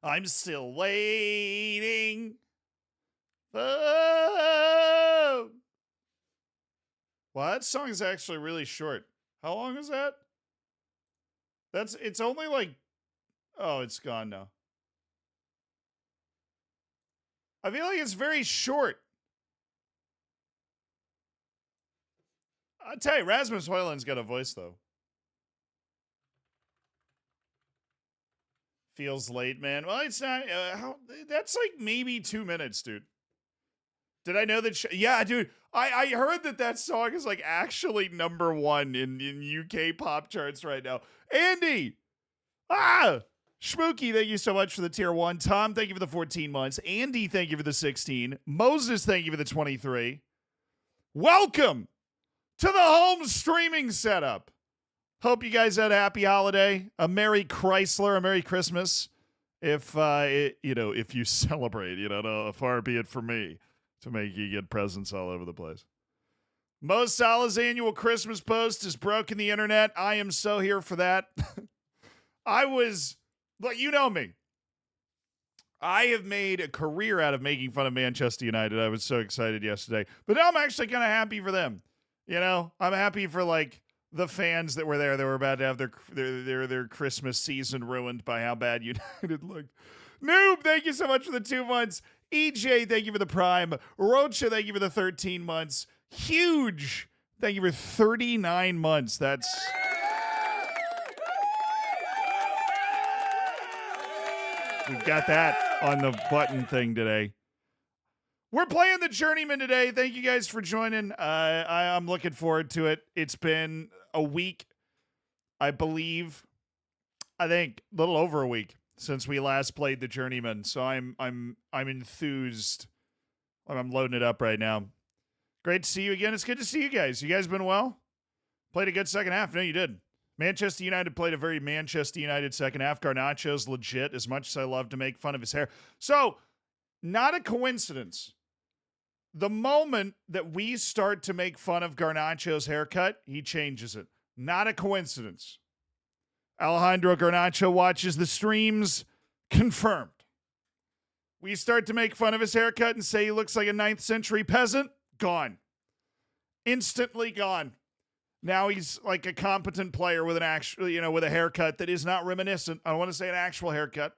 I'm still waiting. Oh. Well, that song is actually really short. How long is that? It's only like, oh, it's gone now. I feel like it's very short. I'll tell you, Rasmus Hoyland's got a voice, though. Feels late, man. Well, it's not. That's like maybe 2 minutes, dude. Did I know that? Yeah, dude. I heard that song is like actually number one in UK pop charts right now. Andy! Schmooky, thank you so much for the tier 1. Tom, thank you for the 14 months. Andy, thank you for the 16. Moses, thank you for the 23. Welcome to the home streaming setup. Hope you guys had a happy holiday, a Merry Chrysler, a Merry Christmas. If you celebrate, far be it from me to make you get presents all over the place. Mo Salah's annual Christmas post has broken the internet. I am so here for that. Look, you know me. I have made a career out of making fun of Manchester United. I was so excited yesterday. But now I'm actually kind of happy for them. I'm happy for, like, the fans that were there that were about to have their Christmas season ruined by how bad United looked. Noob, thank you so much for the 2 months. EJ, thank you for the Prime. Rocha, thank you for the 13 months. Huge, thank you for 39 months. We've got that on the button thing today. We're playing the Journeyman today. Thank you guys for joining. I'm looking forward to it. It's been a week, I think a little over a week since we last played the Journeyman. So I'm enthused. I'm loading it up right now. Great to see you again. It's good to see you guys. You guys been well? Played a good second half. No, you did. Manchester United played a very Manchester United second half. Garnacho's legit, as much as I love to make fun of his hair. So, not a coincidence. The moment that we start to make fun of Garnacho's haircut, he changes it. Not a coincidence. Alejandro Garnacho watches the streams. Confirmed. We start to make fun of his haircut and say he looks like a 9th century peasant. Gone. Instantly gone. Now he's like a competent player with with a haircut that is not reminiscent. I don't want to say an actual haircut.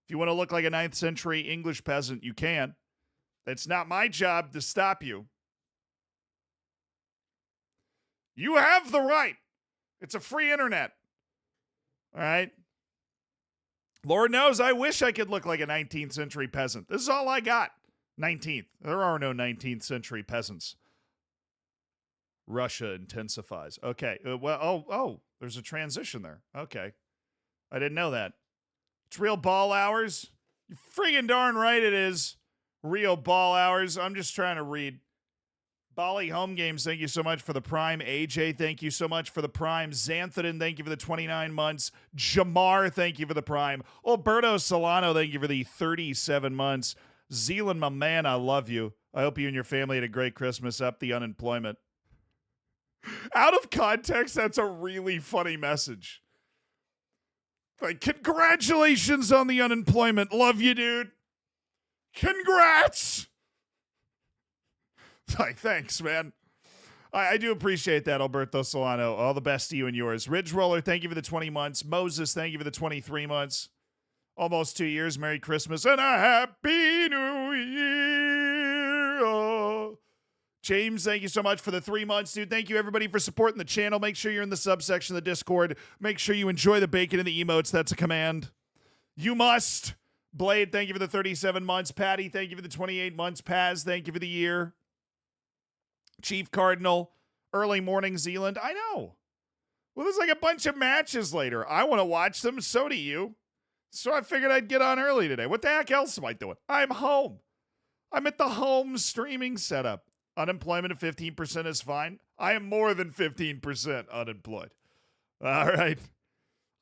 If you want to look like a 9th century English peasant, you can. It's not my job to stop you. You have the right. It's a free internet. All right? Lord knows I wish I could look like a 19th century peasant. This is all I got. 19th. There are no 19th century peasants. Russia intensifies. Okay. There's a transition there. Okay. I didn't know that. It's real ball hours. You're friggin' darn right it is. Real ball hours. I'm just trying to read. Bali Home Games, thank you so much for the Prime. AJ, thank you so much for the Prime. Xanthodin, thank you for the 29 months. Jamar, thank you for the Prime. Alberto Solano, thank you for the 37 months. Zealand, my man, I love you. I hope you and your family had a great Christmas. Up the unemployment. Out of context, that's a really funny message. Like, congratulations on the unemployment. Love you, dude. Congrats. Like, thanks, man. I do appreciate that, Alberto Solano. All the best to you and yours. Ridge Roller, thank you for the 20 months. Moses, thank you for the 23 months. Almost 2 years. Merry Christmas and a Happy New Year. Oh. James, thank you so much for the 3 months, dude. Thank you, everybody, for supporting the channel. Make sure you're in the subsection of the Discord. Make sure you enjoy the bacon and the emotes. That's a command. You must. Blade, thank you for the 37 months. Patty, thank you for the 28 months. Paz, thank you for the year. Chief Cardinal, early morning Zealand. I know. Well, there's like a bunch of matches later. I want to watch them. So do you. So I figured I'd get on early today. What the heck else am I doing? I'm home. I'm at the home streaming setup. Unemployment of 15% is fine. I am more than 15% unemployed. All right.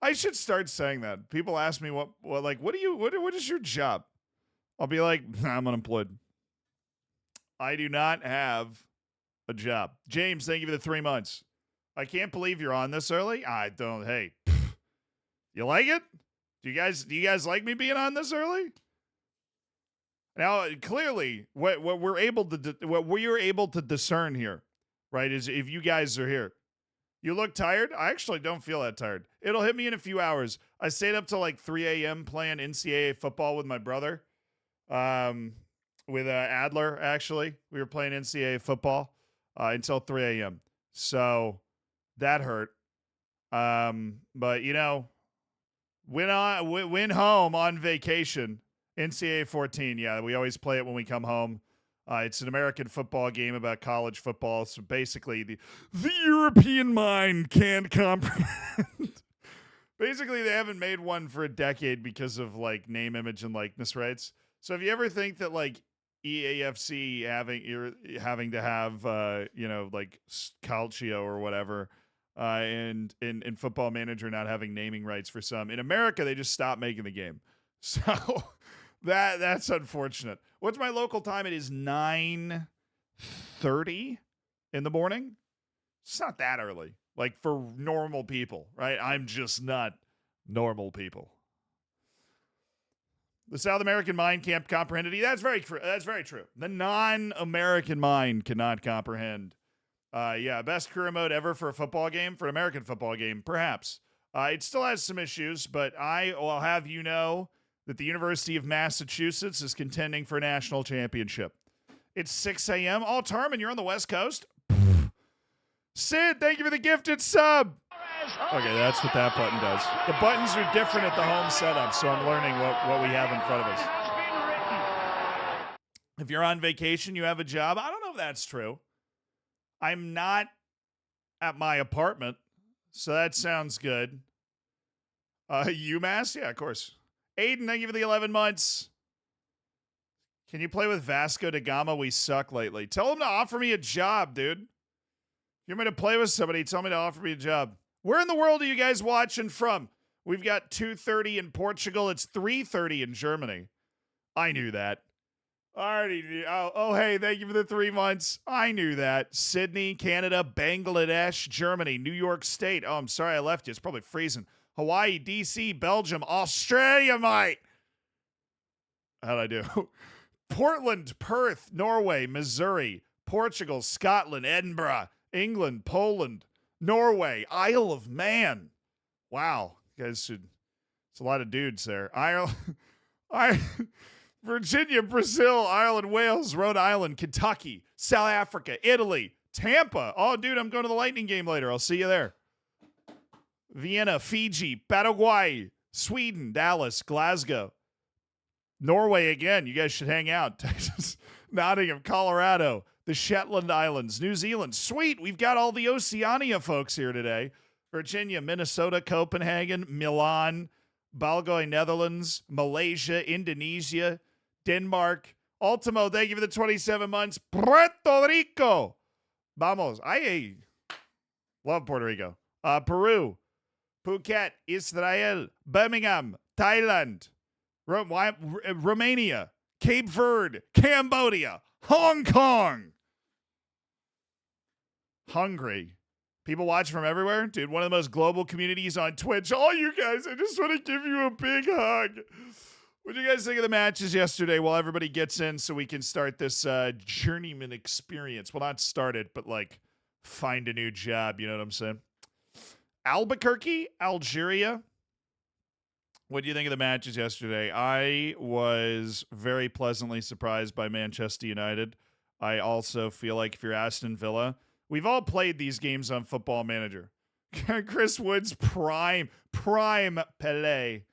I should start saying that. People ask me what is your job? I'll be like, I'm unemployed. I do not have a job. James, thank you for the 3 months. I can't believe you're on this early. I don't. Hey, you like it? Do you guys like me being on this early? Now, clearly, what we're able to discern here, right, is if you guys are here. You look tired? I actually don't feel that tired. It'll hit me in a few hours. I stayed up till like 3 a.m. playing NCAA football with my brother, with Adler, actually. We were playing NCAA football until 3 a.m. So that hurt. But, you know, win home on vacation. NCAA 14, yeah, we always play it when we come home. It's an American football game about college football. So basically, the European mind can't comprehend. Basically, they haven't made one for a decade because of like name, image, and likeness rights. So if you ever think that like EAFC having to have like Calcio or whatever, and in Football Manager not having naming rights for some, in America they just stopped making the game. So that's unfortunate. What's my local time? It is 9:30 in the morning. It's not that early, like for normal people, right? I'm just not normal people. The South American mind can't comprehend it. That's very true. That's very true. The non-American mind cannot comprehend. Best career mode ever for a football game, for an American football game, perhaps. It still has some issues, but I will have you know that the University of Massachusetts is contending for a national championship. It's 6 a.m. Oh, Tarman, you're on the West Coast? Sid, thank you for the gifted sub. Okay, that's what that button does. The buttons are different at the home setup, so I'm learning what we have in front of us. If you're on vacation, you have a job. I don't know if that's true. I'm not at my apartment, so that sounds good. UMass? Yeah, of course. Aiden, thank you for the 11 months. Can you play with Vasco da Gama? We suck lately. Tell him to offer me a job, dude. If you're going to play with somebody, tell me to offer me a job. Where in the world are you guys watching from? We've got 2:30 in Portugal. It's 3:30 in Germany. I knew that. I already knew. Hey, thank you for the 3 months. I knew that. Sydney, Canada, Bangladesh, Germany, New York State. Oh, I'm sorry I left you. It's probably freezing. Hawaii, D.C., Belgium, Australia, mate. How'd I do? Portland, Perth, Norway, Missouri, Portugal, Scotland, Edinburgh, England, Poland, Norway, Isle of Man. Wow. You guys should. It's a lot of dudes there. Virginia, Brazil, Ireland, Wales, Rhode Island, Kentucky, South Africa, Italy, Tampa. Oh, dude, I'm going to the Lightning game later. I'll see you there. Vienna, Fiji, Paraguay, Sweden, Dallas, Glasgow, Norway again. You guys should hang out. Texas, Nottingham, Colorado, the Shetland Islands, New Zealand. Sweet. We've got all the Oceania folks here today. Virginia, Minnesota, Copenhagen, Milan, Balgoy, Netherlands, Malaysia, Indonesia, Denmark. Ultimo, thank you for the 27 months. Puerto Rico. Vamos. I love Puerto Rico. Peru, Phuket, Israel, Birmingham, Thailand, Romania, Cape Verde, Cambodia, Hong Kong. Hungry. People watch from everywhere. Dude, one of the most global communities on Twitch. All you guys, I just want to give you a big hug. What do you guys think of the matches yesterday while everybody gets in so we can start this journeyman experience? Well, not start it, but like find a new job. You know what I'm saying? Albuquerque, Algeria. What do you think of the matches yesterday? I was very pleasantly surprised by Manchester United. I also feel like if you're Aston Villa, we've all played these games on Football Manager. Chris Wood's prime Pele.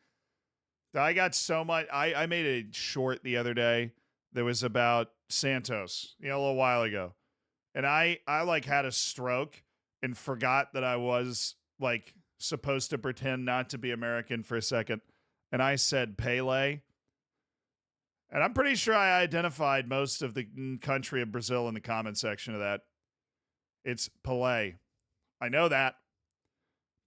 I got so much. I made a short the other day that was about Santos, a little while ago. And I like had a stroke and forgot that I was like supposed to pretend not to be American for a second. And I said Pele. And I'm pretty sure I identified most of the country of Brazil in the comment section of that. It's Pelé. I know that.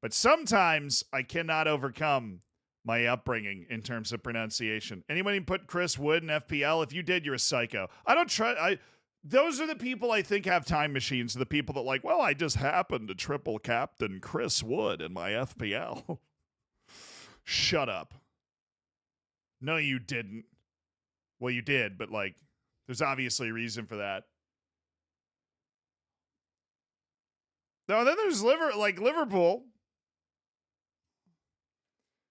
But sometimes I cannot overcome my upbringing in terms of pronunciation. Anybody put Chris Wood in FPL? If you did, you're a psycho. I don't try. Those are the people I think have time machines. The people that like, well, I just happened to triple captain Chris Wood in my FPL. Shut up. No, you didn't. Well, you did, but like, there's obviously a reason for that. No, then there's Liverpool.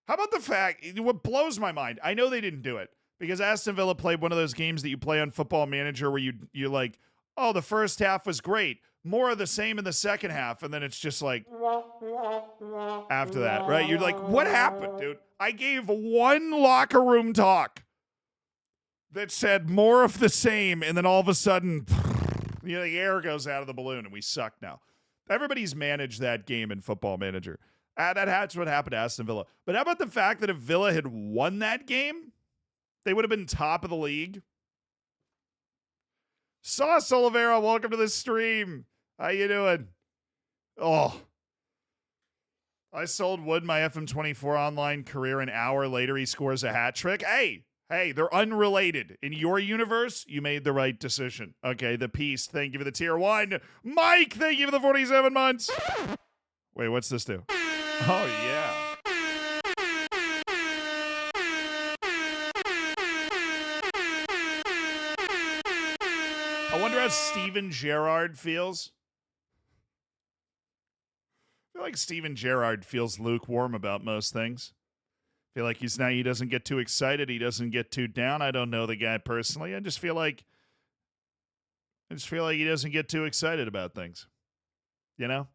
How about the fact, what blows my mind, I know they didn't do it, because Aston Villa played one of those games that you play on Football Manager where you're like, oh, the first half was great. More of the same in the second half, and then it's just like, after that, right? You're like, what happened, dude? I gave one locker room talk that said more of the same, and then all of a sudden, the air goes out of the balloon, and we suck now. Everybody's managed that game in Football Manager. That's what happened to Aston Villa. But how about the fact that if Villa had won that game, they would have been top of the league? Sauce Olivera, welcome to the stream. How you doing? Oh. I sold Wood my FM24 online career. An hour later, he scores a hat trick. Hey, they're unrelated. In your universe, you made the right decision. Okay, the Peace, thank you for the tier 1. Mike, thank you for the 47 months. Wait, what's this do? Oh, yeah. I wonder how Steven Gerrard feels. I feel like Steven Gerrard feels lukewarm about most things. I feel like he doesn't get too excited. He doesn't get too down. I don't know the guy personally. I just feel like he doesn't get too excited about things. You know?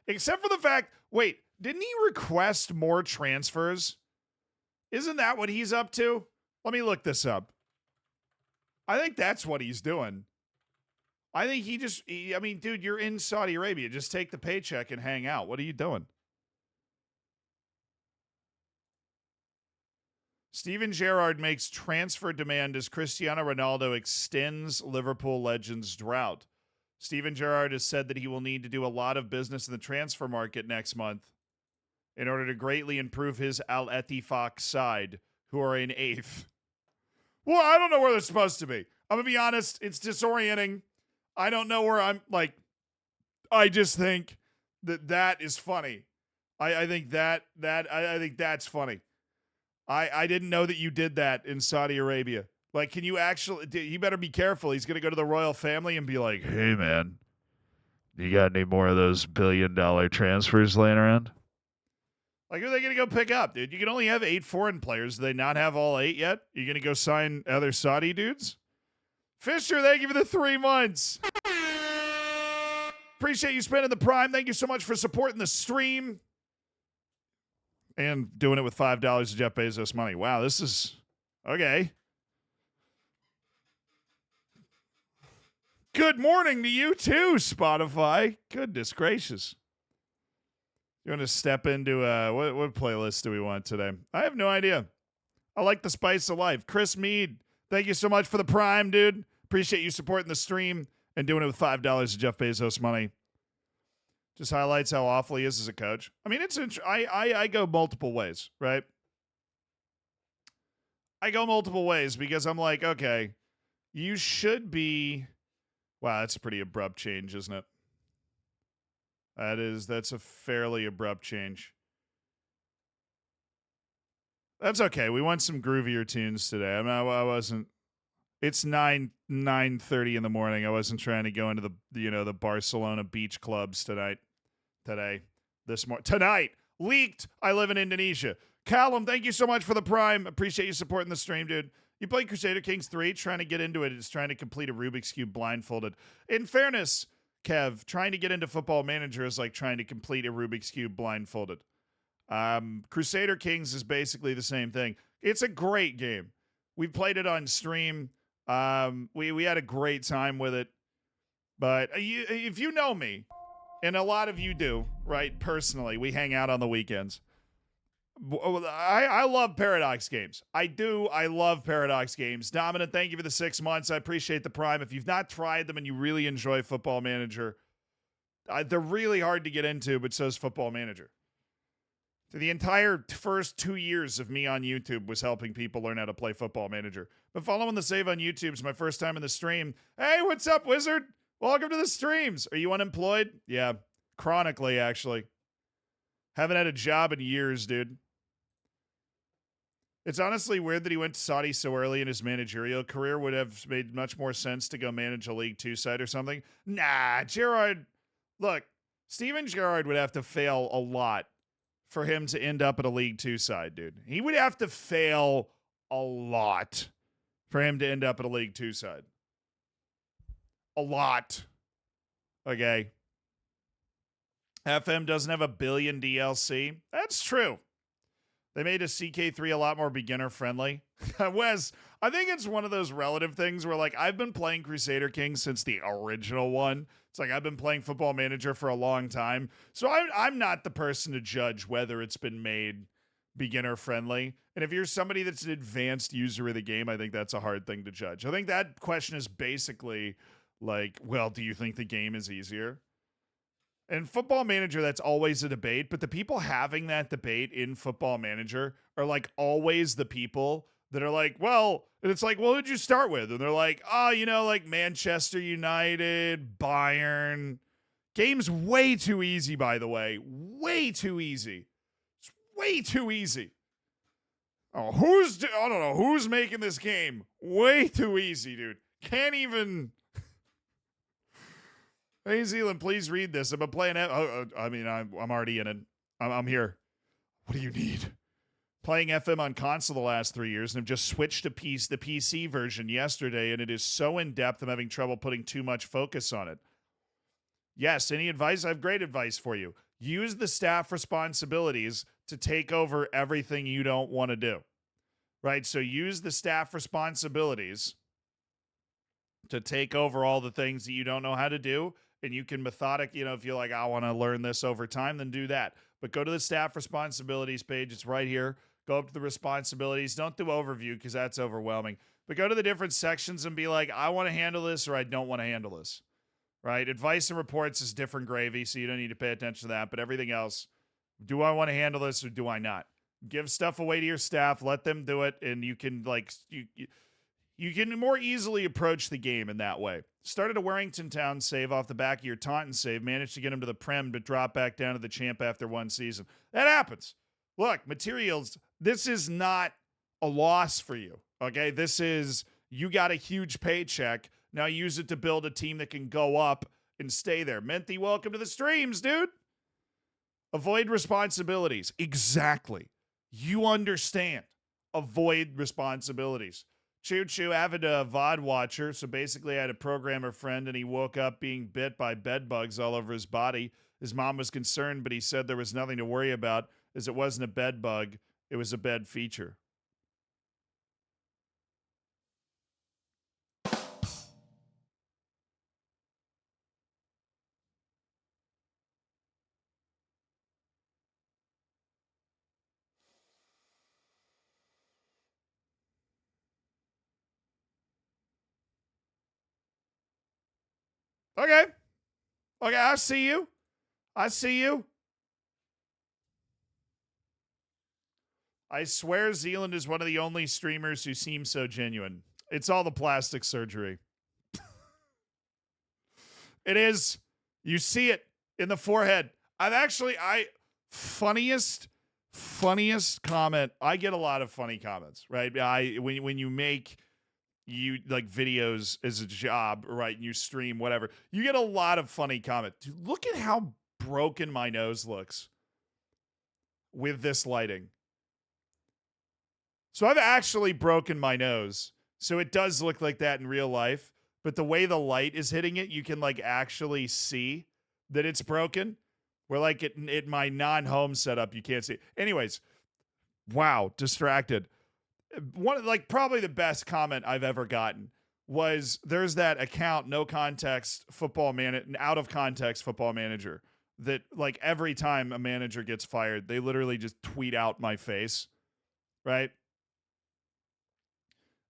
Except for the fact, wait, didn't he request more transfers? Isn't that what he's up to? Let me look this up. I think that's what he's doing. I think dude, you're in Saudi Arabia. Just take the paycheck and hang out. What are you doing? Steven Gerrard makes transfer demand as Cristiano Ronaldo extends Liverpool legend's drought. Steven Gerrard has said that he will need to do a lot of business in the transfer market next month in order to greatly improve his Al Ettifaq side, who are in 8th. Well, I don't know where they're supposed to be. I'm going to be honest. It's disorienting. I don't know where I'm, like, I just think that is funny. I think that's funny. I didn't know that you did that in Saudi Arabia. Like, can you actually, you better be careful. He's going to go to the royal family and be like, hey, man, you got any more of those $1 billion transfers laying around? Like, who are they going to go pick up, dude? You can only have 8 foreign players. Do they not have all 8 yet? You going to go sign other Saudi dudes? Fisher, thank you for the 3 months. Appreciate you spending the Prime. Thank you so much for supporting the stream. And doing it with $5 of Jeff Bezos money. Wow, this is... Okay. Good morning to you too, Spotify. Goodness gracious. You want to step into... what playlist do we want today? I have no idea. I like the spice of life. Chris Mead, thank you so much for the Prime, dude. Appreciate you supporting the stream and doing it with $5 of Jeff Bezos money. Just highlights how awful he is as a coach. I mean, I go multiple ways, right? I go multiple ways because I'm like, okay, you should be... Wow, that's a pretty abrupt change, isn't it? That's a fairly abrupt change. That's okay. We want some groovier tunes today. I wasn't... It's 9:30 in the morning. I wasn't trying to go into the Barcelona beach clubs tonight. Tonight. Leaked. I live in Indonesia. Callum, thank you so much for the Prime. Appreciate you supporting the stream, dude. You played Crusader Kings 3, trying to get into it. It's trying to complete a Rubik's Cube blindfolded. In fairness, Kev, trying to get into Football Manager is like trying to complete a Rubik's Cube blindfolded. Crusader Kings is basically the same thing. It's a great game. We played it on stream. We had a great time with it. But if you know me, and a lot of you do, right, personally, we hang out on the weekends. I love Paradox games. I do. I love Paradox games. Dominant, thank you for the 6 months. I appreciate the Prime. If you've not tried them and you really enjoy Football Manager, they're really hard to get into, but so is Football Manager. So the entire first 2 years of me on YouTube was helping people learn how to play Football Manager. But following the save on YouTube is my first time in the stream. Hey, what's up, Wizard? Welcome to the streams. Are you unemployed? Yeah, chronically, actually. Haven't had a job in years, dude. It's honestly weird that he went to Saudi so early in his managerial career. Would have made much more sense to go manage a League Two side or something. Nah, Gerrard. Look, Steven Gerrard would have to fail a lot for him to end up at a League Two side, dude. He would have to fail a lot for him to end up at a League Two side. A lot. Okay. FM doesn't have a billion DLC. That's true. They made a CK3 a lot more beginner friendly. Wes, I think it's one of those relative things where, like, I've been playing Crusader Kings since the original one. It's like I've been playing Football Manager for a long time. So I'm not the person to judge whether it's been made beginner friendly. And if you're somebody that's an advanced user of the game, I think that's a hard thing to judge. I think that question is basically like, well, do you think the game is easier? In Football Manager, that's always a debate, but the people having that debate in Football Manager are like always the people that are like, well, and it's like, well, who'd you start with? And they're like, oh, like Manchester United, Bayern. Game's way too easy, by the way. Way too easy. It's way too easy. Oh, I don't know who's making this game. Way too easy, dude. Can't even. Hey, Zealand, please read this. I've been playing it. I'm already in it. I'm here. What do you need? Playing FM on console the last 3 years and have just switched to the PC version yesterday, and it is so in-depth I'm having trouble putting too much focus on it. Yes, any advice? I have great advice for you. Use the staff responsibilities to take over everything you don't want to do. Right? So use the staff responsibilities to take over all the things that you don't know how to do. And you can if you're like, I want to learn this over time, then do that. But go to the staff responsibilities page. It's right here. Go up to the responsibilities. Don't do overview because that's overwhelming. But go to the different sections and be like, I want to handle this or I don't want to handle this. Right? Advice and reports is different gravy, so you don't need to pay attention to that. But everything else, do I want to handle this or do I not? Give stuff away to your staff. Let them do it. And you can you can more easily approach the game in that way. Started a Warrington Town save off the back of your Taunton save, managed to get him to the Prem, but drop back down to the champ after one season. That happens. Look, materials, this is not a loss for you, okay? This is, you got a huge paycheck. Now use it to build a team that can go up and stay there. Menthy, welcome to the streams, dude. Avoid responsibilities. Exactly. You understand. Avoid responsibilities. Choo Choo, avid VOD watcher. So basically, I had a programmer friend, and he woke up being bit by bed bugs all over his body. His mom was concerned, but he said there was nothing to worry about, as it wasn't a bed bug. It was a bed feature. Okay. Okay, I see you. I see you. I swear Zealand is one of the only streamers who seems so genuine. It's all the plastic surgery. It is. You see it in the forehead. Funniest comment. I get a lot of funny comments, right? When you make videos as a job, right? And you stream, whatever. You get a lot of funny comments. Dude, look at how broken my nose looks with this lighting. So I've actually broken my nose. So it does look like that in real life. But the way the light is hitting it, you can actually see that it's broken. Where in my non-home setup, you can't see it. Anyways, wow, distracted. Probably the best comment I've ever gotten was there's that account, no context out of context football manager, that every time a manager gets fired, they literally just tweet out my face, right?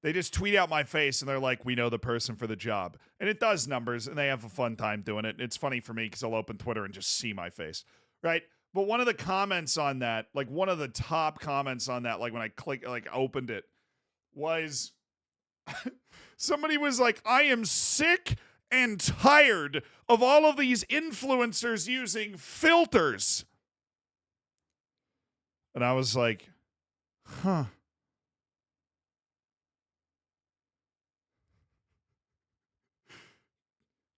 They just tweet out my face and they're like, we know the person for the job. And it does numbers and they have a fun time doing it. It's funny for me because I'll open Twitter and just see my face, right? But one of the comments on that, one of the top comments on that, when I opened it, was somebody was like, I am sick and tired of all of these influencers using filters. And I was like, huh.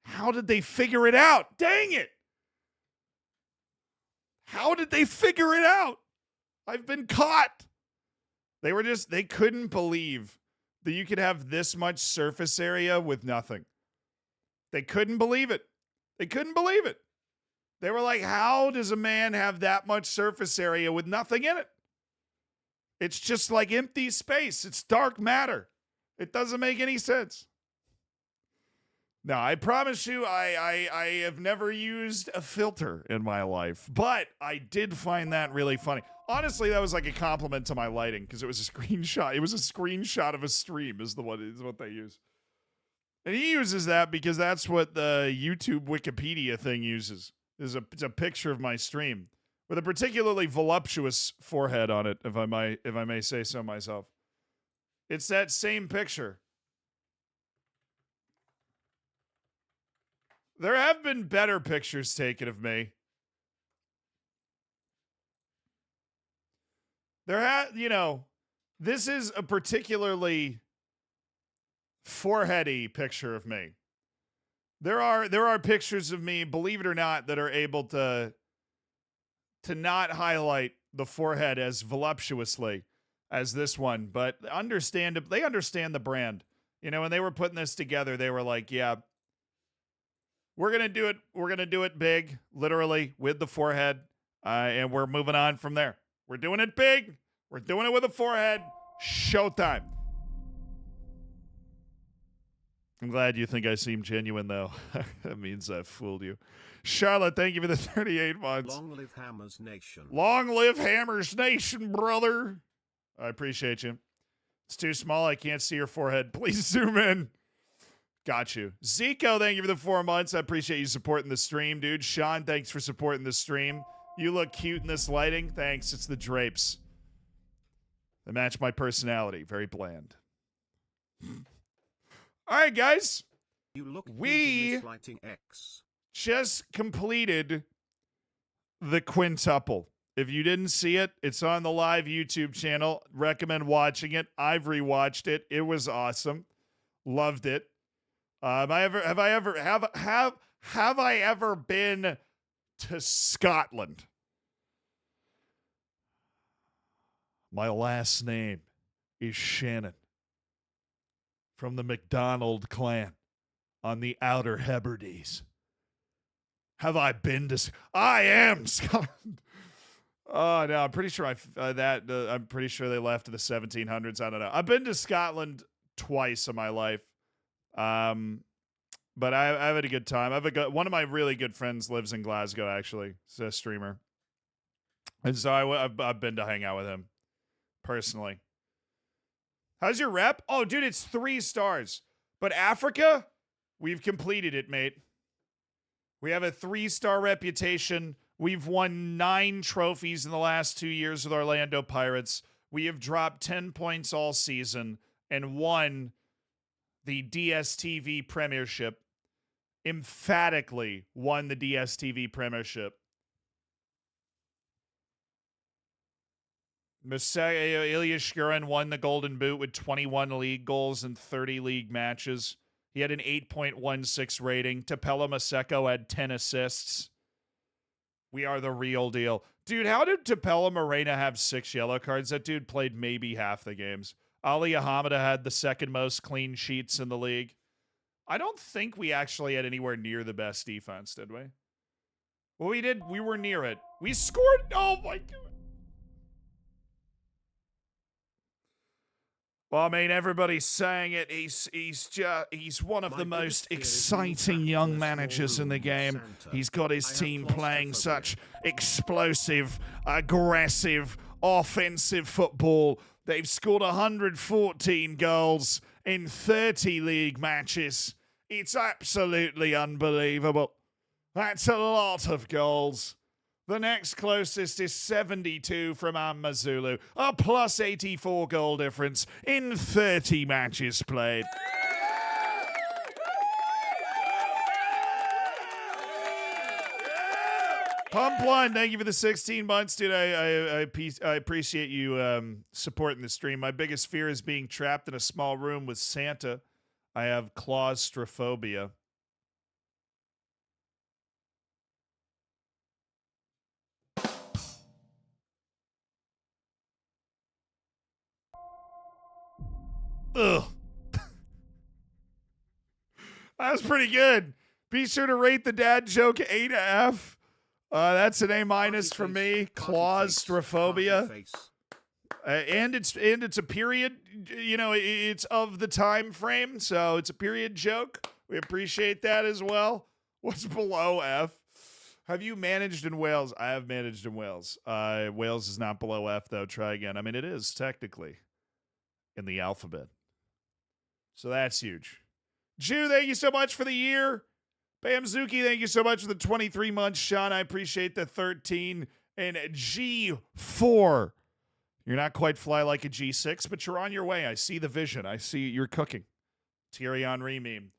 How did they figure it out? Dang it. How did they figure it out? I've been caught. They couldn't believe that you could have this much surface area with nothing. They couldn't believe it. They couldn't believe it. They were like, how does a man have that much surface area with nothing in it? It's just like empty space. It's dark matter. It doesn't make any sense. Now, I promise you, I have never used a filter in my life, but I did find that really funny. Honestly, that was like a compliment to my lighting because it was a screenshot. It was a screenshot of a stream is what they use. And he uses that because that's what the YouTube Wikipedia thing uses. It's a picture of my stream with a particularly voluptuous forehead on it, if I may say so myself. It's that same picture. There have been better pictures taken of me. This is a particularly foreheady picture of me. There are pictures of me, believe it or not, that are able to not highlight the forehead as voluptuously as this one, but they understand the brand. When they were putting this together, they were like, yeah, we're going to do it big, literally, with the forehead, and we're moving on from there. We're doing it big. We're doing it with a forehead. Showtime. I'm glad you think I seem genuine, though. That means I've fooled you. Charlotte, thank you for the 38 months. Long live Hammers Nation. Long live Hammers Nation, brother. I appreciate you. It's too small. I can't see your forehead. Please zoom in. Got you. Zico, thank you for the 4 months. I appreciate you supporting the stream, dude. Sean, thanks for supporting the stream. You look cute in this lighting. Thanks. It's the drapes. They match my personality. Very bland. All right, guys. We just completed the quintuple. If you didn't see it, it's on the live YouTube channel. Recommend watching it. I've rewatched it. It was awesome. Loved it. Have I ever been to Scotland? My last name is Shannon from the MacDonald clan on the Outer Hebrides. Have I been to? I am Scotland. Oh no, I'm pretty sure I'm pretty sure they left in the 1700s. I don't know. I've been to Scotland twice in my life. But I've had a good time. One of my really good friends lives in Glasgow, actually. He's a streamer. And so I've been to hang out with him personally. How's your rep? Oh, dude, it's 3 stars. But Africa, we've completed it, mate. We have a 3-star reputation. We've won 9 trophies in the last 2 years with Orlando Pirates. We have dropped 10 points all season and won the DSTV Premiership. Emphatically won the DSTV Premiership. Ilya Shkurin won the Golden Boot with 21 league goals and 30 league matches. He had an 8.16 rating. Tapela Maseko had 10 assists. We are the real deal. Dude, how did Tapela Morena have 6 yellow cards? That dude played maybe half the games. Ali Ahamada had the second most clean sheets in the league. I don't think we actually had anywhere near the best defense, did we? Well, we did. We were near it. We scored. Oh, my God. Well, I mean, everybody's saying it. He's one of the most exciting young managers in the game. He's got his team playing such explosive, aggressive, offensive football. They've scored 114 goals in 30 league matches. It's absolutely unbelievable. That's a lot of goals. The next closest is 72 from Amazulu, a plus 84 goal difference in 30 matches played. Pump One, thank you for the 16 months, dude. I appreciate you supporting the stream. My biggest fear is being trapped in a small room with Santa. I have claustrophobia. Ugh. That was pretty good. Be sure to rate the dad joke A-F. That's an A- for me. Claustrophobia. And it's a period, it's of the time frame, so it's a period joke. We appreciate that as well. What's below F? Have you managed in Wales? I have managed in Wales. Wales is not below F, though. Try again. I mean, it is technically in the alphabet. So that's huge. Jew, thank you so much for the year. Bamzuki, thank you so much for the 23 months. Sean, I appreciate the 13. And G4. You're not quite fly like a G6, but you're on your way. I see the vision. I see you're cooking. Thierry Henry meme.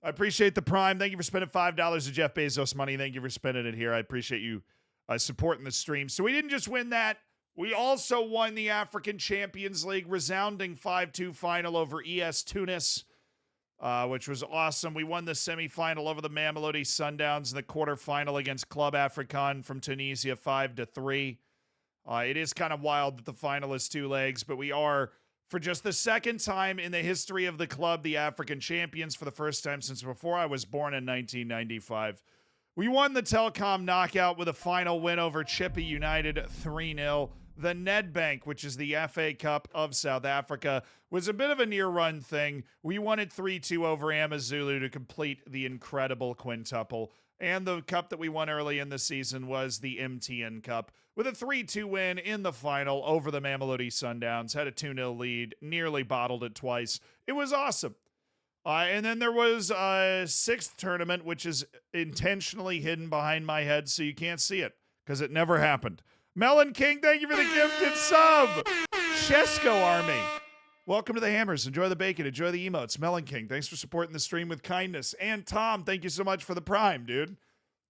I appreciate the Prime. Thank you for spending $5 of Jeff Bezos money. Thank you for spending it here. I appreciate you supporting the stream. So we didn't just win that. We also won the African Champions League resounding 5-2 final over ES Tunis, which was awesome. We won the semifinal over the Mamelodi Sundowns in the quarterfinal against Club Africain from Tunisia 5-3. It is kind of wild that the final is 2 legs, but we are, for just the second time in the history of the club, the African champions for the first time since before I was born in 1995. We won the Telkom knockout with a final win over Chippy United 3-0. The Nedbank, which is the FA Cup of South Africa, was a bit of a near-run thing. We won it 3-2 over Amazulu to complete the incredible quintuple. And the cup that we won early in the season was the MTN Cup, with a 3-2 win in the final over the Mamelodi Sundowns. Had a 2-0 lead, nearly bottled it twice. It was awesome. And then there was a 6th tournament, which is intentionally hidden behind my head so you can't see it, because it never happened. Melon King, thank you for the gifted sub. Shesko Army. Welcome to the Hammers. Enjoy the bacon. Enjoy the emotes. Melon King, thanks for supporting the stream with kindness. And Tom, thank you so much for the Prime, dude.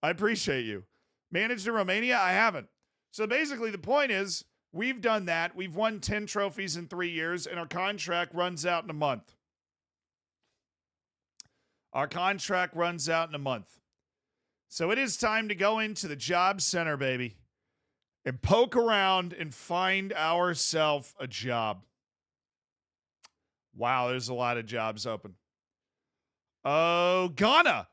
I appreciate you. Managed in Romania? I haven't. So basically the point is, we've done that. We've won 10 trophies in 3 years, and our contract runs out in a month. Our contract runs out in a month. So it is time to go into the job center, baby, and poke around and find ourselves a job. Wow, there's a lot of jobs open. Oh, Ghana.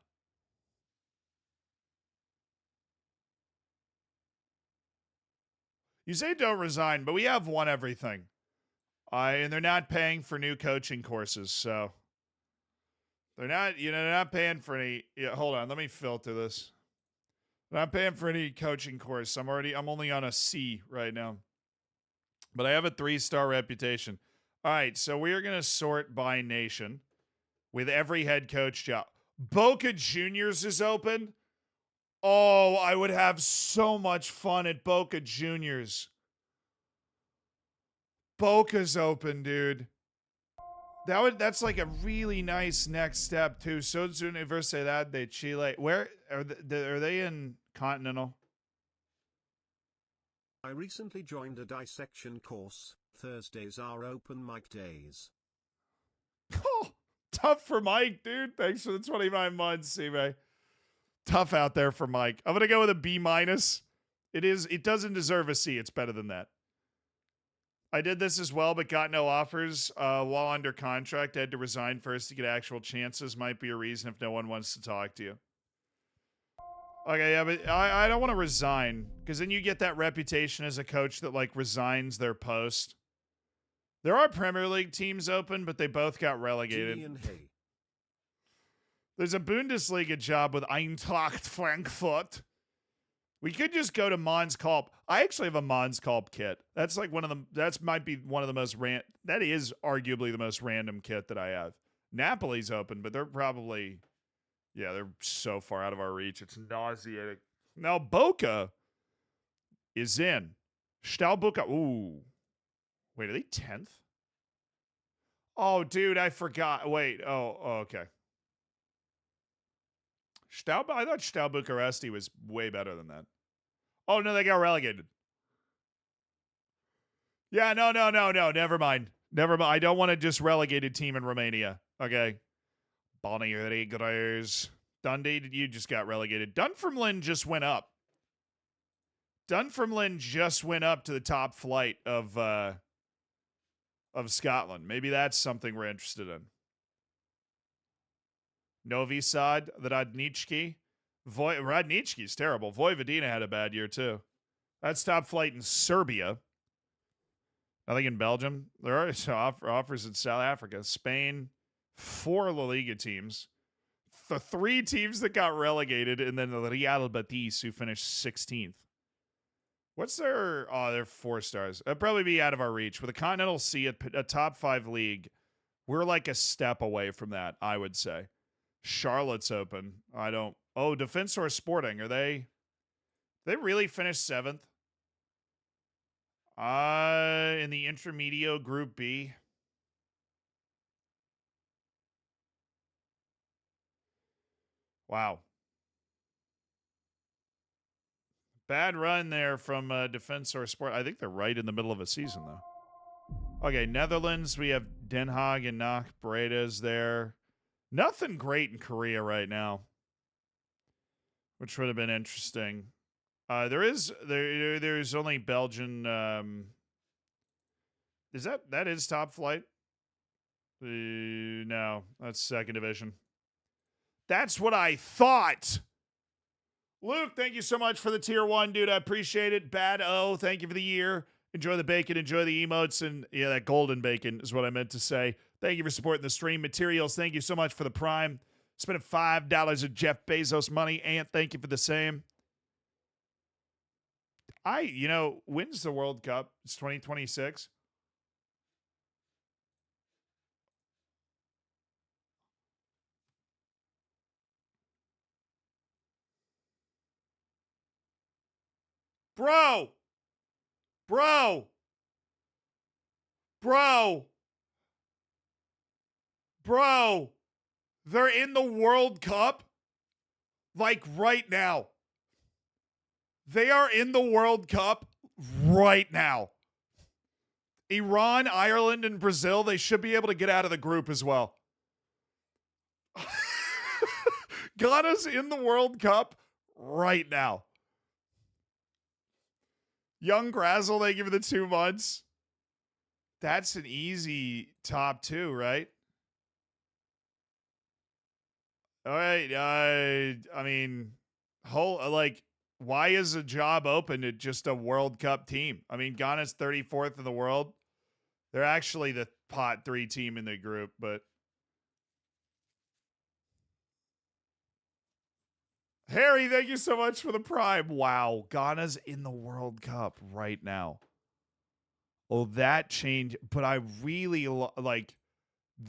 You say don't resign, but we have won everything. And they're not paying for new coaching courses, so they're not paying for any. Yeah, hold on, let me filter this. They're not paying for any coaching course. I'm only on a C right now. But I have a 3-star reputation. All right, so we are going to sort by nation with every head coach job. Boca Juniors is open. Oh, I would have so much fun at Boca Juniors. Boca's open, dude. That's like a really nice next step too. So Universidad de Chile. Where are they in Continental? I recently joined a dissection course. Thursdays are open mic days. Oh, tough for Mike, dude. Thanks for the 29 months, C-Ray. Tough out there for Mike. I'm gonna go with a B-. It doesn't deserve a C. It's better than that. I did this as well, but got no offers while under contract. I had to resign first to get actual chances. Might be a reason if no one wants to talk to you. Okay, yeah, but I don't want to resign, because then you get that reputation as a coach that, like, resigns their post. There are Premier League teams open, but they both got relegated. There's a Bundesliga job with Eintracht Frankfurt. We could just go to Mons Kalp. I actually have a Mons Kalp kit. That's like might be one of the most that is arguably the most random kit that I have. Napoli's open, but they're probably, they're so far out of our reach. It's nauseating. Now Boca is in. Stahlbuka. Ooh. Wait, are they 10th? Oh, dude, I forgot. Wait. Oh, okay. I thought Steaua Bucharesti was way better than that. Oh, no, they got relegated. Yeah, no. Never mind. I don't want a just relegated team in Romania. Okay. Bonnie Rigres. Dundee, you just got relegated. Dunfermline just went up. Dunfermline just went up to the top flight of of Scotland. Maybe that's something we're interested in. Novi Sad, the Radnički. Radnički's terrible. Vojvodina had a bad year, too. That's top flight in Serbia. Nothing in Belgium. There are offers in South Africa. Spain, 4 La Liga teams. The 3 teams that got relegated, and then the Real Betis, who finished 16th. What's their... Oh, they're 4 stars. That'd probably be out of our reach. With a Continental C, a top 5 league, we're like a step away from that, I would say. Charlotte's open. I don't... Oh, Defensor Sporting. Are they... They really finished 7th? In the Intermedio Group B. Wow. Bad run there from Defensor Sport. I think they're right in the middle of a season, though. Okay, Netherlands. We have Den Haag and Nacht Breda's there. Nothing great in Korea right now, which would have been interesting. There's only Belgian. Is that is top flight? No, that's second division. That's what I thought. Luke, thank you so much for the tier 1, dude. I appreciate it. Bad O, thank you for the year. Enjoy the bacon, enjoy the emotes, and yeah, that golden bacon is what I meant to say. Thank you for supporting the stream. Materials, thank you so much for the prime. Spending $5 of Jeff Bezos money. Ant, thank you for the same. When's the World Cup? It's 2026. Bro, they're in the World Cup like right now. They are in the World Cup right now. Iran, Ireland, and Brazil, they should be able to get out of the group as well. Ghana's in the World Cup right now. Young Grazel, thank you for the 2 months. That's an easy top 2, right? All right. Why is a job open at just a World Cup team? I mean, Ghana's 34th in the world. They're actually the pot 3 team in the group, but Harry, thank you so much for the prime. Wow, Ghana's in the World Cup right now. Oh, that changed, but I really like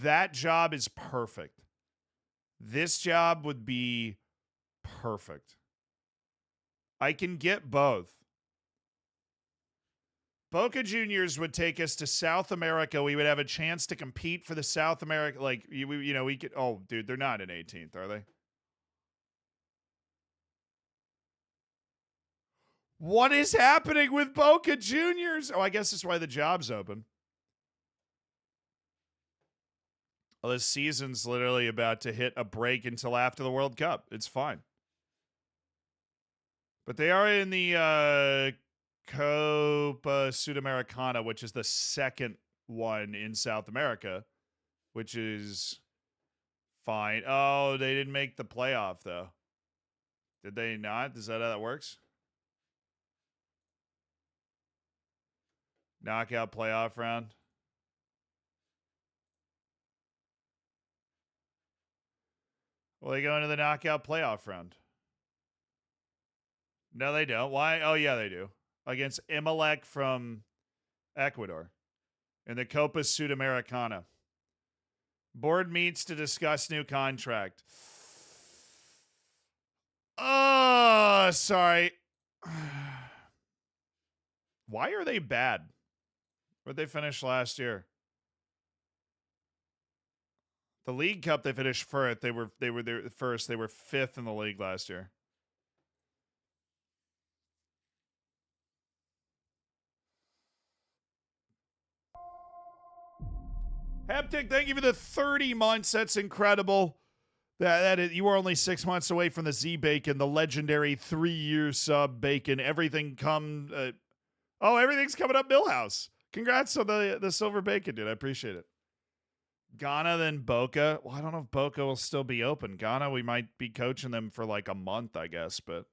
that job is perfect. This job would be perfect. I can get both. Boca Juniors would take us to South America. We would have a chance to compete for the South America. Like, we could. Oh, dude, they're not in 18th, are they? What is happening with Boca Juniors? Oh, I guess that's why the job's open. Well, this season's literally about to hit a break until after the World Cup. It's fine. But they are in the Copa Sudamericana, which is the second one in South America, which is fine. Oh, they didn't make the playoff, though. Did they not? Is that how that works? Knockout playoff round. Well, they go into the knockout playoff round. No, they don't. Why? Oh, yeah, they do. Against Emelec from Ecuador in the Copa Sudamericana. Board meets to discuss new contract. Oh, sorry. Why are they bad? Where'd they finish last year? The League Cup, they finished first. They were there first. They were 5th in the league last year. Heptic, thank you for the 30 months. That's incredible. You were only 6 months away from the Z Bacon, the legendary 3-year sub bacon. Everything everything's coming up Millhouse. Congrats on the silver bacon, dude. I appreciate it. Ghana, then Boca. Well, I don't know if Boca will still be open. Ghana, we might be coaching them for like a month, I guess, but.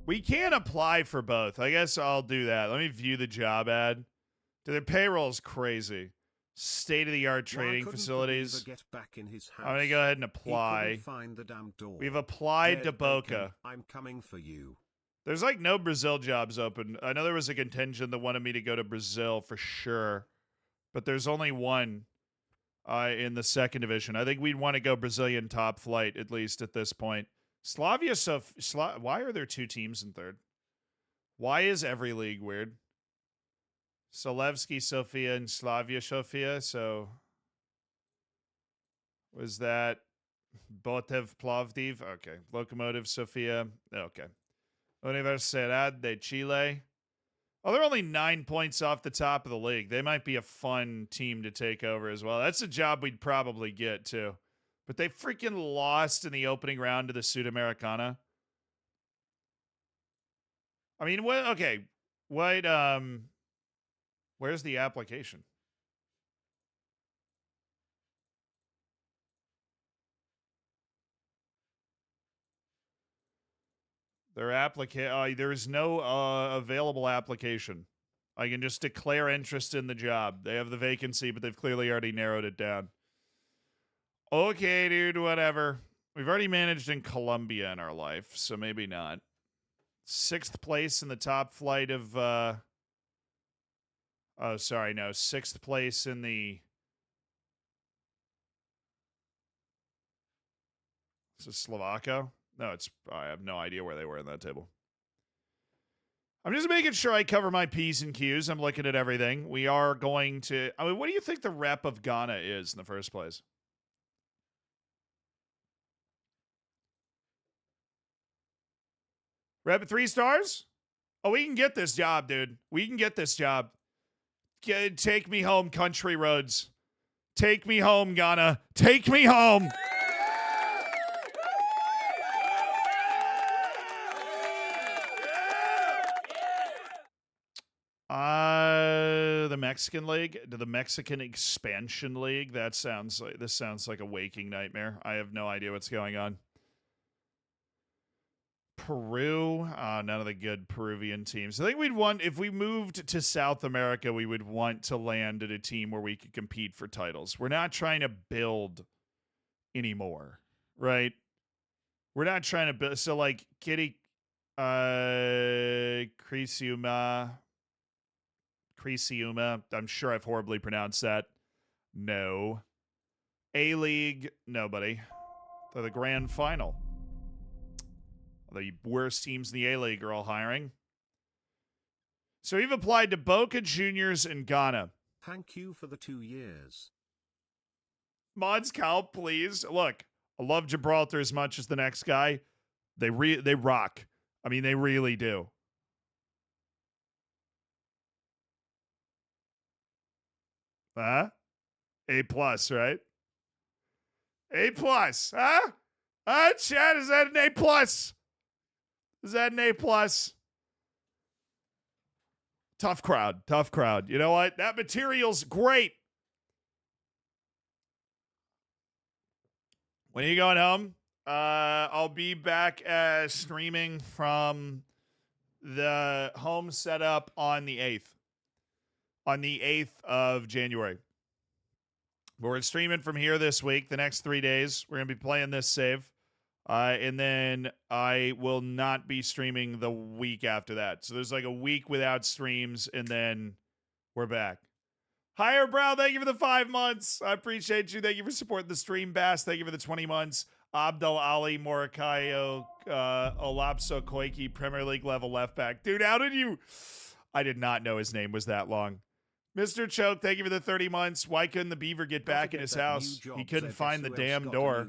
We can apply for both. I guess I'll do that. Let me view the job ad. Dude, their payroll's crazy. State-of-the-art trading facilities. I'm going to go ahead and apply. Find the damn door. We've applied to Boca. I'm coming for you. There's like no Brazil jobs open. I know there was a contingent that wanted me to go to Brazil for sure, but there's only one in the second division. I think we'd want to go Brazilian top flight, at least at this point. Slavia, why are there two teams in third? Why is every league weird? Solevski Sofia and Slavia Sofia. So was that Botev Plovdiv? Okay. Lokomotiv Sofia. Okay. Universidad de Chile. Oh, they're only 9 points off the top of the league. They might be a fun team to take over as well. That's a job we'd probably get too. But they freaking lost in the opening round to the Sudamericana. I mean, what? Okay. What? Where's the application? There is no available application. I can just declare interest in the job. They have the vacancy, but they've clearly already narrowed it down. Okay, dude, whatever. We've already managed in Colombia in our life, so maybe not. 6th place in the top flight of... Oh, sorry, no. 6th place in the... Is it Slovakia? No, I have no idea where they were in that table. I'm just making sure I cover my P's and Q's. I'm looking at everything. We are going to... I mean, what do you think the rep of Ghana is in the first place? Rep 3 stars? Oh, we can get this job, dude. We can get this job. Take me home, country roads. Take me home, Ghana. Take me home. The Mexican League, the Mexican Expansion League. This sounds like a waking nightmare. I have no idea what's going on. Peru, none of the good Peruvian teams. I think we'd want, if we moved to South America, we would want to land at a team where we could compete for titles. We're not trying to build anymore, right? We're not trying to build. So like Criciúma, I'm sure I've horribly pronounced that. No. A-League, nobody. They're the grand final. The worst teams in the A-League are all hiring. So we've applied to Boca Juniors in Ghana. Thank you for the 2 years. Mods Cal, please. Look, I love Gibraltar as much as the next guy. They rock. I mean, they really do. Huh? A+, right? A+, huh? Huh, Chad, is that an A+? Is that an A+? Tough crowd. You know what? That material's great. When are you going home? I'll be back streaming from the home setup on the 8th. On the 8th of January. We're streaming from here this week. The next 3 days, we're going to be playing this save. And then I will not be streaming the week after that. So there's like a week without streams, and then we're back. Higher Brow, thank you for the 5 months. I appreciate you. Thank you for supporting the stream, Bass. Thank you for the 20 months. Abdul Ali Morakayo, Olapso Koiki, Premier League level left back. Dude, how did you... I did not know his name was that long. Mr. Choke, thank you for the 30 months. Why couldn't the Beaver get back in his house? He couldn't find the damn door.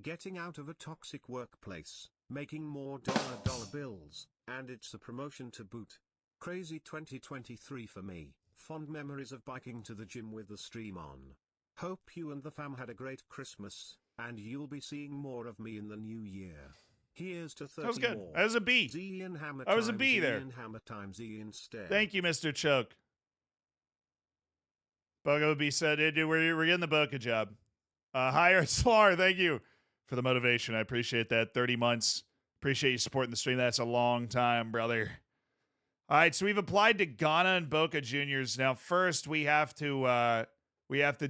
Getting out of a toxic workplace, making more dollar bills, and it's a promotion to boot. Crazy 2023 for me. Fond memories of biking to the gym with the stream on. Hope you and the fam had a great Christmas. and you'll be seeing more of me in the new year. Here's to 30 That was good. more. That was a B. Ian Hammer That was a times B there. Ian Hammer times Ian Stair. Thank you, Mr. Choke. Bogo B said, hey, dude, we're getting the Boca job. Higher Slar, thank you for the motivation. I appreciate that. 30 months. Appreciate you supporting the stream. That's a long time, brother. All right, so we've applied to Ghana and Boca Juniors. Now, first we have to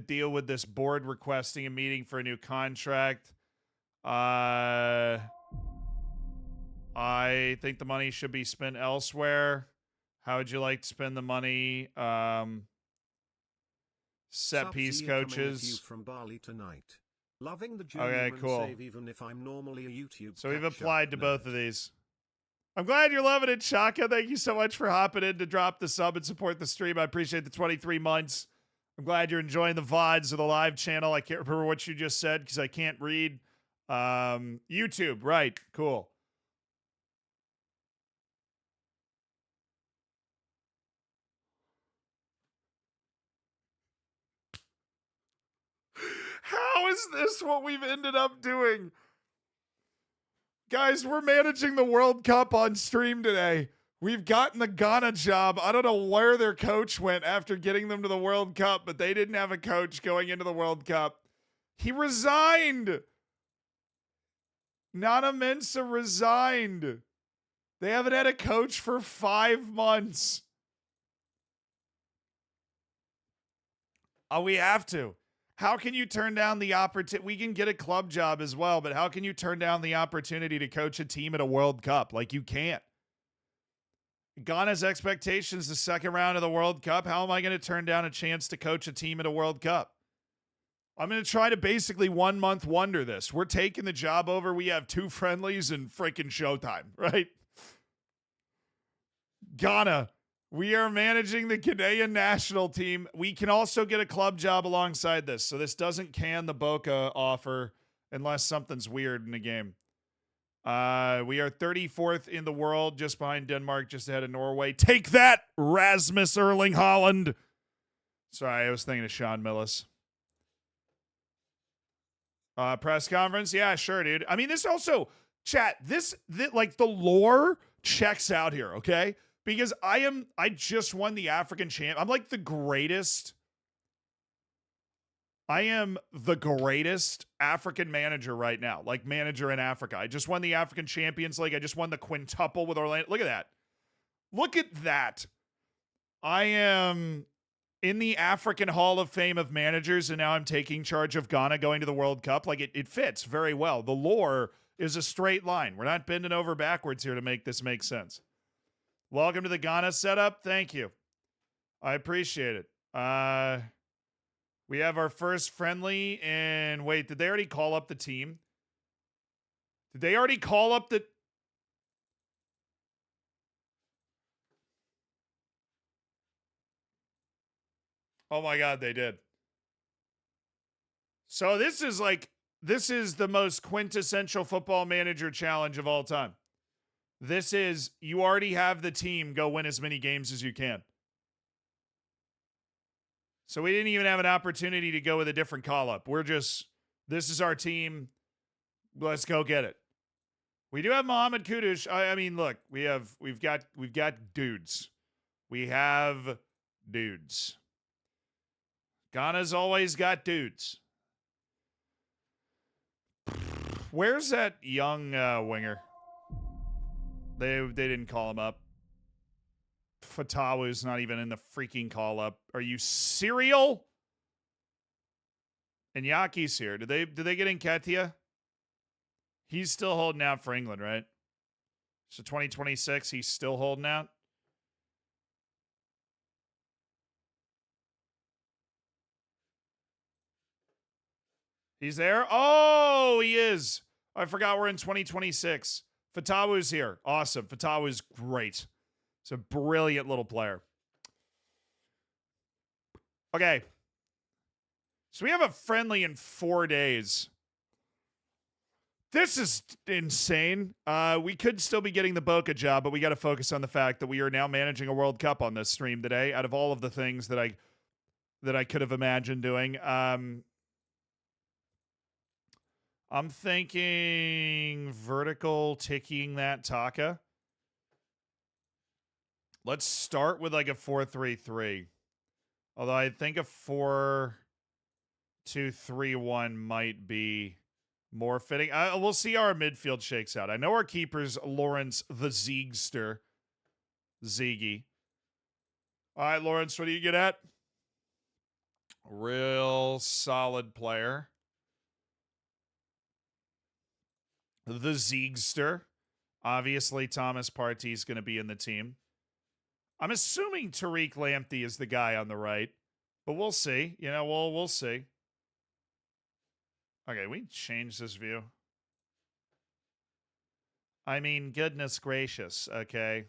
deal with this board requesting a meeting for a new contract. I think the money should be spent elsewhere. How would you like to spend the money? Set piece coaches. From Bali tonight. Loving the Okay, cool. Save even if I'm normally a YouTube so we've applied to both of these. I'm glad you're loving it, Shaka. Thank you so much for hopping in to drop the sub and support the stream. I appreciate the 23 months. I'm glad you're enjoying the VODs of the live channel. I can't remember what you just said because I can't read. YouTube, right. Cool. How is this what we've ended up doing? Guys, we're managing the World Cup on stream today. We've gotten the Ghana job. I don't know where their coach went after getting them to the World Cup, but they didn't have a coach going into the World Cup. He resigned. Nana Mensah resigned. They haven't had a coach for 5 months. Oh, we have to. How can you turn down the opportunity? We can get a club job as well, but how can you turn down the opportunity to coach a team at a World Cup? Like, you can't. Ghana's expectations, the second round of the World Cup. How am I going to turn down a chance to coach a team at a World Cup? I'm going to try to basically 1 month wonder this. We're taking the job over. We have 2 friendlies and freaking showtime, right? Ghana. We are managing the Ghanaian national team. We can also get a club job alongside this. So this doesn't can the Boca offer unless something's weird in the game. We are 34th in the world, just behind Denmark, just ahead of Norway. Take that, Rasmus Erling Haaland. Sorry, I was thinking of Sean Millis. Press conference? Yeah, sure, dude. I mean, this also, chat, this like the lore checks out here, okay? Because I just won the African champ. I'm like the greatest. I am the greatest African manager right now. Like manager in Africa. I just won the African Champions League. I just won the quintuple with Orlando. Look at that. Look at that. I am in the African Hall of Fame of managers, and now I'm taking charge of Ghana going to the World Cup. Like it fits very well. The lore is a straight line. We're not bending over backwards here to make this make sense. Welcome to the Ghana setup. Thank you. I appreciate it. We have our first friendly, and wait, did they already call up the team? Did they already call up the... Oh my God, they did. So this is the most quintessential football manager challenge of all time. This is, you already have the team, go win as many games as you can. So we didn't even have an opportunity to go with a different call-up. We're just, this is our team. Let's go get it. We do have Mohamed Kudus. I mean, look, we've got dudes. We have dudes. Ghana's always got dudes. Where's that young winger? They didn't call him up. Fatawu's not even in the freaking call up. Are you serial? And Yaki's here. Did they get Nketiah? He's still holding out for England, right? So 2026, he's still holding out. He's there? Oh, he is. I forgot we're in 2026. Fatawu's here. Awesome. Fatawu's great. He's a brilliant little player. Okay. So we have a friendly in 4 days. This is insane. We could still be getting the Boca job, but we got to focus on the fact that we are now managing a World Cup on this stream today. Out of all of the things that I could have imagined doing, I'm thinking vertical ticking that Taka. Let's start with like a 4-3-3. Although I think a 4-2-3-1 might be more fitting. We'll see how our midfield shakes out. I know our keeper's Lawrence the Ziegster. Ziggy. All right, Lawrence, what do you get at? Real solid player. The Ziegster. Obviously, Thomas Partey is going to be in the team. I'm assuming Tariq Lamptey is the guy on the right, but we'll see. You know, we'll see. Okay, we change this view. I mean, goodness gracious, okay.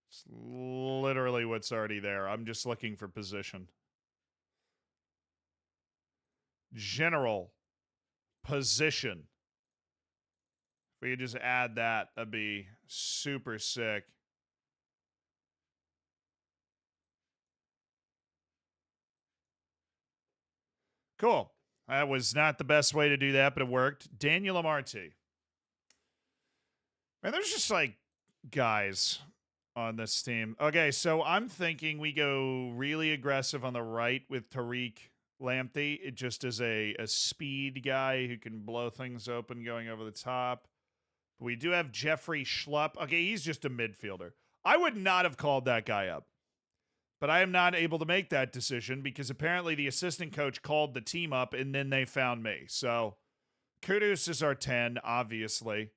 It's literally what's already there. I'm just looking for position. General position. If we could just add that, that'd be super sick. Cool. That was not the best way to do that, but it worked. Daniel Amarty. Man, there's just like guys on this team. Okay, so I'm thinking we go really aggressive on the right with Tariq Lamptey. It just is a speed guy who can blow things open going over the top. But we do have Jeffrey Schlupp. Okay, he's just a midfielder. I would not have called that guy up. But I am not able to make that decision because apparently the assistant coach called the team up and then they found me. So Kudus is our 10, obviously.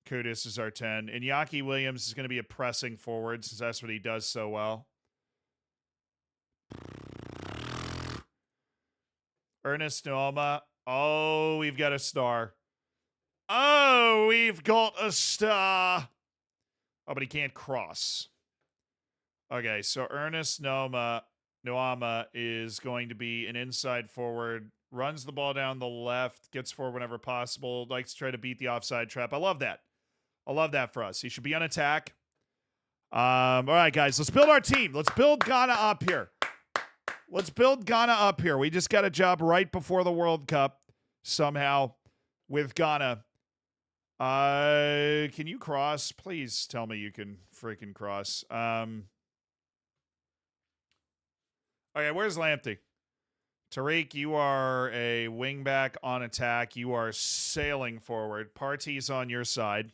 Kudus is our 10. And Yaki Williams is going to be a pressing forward since that's what he does so well. Ernest Noama. Oh, we've got a star. Oh, we've got a star. Oh, but he can't cross. Okay, so Ernest Noama is going to be an inside forward, runs the ball down the left, gets forward whenever possible, likes to try to beat the offside trap. I love that. I love that for us. He should be on attack. All right, guys, let's build our team. Let's build Ghana up here. Let's build Ghana up here. We just got a job right before the World Cup somehow with Ghana. Can you cross? Please tell me you can freaking cross. Okay, where's Lamptey? Tariq, you are a wingback on attack. You are sailing forward. Partey's on your side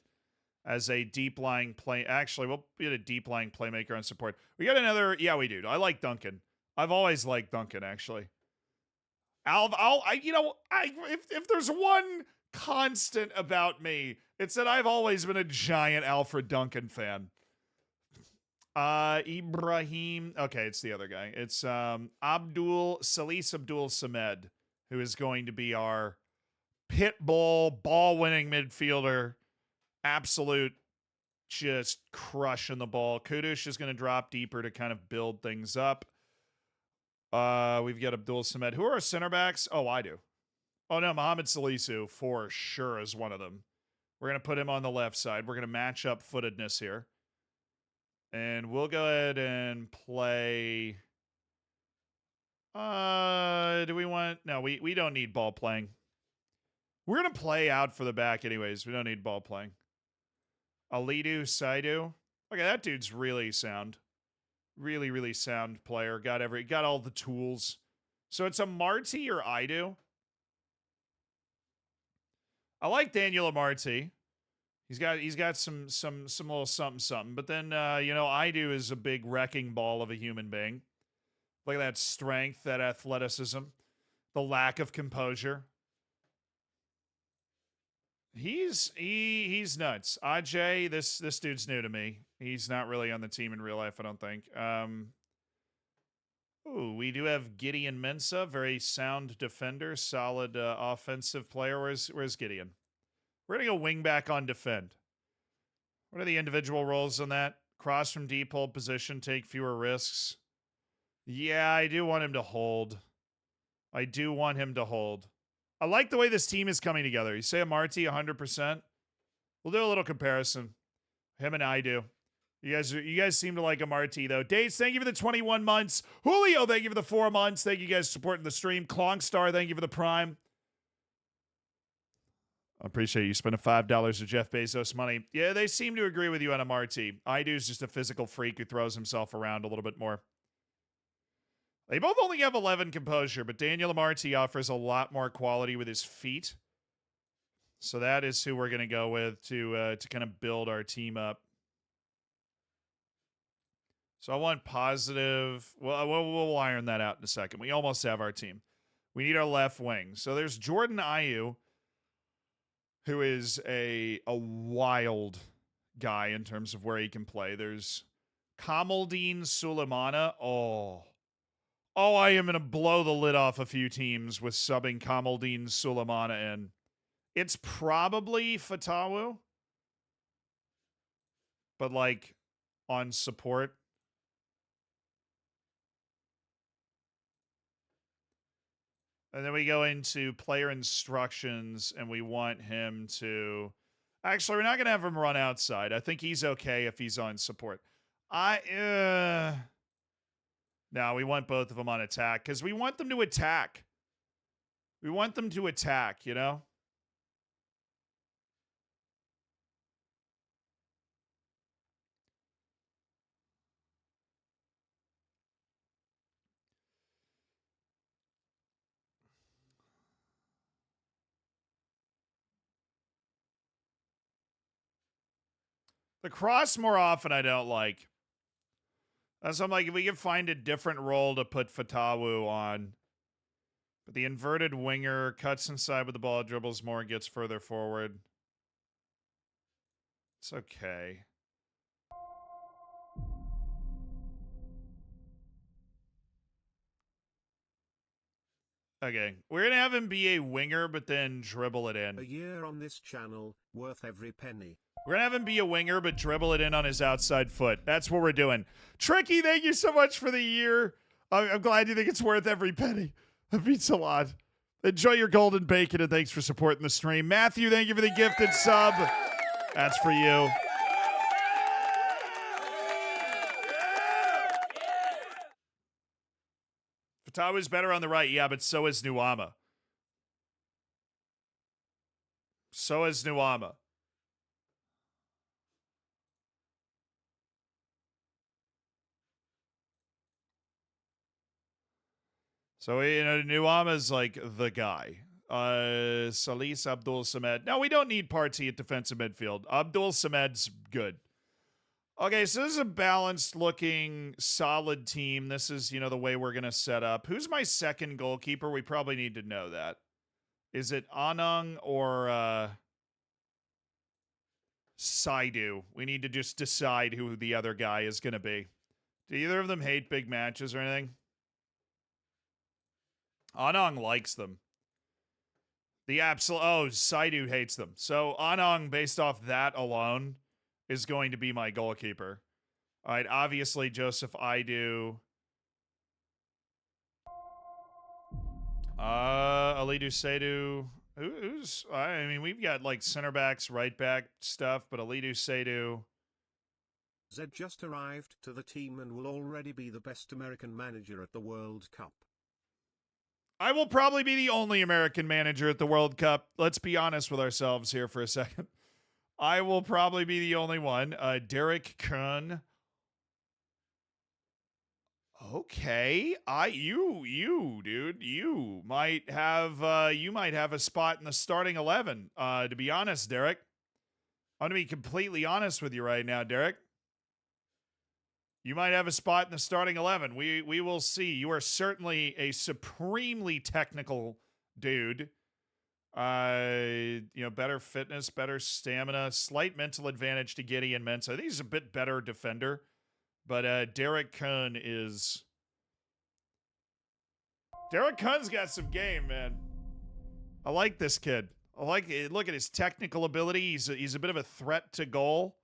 as a deep-lying play. Actually, we'll get a deep-lying playmaker on support. We got another. Yeah, we do. I like Duncan. I've always liked Duncan, actually. If there's one constant about me, it's that I've always been a giant Alfred Duncan fan. Ibrahim. Okay, it's the other guy. It's Abdul Samed, who is going to be our pit bull, ball-winning midfielder. Absolute just crushing the ball. Kudush is going to drop deeper to kind of build things up. We've got Abdul Samed. Who are our center backs? Oh, I do. Oh, no, Mohamed Salisu for sure is one of them. We're going to put him on the left side. We're going to match up footedness here. And we'll go ahead and play. Do we want? No, we don't need ball playing. We're going to play out for the back anyways. We don't need ball playing. Alidu Saidu. Okay, that dude's really sound. Really, really sound player. Got all the tools. So it's a Marty or Idu. I like Daniel Amarty. He's got some little something. But then Idu is a big wrecking ball of a human being. Look at that strength, that athleticism, the lack of composure. He's nuts. Ajay, this dude's new to me. He's not really on the team in real life, I don't think. We do have Gideon Mensah, very sound defender, solid offensive player. Where's Gideon? We're going to go wing back on defend. What are the individual roles on that? Cross from deep, hold position, take fewer risks. Yeah, I do want him to hold. I like the way this team is coming together. You say Amarty 100%. We'll do a little comparison. Him and I do. You guys seem to like MRT though. Dates, thank you for the 21 months. Julio, thank you for the 4 months. Thank you guys for supporting the stream. Clongstar, thank you for the Prime. I appreciate you spending $5 of Jeff Bezos money. Yeah, they seem to agree with you on MRT. Idu's just a physical freak who throws himself around a little bit more. They both only have 11 composure, but Daniel MRT offers a lot more quality with his feet. So that is who we're going to go with to kind of build our team up. So I want positive. Well, we'll iron that out in a second. We almost have our team. We need our left wing. So there's Jordan Ayew, who is a wild guy in terms of where he can play. There's Kamaldeen Sulemana. Oh, I am going to blow the lid off a few teams with subbing Kamaldeen Sulemana in. It's probably Fatawu, but like on support. And then we go into player instructions, and we want him to... Actually, we're not going to have him run outside. I think he's okay if he's on support. No, we want both of them on attack, because we want them to attack. We want them to attack, you know? The cross more often I don't like. So I'm like, if we can find a different role to put Fatawu on. But the inverted winger cuts inside with the ball, dribbles more, gets further forward. It's okay. Okay, we're going to have him be a winger, but then dribble it in. A year on this channel, worth every penny. We're going to have him be a winger, but dribble it in on his outside foot. That's what we're doing. Tricky, thank you so much for the year. I'm glad you think it's worth every penny. That means a lot. Enjoy your golden bacon, and thanks for supporting the stream. Matthew, thank you for the gifted sub. That's for you. Fatawu's better on the right, yeah, but so is Nuama. So is Nuama. So, you know, Nuama's like the guy. Salis Abdul Samed. No, we don't need Partey at defensive midfield. Abdul Samed's good. Okay, so this is a balanced looking, solid team. This is, you know, the way we're going to set up. Who's my second goalkeeper? We probably need to know that. Is it Anung or Saidu? We need to just decide who the other guy is going to be. Do either of them hate big matches or anything? Anong likes them. Saidu hates them. So Anong, based off that alone, is going to be my goalkeeper. All right, obviously Joseph Aidu. Alidu Saidu. I mean, we've got like center backs, right back stuff, but Alidu Saidu. Zed just arrived to the team and will already be the best American manager at the World Cup. I will probably be the only American manager at the World Cup. Let's be honest with ourselves here for a second. I will probably be the only one. Derek Kuhn. Okay. Dude, you might have a spot in the starting 11. To be honest, Derek. I'm going to be completely honest with you right now, Derek. You might have a spot in the starting 11. We will see. You are certainly a supremely technical dude. Better fitness, better stamina, slight mental advantage to Gideon Mensah. I think he's a bit better defender, but Derek Kuhn's got some game, man. I like this kid. Look at his technical ability. He's a bit of a threat to goal.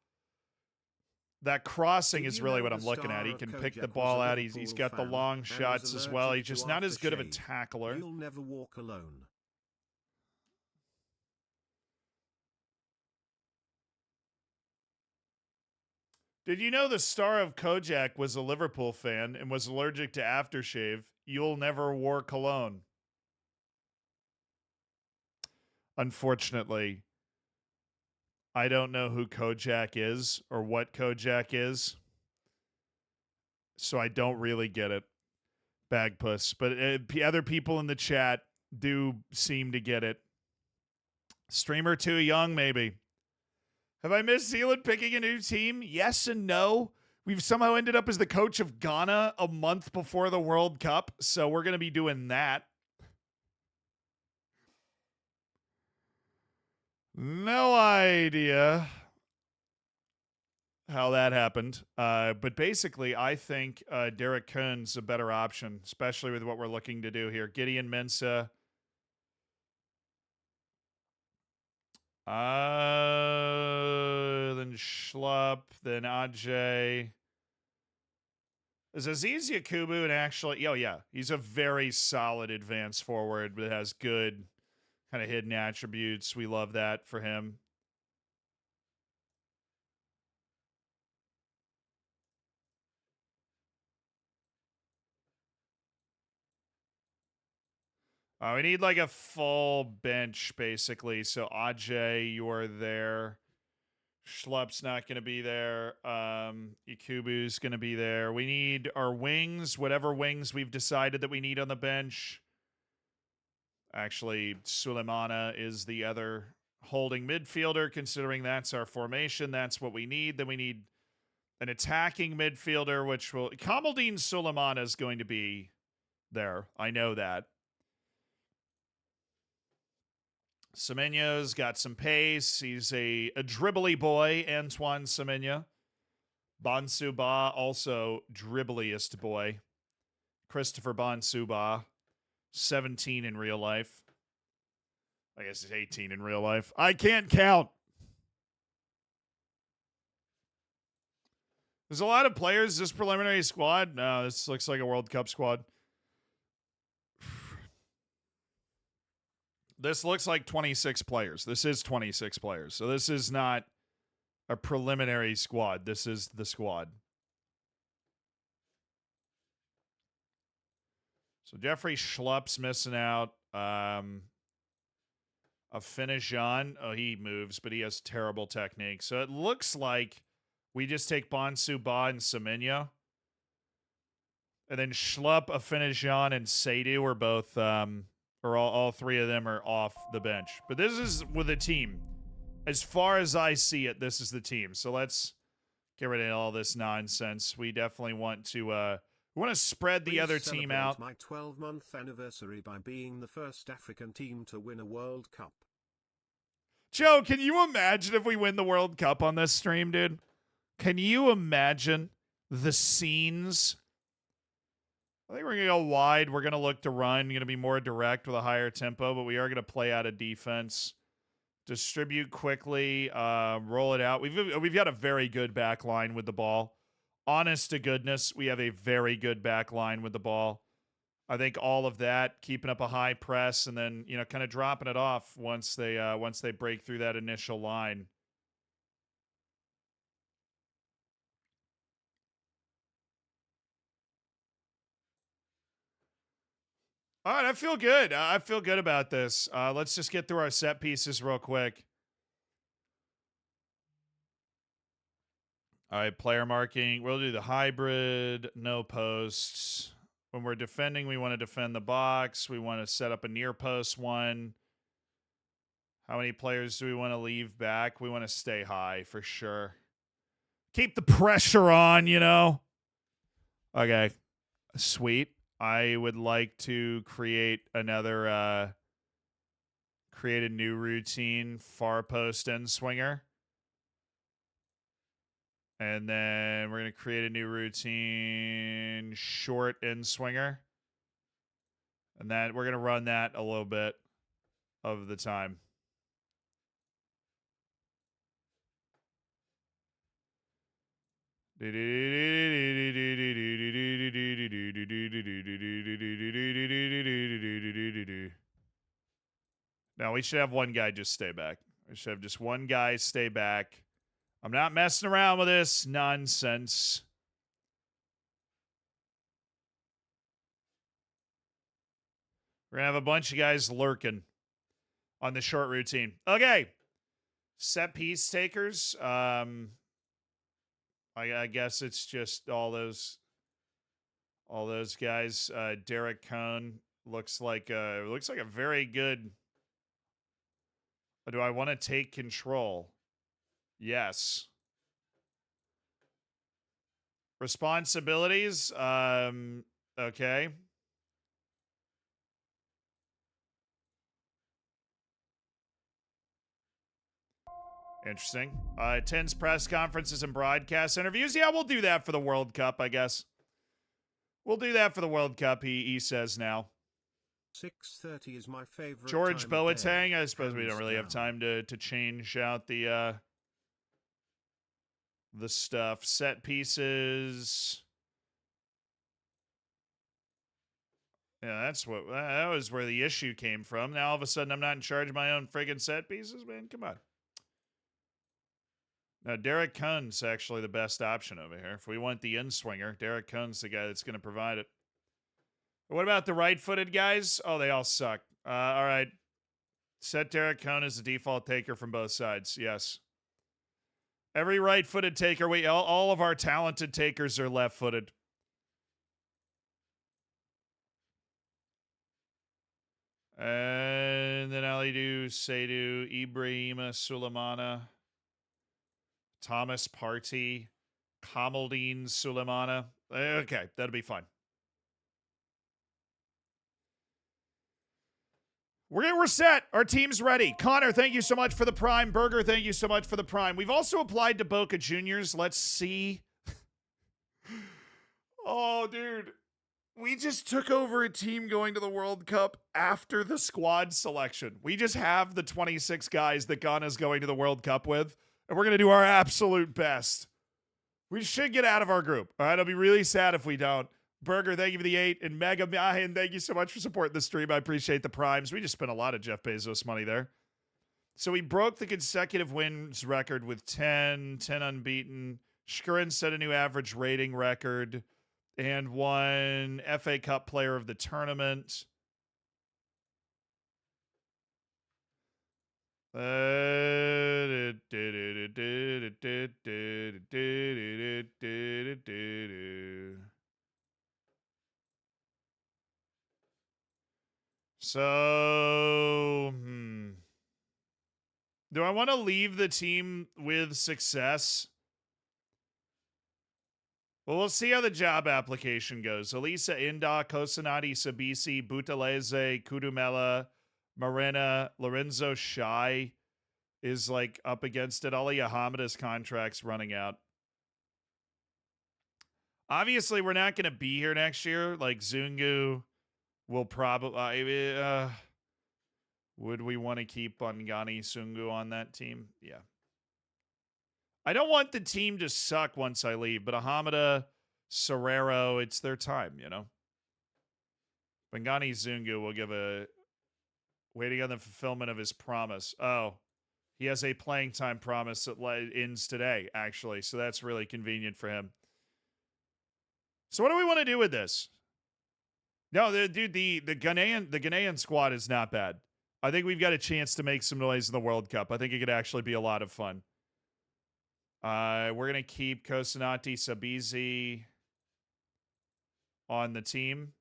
That crossing is really what I'm looking at. He can pick the ball out. He's got the long shots as well. He's just not as good of a tackler. You'll never walk alone. Did you know the star of Kojak was a Liverpool fan and was allergic to aftershave? You'll never wore cologne. Unfortunately, I don't know who Kojak is or what Kojak is, so I don't really get it, Bagpuss. But other people in the chat do seem to get it. Streamer too young, maybe. Have I missed Zealand picking a new team? Yes and no. We've somehow ended up as the coach of Ghana a month before the World Cup, so we're going to be doing that. No idea how that happened. But basically, I think Derek Kuhn's a better option, especially with what we're looking to do here. Gideon Mensah. Then Schlupp, then Ajay. Is Aziz Yakubu and actually, oh yeah, he's a very solid advanced forward that has good kind of hidden attributes. We love that for him. We need like a full bench, basically. So Ajay, you're there. Schlupp's not going to be there. Ikubu's going to be there. We need our wings, whatever wings we've decided that we need on the bench. Actually, Suleimana is the other holding midfielder, considering that's our formation. That's what we need. Then we need an attacking midfielder, which will... Kamaldeen Suleimana is going to be there. I know that. Semenyo's got some pace. He's a dribbly boy, Antoine Semenya. Bonsuba, also dribbliest boy. Christopher Bonsuba, 17 in real life. I guess he's 18 in real life. I can't count. There's a lot of players. This preliminary squad? No, this looks like a World Cup squad. This looks like 26 players. This is 26 players. So this is not a preliminary squad. This is the squad. So Jeffrey Schlupp's missing out. A finish on. Oh, he moves, but he has terrible technique. So it looks like we just take Bonsu, Ba, and Semenya. And then Schlupp, a finish on, and Seydu are both... or all three of them are off the bench. But this is with a team. As far as I see it, this is the team. So let's get rid of all this nonsense. We definitely want to spread the other team out. My 12-month anniversary by being the first African team to win a World Cup. Joe, can you imagine if we win the World Cup on this stream, dude? Can you imagine the scenes? I think we're going to go wide. We're going to look to run. Going to be more direct with a higher tempo, but we are going to play out of defense. Distribute quickly. Roll it out. We've got a very good back line with the ball. Honest to goodness, we have a very good back line with the ball. I think all of that, keeping up a high press, and then kind of dropping it off once they break through that initial line. All right, I feel good. I feel good about this. Let's just get through our set pieces real quick. All right, player marking. We'll do the hybrid, no posts. When we're defending, we want to defend the box. We want to set up a near post one. How many players do we want to leave back? We want to stay high for sure. Keep the pressure on, Okay, sweet. I would like to create a new routine, far post end swinger. And then we're going to create a new routine, short end swinger. And then we're going to run that a little bit of the time. Now we should have one guy just stay back. We should have just one guy stay back I'm not messing around with this nonsense. We're going to have a bunch of guys lurking on the short routine. Okay. Set piece takers. I guess it's just all those guys. Derek Cohn looks like a very good. Do I want to take control? Yes. Responsibilities. Okay. Interesting. Attends press conferences and broadcast interviews. Yeah, we'll do that for the World Cup, I guess. We'll do that for the World Cup, he says now. 6:30 is my favorite George time of day, Boateng. I suppose we hands don't really have down. time to change out the stuff. Set pieces. Yeah, that was where the issue came from. Now all of a sudden I'm not in charge of my own friggin' set pieces, man. Come on. Now Derek Cohn's actually the best option over here. If we want the in-swinger, Derek Cohn's the guy that's going to provide it. What about the right-footed guys? Oh, they all suck. All right. Set Derek Cohn as the default taker from both sides. Yes. Every right-footed taker, all of our talented takers are left-footed. And then Alidu, Seydu, Ibrahima, Sulemana, Thomas Partey, Kamaldeen, Sulemana. Okay, that'll be fine. We're set. Our team's ready. Connor, thank you so much for the Prime. Burger, thank you so much for the Prime. We've also applied to Boca Juniors. Let's see. Oh, dude. We just took over a team going to the World Cup after the squad selection. We just have the 26 guys that Ghana's going to the World Cup with, and we're going to do our absolute best. We should get out of our group. All right, I'll be really sad if we don't. Burger, thank you for the 8. And Mega Mahin, thank you so much for supporting the stream. I appreciate the primes. We just spent a lot of Jeff Bezos money there. So we broke the consecutive wins record with 10 unbeaten. Shkurin set a new average rating record and won FA Cup Player of the Tournament. So, do I want to leave the team with success? Well, we'll see how the job application goes. Elisa Inda, Kosanati, Sabisi, Butaleze, Kudumela, Marina, Lorenzo Shai is like up against it. Ali Hamada's contract's running out. Obviously, we're not going to be here next year. Like Zungu will probably. Would we want to keep Bangani Sungu on that team? Yeah. I don't want the team to suck once I leave, but Hamada, Serrero, it's their time, you know? Bangani Zungu will give a waiting on the fulfillment of his promise. Oh, he has a playing time promise that ends today, actually, so that's really convenient for him. So what do we want to do with this? No, the Ghanaian squad is not bad. I think we've got a chance to make some noise in the World Cup. I think it could actually be a lot of fun. We're going to keep Kosanati Sabizi on the team.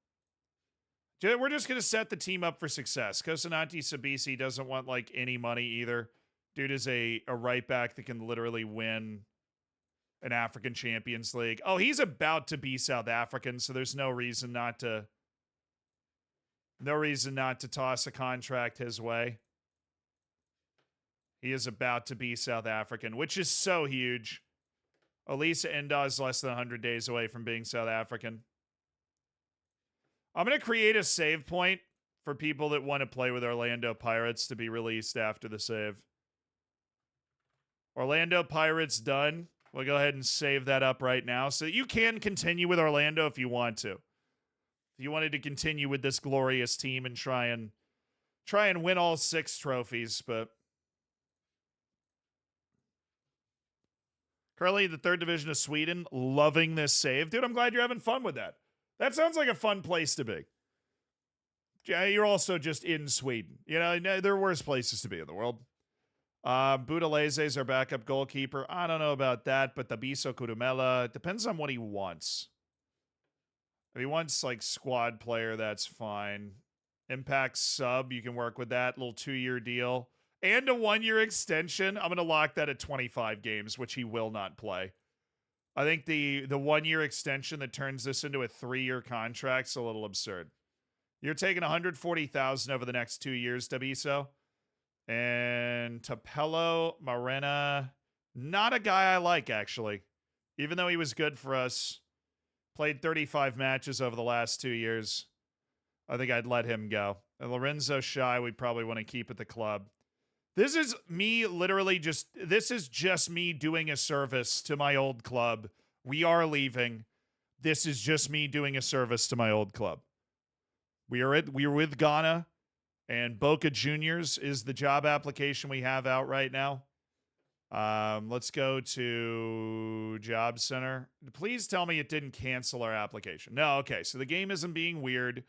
We're just going to set the team up for success. Kosanati Sabisi doesn't want like any money either. Dude is a right back that can literally win an African Champions League. Oh, he's about to be South African, so there's no reason not to toss a contract his way. He is about to be South African, which is so huge. Elisa Inda is less than 100 days away from being South African. I'm going to create a save point for people that want to play with Orlando Pirates to be released after the save. Orlando Pirates done. We'll go ahead and save that up right now. So you can continue with Orlando if you want to. If you wanted to continue with this glorious team and try and win all 6 trophies, but Currently, the 3rd division of Sweden, loving this save. Dude, I'm glad you're having fun with that. That sounds like a fun place to be. Yeah, you're also just in Sweden. You know, there are worse places to be in the world. Budalese is our backup goalkeeper. I don't know about that, but Tabiso Kudumela, it depends on what he wants. If he wants, like, squad player, that's fine. Impact sub, you can work with that. Little 2-year deal. And a 1-year extension. I'm going to lock that at 25 games, which he will not play. I think the 1-year extension that turns this into a 3-year contract's a little absurd. You're taking $140,000 over the next 2 years, Tabiso. And Tapello Marena, not a guy I like, actually. Even though he was good for us, played 35 matches over the last 2 years, I think I'd let him go. And Lorenzo Shai, we'd probably want to keep at the club. This is me this is just me doing a service to my old club. We are leaving. This is just me doing a service to my old club. We are with Ghana, and Boca Juniors is the job application we have out right now. Let's go to Job Center. Please tell me it didn't cancel our application. No, okay. So the game isn't being weird.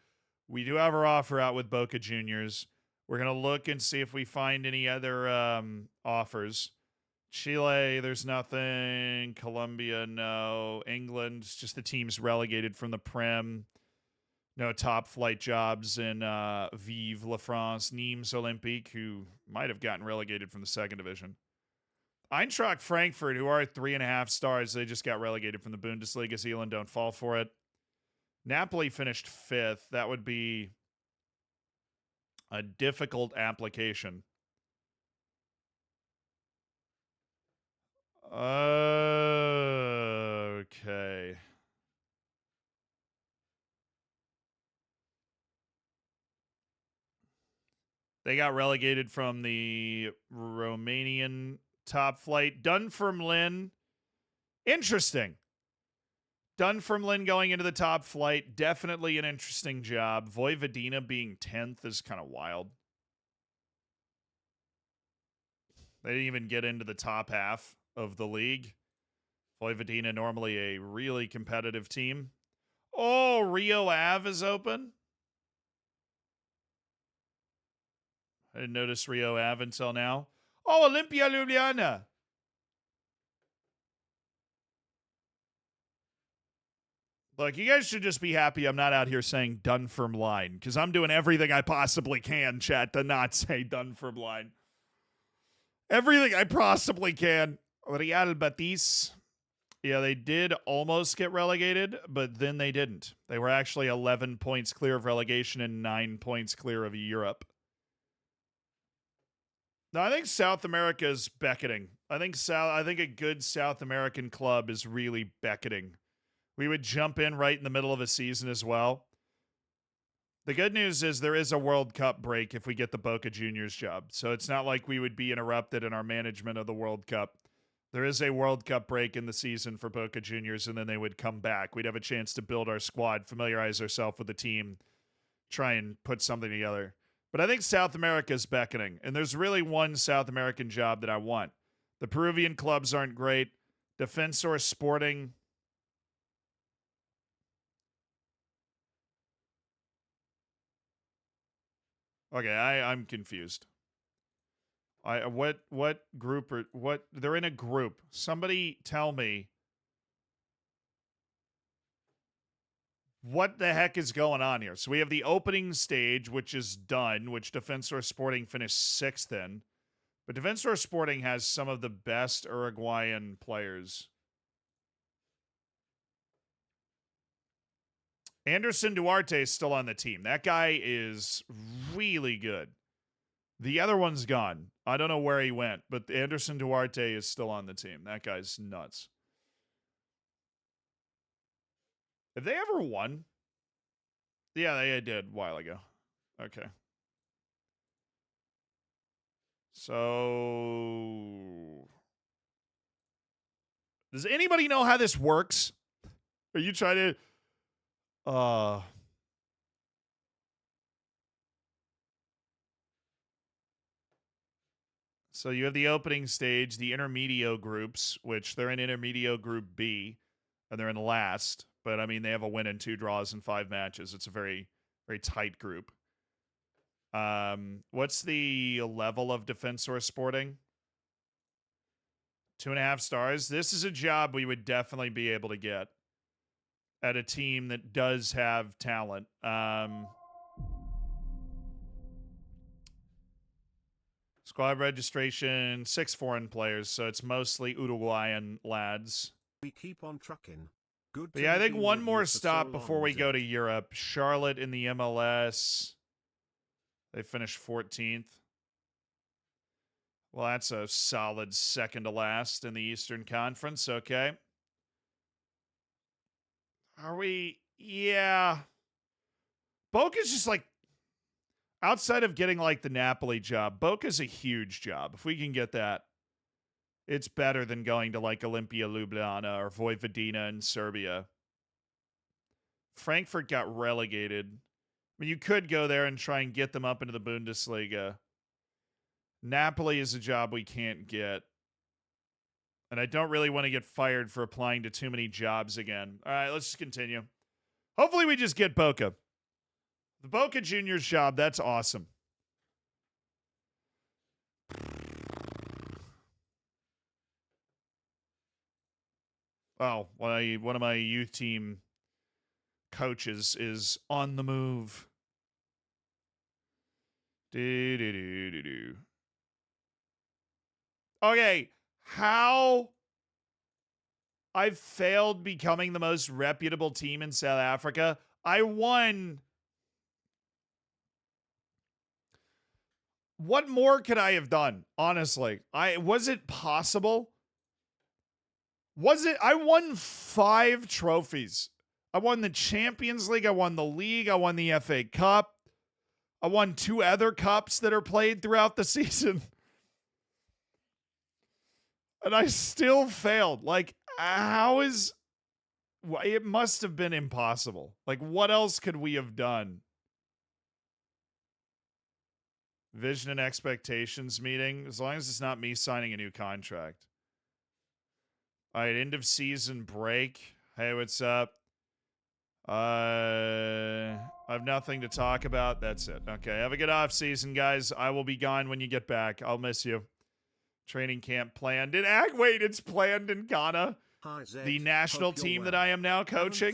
We do have our offer out with Boca Juniors. We're going to look and see if we find any other offers. Chile, there's nothing. Colombia, no. England, just the teams relegated from the Prem. No top flight jobs in Vive La France, Nîmes Olympique, who might have gotten relegated from the 2nd division. Eintracht Frankfurt, who are at 3.5 stars, they just got relegated from the Bundesliga. Zealand don't fall for it. Napoli finished 5th. That would be a difficult application. Okay. They got relegated from the Romanian top flight. Dunfermline. Interesting. Dunfermline going into the top flight. Definitely an interesting job. Vojvodina being 10th is kind of wild. They didn't even get into the top half of the league. Vojvodina, normally a really competitive team. Oh, Rio Ave is open. I didn't notice Rio Ave until now. Oh, Olimpia Ljubljana. Look, you guys should just be happy I'm not out here saying Dunfermline, because I'm doing everything I possibly can, chat, to not say Dunfermline. Everything I possibly can. Real Betis. Yeah, they did almost get relegated, but then they didn't. They were actually 11 points clear of relegation and 9 points clear of Europe. No, I think South America is beckoning. I think a good South American club is really beckoning. We would jump in right in the middle of a season as well. The good news is there is a World Cup break if we get the Boca Juniors job. So it's not like we would be interrupted in our management of the World Cup. There is a World Cup break in the season for Boca Juniors, and then they would come back. We'd have a chance to build our squad, familiarize ourselves with the team, try and put something together. But I think South America is beckoning, and there's really one South American job that I want. The Peruvian clubs aren't great. Defensor Sporting. Okay, I'm confused. What group or what? They're in a group. Somebody tell me what the heck is going on here. So we have the opening stage, which is done, which Defensor Sporting finished 6th in. But Defensor Sporting has some of the best Uruguayan players. Anderson Duarte is still on the team. That guy is really good. The other one's gone. I don't know where he went, but Anderson Duarte is still on the team. That guy's nuts. Have they ever won? Yeah, they did a while ago. Okay. So, does anybody know how this works? Are you trying to... So you have the opening stage, the intermedio groups, which they're in intermedio group B, and they're in last. But I mean, they have a win and 2 draws in 5 matches. It's a very, very tight group. What's the level of Defensor Sporting? 2.5 stars. This is a job we would definitely be able to get at a team that does have talent. Squad registration, 6 foreign players, so it's mostly Uruguayan lads. We keep on trucking. Good. But yeah, I think one more stop before we go to Europe. Charlotte in the MLS. They finished 14th. Well, that's a solid second to last in the Eastern Conference. Okay. Are we? Yeah. Boca's just like, outside of getting like the Napoli job, Boca's a huge job. If we can get that, it's better than going to like Olimpia Ljubljana or Vojvodina in Serbia. Frankfurt got relegated. I mean, you could go there and try and get them up into the Bundesliga. Napoli is a job we can't get. And I don't really want to get fired for applying to too many jobs again. All right, let's just continue. Hopefully we just get Boca. The Boca Juniors job, that's awesome. Oh, one of my youth team coaches is on the move. Okay, how I've failed becoming the most reputable team in South Africa. I won. What more could I have done? Honestly, was it possible? I won 5 trophies. I won the Champions League. I won the league. I won the FA Cup. I won 2 other cups that are played throughout the season. And I still failed. Like, it must have been impossible. Like, what else could we have done? Vision and expectations meeting. As long as it's not me signing a new contract. All right, end of season break. Hey, what's up? I have nothing to talk about. That's it. Okay, have a good off season, guys. I will be gone when you get back. I'll miss you. Training camp planned in wait, it's planned in Ghana. Hi, Zed. The national team that I am now coaching.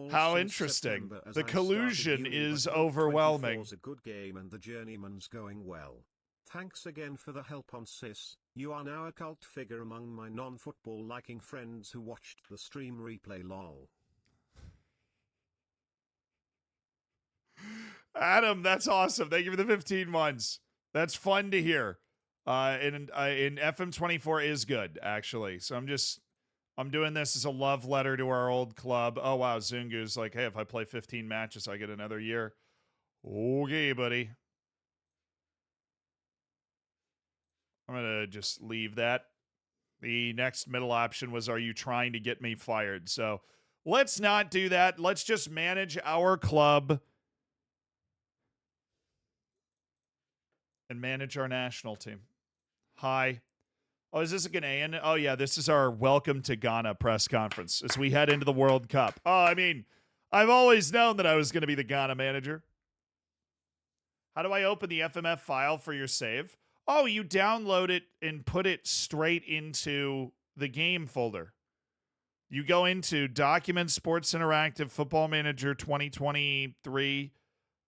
How interesting. The collusion is overwhelming. A good game and the journeyman's going well. Thanks again for the help on Sis. You are now a cult figure among my non-football liking friends who watched the stream replay. Lol. Adam, that's awesome. Thank you for the 15 months. That's fun to hear. In FM24 is good, actually. So I'm doing this as a love letter to our old club. Oh, wow. Zungu's like, hey, if I play 15 matches, I get another year. Okay, buddy. I'm going to just leave that. The next middle option was, are you trying to get me fired? So let's not do that. Let's just manage our club and manage our national team. Hi. Oh, is this a Ghanaian? Oh, yeah, this is our welcome to Ghana press conference as we head into the World Cup. Oh, I mean, I've always known that I was going to be the Ghana manager. How do I open the FMF file for your save? Oh, you download it and put it straight into the game folder. You go into Documents, Sports Interactive, Football Manager 2023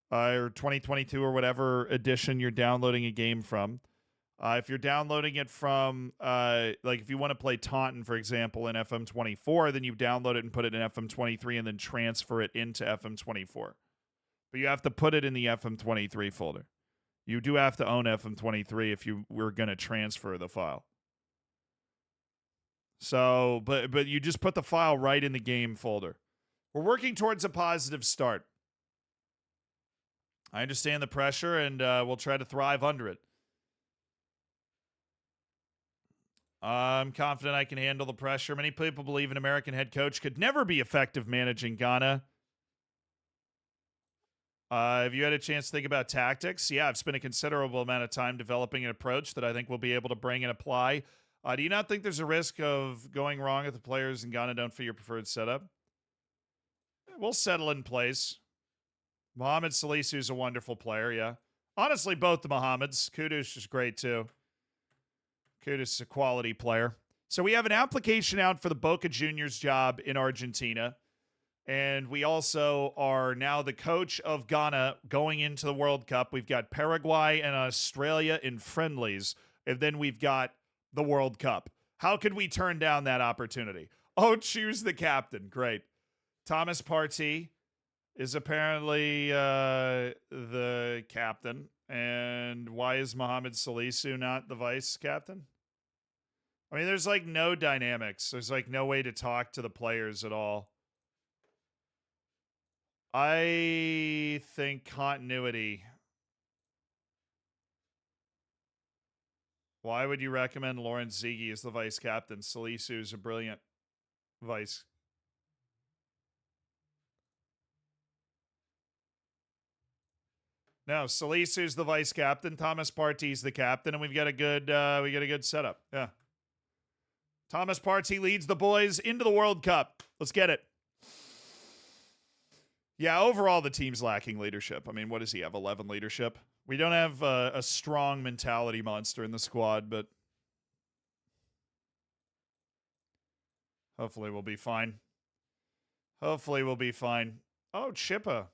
or 2022 or whatever edition you're downloading a game from. If you're downloading it from, like if you want to play Taunton, for example, in FM24, then you download it and put it in FM23 and then transfer it into FM24. But you have to put it in the FM23 folder. You do have to own FM23 if you were going to transfer the file. So, but you just put the file right in the game folder. We're working towards a positive start. I understand the pressure, and we'll try to thrive under it. I'm confident I can handle the pressure. Many people believe an American head coach could never be effective managing Ghana. Have you had a chance to think about tactics? Yeah, I've spent a considerable amount of time developing an approach that I think we'll be able to bring and apply. Do you not think there's a risk of going wrong if the players in Ghana don't fit your preferred setup? We'll settle in place. Mohamed Salisu is a wonderful player, yeah. Honestly, both the Mohameds. Kudus is great, too. Kudus is a quality player. So we have an application out for the Boca Juniors job in Argentina. And we also are now the coach of Ghana going into the World Cup. We've got Paraguay and Australia in friendlies. And then we've got the World Cup. How could we turn down that opportunity? Oh, choose the captain. Great. Thomas Partey is apparently the captain. And why is Mohamed Salisu not the vice captain? I mean, there's like no dynamics. There's like no way to talk to the players at all. I think continuity. Why would you recommend Lawrence Ziggy as the vice captain? Salisu is a brilliant vice. No, Salisu's the vice captain. Thomas Partey's the captain, and we've got a good setup. Yeah. Thomas Partey leads the boys into the World Cup. Let's get it. Yeah, overall the team's lacking leadership. I mean, what does he have? 11 leadership. We don't have a strong mentality monster in the squad, but hopefully we'll be fine. Hopefully we'll be fine. Oh, Chippa.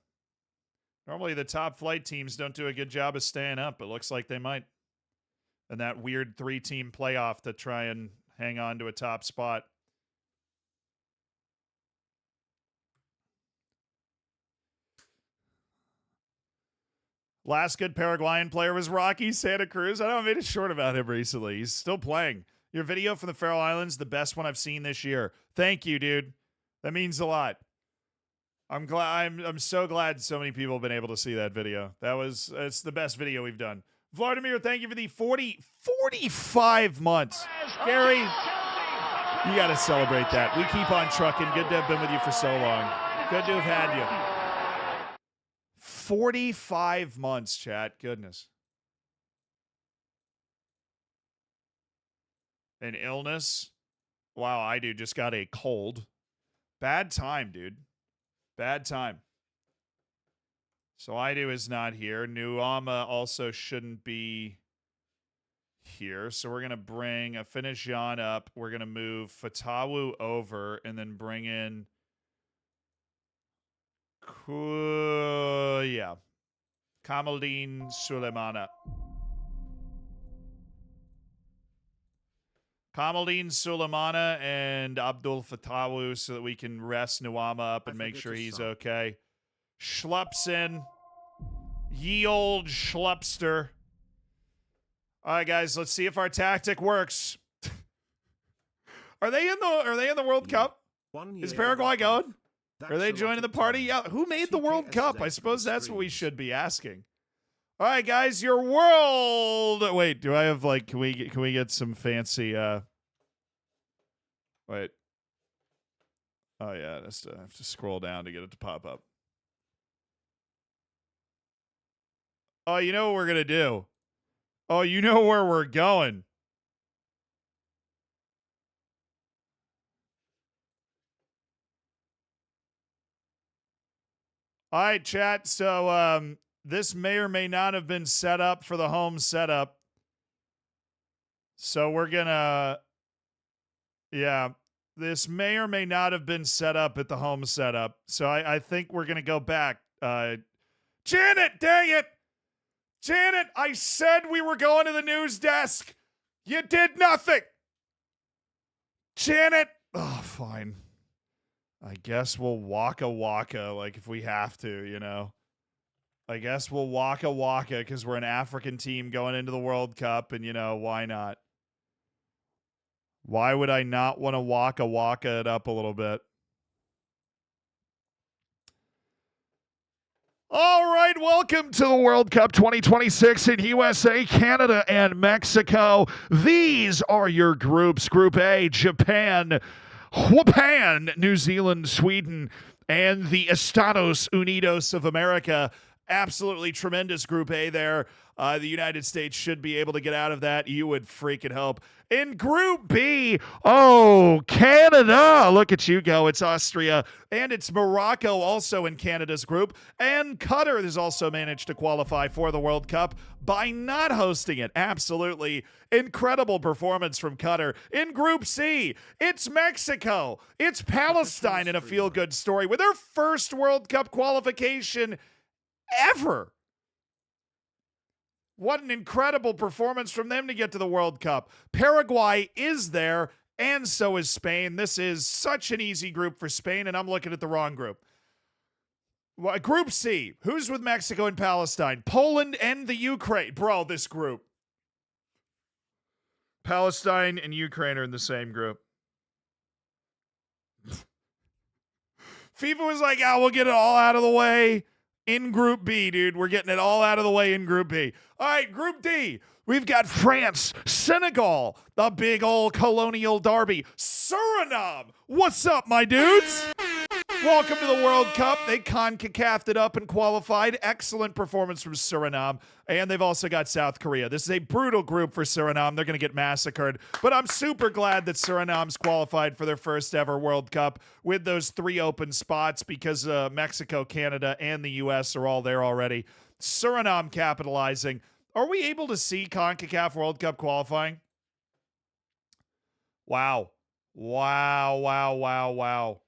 Normally the top flight teams don't do a good job of staying up. It looks like they might. And that weird 3-team playoff to try and hang on to a top spot. Last good Paraguayan player was Rocky Santa Cruz. I know I made a short about him recently. He's still playing. Your video from the Faroe Islands, the best one I've seen this year. Thank you, dude. That means a lot. I'm so glad so many people have been able to see that video. It's the best video we've done. Vladimir, thank you for the 45 months. Gary, you got to celebrate that. We keep on trucking. Good to have been with you for so long. Good to have had you. 45 months, chat. Goodness. An illness. Wow, I do just got a cold. Bad time, dude. Bad time. So Idu is not here. Nuama also shouldn't be here. So we're going to bring a finish Jan up. We're going to move Fatawu over and then bring in Kamaldeen Suleimana. Kamaldeen Suleimana and Abdul Fatawu so that we can rest Nuama up and make sure he's okay. Schlupson. Ye old Schlupster. All right, guys, let's see if our tactic works. Are they in the World Cup? Is Paraguay going? Are they joining the party? Yeah. Who made the World Cup? I suppose that's what we should be asking. All right, guys, your world. Wait, do I have like? Can we get some fancy? Wait. Oh yeah, I have to scroll down to get it to pop up. Oh, you know what we're gonna do? Oh, you know where we're going. All right, chat. So this may or may not have been set up for the home setup. So we're gonna, yeah, this may or may not have been set up at the home setup. So I think we're gonna go back. Janet, dang it! Janet, I said we were going to the news desk. You did nothing. Janet, oh, fine. I guess we'll waka like if we have to, you know. I guess we'll waka because we're an African team going into the World Cup, and you know, why not? Why would I not want to waka it up a little bit? All right, welcome to the World Cup 2026 in USA, Canada, and Mexico. These are your groups. Group A, Japan, New Zealand, Sweden, and the Estados Unidos of America. Absolutely tremendous Group A there. The United States should be able to get out of that. You would freaking hope. In Group B, oh, Canada. Look at you go. It's Austria and it's Morocco also in Canada's group. And Qatar has also managed to qualify for the World Cup by not hosting it. Absolutely incredible performance from Qatar. In Group C, it's Mexico. It's Palestine in a feel-good story with their first World Cup qualification ever. What an incredible performance from them to get to the World Cup. Paraguay is there, and so is Spain. This is such an easy group for Spain, and I'm looking at the wrong group. Well, Group C, who's with Mexico and Palestine? Poland and the Ukraine. Bro, this group. Palestine and Ukraine are in the same group. FIFA was like, we'll get it all out of the way in Group B, dude. We're getting it all out of the way in Group B. All right, Group D. We've got France, Senegal, the big old colonial derby. Suriname. What's up, my dudes? Welcome to the World Cup. They CONCACAF'd it up and qualified. Excellent performance from Suriname. And they've also got South Korea. This is a brutal group for Suriname. They're going to get massacred. But I'm super glad that Suriname's qualified for their first ever World Cup with those 3 open spots because Mexico, Canada, and the U.S. are all there already. Suriname capitalizing. Are we able to see CONCACAF World Cup qualifying? Wow. Wow.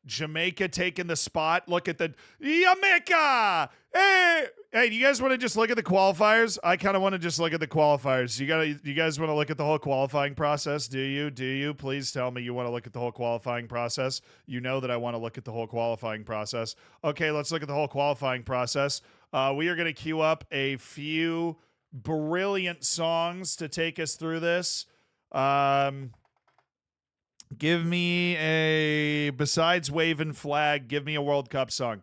Jamaica taking the spot. Look at the Jamaica. Hey, do you guys want to just look at the qualifiers? I kind of want to just look at the qualifiers. You guys want to look at the whole qualifying process? Do you? Please tell me you want to look at the whole qualifying process. You know that I want to look at the whole qualifying process. Okay, let's look at the whole qualifying process. We are going to queue up a few brilliant songs to take us through this. Give me besides Waving Flag, give me a World Cup song.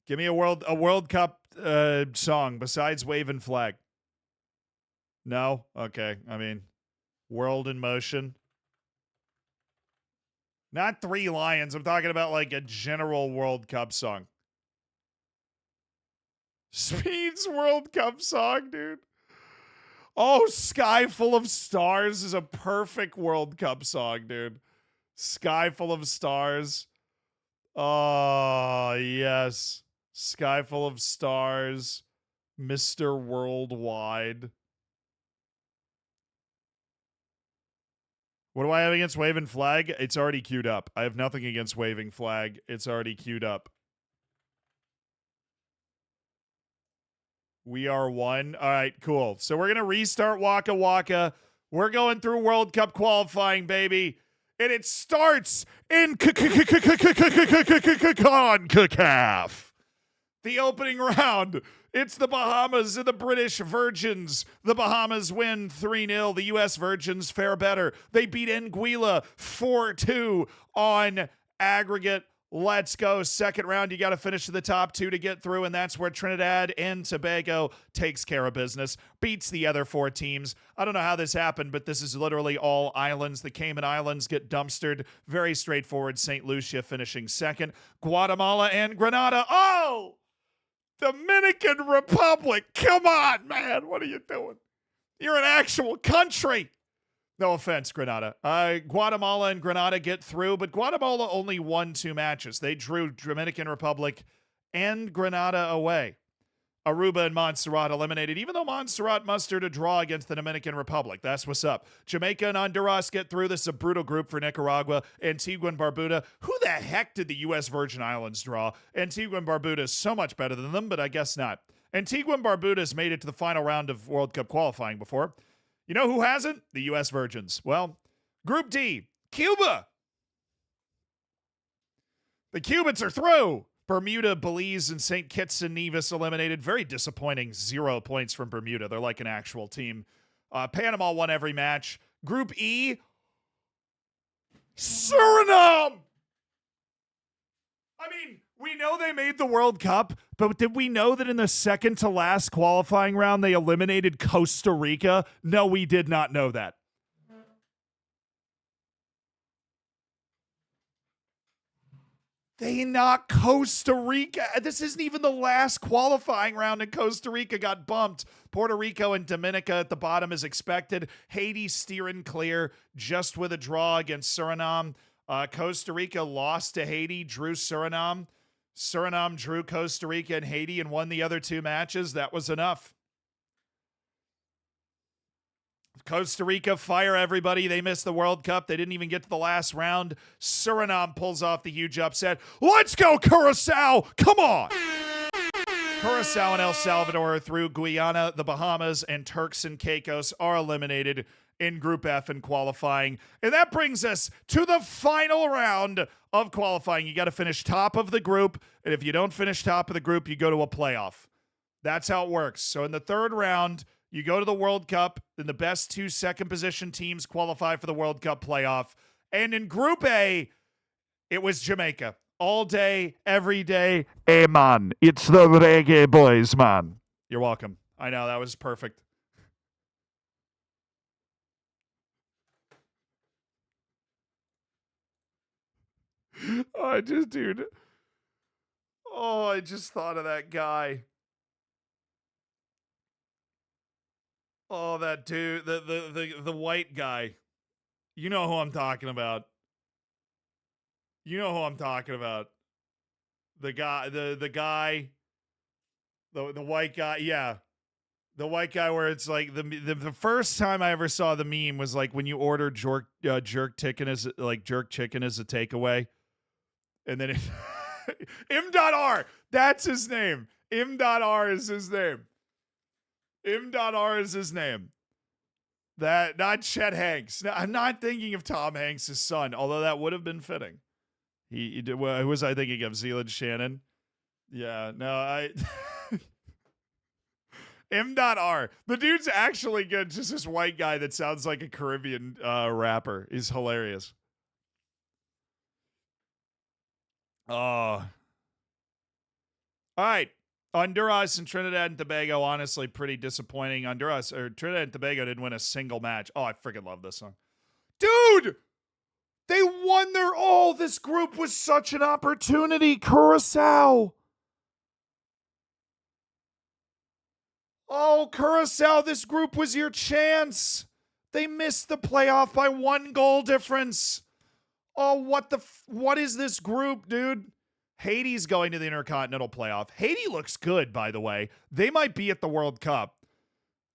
Give me a World Cup song besides Waving Flag. No? Okay. I mean, World in Motion. Not Three Lions. I'm talking about like a general World Cup song. Speed's World Cup song, dude. Oh, Sky Full of Stars is a perfect World Cup song, dude. Sky Full of Stars. Oh, yes. Sky Full of Stars. Mr. Worldwide. What do I have against Waving Flag? It's already queued up. I have nothing against Waving Flag. It's already queued up. We are one. All right, cool. So we're going to restart Waka Waka. We're going through World Cup qualifying, baby. And it starts in CONCACAF. The opening round. It's the Bahamas and the British Virgins. The Bahamas win 3-0. The U.S. Virgins fare better. They beat Anguilla 4-2 on aggregate. Let's go. Second round, you got to finish the top 2 to get through, and that's where Trinidad and Tobago takes care of business, beats the other 4 teams. I don't know how this happened, but this is literally all islands. The Cayman Islands get dumpstered. Very straightforward. St. Lucia finishing second. Guatemala and Grenada. Oh! Dominican Republic. Come on, man. What are you doing? You're an actual country. No offense, Grenada. Guatemala and Grenada get through, but Guatemala only won 2 matches. They drew Dominican Republic and Grenada away. Aruba and Montserrat eliminated, even though Montserrat mustered a draw against the Dominican Republic. That's what's up. Jamaica and Honduras get through. This is a brutal group for Nicaragua. Antigua and Barbuda. Who the heck did the U.S. Virgin Islands draw? Antigua and Barbuda is so much better than them, but I guess not. Antigua and Barbuda has made it to the final round of World Cup qualifying before. You know who hasn't? The U.S. Virgins. Well, Group D, Cuba. The Cubans are through. Bermuda, Belize, and St. Kitts and Nevis eliminated. Very disappointing. 0 points from Bermuda. They're like an actual team. Panama won every match. Group E, Suriname. I mean, we know they made the World Cup, but did we know that in the second to last qualifying round they eliminated Costa Rica? No, we did not know that. They knocked Costa Rica. This isn't even the last qualifying round, and Costa Rica got bumped. Puerto Rico and Dominica at the bottom as expected. Haiti steering clear just with a draw against Suriname. Costa Rica lost to Haiti, drew Suriname. Suriname drew Costa Rica and Haiti and won the other two matches. That was enough. Costa Rica, fire everybody. They missed the World Cup. They didn't even get to the last round. Suriname pulls off the huge upset. Let's go, Curacao. Come on. Curacao and El Salvador through Guyana, the Bahamas, and Turks and Caicos are eliminated in Group F in qualifying. And that brings us to the final round of qualifying. You got to finish top of the group. And if you don't finish top of the group, you go to a playoff. That's how it works. So in the third round, you go to the World Cup, then the best two second position teams qualify for the World Cup playoff. And in Group A, it was Jamaica. All day, every day. Hey, man, it's the reggae boys, man. You're welcome. I know, that was perfect. I just thought of that guy. Oh, that dude, the white guy. You know who I'm talking about. You know who I'm talking about. The guy, the white guy. Yeah, the white guy. Where it's like the first time I ever saw the meme was like when you order jerk chicken as a takeaway, and then M.R. That's his name. M.R. is his name. M.R. is his name. That, not Chet Hanks. No, I'm not thinking of Tom Hanks' son, although that would have been fitting. He did. Well, who was I thinking of? Zealand Shannon. Yeah, no, M.R. The dude's actually good. Just this white guy that sounds like a Caribbean rapper. He's hilarious. Oh. All right. Honduras and Trinidad and Tobago, honestly, pretty disappointing. Trinidad and Tobago didn't win a single match. Oh, I freaking love this song. Dude! They won their all. This group was such an opportunity. Curacao. Oh, Curacao, this group was your chance. They missed the playoff by 1 goal difference. Oh, what is this group, dude? Haiti's going to the Intercontinental Playoff. Haiti looks good, by the way. They might be at the World Cup.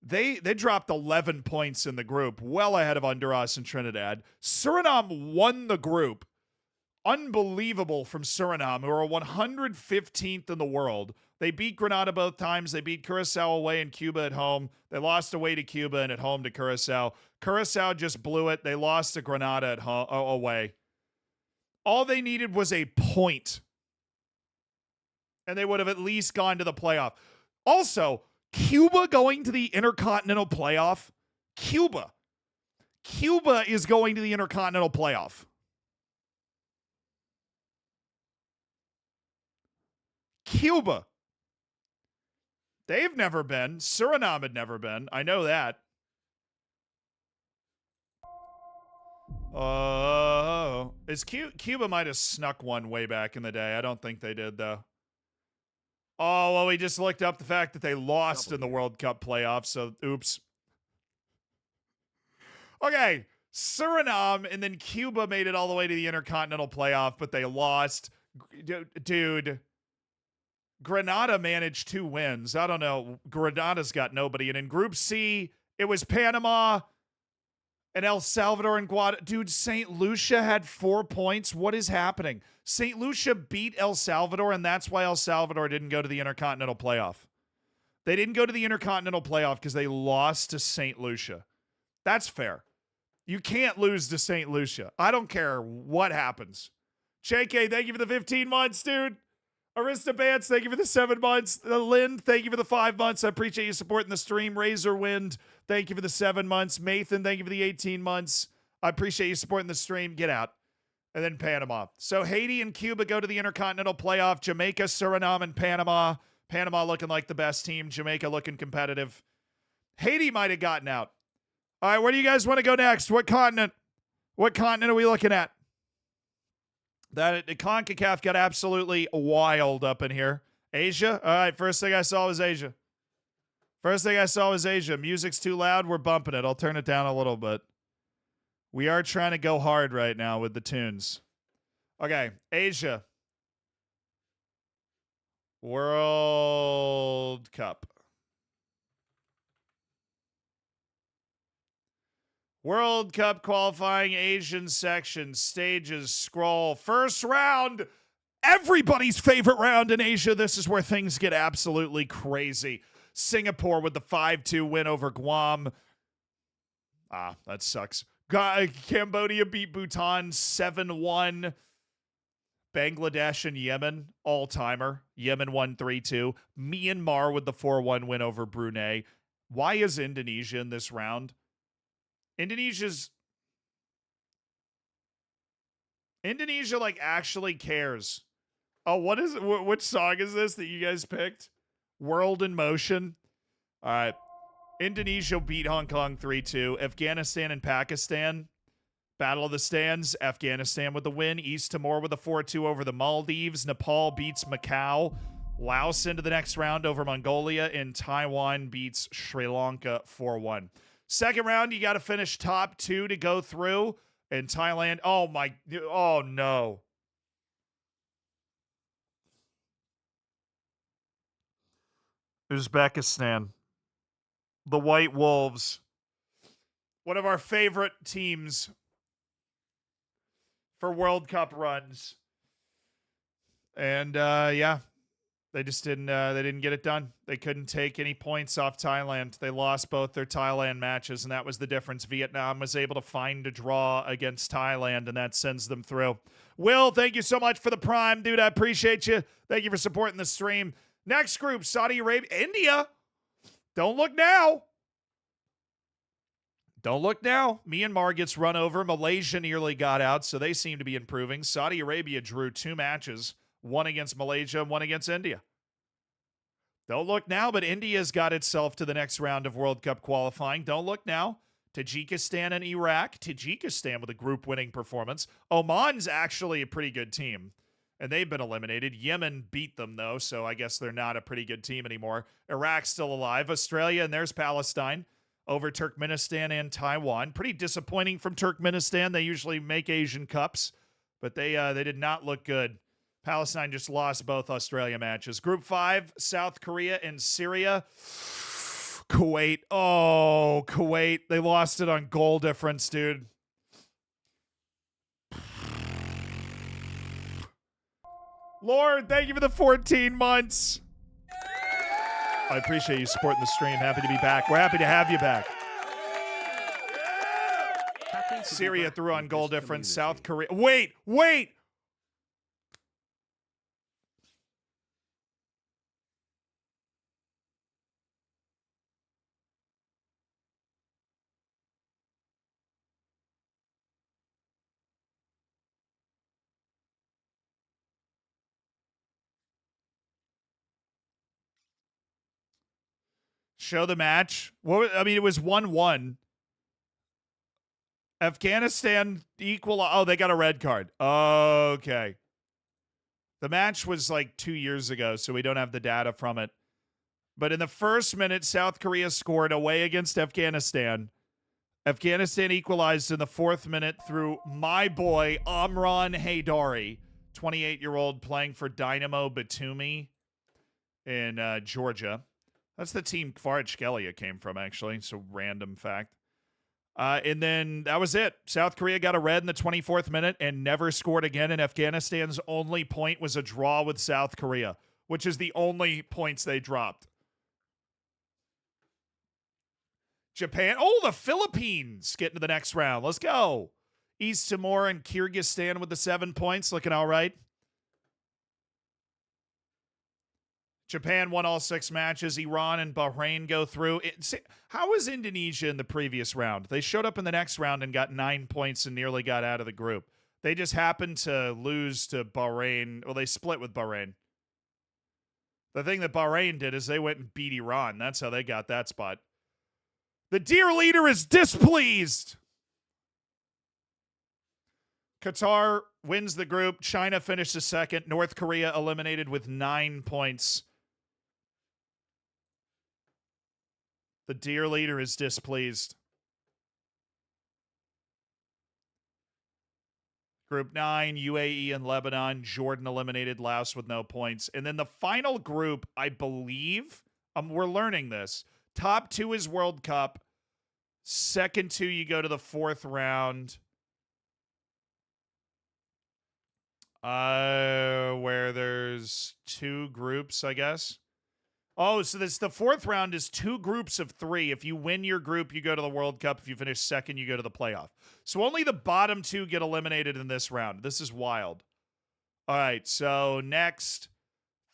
They dropped 11 points in the group, well ahead of Honduras and Trinidad. Suriname won the group. Unbelievable from Suriname, who are 115th in the world. They beat Grenada both times. They beat Curacao away and Cuba at home. They lost away to Cuba and at home to Curacao. Curacao just blew it. They lost to Grenada at home, away. All they needed was a point, and they would have at least gone to the playoff. Also, Cuba going to the Intercontinental Playoff. Cuba is going to the Intercontinental Playoff. Cuba. They've never been. Suriname had never been. I know that. Cuba might have snuck one way back in the day. I don't think they did, though. Oh, well, we just looked up the fact that they lost in the World Cup playoffs, so oops. Okay, Suriname and then Cuba made it all the way to the Intercontinental Playoff, but they lost. Dude, Grenada managed 2 wins. I don't know. Grenada's got nobody. And in Group C, it was Panama and El Salvador and Guatemala. Dude, St. Lucia had 4 points. What is happening? St. Lucia beat El Salvador, and that's why El Salvador didn't go to the Intercontinental Playoff. They didn't go to the Intercontinental Playoff because they lost to St. Lucia. That's fair. You can't lose to St. Lucia. I don't care what happens. JK, thank you for the 15 months, dude. Arista Bance, thank you for the 7 months. Lynn, thank you for the 5 months. I appreciate you supporting the stream. Razor Wind, thank you for the 7 months. Mathan, thank you for the 18 months. I appreciate you supporting the stream. Get out. And then Panama. So Haiti and Cuba go to the Intercontinental Playoff. Jamaica, Suriname, and Panama. Panama looking like the best team. Jamaica looking competitive. Haiti might have gotten out. All right, where do you guys want to go next? What continent? What continent are we looking at? That the CONCACAF got absolutely wild up in here. Asia? All right, first thing I saw was Asia. Music's too loud. We're bumping it. I'll turn it down a little bit. We are trying to go hard right now with the tunes. Okay, Asia. World Cup. World Cup qualifying Asian section. Stages, scroll. First round. Everybody's favorite round in Asia. This is where things get absolutely crazy. Singapore with the 5-2 win over Guam. That sucks. Cambodia beat Bhutan 7-1. Bangladesh and Yemen, all-timer. Yemen won 3-2. Myanmar with the 4-1 win over Brunei. Why is Indonesia in this round? Indonesia like actually cares. Oh, what is it? Which song is this that you guys picked? World in Motion. All right. Indonesia beat Hong Kong 3-2. Afghanistan and Pakistan. Battle of the Stands. Afghanistan with the win. East Timor with a 4-2 over the Maldives. Nepal beats Macau. Laos into the next round over Mongolia. And Taiwan beats Sri Lanka 4-1. Second round, you got to finish top 2 to go through. And Thailand, oh no. Uzbekistan. The White Wolves. One of our favorite teams for World Cup runs. And yeah, they just didn't get it done. They couldn't take any points off Thailand. They lost both their Thailand matches, and that was the difference. Vietnam was able to find a draw against Thailand, and that sends them through. Will, thank you so much for the Prime, dude. I appreciate you. Thank you for supporting the stream. Next group, Saudi Arabia, India. Don't look now. Don't look now. Myanmar gets run over. Malaysia nearly got out, so they seem to be improving. Saudi Arabia drew 2 matches, one against Malaysia and one against India. Don't look now, but India's got itself to the next round of World Cup qualifying. Don't look now. Tajikistan and Iraq. Tajikistan with a group-winning performance. Oman's actually a pretty good team, and they've been eliminated. Yemen beat them, though, so I guess they're not a pretty good team anymore. Iraq's still alive. Australia, and there's Palestine over Turkmenistan and Taiwan. Pretty disappointing from Turkmenistan. They usually make Asian Cups, but they did not look good. Palestine just lost both Australia matches. Group 5, South Korea and Syria. Kuwait. Oh, Kuwait. They lost it on goal difference, dude. Lord, thank you for the 14 months. I appreciate you supporting the stream. Happy to be back. We're happy to have you back. Syria threw on goal difference. South Korea. Wait. Show the match. It was 1-1. Afghanistan equal. Oh, they got a red card. Okay. The match was like 2 years ago, so we don't have the data from it. But in the first minute, South Korea scored away against Afghanistan. Afghanistan equalized in the 4th minute through my boy, Amran Haydari, 28-year-old playing for Dynamo Batumi in Georgia. That's the team Kvaratskhelia came from, actually. So random fact. And then that was it. South Korea got a red in the 24th minute and never scored again. And Afghanistan's only point was a draw with South Korea, which is the only points they dropped. Japan. Oh, the Philippines get into the next round. Let's go. East Timor and Kyrgyzstan with the 7 points. Looking all right. Japan won all 6 matches. Iran and Bahrain go through. How was Indonesia in the previous round? They showed up in the next round and got 9 points and nearly got out of the group. They just happened to lose to Bahrain. Well, they split with Bahrain. The thing that Bahrain did is they went and beat Iran. That's how they got that spot. The dear leader is displeased. Qatar wins the group. China finishes second. North Korea eliminated with 9 points. The dear leader is displeased. Group 9, UAE and Lebanon. Jordan eliminated. Laos with no points. And then the final group, I believe, we're learning this. Top 2 is World Cup. Second 2, you go to the 4th round. Where there's 2 groups, I guess. Oh, so this the 4th round is 2 groups of 3. If you win your group, you go to the World Cup. If you finish second, you go to the playoff. So only the bottom 2 get eliminated in this round. This is wild. All right, so next,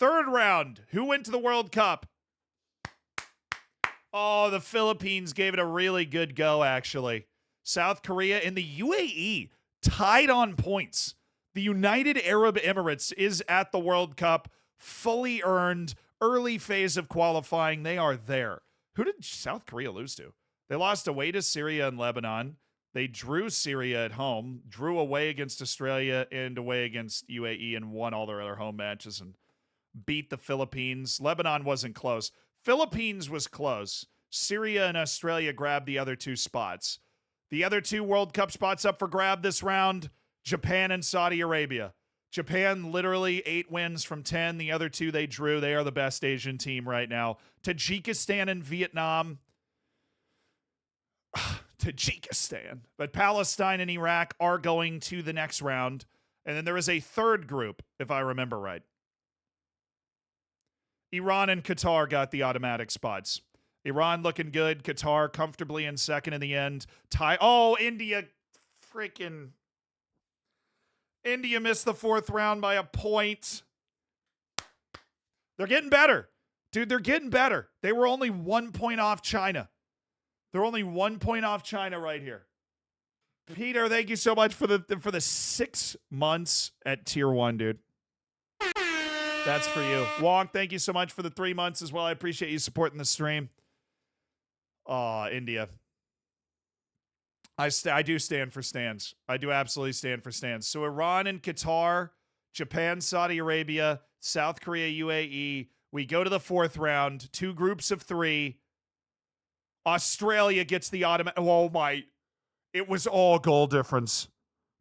3rd round. Who went to the World Cup? Oh, the Philippines gave it a really good go, actually. South Korea and the UAE tied on points. The United Arab Emirates is at the World Cup, fully earned, early phase of qualifying. They are there. Who did South Korea lose to? They lost away to Syria and Lebanon. They drew Syria at home, drew away against Australia and away against UAE, and won all their other home matches and beat the Philippines. Lebanon wasn't close. Philippines was close. Syria and Australia grabbed the other 2 spots. The other 2 World Cup spots up for grab this round, Japan and Saudi Arabia. Japan literally 8 wins from 10. The other 2 they drew. They are the best Asian team right now. Tajikistan and Vietnam. Tajikistan. But Palestine and Iraq are going to the next round. And then there is a 3rd group, if I remember right. Iran and Qatar got the automatic spots. Iran looking good. Qatar comfortably in second in the end. India missed the 4th round by a point. They're getting better. Dude, they're getting better. They were only 1 point off China. They're only 1 point off China right here. Peter, thank you so much for the 6 months at tier 1, dude. That's for you. Wong, thank you so much for the 3 months as well. I appreciate you supporting the stream. India. I do stand for stands. I do absolutely stand for stands. So Iran and Qatar, Japan, Saudi Arabia, South Korea, UAE. We go to the 4th round. 2 groups of 3. Australia gets the automatic. Oh my. It was all goal difference.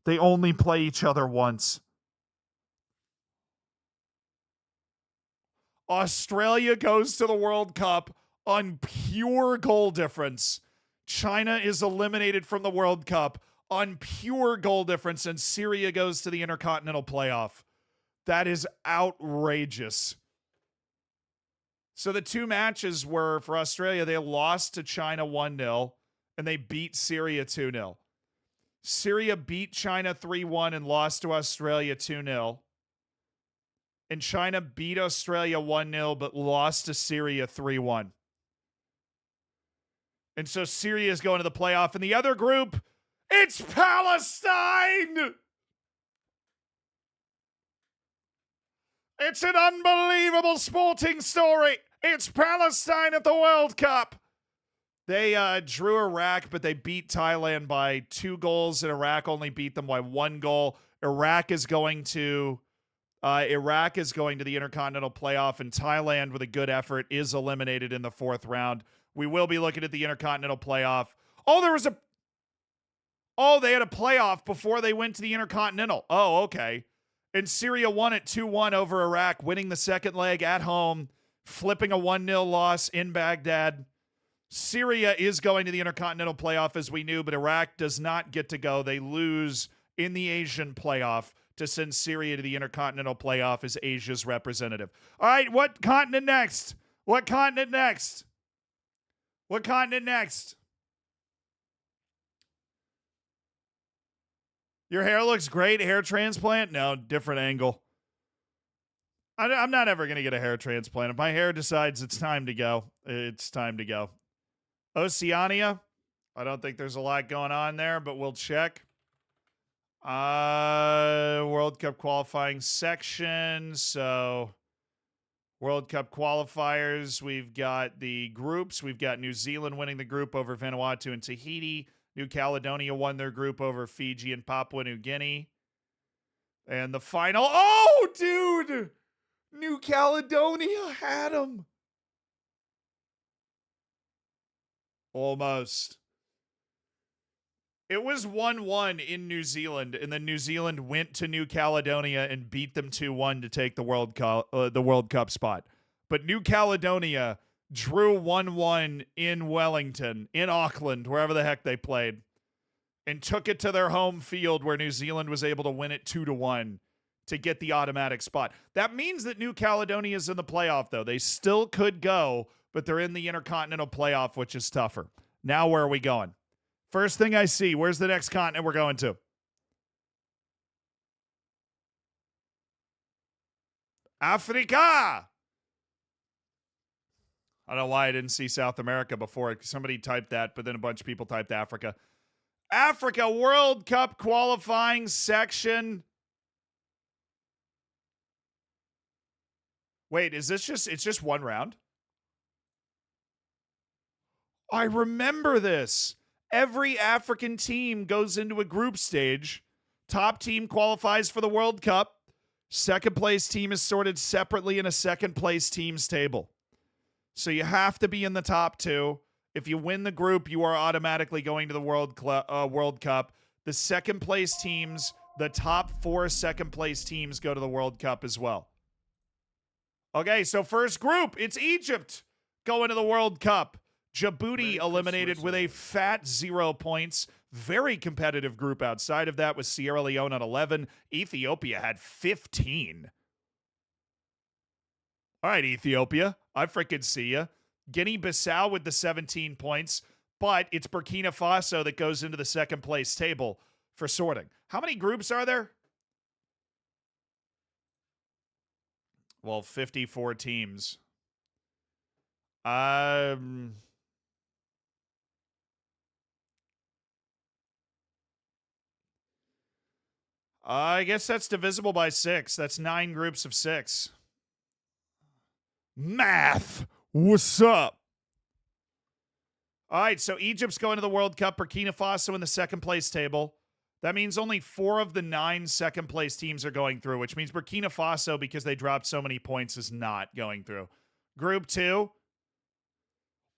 They only play each other once. Australia goes to the World Cup on pure goal difference. China is eliminated from the World Cup on pure goal difference, and Syria goes to the Intercontinental Playoff. That is outrageous. So the 2 matches were for Australia. They lost to China 1-0, and they beat Syria 2-0. Syria beat China 3-1 and lost to Australia 2-0. And China beat Australia 1-0, but lost to Syria 3-1. And so Syria is going to the playoff. In the other group, it's Palestine! It's an unbelievable sporting story. It's Palestine at the World Cup. They drew Iraq, but they beat Thailand by 2 goals, and Iraq only beat them by 1 goal. Iraq is going to the Intercontinental Playoff, and Thailand, with a good effort, is eliminated in the 4th round. We will be looking at the Intercontinental Playoff. They had a playoff before they went to the Intercontinental. Oh, okay. And Syria won it 2-1 over Iraq, winning the 2nd leg at home, flipping a 1-0 loss in Baghdad. Syria is going to the Intercontinental Playoff, as we knew, but Iraq does not get to go. They lose in the Asian Playoff to send Syria to the Intercontinental Playoff as Asia's representative. All right, what continent next? What continent next? What continent next? Your hair looks great. Hair transplant? No, different angle. I'm not ever going to get a hair transplant. If my hair decides it's time to go, it's time to go. Oceania? I don't think there's a lot going on there, but we'll check. World Cup qualifying section. So World Cup qualifiers. We've got the groups. We've got New Zealand winning the group over Vanuatu and Tahiti. New Caledonia won their group over Fiji and Papua New Guinea. And the final. Oh, dude! New Caledonia had him. Almost. It was 1-1 in New Zealand, and then New Zealand went to New Caledonia and beat them 2-1 to take the World Cup spot. But New Caledonia drew 1-1 in Wellington, in Auckland, wherever the heck they played, and took it to their home field where New Zealand was able to win it 2-1 to get the automatic spot. That means that New Caledonia is in the playoff, though. They still could go, but they're in the Intercontinental Playoff, which is tougher. Now where are we going? First thing I see, where's the next continent we're going to? Africa! I don't know why I didn't see South America before. Somebody typed that, but then a bunch of people typed Africa. Africa World Cup qualifying section. Wait, is this just, it's just one round? I remember this. Every African team goes into a group stage. Top team qualifies for the World Cup. Second place team is sorted separately in a second place team's table. So you have to be in the top two. If you win the group, you are automatically going to the World Cup. The second place teams, the top 4 second place teams go to the World Cup as well. Okay, so first group, it's Egypt going to the World Cup. Djibouti eliminated with a fat 0 points. Very competitive group outside of that with Sierra Leone on 11. Ethiopia had 15. All right, Ethiopia, I freaking see ya. Guinea-Bissau with the 17 points, but it's Burkina Faso that goes into the second place table for sorting. How many groups are there? Well, 54 teams. I guess that's divisible by 6. That's 9 groups of 6. Math. What's up? All right, so Egypt's going to the World Cup. Burkina Faso in the second place table. That means only 4 of the 9 second place teams are going through, which means Burkina Faso, because they dropped so many points, is not going through. Group 2.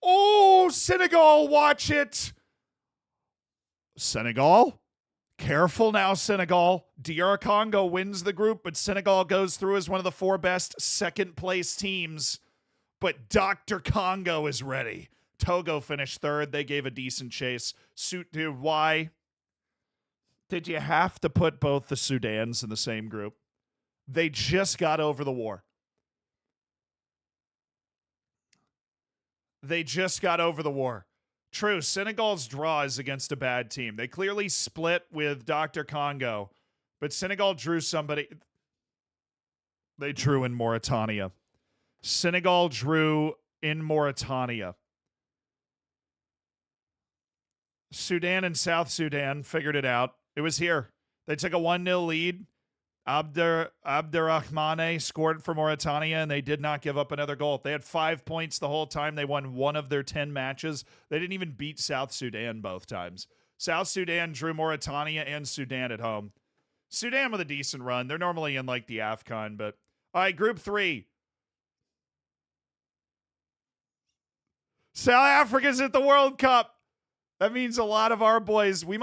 Oh, Senegal, watch it. Senegal? Careful now, Senegal. DR Congo wins the group, but Senegal goes through as one of the 4 best second place teams. But Dr. Congo is ready. Togo finished 3rd. They gave a decent chase. Dude, why did you have to put both the Sudans in the same group? They just got over the war. True, Senegal's draw is against a bad team. They clearly split with Dr. Congo, but Senegal drew somebody. They drew in Mauritania. Senegal drew in Mauritania. Sudan and South Sudan figured it out. It was here. They took a 1-0 lead. Abderrahmane scored for Mauritania, and they did not give up another goal. They had 5 points the whole time. They won 1 of their 10 matches. They didn't even beat South Sudan both times. South Sudan drew Mauritania and Sudan at home. Sudan with a decent run. They're normally in like the AFCON, but all right, Group 3. South Africa's at the World Cup. That means a lot of our boys, we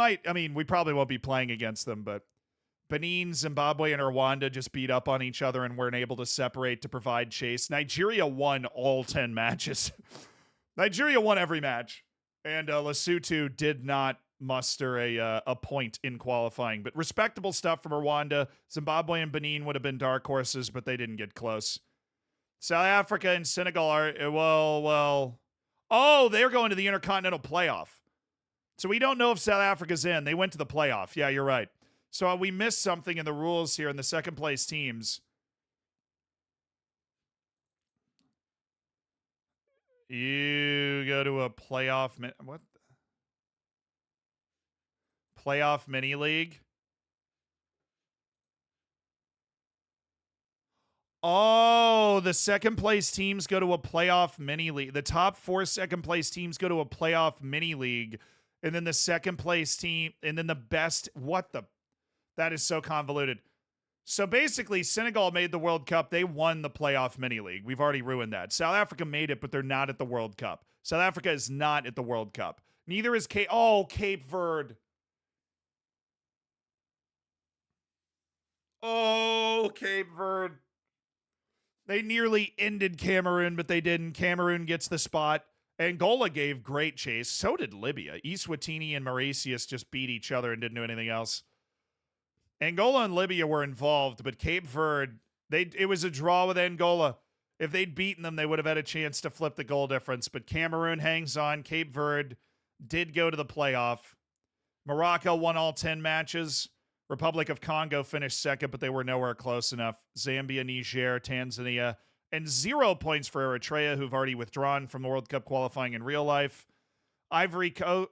probably won't be playing against them, but Benin, Zimbabwe, and Rwanda just beat up on each other and weren't able to separate to provide chase. Nigeria won all 10 matches. Nigeria won every match. And Lesotho did not muster a point in qualifying. But respectable stuff from Rwanda. Zimbabwe and Benin would have been dark horses, but they didn't get close. South Africa and Senegal are, oh, they're going to the Intercontinental Playoff. So we don't know if South Africa's in. They went to the playoff. Yeah, you're right. So we missed something in the rules here in the second place teams. You go to a playoff. What? Playoff mini league? Oh, the second place teams go to a playoff mini league. The top 4 second place teams go to a playoff mini league. And then the second place team, and then the best, what the? That is so convoluted. So basically, Senegal made the World Cup. They won the playoff mini league. We've already ruined that. South Africa made it, but they're not at the World Cup. South Africa is not at the World Cup. Neither is Cape Verde. Oh, Cape Verde. They nearly ended Cameroon, but they didn't. Cameroon gets the spot. Angola gave great chase. So did Libya. Eswatini and Mauritius just beat each other and didn't do anything else. Angola and Libya were involved, but Cape Verde, it was a draw with Angola. If they'd beaten them, they would have had a chance to flip the goal difference. But Cameroon hangs on. Cape Verde did go to the playoff. Morocco won all 10 matches. Republic of Congo finished second, but they were nowhere close enough. Zambia, Niger, Tanzania, and 0 points for Eritrea, who've already withdrawn from the World Cup qualifying in real life. Ivory Coast.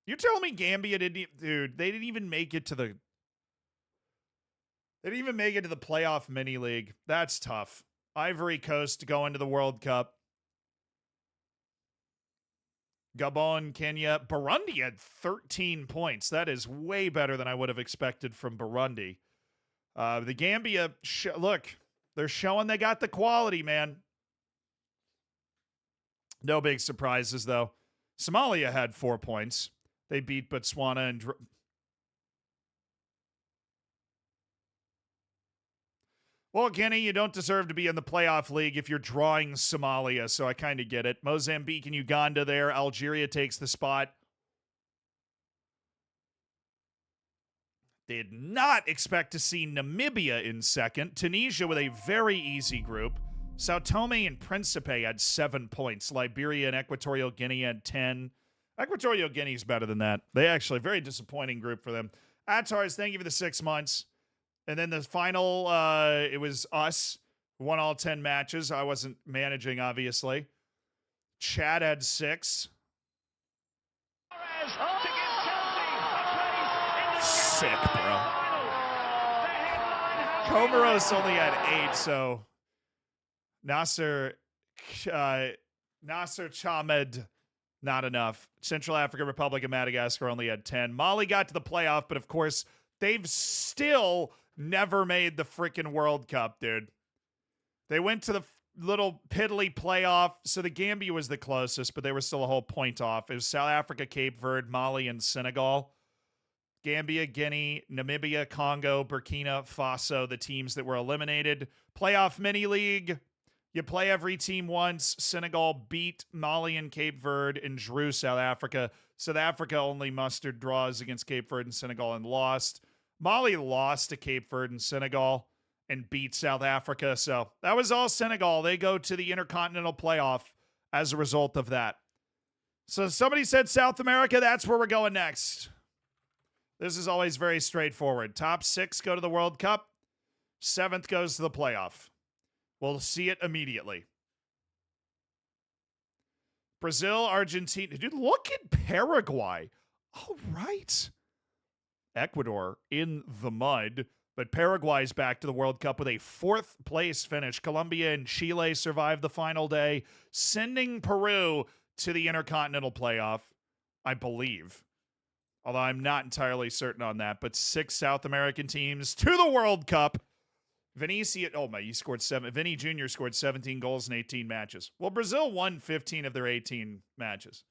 You're telling me Gambia didn't, dude, they didn't even make it to the playoff mini league. That's tough. Ivory Coast go into the World Cup. Gabon, Kenya. Burundi had 13 points. That is way better than I would have expected from Burundi. The Gambia, look, they're showing they got the quality, man. No big surprises, though. Somalia had 4 points. They beat Botswana and... Well, Guinea, you don't deserve to be in the playoff league if you're drawing Somalia, so I kind of get it. Mozambique and Uganda there. Algeria takes the spot. Did not expect to see Namibia in second. Tunisia with a very easy group. Sao Tome and Principe had 7 points. Liberia and Equatorial Guinea had 10. Equatorial Guinea is better than that. They actually, very disappointing group for them. Atars, thank you for the 6 months. And then the final, it was us who won all 10 matches. I wasn't managing, obviously. Chad had 6. Sick, bro. Comoros only had 8, so Nasser Chamed, not enough. Central African Republic of Madagascar only had 10. Mali got to the playoff, but of course, they've still never made the freaking World Cup, dude. They went to the little piddly playoff, so the Gambia was the closest, but they were still a whole point off. It was South Africa, Cape Verde, Mali, and Senegal. Gambia, Guinea, Namibia, Congo, Burkina Faso, the teams that were eliminated. Playoff mini league. You play every team once. Senegal beat Mali and Cape Verde and drew South Africa. South Africa only mustered draws against Cape Verde and Senegal and lost. Mali lost to Cape Verde and Senegal and beat South Africa. So that was all Senegal. They go to the Intercontinental Playoff as a result of that. So somebody said South America. That's where we're going next. This is always very straightforward. Top 6 go to the World Cup. 7th goes to the playoff. We'll see it immediately. Brazil, Argentina. Dude, look at Paraguay. All right. Ecuador in the mud, but Paraguay's back to the World Cup with a 4th place finish. Colombia and Chile survived the final day, sending Peru to the Intercontinental Playoff, I believe. Although I'm not entirely certain on that, but 6 South American teams to the World Cup. Vinny Jr. scored 17 goals in 18 matches. Well, Brazil won 15 of their 18 matches.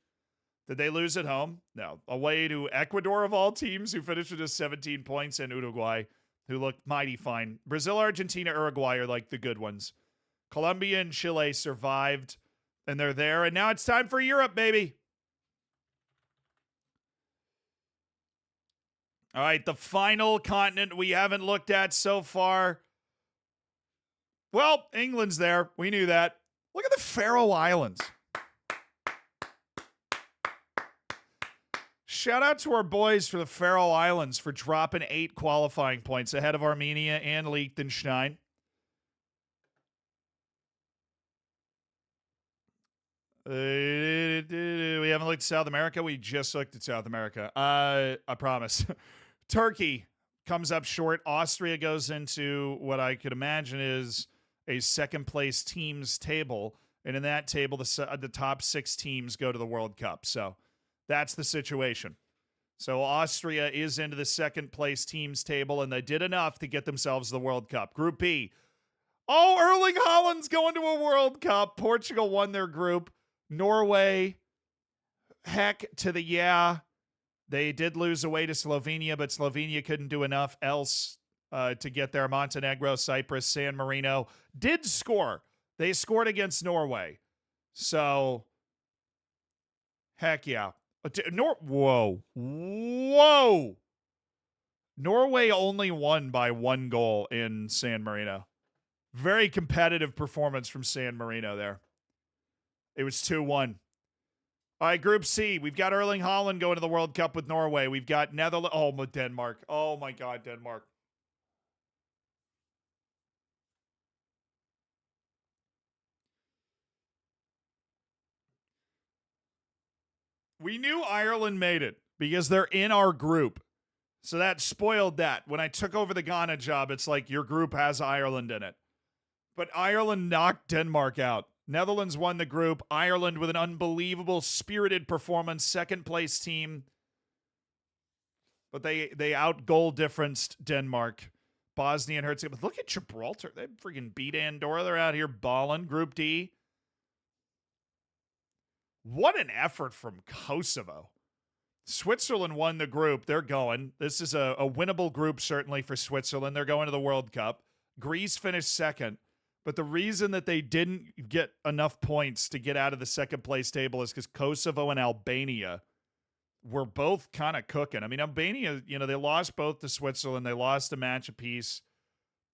Did they lose at home? No. Away to Ecuador, of all teams, who finished with just 17 points, and Uruguay, who looked mighty fine. Brazil, Argentina, Uruguay are like the good ones. Colombia and Chile survived, and they're there. And now it's time for Europe, baby. All right, the final continent we haven't looked at so far. Well, England's there. We knew that. Look at the Faroe Islands. Shout out to our boys for the Faroe Islands for dropping 8 qualifying points ahead of Armenia and Liechtenstein. We haven't looked at South America. We just looked at South America. I promise. Turkey comes up short. Austria goes into what I could imagine is a second-place teams table. And in that table, the top 6 teams go to the World Cup. So that's the situation. So Austria is into the second place teams table, and they did enough to get themselves the World Cup. Group B. Oh, Erling Haaland's going to a World Cup. Portugal won their group. Norway, heck to the yeah. They did lose away to Slovenia, but Slovenia couldn't do enough else to get there. Montenegro, Cyprus, San Marino did score. They scored against Norway. So, heck yeah. Whoa. Norway only won by 1 goal in San Marino. Very competitive performance from San Marino there. It was 2-1. All right, Group C. We've got Erling Haaland going to the World Cup with Norway. We've got Netherlands. Oh, Denmark. Oh, my God, Denmark. We knew Ireland made it because they're in our group. So that spoiled that. When I took over the Ghana job, it's like your group has Ireland in it. But Ireland knocked Denmark out. Netherlands won the group. Ireland with an unbelievable spirited performance. Second place team. But they out-goal differenced Denmark. Bosnia and Herzegovina. Look at Gibraltar. They freaking beat Andorra. They're out here balling. Group D. What an effort from Kosovo. Switzerland won the group. They're going. This is a winnable group, certainly, for Switzerland. They're going to the World Cup. Greece finished second. But the reason that they didn't get enough points to get out of the second place table is because Kosovo and Albania were both kind of cooking. I mean, Albania, they lost both to Switzerland. They lost a match apiece.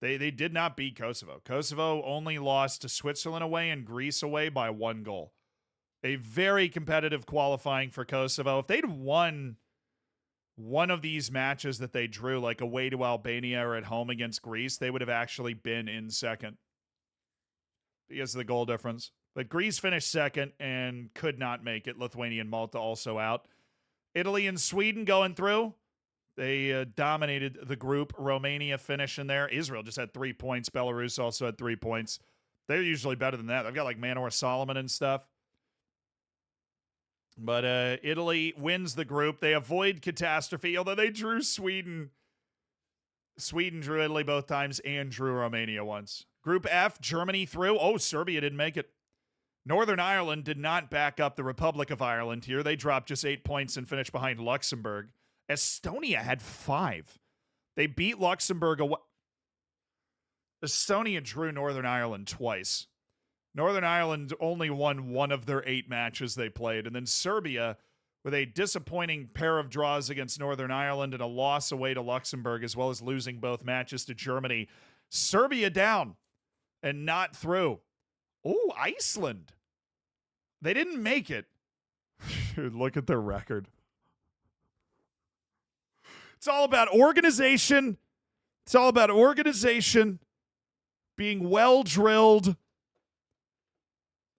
They did not beat Kosovo. Kosovo only lost to Switzerland away and Greece away by 1 goal. A very competitive qualifying for Kosovo. If they'd won one of these matches that they drew, like away to Albania or at home against Greece, they would have actually been in second because of the goal difference. But Greece finished second and could not make it. Lithuania and Malta also out. Italy and Sweden going through. They dominated the group. Romania finishing there. Israel just had 3 points. Belarus also had 3 points. They're usually better than that. They've got like Manor Solomon and stuff. But Italy wins the group. They avoid catastrophe, although they drew Sweden. Sweden drew Italy both times and drew Romania once. Group F, Germany through. Oh, Serbia didn't make it. Northern Ireland did not back up the Republic of Ireland here. They dropped just 8 points and finished behind Luxembourg. Estonia had 5. They beat Luxembourg away. Estonia drew Northern Ireland twice. Northern Ireland only won 1 of their 8 matches they played. And then Serbia, with a disappointing pair of draws against Northern Ireland and a loss away to Luxembourg, as well as losing both matches to Germany. Serbia down and not through. Oh, Iceland. They didn't make it. Dude, look at their record. It's all about organization. It's all about organization, being well drilled.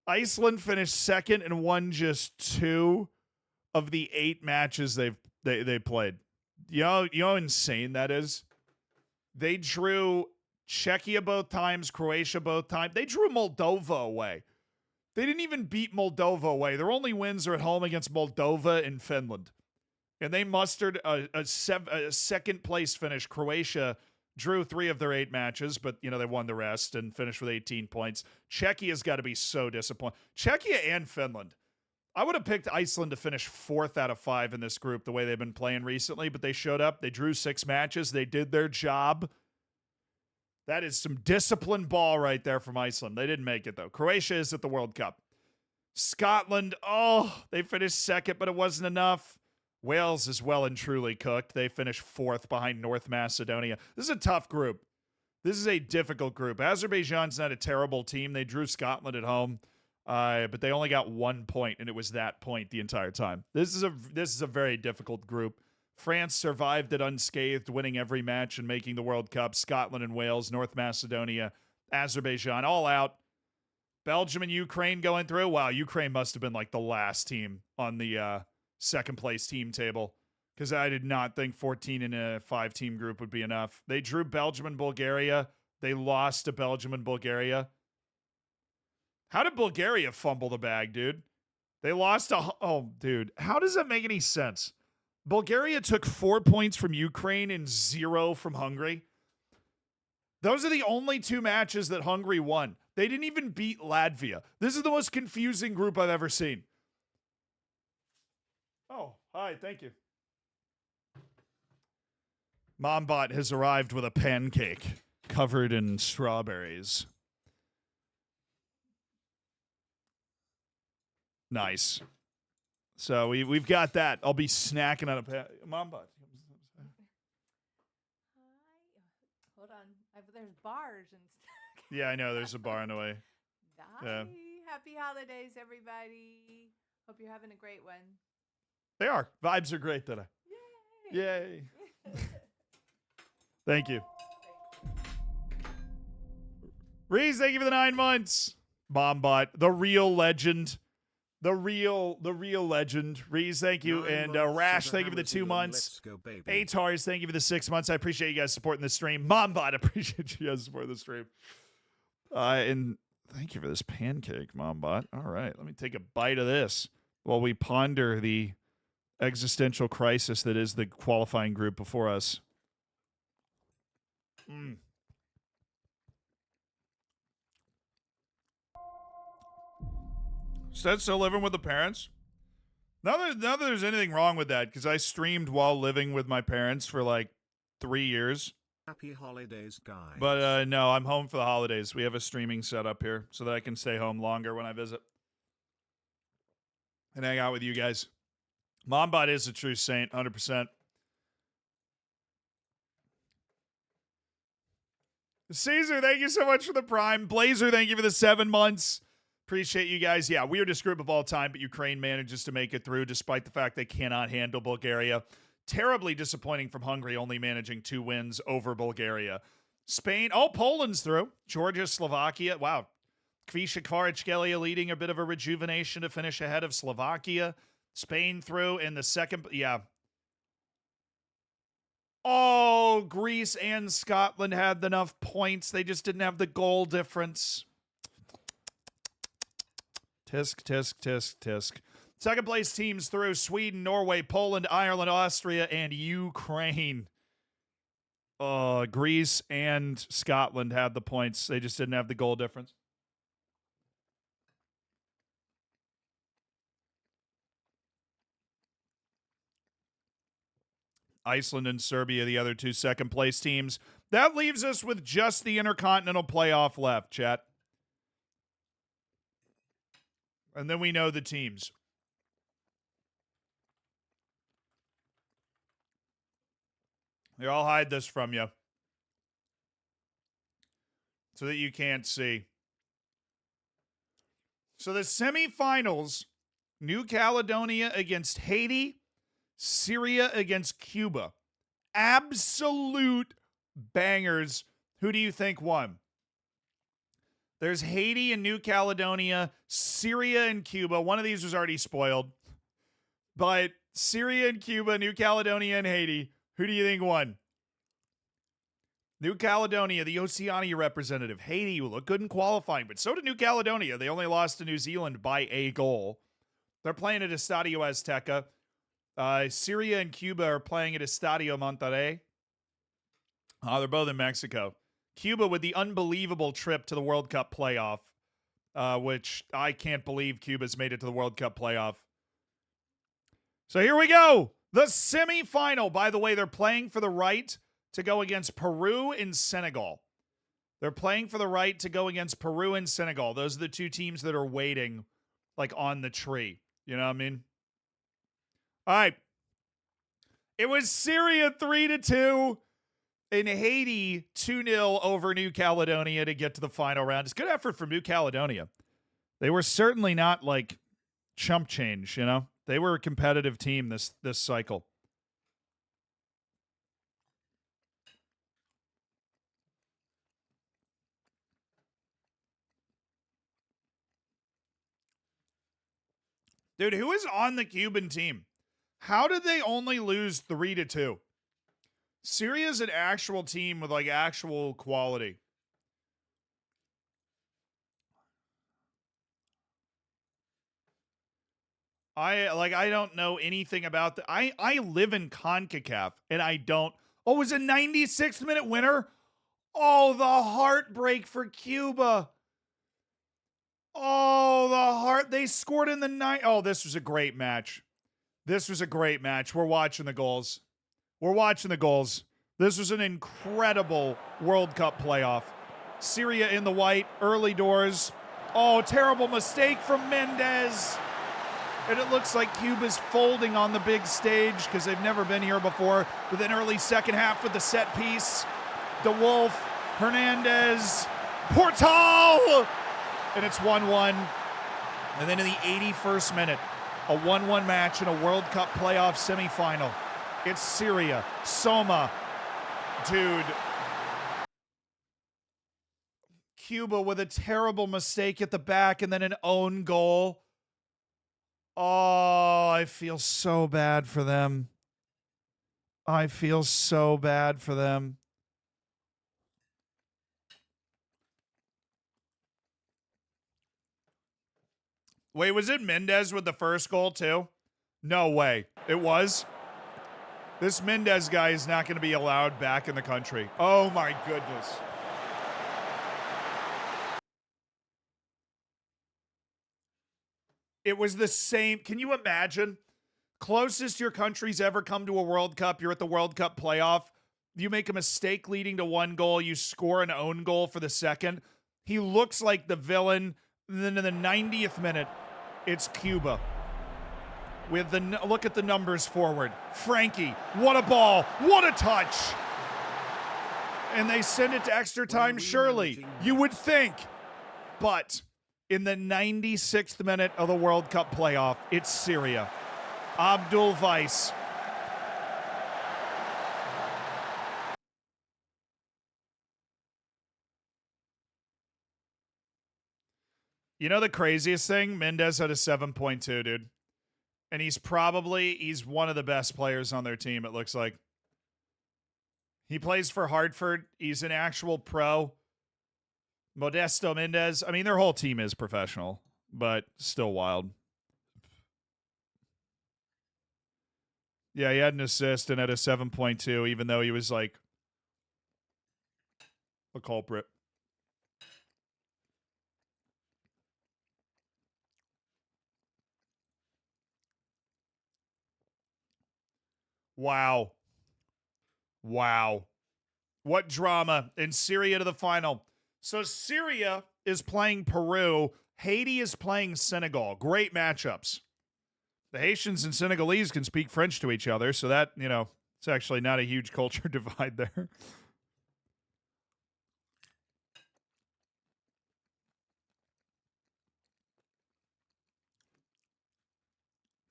Iceland finished second and won just 2 of the 8 matches they played. You know how insane that is? They drew Czechia both times, Croatia both times. They drew Moldova away. They didn't even beat Moldova away. Their only wins are at home against Moldova and Finland. And they mustered a second place finish. Croatia drew 3 of their 8 matches, but they won the rest and finished with 18 points. Czechia's got to be so disappointed. Czechia and Finland. I would have picked Iceland to finish 4th out of 5 in this group the way they've been playing recently, but they showed up. They drew 6 matches. They did their job. That is some disciplined ball right there from Iceland. They didn't make it, though. Croatia is at the World Cup. Scotland, they finished second, but it wasn't enough. Wales is well and truly cooked. They finished 4th behind North Macedonia. This is a tough group. This is a difficult group. Azerbaijan's not a terrible team. They drew Scotland at home, but they only got 1 point, and it was that point the entire time. This is a very difficult group. France survived it unscathed, winning every match and making the World Cup. Scotland and Wales, North Macedonia, Azerbaijan, all out. Belgium and Ukraine going through. Wow, Ukraine must have been like the last team on the second place team table, because I did not think 14 in a 5-team group would be enough. They drew Belgium and Bulgaria. They lost to Belgium and Bulgaria. How did Bulgaria fumble the bag, dude? They lost to... Oh, dude. How does that make any sense? Bulgaria took 4 points from Ukraine and 0 from Hungary. Those are the only 2 matches that Hungary won. They didn't even beat Latvia. This is the most confusing group I've ever seen. Oh, hi, thank you. Mombot has arrived with a pancake covered in strawberries. Nice. So we've got that. I'll be snacking on a Mombot. Hold on. There's bars and stuff. Yeah, I know. There's a bar on the way. Nice. Yeah. Happy holidays, everybody. Hope you're having a great one. They are. Vibes are great today. Yay. Yay. Thank you. Reese, thank you for the 9 months. Bombot, the real legend. The real legend. Reese, thank you. 9 And months Rash, to the thank you for the 2 Hammer months. Let's go, baby. Atars, thank you for the 6 months. I appreciate you guys supporting the stream. Mombot, appreciate you guys supporting the stream. And thank you for this pancake, Mombot. All right, let me take a bite of this while we ponder the existential crisis that is the qualifying group before us. Instead, still living with the parents? Not that there's anything wrong with that, because I streamed while living with my parents for like 3 years. Happy holidays, guys. But no, I'm home for the holidays. We have a streaming setup here so that I can stay home longer when I visit and hang out with you guys. Mombot is a true saint, 100%. Caesar, thank you so much for the Prime. Blazer, thank you for the 7 months. Appreciate you guys. Yeah, weirdest group of all time, but Ukraine manages to make it through despite the fact they cannot handle Bulgaria. Terribly disappointing from Hungary, only managing 2 wins over Bulgaria. Spain, Poland's through. Georgia, Slovakia. Wow. Kvisha Kvaratskhelia leading a bit of a rejuvenation to finish ahead of Slovakia. Spain through in the second. Yeah. Oh, Greece and Scotland had enough points. They just didn't have the goal difference. Tisk, tisk, tisk, tisk. Second place teams through: Sweden, Norway, Poland, Ireland, Austria, and Ukraine. Greece and Scotland had the points. They just didn't have the goal difference. Iceland and Serbia, the other 2 second place teams. That leaves us with just the Intercontinental playoff left, chat. And then we know the teams. Here, I'll hide this from you so that you can't see. So the semifinals, New Caledonia against Haiti, Syria against Cuba. Absolute bangers. Who do you think won? There's Haiti and New Caledonia, Syria and Cuba. One of these was already spoiled. But Syria and Cuba, New Caledonia and Haiti. Who do you think won? New Caledonia, the Oceania representative. Haiti will look good in qualifying, but so did New Caledonia. They only lost to New Zealand by a goal. They're playing at Estadio Azteca. Syria and Cuba are playing at Estadio Monterrey. They're both in Mexico. Cuba with the unbelievable trip to the World Cup playoff, which I can't believe Cuba's made it to the World Cup playoff. So here we go. The semifinal. By the way, they're playing for the right to go against Peru and Senegal. They're playing for the right to go against Peru and Senegal. Those are the 2 teams that are waiting, like, on the tree. You know what I mean? All right. It was Syria 3-2 and Haiti 2-0 over New Caledonia to get to the final round. It's good effort from New Caledonia. They were certainly not like chump change, you know? They were a competitive team this cycle. Dude, who is on the Cuban team? How did they only lose 3-2? Syria's an actual team with like actual quality. I don't know anything about the I live in CONCACAF and I don't. Oh, it was a 96th minute winner? Oh, the heartbreak for Cuba. Oh, the heart. They scored in the night. Oh, this was a great match. This was a great match. We're watching the goals. We're watching the goals. This was an incredible World Cup playoff. Syria in the white, early doors. Oh, terrible mistake from Mendez. And it looks like Cuba's folding on the big stage because they've never been here before. With an early second half with the set piece. DeWolf, Hernandez, Portal! And it's 1-1. And then in the 81st minute, a 1-1 match in a World Cup playoff semifinal. It's Syria. Soma. Dude. Cuba with a terrible mistake at the back and then an own goal. Oh, I feel so bad for them. I feel so bad for them. Wait, was it Mendez with the first goal too? No way. It was? This Mendez guy is not going to be allowed back in the country. Oh my goodness. It was the same. Can you imagine? Closest your country's ever come to a World Cup. You're at the World Cup playoff. You make a mistake leading to one goal. You score an own goal for the second. He looks like the villain. And then in the 90th minute, it's Cuba. With the look at the numbers forward. Frankie, what a ball. What a touch. And they send it to extra time, surely. You would think. But in the 96th minute of the World Cup playoff, it's Syria. Abdul Weiss. You know the craziest thing? Mendez had a 7.2, dude. And he's one of the best players on their team, it looks like. He plays for Hartford. He's an actual pro. Modesto Mendez. I mean, their whole team is professional, but still wild. Yeah, he had an assist and had a 7.2, even though he was like a culprit. Wow. Wow. What drama. In Syria to the final. So Syria is playing Peru. Haiti is playing Senegal. Great matchups. The Haitians and Senegalese can speak French to each other, so that, it's actually not a huge culture divide there.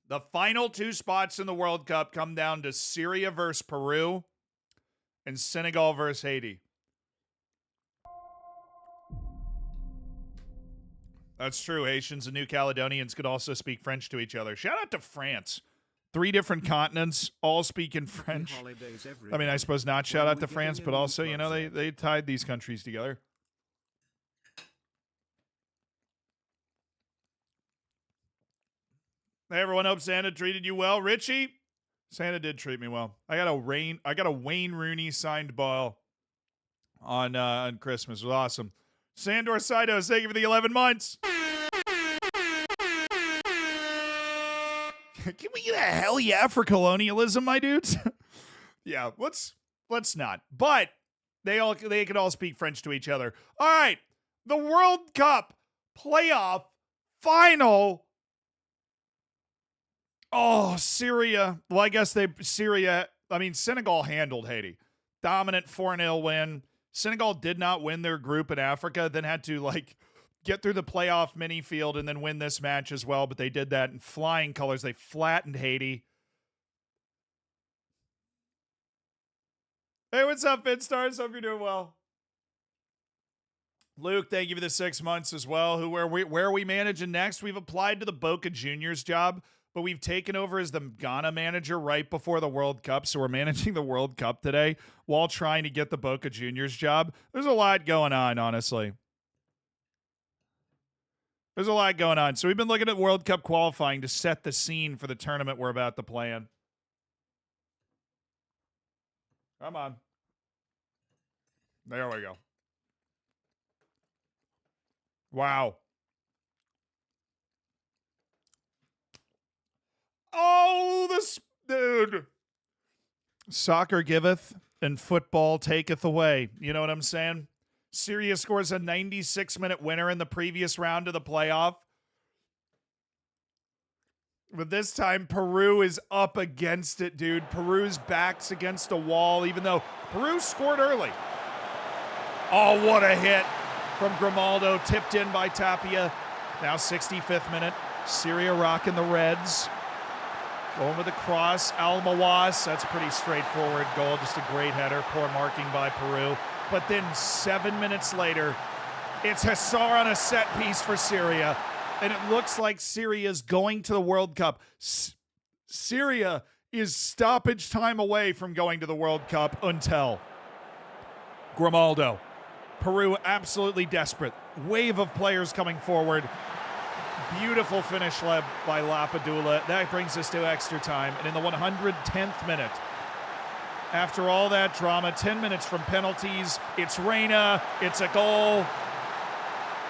The final two spots in the World Cup come down to Syria versus Peru and Senegal versus Haiti. That's true. Haitians and New Caledonians could also speak French to each other. Shout out to France. 3 different continents, all speaking French. I mean, I suppose not shout out to France, but also, they tied these countries together. Hey, everyone. Hope Santa treated you well. Richie, Santa did treat me well. I got a Wayne Rooney signed ball on Christmas. It was awesome. Sandor Saidos, thank you for the 11 months. Can we get a hell yeah for colonialism, my dudes? Yeah, let's not. But they can all speak French to each other. All right, the World Cup playoff final. Oh, Syria. Well, I guess Senegal handled Haiti. Dominant 4-0 win. Senegal did not win their group in Africa, then had to get through the playoff mini field and then win this match as well, but they did that in flying colors. They flattened Haiti. Hey, what's up, FinStars? Hope you're doing well. Luke, thank you for the 6 months as well. Where are we managing next? We've applied to the Boca Juniors job, but we've taken over as the Ghana manager right before the World Cup, so we're managing the World Cup today while trying to get the Boca Juniors job. There's a lot going on, honestly. There's a lot going on. So we've been looking at World Cup qualifying to set the scene for the tournament we're about to play in. Come on. There we go. Wow. Oh, this dude. Soccer giveth and football taketh away. You know what I'm saying? Syria scores a 96-minute winner in the previous round of the playoff. But this time, Peru is up against it, dude. Peru's back's against a wall, even though Peru scored early. Oh, what a hit from Grimaldo, tipped in by Tapia. Now 65th minute. Syria rocking the Reds. Going with a cross. Al-Mawas. That's a pretty straightforward goal. Just a great header. Poor marking by Peru. But then 7 minutes later, it's Hassar on a set piece for Syria. And it looks like Syria's going to the World Cup. Syria is stoppage time away from going to the World Cup until Grimaldo. Peru absolutely desperate. Wave of players coming forward. Beautiful finish led by Lapadula. That brings us to extra time. And in the 110th minute, after all that drama, 10 minutes from penalties, it's Reina, it's a goal,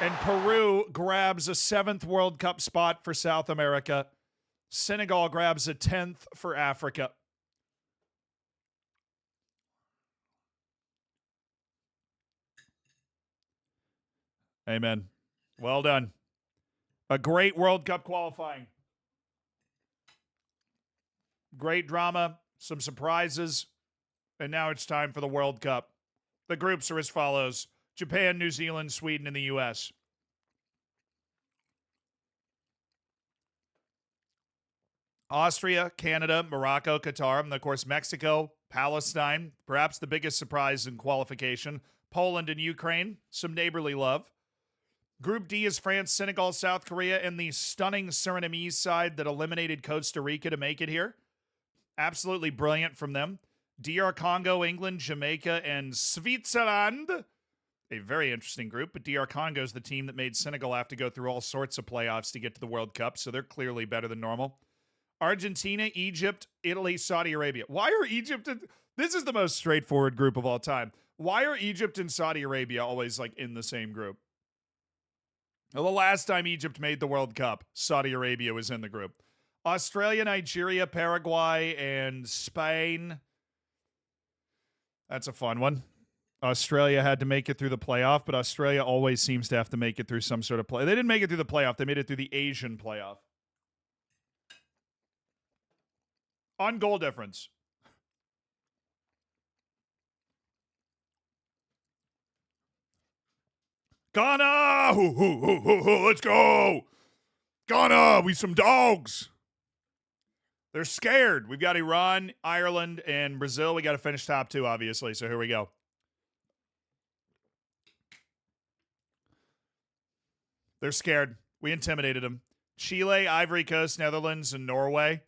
and Peru grabs a 7th World Cup spot for South America. Senegal grabs a 10th for Africa. Amen. Well done. A great World Cup qualifying. Great drama, some surprises, and now it's time for the World Cup. The groups are as follows: Japan, New Zealand, Sweden, and the U.S. Austria, Canada, Morocco, Qatar, and of course Mexico, Palestine, perhaps the biggest surprise in qualification, Poland and Ukraine, some neighborly love. Group D is France, Senegal, South Korea, and the stunning Surinamese side that eliminated Costa Rica to make it here. Absolutely brilliant from them. DR Congo, England, Jamaica, and Switzerland. A very interesting group, but DR Congo is the team that made Senegal have to go through all sorts of playoffs to get to the World Cup, so they're clearly better than normal. Argentina, Egypt, Italy, Saudi Arabia. Why are Egypt... This is the most straightforward group of all time. Why are Egypt and Saudi Arabia always like in the same group? Well, the last time Egypt made the World Cup, Saudi Arabia was in the group. Australia, Nigeria, Paraguay, and Spain. That's a fun one. Australia had to make it through the playoff, but Australia always seems to have to make it through some sort of play. They didn't make it through the playoff. They made it through the Asian playoff. On goal difference. Ghana! Let's go! Ghana! We some dogs! They're scared. We've got Iran, Ireland, and Brazil. We got to finish top 2, obviously, so here we go. They're scared. We intimidated them. Chile, Ivory Coast, Netherlands, and Norway.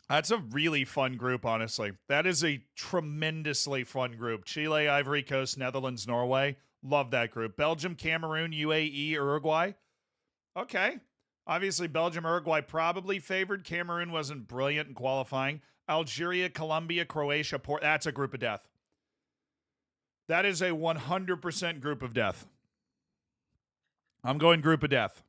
That's a really fun group, honestly. That is a tremendously fun group. Chile, Ivory Coast, Netherlands, Norway. Love that group. Belgium, Cameroon, UAE, Uruguay. Okay. Obviously, Belgium, Uruguay probably favored. Cameroon wasn't brilliant in qualifying. Algeria, Colombia, Croatia, that's a group of death. That is a 100% group of death. I'm going group of death.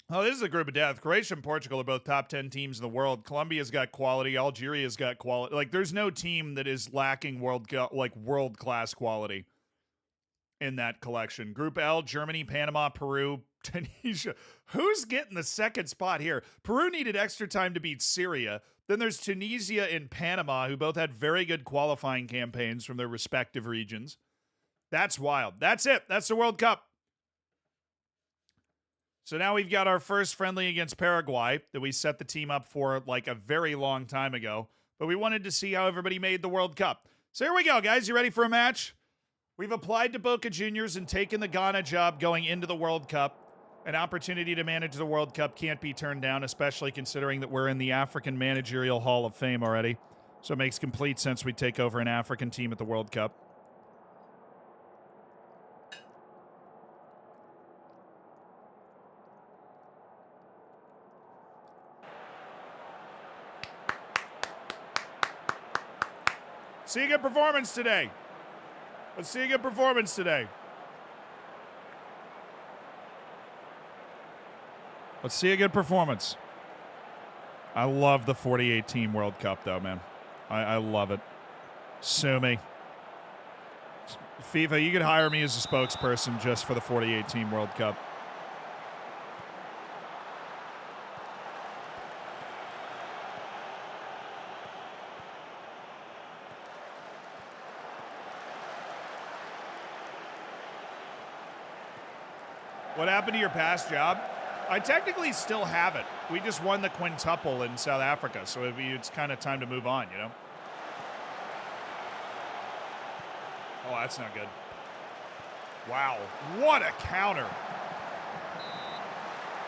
Oh, this is a group of death. Croatia and Portugal are both top 10 teams in the world. Colombia's got quality. Algeria's got quality. Like, there's no team that is lacking world-class quality in that collection. Group L, Germany, Panama, Peru, Tunisia. Who's getting the second spot here? Peru needed extra time to beat Syria. Then there's Tunisia and Panama, who both had very good qualifying campaigns from their respective regions. That's wild. That's it. That's the World Cup. So now we've got our first friendly against Paraguay that we set the team up for like a very long time ago. But we wanted to see how everybody made the World Cup. So here we go, guys. You ready for a match? We've applied to Boca Juniors and taken the Ghana job going into the World Cup. An opportunity to manage the World Cup can't be turned down, especially considering that we're in the African Managerial Hall of Fame already. So it makes complete sense we take over an African team at the World Cup. See a good performance today. Let's see a good performance today. Let's see a good performance. I love the 48 team World Cup, though, man. I love it. Sue me. FIFA, you could hire me as a spokesperson just for the 48 team World Cup. What happened to your past job? I technically still have it. We just won the quintuple in South Africa, so it's kind of time to move on, you know? Oh, that's not good. Wow, what a counter.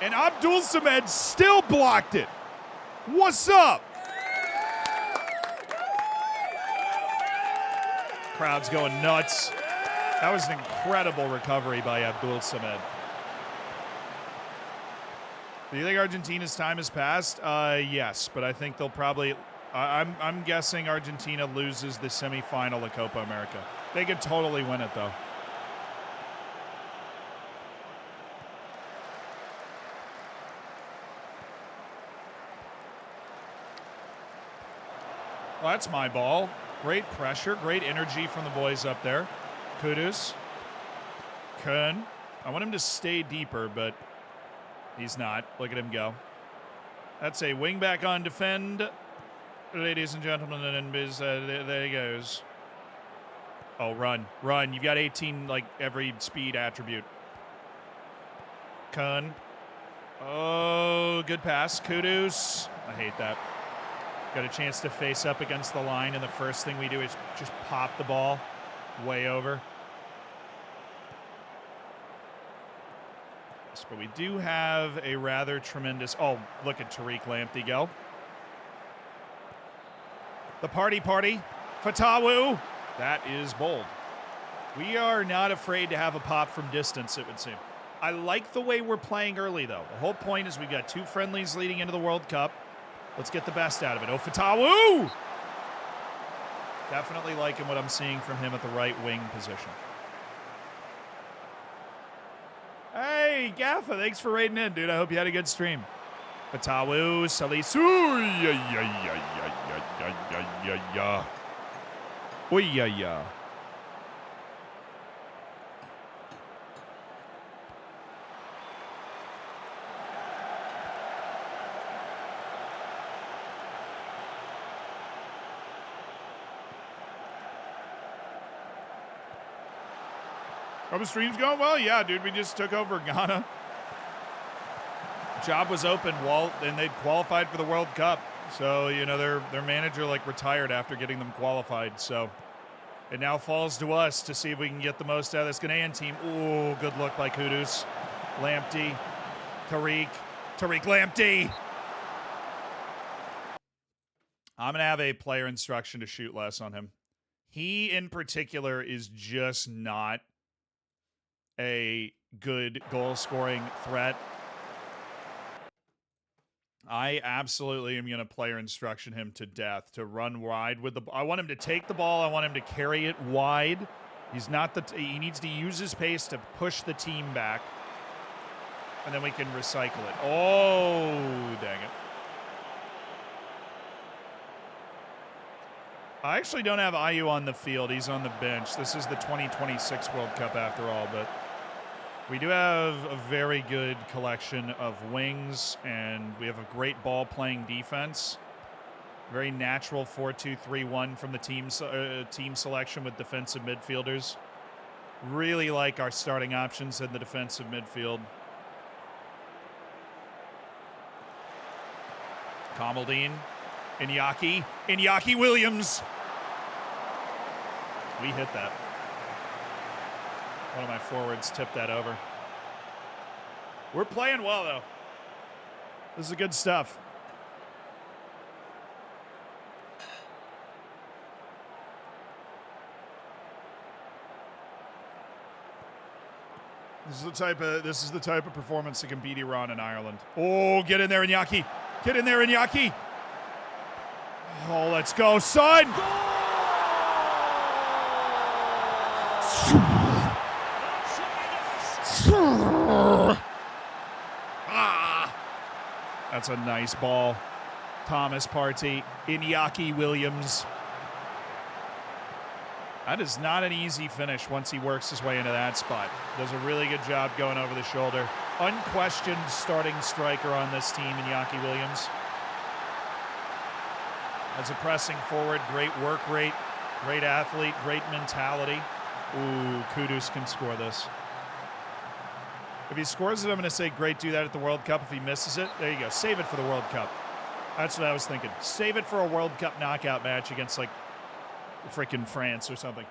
And Abdul Samed still blocked it. What's up? Crowd's going nuts. That was an incredible recovery by Abdul Samed. Do you think Argentina's time has passed? Yes, but I think they'll probably... I'm guessing Argentina loses the semifinal of Copa America. They could totally win it, though. Well, that's my ball. Great pressure, great energy from the boys up there. Kudus. Kuhn. I want him to stay deeper, but... he's not. Look at him go. That's a wingback on defend. Ladies and gentlemen, and there he goes. Oh, run. Run. You've got 18, like, every speed attribute. Kuhn. Oh, good pass. Kudus. I hate that. Got a chance to face up against the line, and the first thing we do is just pop the ball way over. But we do have a rather tremendous... oh, look at Tariq Lamptey go. The party. Fatawu. That is bold. We are not afraid to have a pop from distance, it would seem. I like the way we're playing early, though. The whole point is we've got 2 friendlies leading into the World Cup. Let's get the best out of it. Oh, Fatawu! Definitely liking what I'm seeing from him at the right wing position. Hey, Gaffa, thanks for raiding in, dude. I hope you had a good stream. Fatawu, Salisu. Yeah. Are the streams going well? Yeah, dude, we just took over Ghana. Job was open, Walt, and they'd qualified for the World Cup. So, you know, their manager, like, retired after getting them qualified. So it now falls to us to see if we can get the most out of this Ghanaian team. Ooh, good look by Kudus. Lamptey. Tariq Lamptey. I'm going to have a player instruction to shoot less on him. He, in particular, is just not a good goal-scoring threat. I absolutely am going to player instruction him to death to run wide with the... I want him to take the ball. I want him to carry it wide. He's not the... he needs to use his pace to push the team back. And then we can recycle it. Oh, dang it. I actually don't have Ayu on the field. He's on the bench. This is the 2026 World Cup after all, but... we do have a very good collection of wings, and we have a great ball-playing defense. Very natural 4-2-3-1 from the team selection with defensive midfielders. Really like our starting options in the defensive midfield. Kamaldeen, Iñaki Williams. We hit that. One of my forwards tipped that over. We're playing well, though. This is good stuff. This is the type of performance that can beat Iran and Ireland. Oh, get in there, Iñaki. Get in there, Iñaki. Oh, let's go, son. That's a nice ball. Thomas Partey, Iñaki Williams. That is not an easy finish once he works his way into that spot. Does a really good job going over the shoulder. Unquestioned starting striker on this team, Iñaki Williams. As a pressing forward, great work rate, great athlete, great mentality. Ooh, Kudus can score this. If he scores it, I'm going to say, great, do that at the World Cup. If he misses it, there you go. Save it for the World Cup. That's what I was thinking. Save it for a World Cup knockout match against, like, freaking France or something.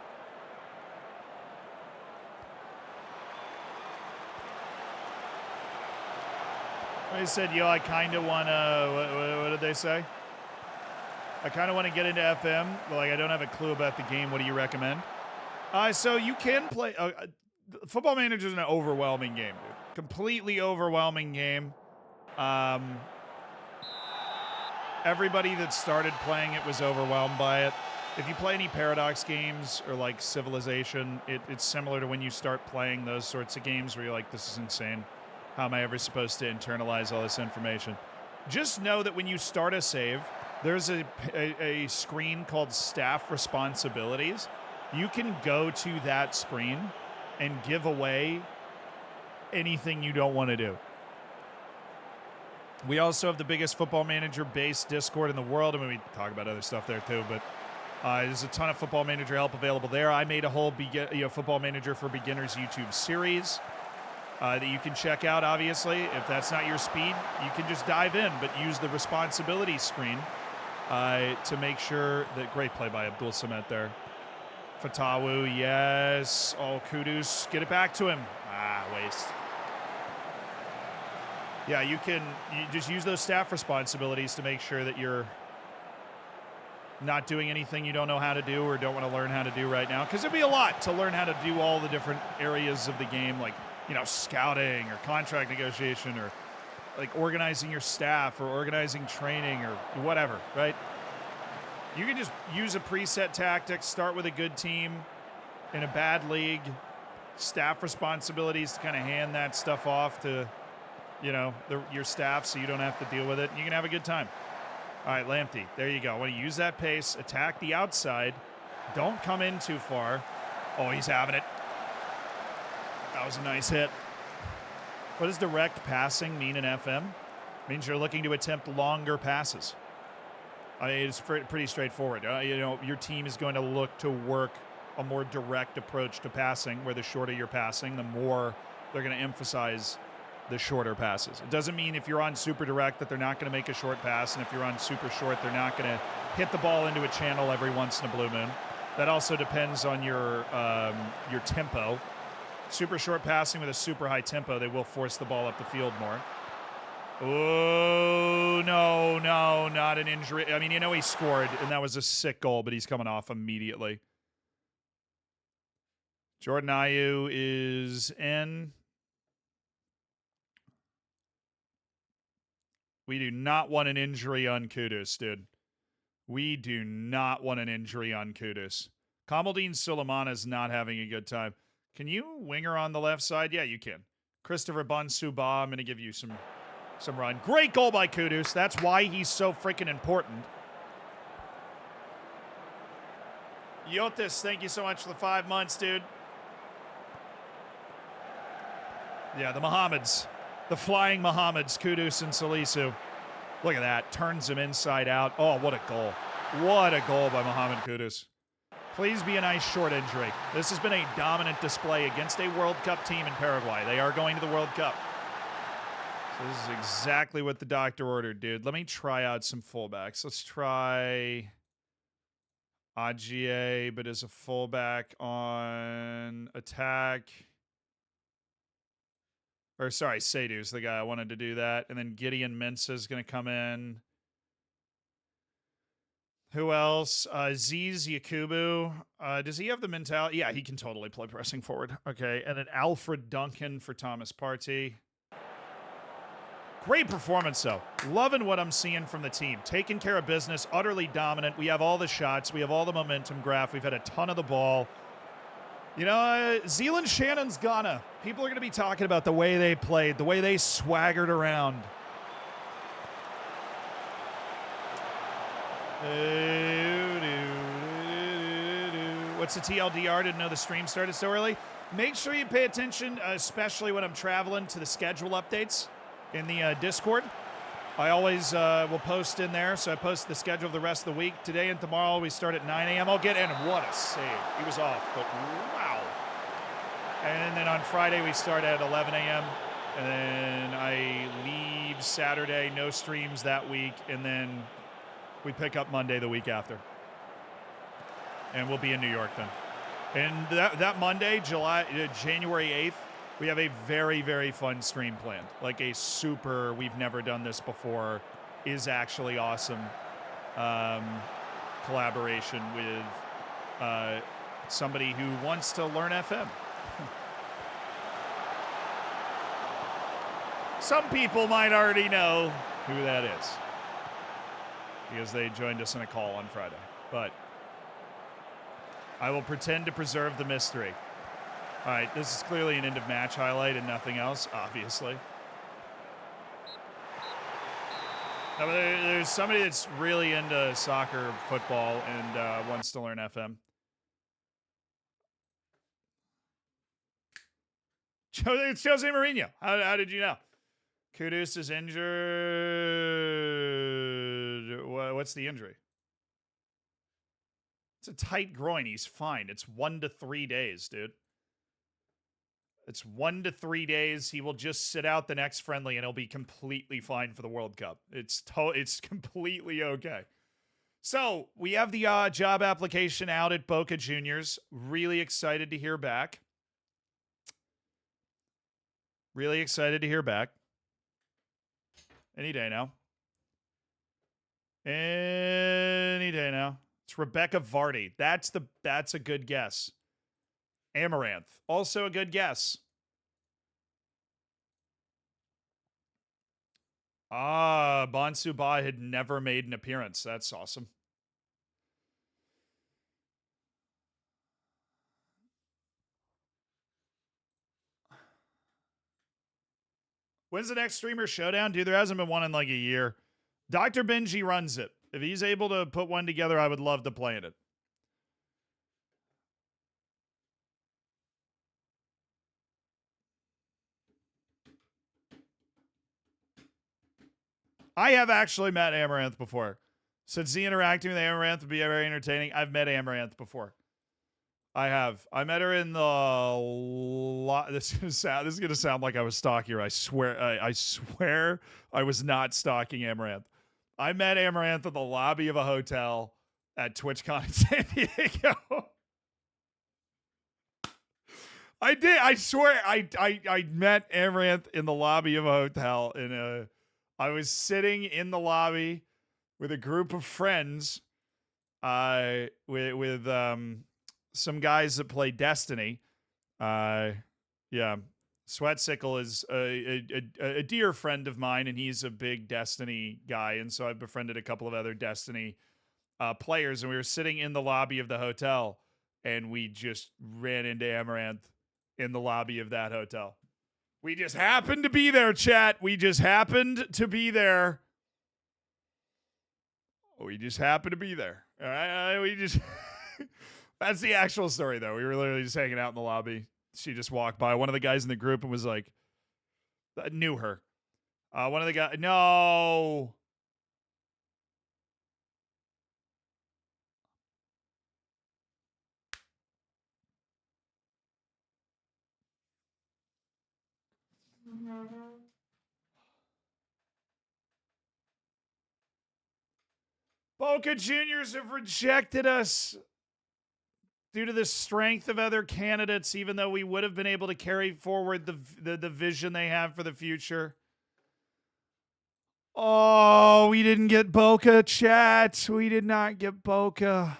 They said, yo, I kind of want to, what did they say? I kind of want to get into FM. Like, I don't have a clue about the game. What do you recommend? So you can play. Football Manager is an overwhelming game, dude. Completely overwhelming game. Everybody that started playing it was overwhelmed by it. If you play any Paradox games or like Civilization, it's similar to when you start playing those sorts of games where you're like, this is insane. How am I ever supposed to internalize all this information? Just know that when you start a save, there's a screen called Staff Responsibilities. You can go to that screen and give away anything you don't want to do. We also have the biggest Football Manager-based Discord in the world. I mean, we talk about other stuff there too, but there's a ton of Football Manager help available there. I made a whole Football Manager for Beginners YouTube series that you can check out, obviously. If that's not your speed, you can just dive in, but use the responsibility screen to make sure that... Great play by Abdul Samad there. Fatawu, yes. Oh, Kudus, get it back to him. Waste. Yeah, you just use those staff responsibilities to make sure that you're not doing anything you don't know how to do or don't want to learn how to do right now. Because it'd be a lot to learn how to do all the different areas of the game, like, scouting or contract negotiation or like organizing your staff or organizing training or whatever, right? You can just use a preset tactic, start with a good team in a bad league, staff responsibilities to kind of hand that stuff off to, your staff so you don't have to deal with it. And you can have a good time. All right, Lamptey, there you go. I want to use that pace, attack the outside. Don't come in too far. Oh, he's having it. That was a nice hit. What does direct passing mean in FM? It means you're looking to attempt longer passes. It's pretty straightforward. Your team is going to look to work a more direct approach to passing, where the shorter you're passing, the more they're going to emphasize the shorter passes. It doesn't mean if you're on super direct that they're not going to make a short pass, and if you're on super short, they're not going to hit the ball into a channel every once in a blue moon. That also depends on your tempo. Super short passing with a super high tempo, they will force the ball up the field more. Oh, no, not an injury. I mean, he scored, and that was a sick goal, but he's coming off immediately. Jordan Ayew is in. We do not want an injury on Kudus, dude. We do not want an injury on Kudus. Kamaldeen Suleiman is not having a good time. Can you winger on the left side? Yeah, you can. Christopher Bonsuba, I'm going to give you some run. Great goal by Kudus. That's why he's so freaking important. Yotis, thank you so much for the 5 months, dude. Yeah, the Mohammeds. The flying Mohammeds, Kudus and Salisu. Look at that. Turns him inside out. Oh, what a goal. What a goal by Mohamed Kudus. Please be a nice short injury. This has been a dominant display against a World Cup team in Paraguay. They are going to the World Cup. So this is exactly what the doctor ordered, dude. Let me try out some fullbacks. Let's try Agie, but as a fullback on attack. Or sorry, Sadhu's the guy I wanted to do that. And then Gideon Mintz is going to come in. Who else? Ziz Yakubu. Does he have the mentality? Yeah, he can totally play pressing forward. Okay. And then Alfred Duncan for Thomas Partey. Great performance, though. Loving what I'm seeing from the team. Taking care of business, utterly dominant. We have all the shots. We have all the momentum graph. We've had a ton of the ball. You know, Zealand Shannon's Ghana. People are going to be talking about the way they played, the way they swaggered around. What's the TLDR? Didn't know the stream started so early. Make sure you pay attention, especially when I'm traveling, to the schedule updates in the Discord. I always will post in there, so I post the schedule of the rest of the week. Today and tomorrow we start at 9 a.m. I'll get in. What a save. He was off, but wow. And then on Friday we start at 11 a.m. And then I leave Saturday, no streams that week, and then we pick up Monday the week after. And we'll be in New York then. And that Monday, January 8th, we have a very, very fun stream planned. Like a super, we've never done this before, is actually awesome collaboration with somebody who wants to learn FM. Some people might already know who that is because they joined us in a call on Friday. But I will pretend to preserve the mystery. All right, this is clearly an end-of-match highlight and nothing else, obviously. No, but there's somebody that's really into soccer, football, and wants to learn FM. It's Jose Mourinho. How did you know? Kudus is injured. What's the injury? It's a tight groin. He's fine. It's 1 to 3 days, dude. It's 1 to 3 days. He will just sit out the next friendly, and he'll be completely fine for the World Cup. It's completely okay. So we have the job application out at Boca Juniors. Really excited to hear back. Really excited to hear back. Any day now. Any day now. It's Rebecca Vardy. That's a good guess. Amaranth. Also a good guess. Bonsu Ba had never made an appearance. That's awesome. When's the next Streamer Showdown? Dude, there hasn't been one in like a year. Dr. Benji runs it. If he's able to put one together, I would love to play in it. I have actually met Amaranth before. Since the interacting with Amaranth would be very entertaining, I've met Amaranth before. I have. I met her in the this is going to sound like I was stalking her. I swear I was not stalking Amaranth. I met Amaranth in the lobby of a hotel at TwitchCon in San Diego. I did. I swear I met Amaranth in the lobby of a hotel I was sitting in the lobby with a group of friends with some guys that play Destiny. Yeah. Sweatsickle is a dear friend of mine, and he's a big Destiny guy. And so I've befriended a couple of other Destiny players, and we were sitting in the lobby of the hotel, and we just ran into Amaranth in the lobby of that hotel. We just happened to be there, chat. We just happened to be there. We just happened to be there. All right. We just... That's the actual story, though. We were literally just hanging out in the lobby. She just walked by. One of the guys in the group and was like, knew her. One of the guys, no. Boca Juniors have rejected us. due to the strength of other candidates, even though we would have been able to carry forward the vision they have for the future. Oh, we didn't get Boca, chat. We did not get Boca.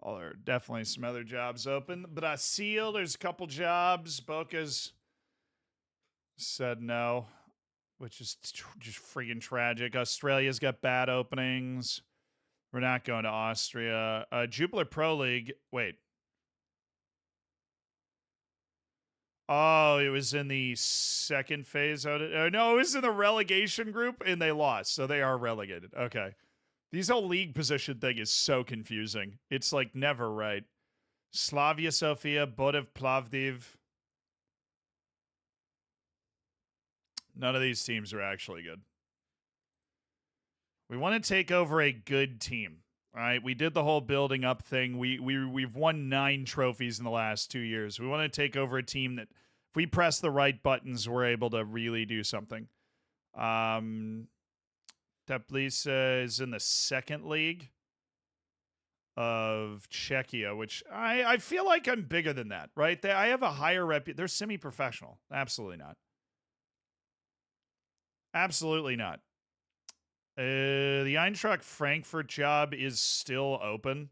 Oh, there are definitely some other jobs open. Brazil, there's a couple jobs. Boca's said no, which is just freaking tragic. Australia's got bad openings. We're not going to Austria. Jupiler Pro League. Wait. Oh, it was in the second phase. No, it was in the relegation group, and they lost, so they are relegated. Okay. These whole league position thing is so confusing. It's like never right. Slavia Sofia, Bodev Plovdiv. None of these teams are actually good. We want to take over a good team. All right, we did the whole building up thing. We've won 9 trophies in the last 2 years. We want to take over a team that, if we press the right buttons, we're able to really do something. Teplice is in the second league of Czechia, which I feel like I'm bigger than that, right? I have a higher reputation. They're semi-professional. Absolutely not. Absolutely not. The Eintracht Frankfurt job is still open.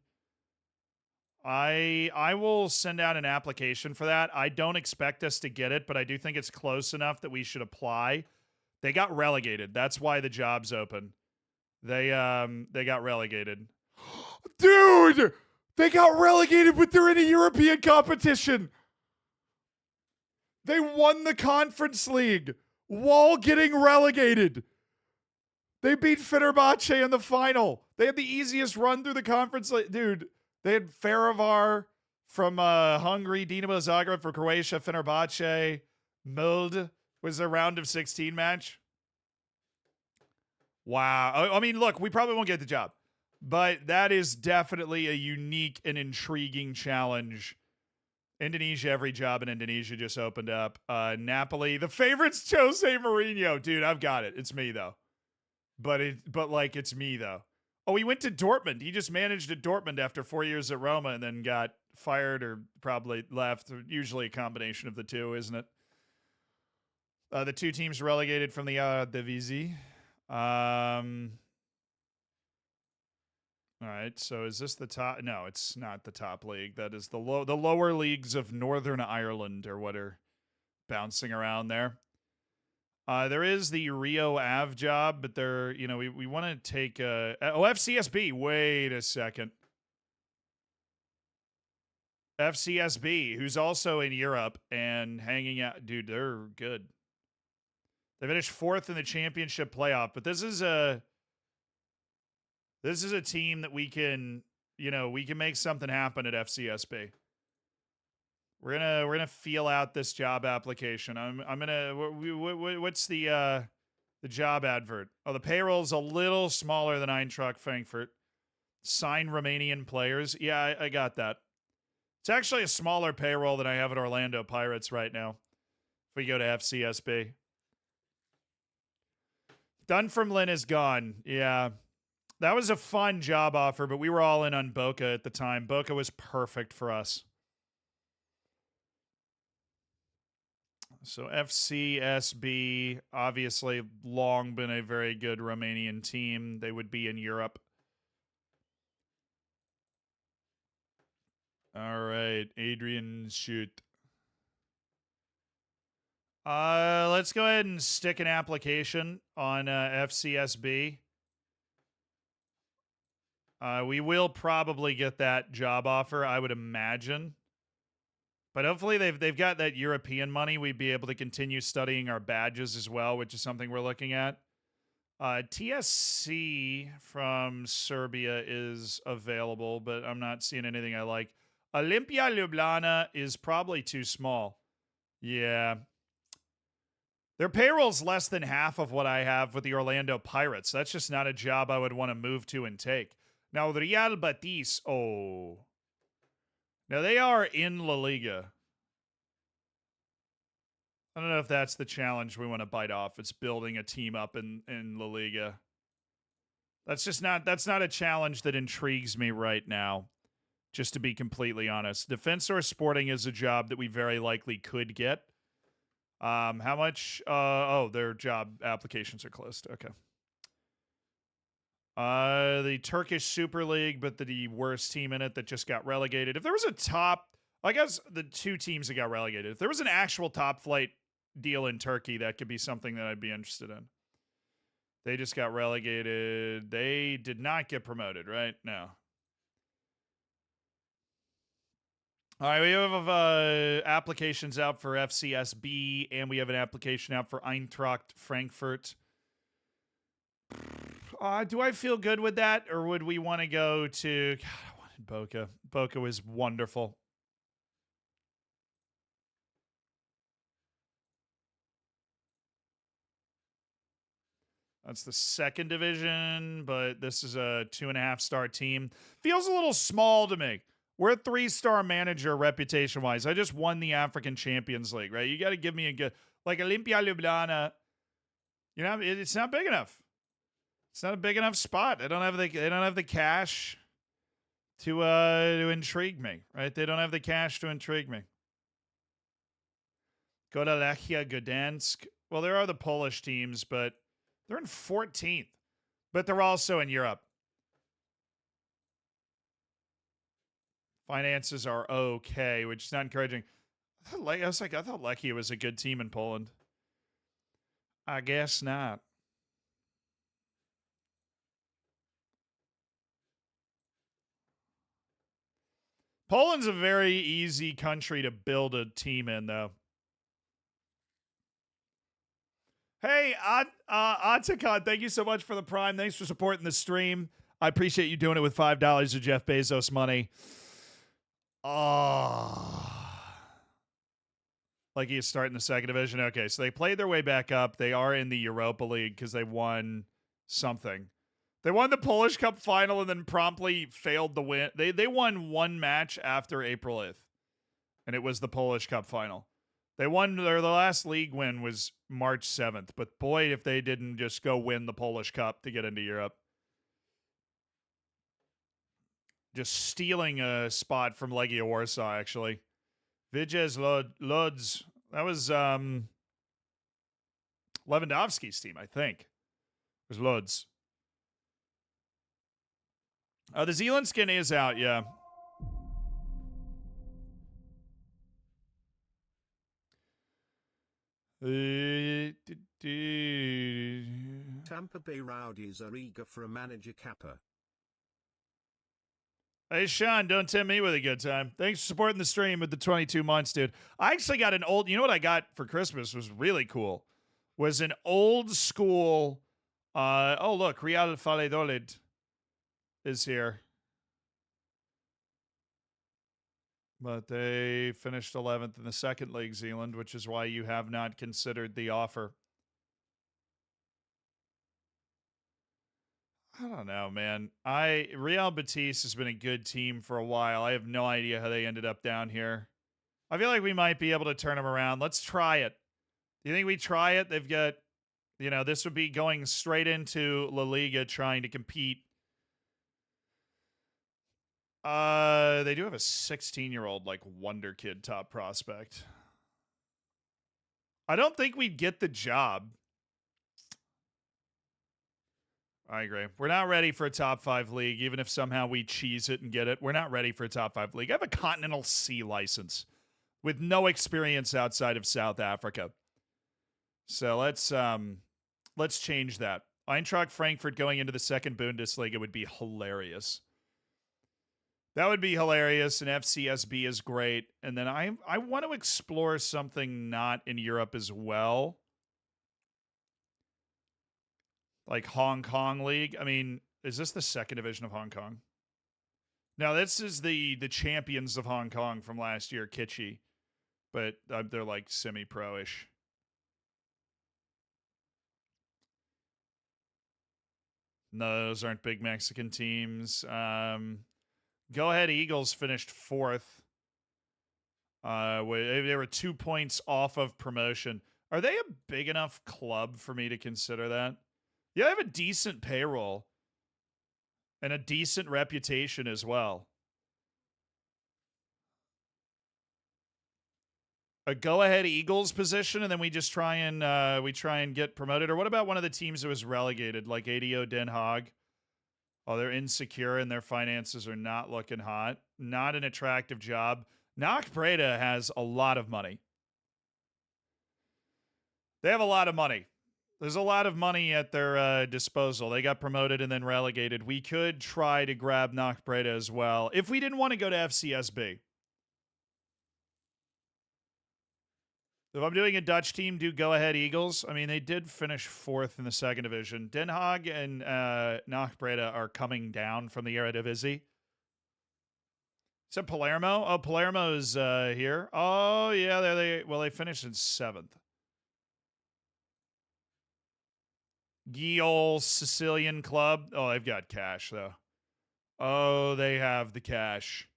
I will send out an application for that. I don't expect us to get it, but I do think it's close enough that we should apply. They got relegated. That's why the job's open. They got relegated. Dude, they got relegated, but they're in a European competition. They won the Conference League while getting relegated. They beat Fenerbahce in the final. They had the easiest run through the Conference League. Dude, they had Ferivar from Hungary, Dinamo Zagreb for Croatia, Fenerbahce. Mild was their round of 16 match. Wow. I mean, look, we probably won't get the job, but that is definitely a unique and intriguing challenge. Indonesia, every job in Indonesia just opened up. Napoli, the favorites, Jose Mourinho. Dude, I've got it. It's me, though. But it's me, though. Oh, he went to Dortmund. He just managed at Dortmund after 4 years at Roma and then got fired or probably left. Usually a combination of the two, isn't it? The 2 teams relegated from the Divisi. All right, so is this the top? No, it's not the top league. That is the lower leagues of Northern Ireland or what are bouncing around there. There is the Rio Ave job, but they're, we want to take FCSB. Wait a second. FCSB, who's also in Europe and hanging out. Dude, they're good. They finished 4th in the championship playoff, but this is a team that we can make something happen at FCSB. We're gonna feel out this job application. What's the job advert? Oh, the payroll's a little smaller than Eintracht Frankfurt. Sign Romanian players. Yeah, I got that. It's actually a smaller payroll than I have at Orlando Pirates right now. If we go to FCSB. Dunfermline is gone. Yeah. That was a fun job offer, but we were all in on Boca at the time. Boca was perfect for us. So FCSB, obviously long been a very good Romanian team. They would be in Europe. All right, Adrian, shoot. Let's go ahead and stick an application on FCSB. We will probably get that job offer, I would imagine. But hopefully they've got that European money. We'd be able to continue studying our badges as well, which is something we're looking at. TSC from Serbia is available, but I'm not seeing anything I like. Olimpia Ljubljana is probably too small. Yeah. Their payroll's less than half of what I have with the Orlando Pirates. That's just not a job I would want to move to and take. Now, the Real Betis, oh. Now, they are in La Liga. I don't know if that's the challenge we want to bite off. It's building a team up in La Liga. That's not a challenge that intrigues me right now, just to be completely honest. Defensor Sporting is a job that we very likely could get. How much? Their job applications are closed. Okay. The Turkish Super League, but the worst team in it that just got relegated. If there was a top, I guess the two teams that got relegated. If there was an actual top flight deal in Turkey, that could be something that I'd be interested in. They just got relegated. They did not get promoted, right? No. All right, we have applications out for FCSB, and we have an application out for Eintracht Frankfurt. Do I feel good with that, or would we want to go to... God, I wanted Boca. Boca was wonderful. That's the second division, but this is a 2.5-star team. Feels a little small to me. We're a 3-star manager reputation-wise. I just won the African Champions League, right? You got to give me a good... Like, Olimpia Ljubljana, you know, it's not big enough. It's not a big enough spot. They don't have the cash to intrigue me, right? They don't have the cash to intrigue me. Go to Lechia Gdansk. Well, there are the Polish teams, but they're in 14th. But they're also in Europe. Finances are okay, which is not encouraging. I thought Lechia was a good team in Poland. I guess not. Poland's a very easy country to build a team in, though. Hey, Atakon, thank you so much for the Prime. Thanks for supporting the stream. I appreciate you doing it with $5 of Jeff Bezos money. Like he's starting the second division. Okay, so they played their way back up. They are in the Europa League because they won something. They won the Polish Cup final and then promptly failed to win. They won one match after April 8th, and it was the Polish Cup final. They won their last league win was March 7th, but boy, if they didn't just go win the Polish Cup to get into Europe. Just stealing a spot from Legia Warsaw, actually. Vijes Lodz. That was Lewandowski's team, I think. It was Lodz. The Zealand skin is out, yeah. Tampa Bay Rowdies are eager for a manager Kappa. Hey, Sean, don't tempt me with a good time. Thanks for supporting the stream with the 22 months, dude. I actually got an old... You know what I got for Christmas was really cool? Was an old school... oh, look, Real Valladolid is here. But they finished 11th in the second league, Zealand, which is why you have not considered the offer. I don't know, man. Real Betis has been a good team for a while. I have no idea how they ended up down here. I feel like we might be able to turn them around. Let's try it. Do you think we try it? They've got, you know, this would be going straight into La Liga trying to compete. They do have a 16-year-old, like, wonder kid top prospect. I don't think we'd get the job. I agree. We're not ready for a top 5 league, even if somehow we cheese it and get it. We're not ready for a top 5 league. I have a Continental C license with no experience outside of South Africa. So let's change that. Eintracht Frankfurt going into the second Bundesliga would be hilarious. That would be hilarious, and FCSB is great. And then I want to explore something not in Europe as well. Like Hong Kong League. I mean, is this the second division of Hong Kong? No, this is the champions of Hong Kong from last year, Kitschy. But they're like semi-pro-ish. No, those aren't big Mexican teams. Go Ahead Eagles finished 4th. They were 2 points off of promotion. Are they a big enough club for me to consider that? Yeah, they have a decent payroll. And a decent reputation as well. A go-ahead Eagles position, and then we just try and get promoted. Or what about one of the teams that was relegated, like ADO Den Haag? Oh, they're insecure and their finances are not looking hot. Not an attractive job. Nacht Breda has a lot of money. They have a lot of money. There's a lot of money at their disposal. They got promoted and then relegated. We could try to grab Nacht Breda as well if we didn't want to go to FCSB. If I'm doing a Dutch team, do go ahead Eagles. I mean, they did finish 4th in the 2nd division. Den Haag and Nacht Breda are coming down from the Eredivisie. Is that Palermo? Oh, Palermo's here. Oh, yeah, they finished in 7th. Giol Sicilian Club. Oh, they've got cash, though. Oh, they have the cash.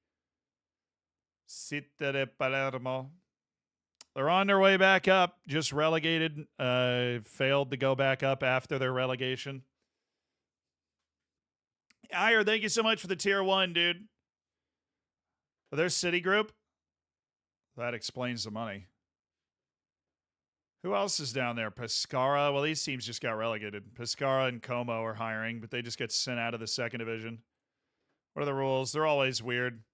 Città de Palermo. They're on their way back up. Just relegated. Failed to go back up after their relegation. Iyer, thank you so much for the tier 1, dude. Oh, there's Citigroup. That explains the money. Who else is down there? Pescara. Well, these teams just got relegated. Pescara and Como are hiring, but they just get sent out of the 2nd division. What are the rules? They're always weird.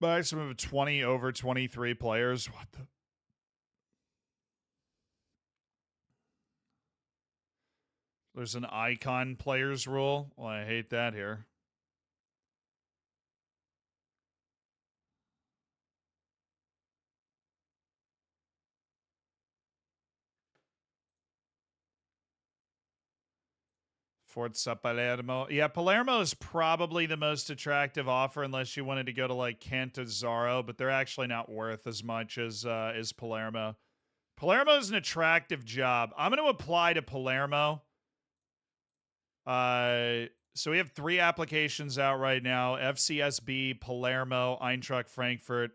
Maximum of 20 over 23 players. What the? There's an icon players rule. Well, I hate that here. Forza Palermo. Yeah, Palermo is probably the most attractive offer unless you wanted to go to like Cantazaro, but they're actually not worth as much as Palermo. Palermo is an attractive job. I'm going to apply to Palermo. So we have 3 applications out right now. FCSB, Palermo, Eintracht Frankfurt.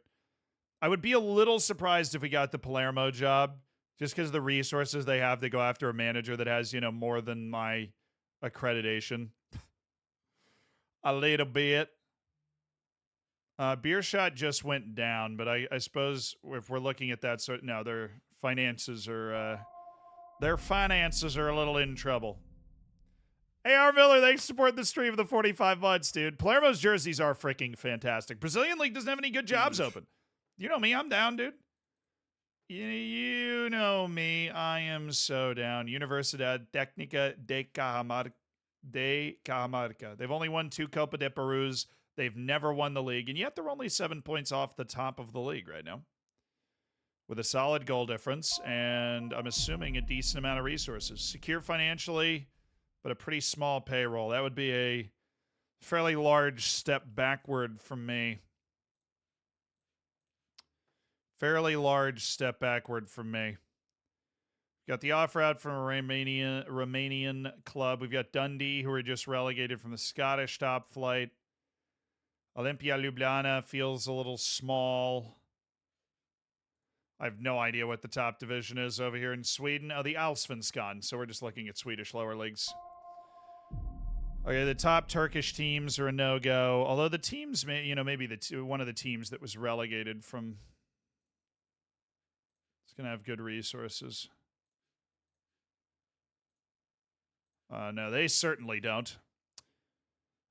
I would be a little surprised if we got the Palermo job just because of the resources they have to go after a manager that has, more than my accreditation. A little bit. Beer Shot just went down, but I suppose if we're looking at that, no, their finances are a little in trouble. Hey, R. Miller, thanks for supporting the stream of the 45 months, dude. Palermo's jerseys are freaking fantastic. Brazilian League doesn't have any good jobs open. You know me, I'm down, dude. You know me, I am so down. Universidad Técnica de Cajamarca. They've only won 2 Copa de Perus. They've never won the league, and yet they're only 7 points off the top of the league right now. With a solid goal difference, and I'm assuming a decent amount of resources. Secure financially, but a pretty small payroll. That would be a fairly large step backward from me. Fairly large step backward from me. Got the offer out from a Romanian club. We've got Dundee, who are just relegated from the Scottish top flight. Olimpia Ljubljana feels a little small. I have no idea what the top division is over here in Sweden. Oh, the Allsvenskan. So we're just looking at Swedish lower leagues. Okay, the top Turkish teams are a no-go. Although the teams, maybe one of the teams that was relegated from, it's going to have good resources. No, they certainly don't.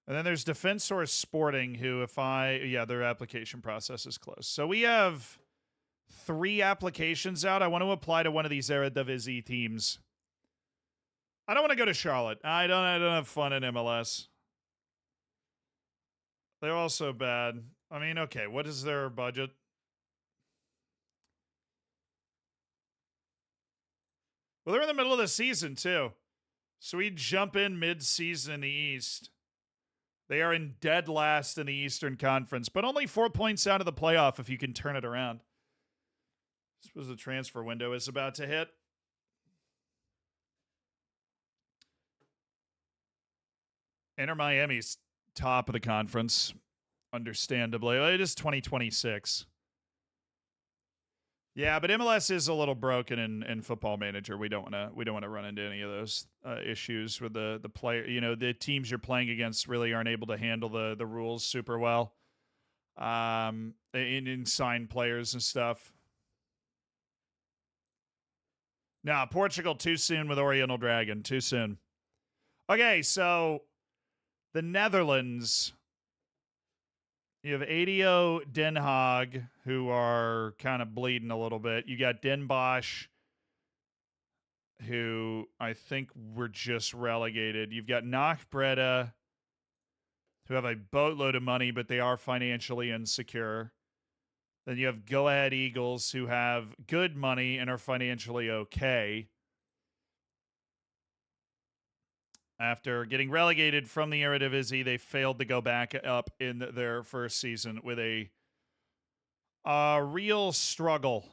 And then there's Defensor Sporting, who their application process is closed. So we have 3 applications out. I want to apply to one of these Eredivisie teams. I don't want to go to Charlotte. I don't have fun in MLS. They're also bad. I mean, okay, what is their budget? Well, they're in the middle of the season, too. So we jump in mid-season in the East. They are in dead last in the Eastern Conference, but only 4 points out of the playoff if you can turn it around. I suppose the transfer window is about to hit. Inter Miami's top of the conference, understandably. It is 2026. Yeah, but MLS is a little broken in Football Manager. We don't want to run into any of those issues with the player. You know, the teams you're playing against really aren't able to handle the rules super well. In signed players and stuff. Nah, Portugal too soon with Oriental Dragon. Too soon. Okay, so the Netherlands. You have ADO Den Haag, who are kind of bleeding a little bit. You got Den Bosch, who I think were just relegated. You've got Nach Breda, who have a boatload of money, but they are financially insecure. Then you have Go Ahead Eagles, who have good money and are financially okay. After getting relegated from the Eredivisie, they failed to go back up in their first season with a real struggle.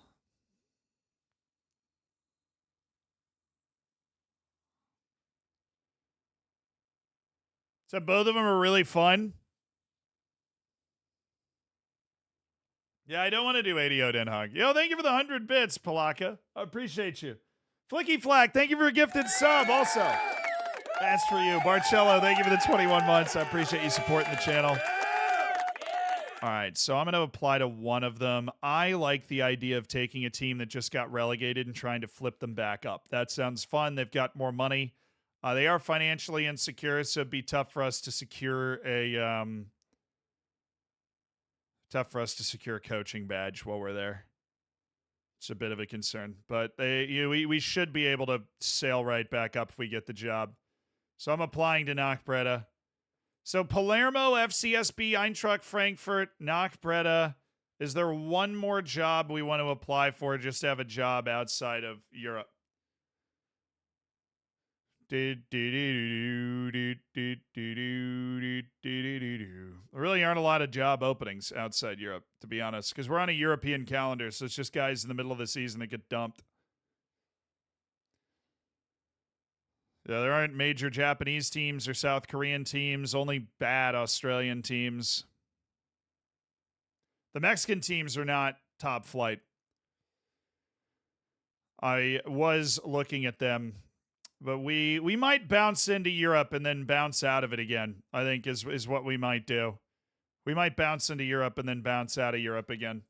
So both of them are really fun. Yeah, I don't want to do ADO Den Haag. Yo, thank you for the 100 bits, Palaka. I appreciate you. Flicky Flack, thank you for a gifted sub also. That's for you. Barcello, thank you for the 21 months. I appreciate you supporting the channel. All right, so I'm going to apply to one of them. I like the idea of taking a team that just got relegated and trying to flip them back up. That sounds fun. They've got more money. They are financially insecure, so it'd be tough for us to secure a coaching badge while we're there. It's a bit of a concern, but we should be able to sail right back up if we get the job. So I'm applying to Nach Breda. So Palermo, FCSB, Eintracht Frankfurt, Nach Breda. Is there one more job we want to apply for just to have a job outside of Europe? There really aren't a lot of job openings outside Europe, to be honest, because we're on a European calendar, so it's just guys in the middle of the season that get dumped. Yeah, there aren't major Japanese teams or South Korean teams, only bad Australian teams. The Mexican teams are not top flight. I was looking at them, but we might bounce into Europe and then bounce out of it again, I think is what we might do. We might bounce into Europe and then bounce out of Europe again.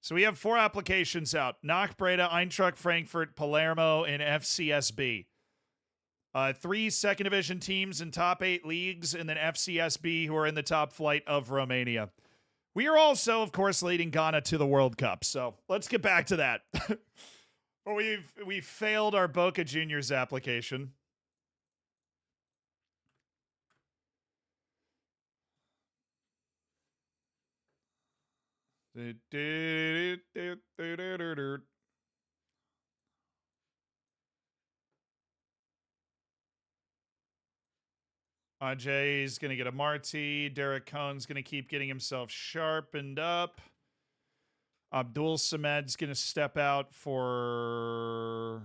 So we have 4 applications out. Nach Breda, Eintracht Frankfurt, Palermo, and FCSB. 3 second division teams in top 8 leagues, and then FCSB, who are in the top flight of Romania. We are also, of course, leading Ghana to the World Cup. So let's get back to that. But we failed our Boca Juniors application. Ajay's going to get a Marty. Derek Cohn's going to keep getting himself sharpened up. Abdul Samed's going to step out for...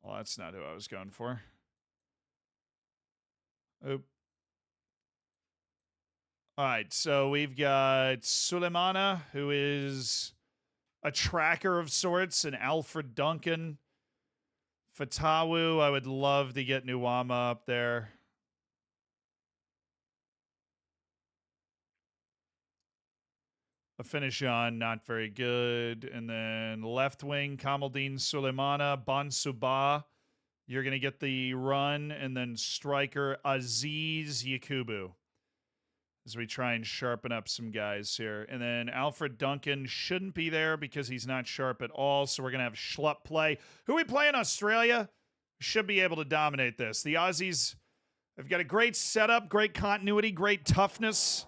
Well, that's not who I was going for. Oop. All right, so we've got Suleimana, who is a tracker of sorts, and Alfred Duncan. Fatawu, I would love to get Nuwama up there. A finish on, not very good. And then left wing, Kamaldeen Suleimana, Bonsuba. You're going to get the run. And then striker, Aziz Yakubu. As we try and sharpen up some guys here. And then Alfred Duncan shouldn't be there because he's not sharp at all. So we're going to have Schlupp play. Who we play in Australia? Should be able to dominate this. The Aussies have got a great setup, great continuity, great toughness.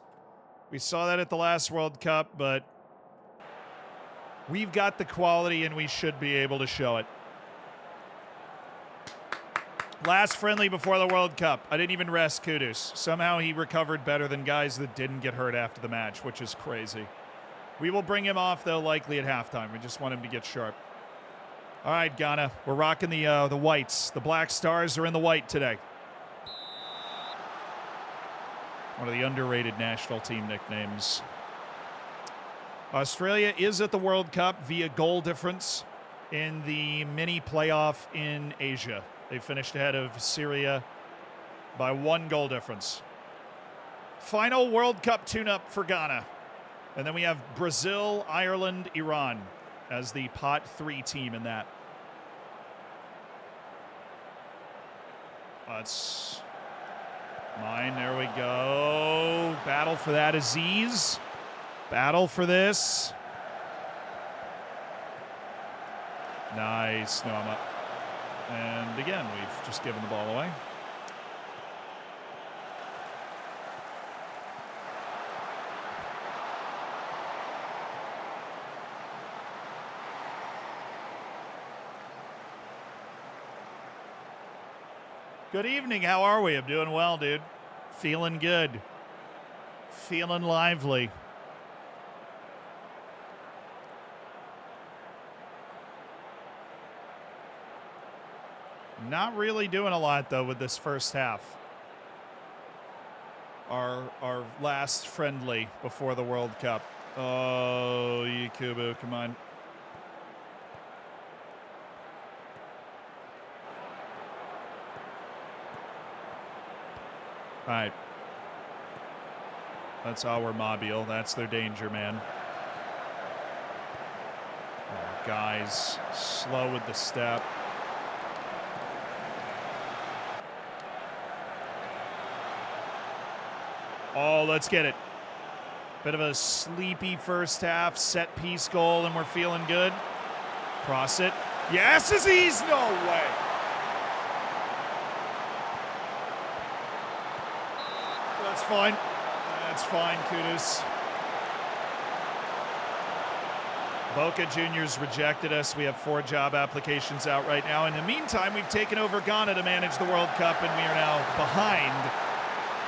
We saw that at the last World Cup, but we've got the quality and we should be able to show it. Last friendly before the World Cup. I didn't even rest Kudus. Somehow he recovered better than guys that didn't get hurt after the match, which is crazy. We will bring him off, though, likely at halftime. We just want him to get sharp. All right, Ghana. We're rocking the whites. The Black Stars are in the white today. One of the underrated national team nicknames. Australia is at the World Cup via goal difference in the mini playoff in Asia. They finished ahead of Syria by 1 goal difference. Final World Cup tune-up for Ghana. And then we have Brazil, Ireland, Iran as the pot 3 team in that. That's mine. There we go. Battle for that, Aziz. Battle for this. Nice. No, I'm up. And again, we've just given the ball away. Good evening. How are we? I'm doing well, dude. Feeling good. Feeling lively. Not really doing a lot, though, with this first half. Our last friendly before the World Cup. Oh, Yakubu, come on. All right. That's our Mobile. That's their danger, man. Oh, guys, slow with the step. Oh, let's get it. Bit of a sleepy first half, set piece goal, and we're feeling good. Cross it. Yes, Aziz! No way. That's fine. That's fine, Kudus. Boca Juniors rejected us. We have 4 job applications out right now. In the meantime, we've taken over Ghana to manage the World Cup, and we are now behind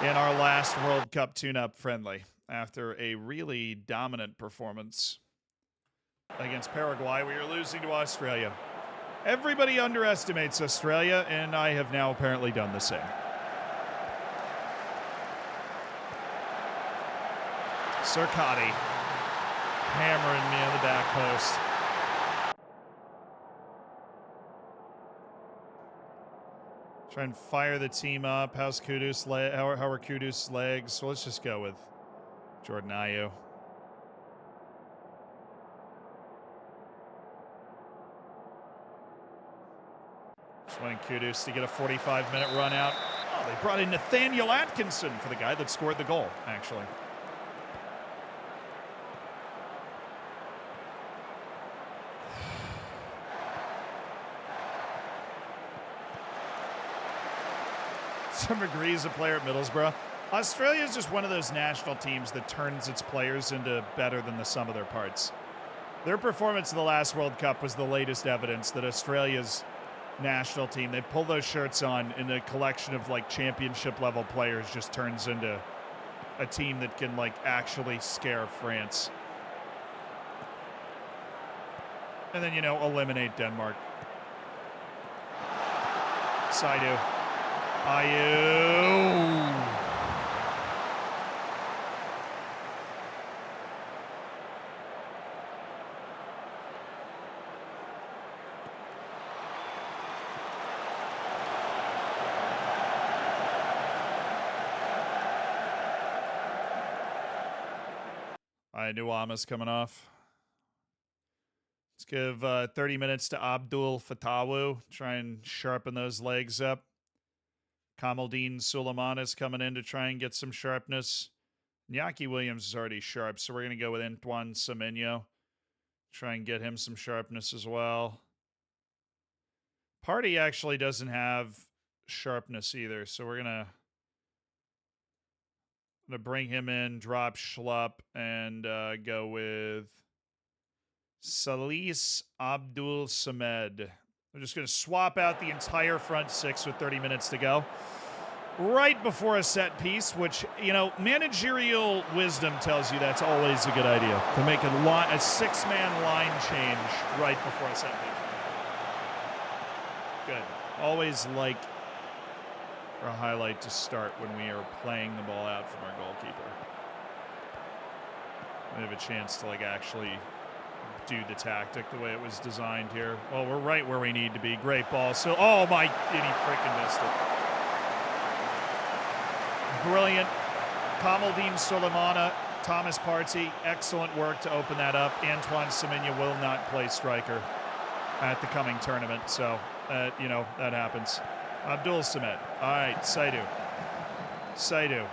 in our last World Cup tune-up friendly after a really dominant performance against Paraguay. We are losing to Australia. Everybody underestimates Australia, and I have now apparently done the same. Circotti hammering me on the back post. Try and fire the team up. How's Kudus? How are Kudus' legs? So let's just go with Jordan Ayew. Just wanting Kudus to get a 45-minute run out. Oh, they brought in Nathaniel Atkinson for the guy that scored the goal, actually. Some agrees a player at Middlesbrough. Australia is just one of those national teams that turns its players into better than the sum of their parts. Their performance in the last World Cup was the latest evidence that Australia's national team, they pull those shirts on, and a collection of like championship level players just turns into a team that can like actually scare France. And then, you know, eliminate Denmark. Saidu. Ayew. Nuama's coming off. Let's give 30 minutes to Abdul Fatawu. Try and sharpen those legs up. Kamaldeen Suleiman is coming in to try and get some sharpness. Nyaki Williams is already sharp, so we're going to go with Antoine Semenyo. Try and get him some sharpness as well. Party actually doesn't have sharpness either, so we're going to bring him in, drop Schlupp, and go with Salis Abdul Samed. We're just going to swap out the entire front six with 30 minutes to go. Right before a set piece, which, you know, managerial wisdom tells you that's always a good idea. To make a six-man line change right before a set piece. Good. Always like for a highlight to start when we are playing the ball out from our goalkeeper. We have a chance to like actually do the tactic the way it was designed here. Well, we're right where we need to be. Great ball. So, oh my, and he freaking missed it. Brilliant. Kamaldeen Soleimana, Thomas Partey, excellent work to open that up. Antoine Semenyo will not play striker at the coming tournament, so, you know, that happens. Abdul Samet. All right, Saidu. Saidu.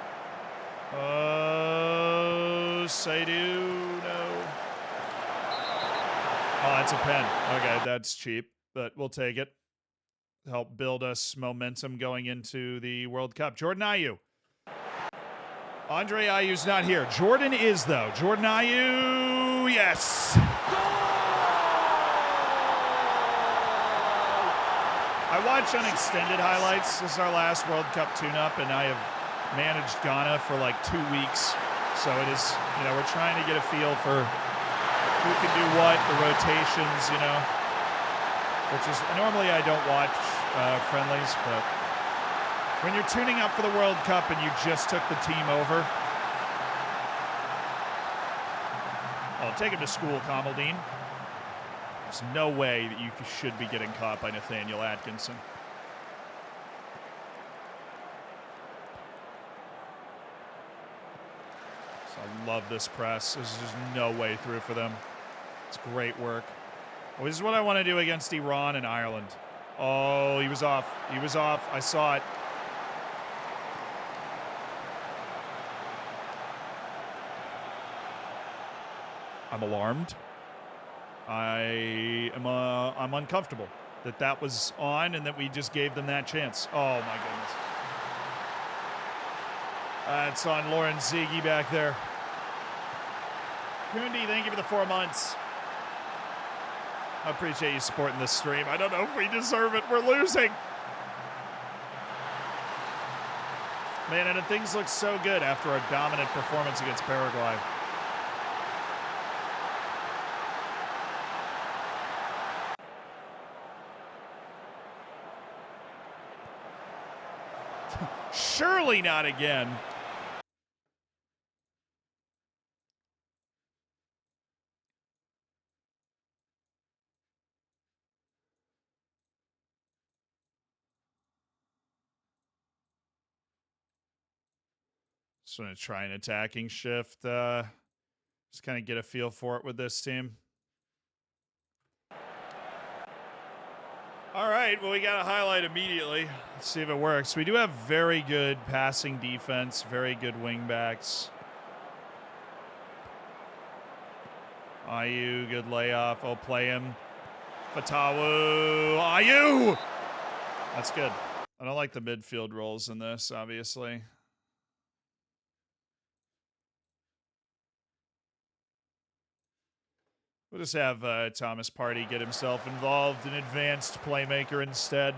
Oh, Saidu, no. Oh, that's a pen. Okay, that's cheap, but we'll take it. Help build us momentum going into the World Cup. Jordan Ayew. Andre Ayew's not here. Jordan is, though. Jordan Ayew, yes. I watch unextended highlights. This is our last World Cup tune-up, and I have managed Ghana for like 2 weeks. So it is, you know, we're trying to get a feel for who can do what, the rotations, you know, which is, normally I don't watch friendlies, but when you're tuning up for the World Cup and you just took the team over, well, take him to school, Kamaldeen. There's no way that you should be getting caught by Nathaniel Atkinson. So I love this press. There's just no way through for them. It's great work. Well, this is what I want to do against Iran and Ireland. Oh, he was off. He was off. I saw it. I'm alarmed. I'm uncomfortable that was on and that we just gave them that chance. Oh my goodness. That's on Lauren Ziggy back there. Kundi, thank you for the 4 months. I appreciate you supporting this stream. I don't know if we deserve it. We're losing. Man, and things look so good after our dominant performance against Paraguay. Surely not again. Just want to try an attacking shift. Just kind of get a feel for it with this team. All right, well, we got a highlight immediately. Let's see if it works. We do have very good passing defense, very good wingbacks. Ayew, good layoff. I'll play him. Fatawu. Ayew! That's good. I don't like the midfield roles in this, obviously. We'll just have Thomas Partey get himself involved, an advanced playmaker instead.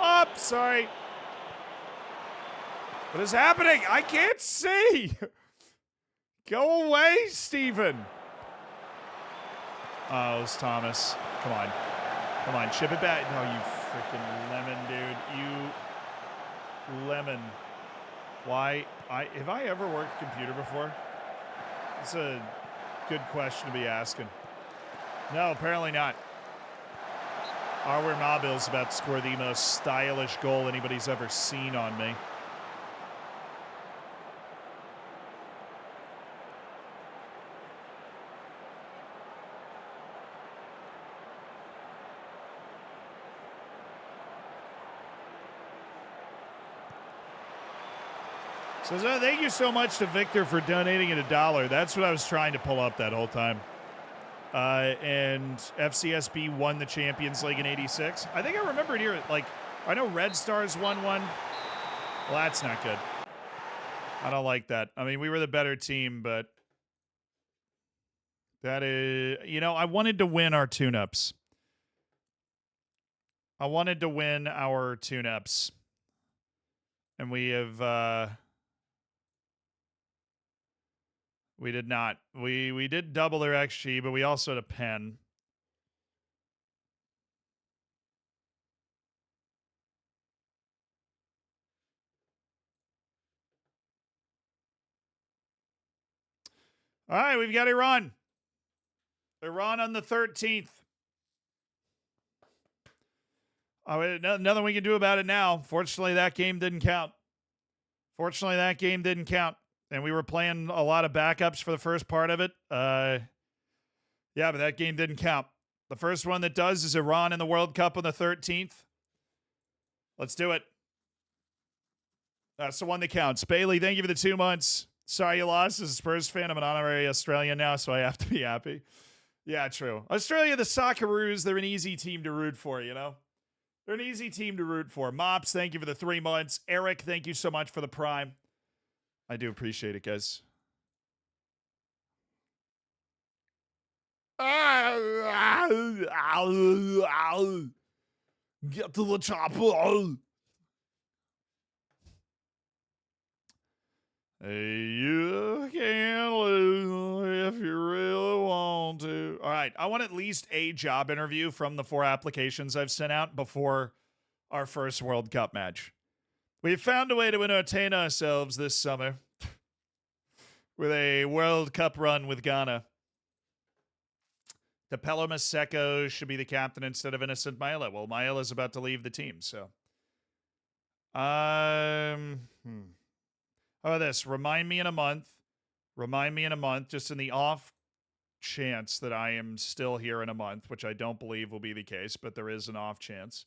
Up, sorry. What is happening? I can't see. Go away, Steven. Oh, it's Thomas. Come on. Come on, chip it back. No, you freaking lemon, dude. You lemon. Why? Have I ever worked a computer before? It's a good question to be asking. No, apparently not. Arwer Mabil's about to score the most stylish goal anybody's ever seen on me. So thank you so much to Victor for donating it $1. That's what I was trying to pull up that whole time. And FCSB won the Champions League in '86. I think I remember it here. Like, I know Red Stars won one. Well, that's not good. I don't like that. I mean, we were the better team, but that is, you know, I wanted to win our tune-ups. I wanted to win our tune-ups. And we have, We did not. We did double their XG, but we also had a pen. All right, we've got Iran. Iran on the 13th. Oh, nothing we can do about it now. Fortunately, that game didn't count. And we were playing a lot of backups for the first part of it. Yeah, but that game didn't count. The first one that does is Iran in the World Cup on the 13th. Let's do it. That's the one that counts. Bailey, thank you for the 2 months. Sorry you lost. As a Spurs fan, I'm an honorary Australian now, so I have to be happy. Yeah, true. Australia, the Socceroos, they're an easy team to root for, you know? They're an easy team to root for. Mops, thank you for the 3 months. Eric, thank you so much for the Prime. I do appreciate it, guys. Get to the chopper. You can lose if you really want to. All right. I want at least a job interview from the 4 applications I've sent out before our first World Cup match. We've found a way to entertain ourselves this summer with a World Cup run with Ghana. Tapelo Maseko should be the captain instead of Innocent Maela. Well, Maela's about to leave the team, so. How about this? Remind me in a month, just in the off chance that I am still here in a month, which I don't believe will be the case, but there is an off chance.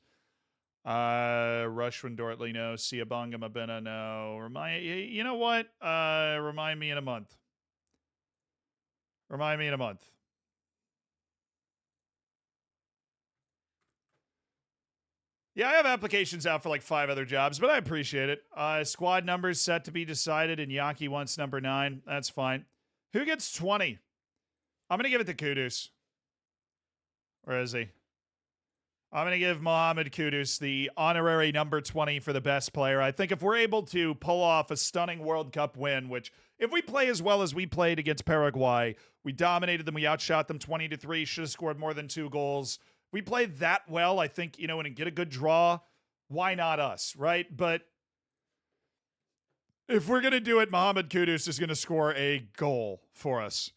Rushwin Dortley, no. Siabonga Mabena, no. You know what? Remind me in a month. Yeah, I have applications out for like 5 other jobs, but I appreciate it. Squad numbers set to be decided, and Yaki wants number 9. That's fine. Who gets 20? I'm going to give it to Kudus. Where is he? I'm going to give Mohamed Kudus the honorary number 20 for the best player. I think if we're able to pull off a stunning World Cup win, which if we play as well as we played against Paraguay, we dominated them, we outshot them 20-3, should have scored more than 2 goals. We played that well, I think, and get a good draw, why not us, right? But if we're going to do it, Mohamed Kudus is going to score a goal for us.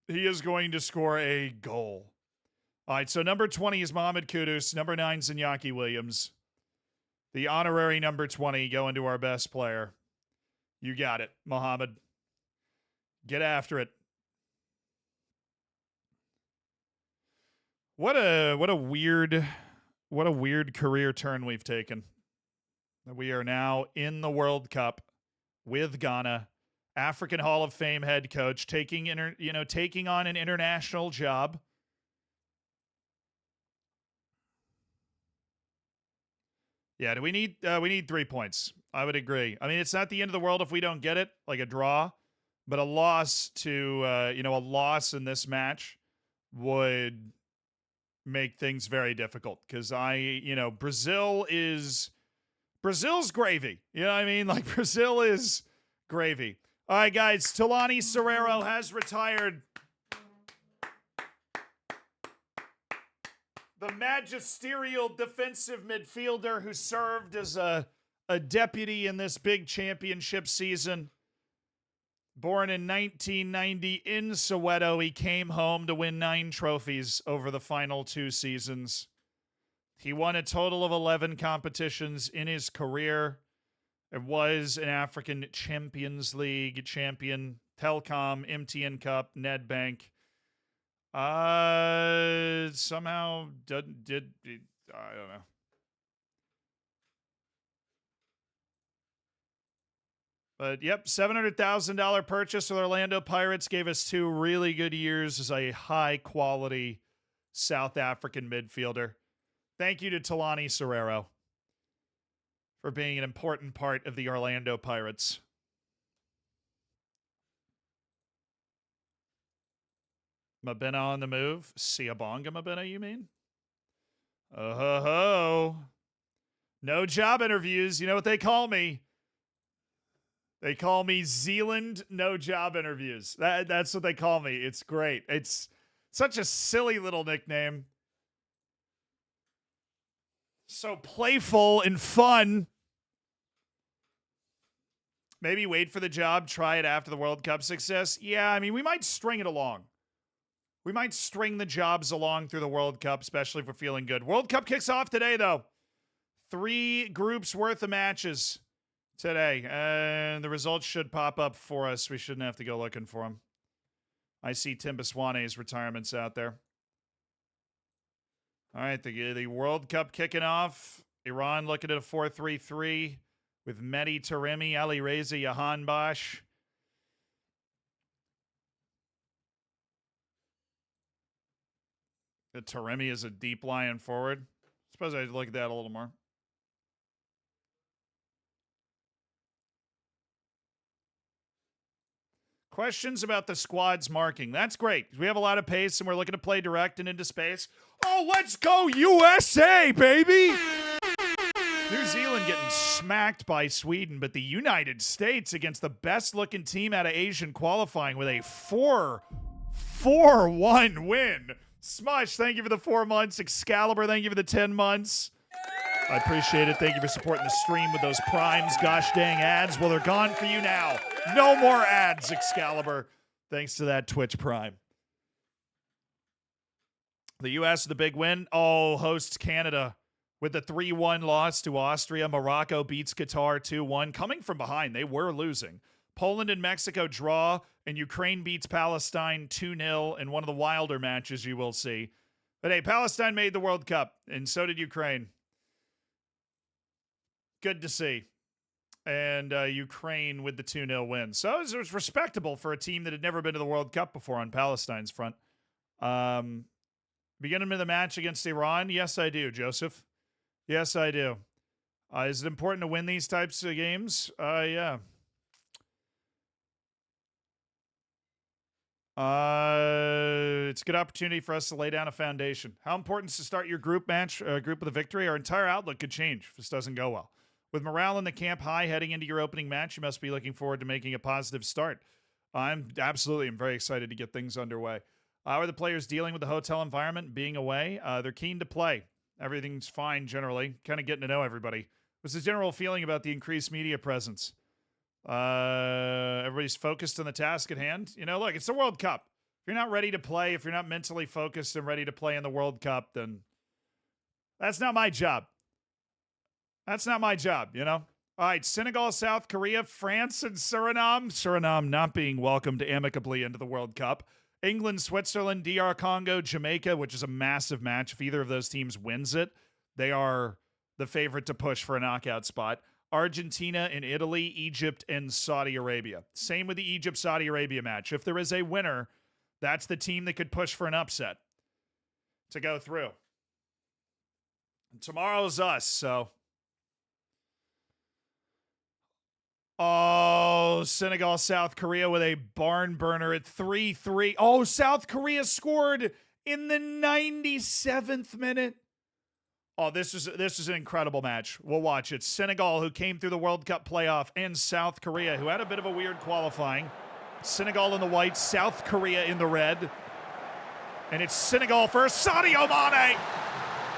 He is going to score a goal. All right, so number 20 is Mohamed Kudus. Number 9 is Iñaki Williams. The honorary number 20 going to our best player. You got it, Mohamed. Get after it. What a weird career turn we've taken. We are now in the World Cup with Ghana, African Hall of Fame head coach, taking on an international job. Yeah, we need 3 points. I would agree. I mean, it's not the end of the world if we don't get it, like a draw, but a loss to a loss in this match would make things very difficult because Brazil's gravy. You know what I mean? Like Brazil is gravy. All right, guys, Talani Serrero has retired. The magisterial defensive midfielder who served as a deputy in this big championship season. Born in 1990 in Soweto, he came home to win 9 trophies over the final 2 seasons. He won a total of 11 competitions in his career and was an African Champions League champion, Telcom, MTN Cup, Nedbank. Somehow did I don't know. But yep, $700,000 purchase with Orlando Pirates gave us 2 really good years as a high quality South African midfielder. Thank you to Talani Serrero for being an important part of the Orlando Pirates. Mabena on the move. Siabonga Mabena, you mean? Oh-ho-ho. No job interviews. You know what they call me? They call me Zealand No Job Interviews. That's what they call me. It's great. It's such a silly little nickname. So playful and fun. Maybe wait for the job, try it after the World Cup success. Yeah, I mean, we might string it along. We might string the jobs along through the World Cup, especially if we're feeling good. World Cup kicks off today, though. 3 groups worth of matches today. And the results should pop up for us. We shouldn't have to go looking for them. I see Tim Biswane's retirements out there. All right, the World Cup kicking off. Iran looking at a 4-3-3 with Mehdi Taremi, Ali Reza, Jahan Bash. The Taremi is a deep lying forward. Suppose I'd look at that a little more. Questions about the squad's marking. That's great. We have a lot of pace and we're looking to play direct and into space. Oh, let's go USA, baby! New Zealand getting smacked by Sweden, but the United States against the best-looking team out of Asian qualifying with a 4-1 win. Smush, thank you for the 4 months. Excalibur, thank you for the 10 months. I appreciate it. Thank you for supporting the stream with those primes. Gosh dang ads. Well, they're gone for you now. No more ads, Excalibur. Thanks to that Twitch Prime. The U.S. the big win. Oh, hosts Canada with the 3-1 loss to Austria. Morocco beats Qatar 2-1. Coming from behind, they were losing. Poland and Mexico draw, and Ukraine beats Palestine 2-0 in one of the wilder matches you will see. But hey, Palestine made the World Cup, and so did Ukraine. Good to see. And Ukraine with the 2-0 win. So it was respectable for a team that had never been to the World Cup before on Palestine's front. Beginning of the match against Iran? Yes, I do, Joseph. Yes, I do. Is it important to win these types of games? Yeah. It's a good opportunity for us to lay down a foundation. How important is to start your group match, group with a victory? Our entire outlook could change if this doesn't go well. With morale in the camp high heading into your opening match, you must be looking forward to making a positive start. I'm very excited to get things underway. How are the players dealing with the hotel environment, being away? They're keen to play. Everything's fine generally. Kind of getting to know everybody. What's the general feeling about the increased media presence? Everybody's focused on the task at hand. You know, look, it's the World Cup. If you're not ready to play, if you're not mentally focused and ready to play in the World Cup, then that's not my job. That's not my job, you know? All right, Senegal, South Korea, France, and Suriname. Suriname not being welcomed amicably into the World Cup. England, Switzerland, DR Congo, Jamaica, which is a massive match. If either of those teams wins it, they are the favorite to push for a knockout spot. Argentina and Italy, Egypt, and Saudi Arabia. Same with the Egypt-Saudi Arabia match. If there is a winner, that's the team that could push for an upset to go through. And tomorrow's us, so... Oh, Senegal, South Korea with a barn burner at 3-3. Oh, South Korea scored in the 97th minute. Oh, this is an incredible match. We'll watch it. Senegal, who came through the World Cup playoff, and South Korea, who had a bit of a weird qualifying. Senegal in the white, South Korea in the red. And it's Senegal first. Sadio Mane!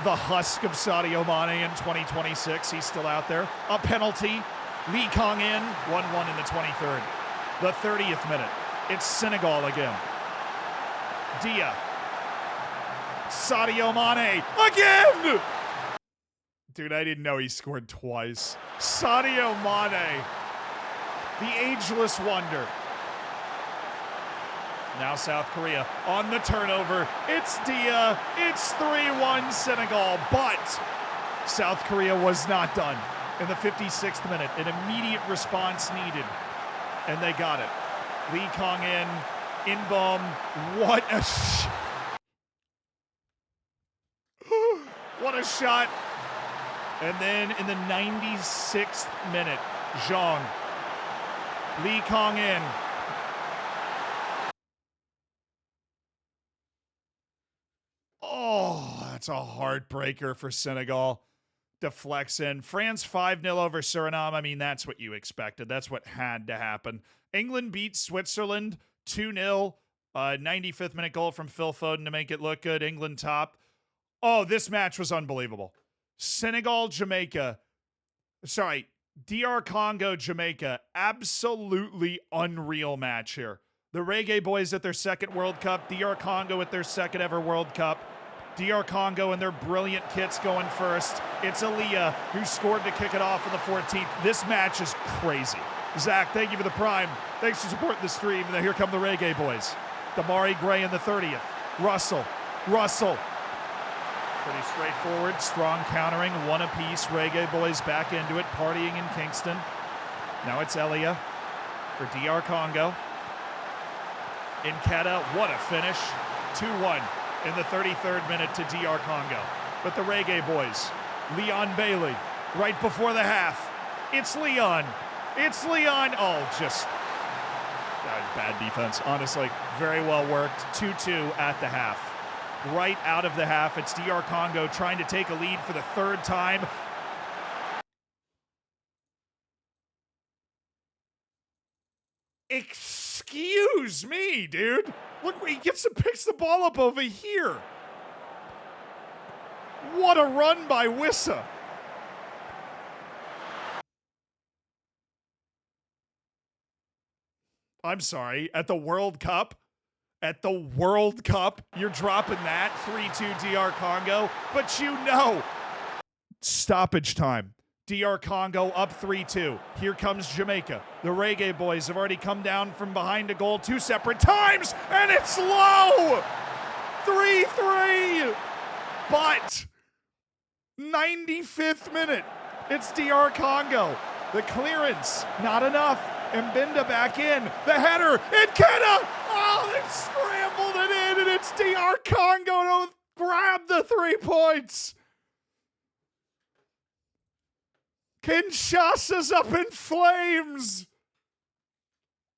The husk of Sadio Mane in 2026. He's still out there. A penalty. Lee Kong-in, 1-1 in the 23rd. The 30th minute. It's Senegal again. Dia. Sadio Mane again! Dude, I didn't know he scored twice. Sadio Mane. The ageless wonder. Now South Korea on the turnover. It's Dia. It's 3-1 Senegal. But South Korea was not done. In the 56th minute, an immediate response needed, and they got it. Lee Kong-in, Inbom, what a what a shot. And then in the 96th minute, Zhang, Lee Kong-in. Oh, that's a heartbreaker for Senegal. deflects in. France 5-0 over Suriname. I mean, that's what you expected. That's what had to happen. England beats Switzerland 2-0. 95th minute goal from Phil Foden to make it look good. England top. Oh, this match was unbelievable. Senegal, Jamaica. Sorry, DR Congo, Jamaica. Absolutely unreal match here. The Reggae Boys at their second World Cup. DR Congo at their second ever World Cup. DR Congo and their brilliant kits going first. It's Aaliyah who scored to kick it off in the 14th. This match is crazy. Zach, thank you for the prime. Thanks for supporting the stream. And then here come the Reggae Boys. Damari Gray in the 30th. Russell. Pretty straightforward. Strong countering. One apiece. Reggae Boys back into it. Partying in Kingston. Now it's Elia for DR Congo. Nketa, what a finish. 2-1 in the 33rd minute to DR Congo. But the Reggae Boys, Leon Bailey, right before the half. It's Leon. Oh, just bad defense. Honestly, very well worked. 2-2 at the half. Right out of the half, it's DR Congo trying to take a lead for the third time. Excuse me, dude. Look, he picks the ball up over here. What a run by Wissa. I'm sorry, at the World Cup, you're dropping that 3-2 DR Congo, but you know, stoppage time. DR Congo up 3-2. Here comes Jamaica. The Reggae Boys have already come down from behind a goal 2 separate times, and it's low! 3-3! But 95th minute, it's DR Congo. The clearance, not enough. Mbinda back in. The header, Nketa! Oh, they scrambled it in, and it's DR Congo to grab the 3 points. Kinshasa's up in flames.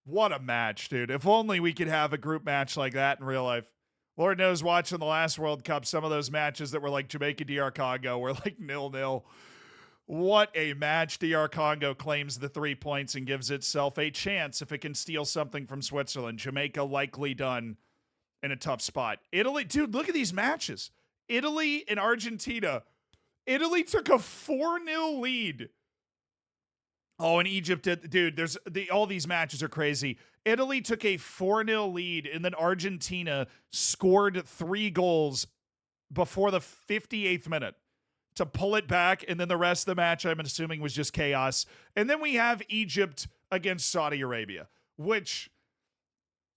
What a match, dude. If only we could have a group match like that in real life. Lord knows, watching the last World Cup, some of those matches that were like Jamaica, DR Congo were like 0-0. What a match. DR Congo claims the 3 points and gives itself a chance if it can steal something from Switzerland. Jamaica likely done in a tough spot. Italy, dude, look at these matches. Italy and Argentina. Italy took a 4-0 lead. Oh, and Egypt did, dude, all these matches are crazy. Italy took a 4-0 lead, and then Argentina scored 3 goals before the 58th minute to pull it back, and then the rest of the match, I'm assuming, was just chaos. And then we have Egypt against Saudi Arabia, which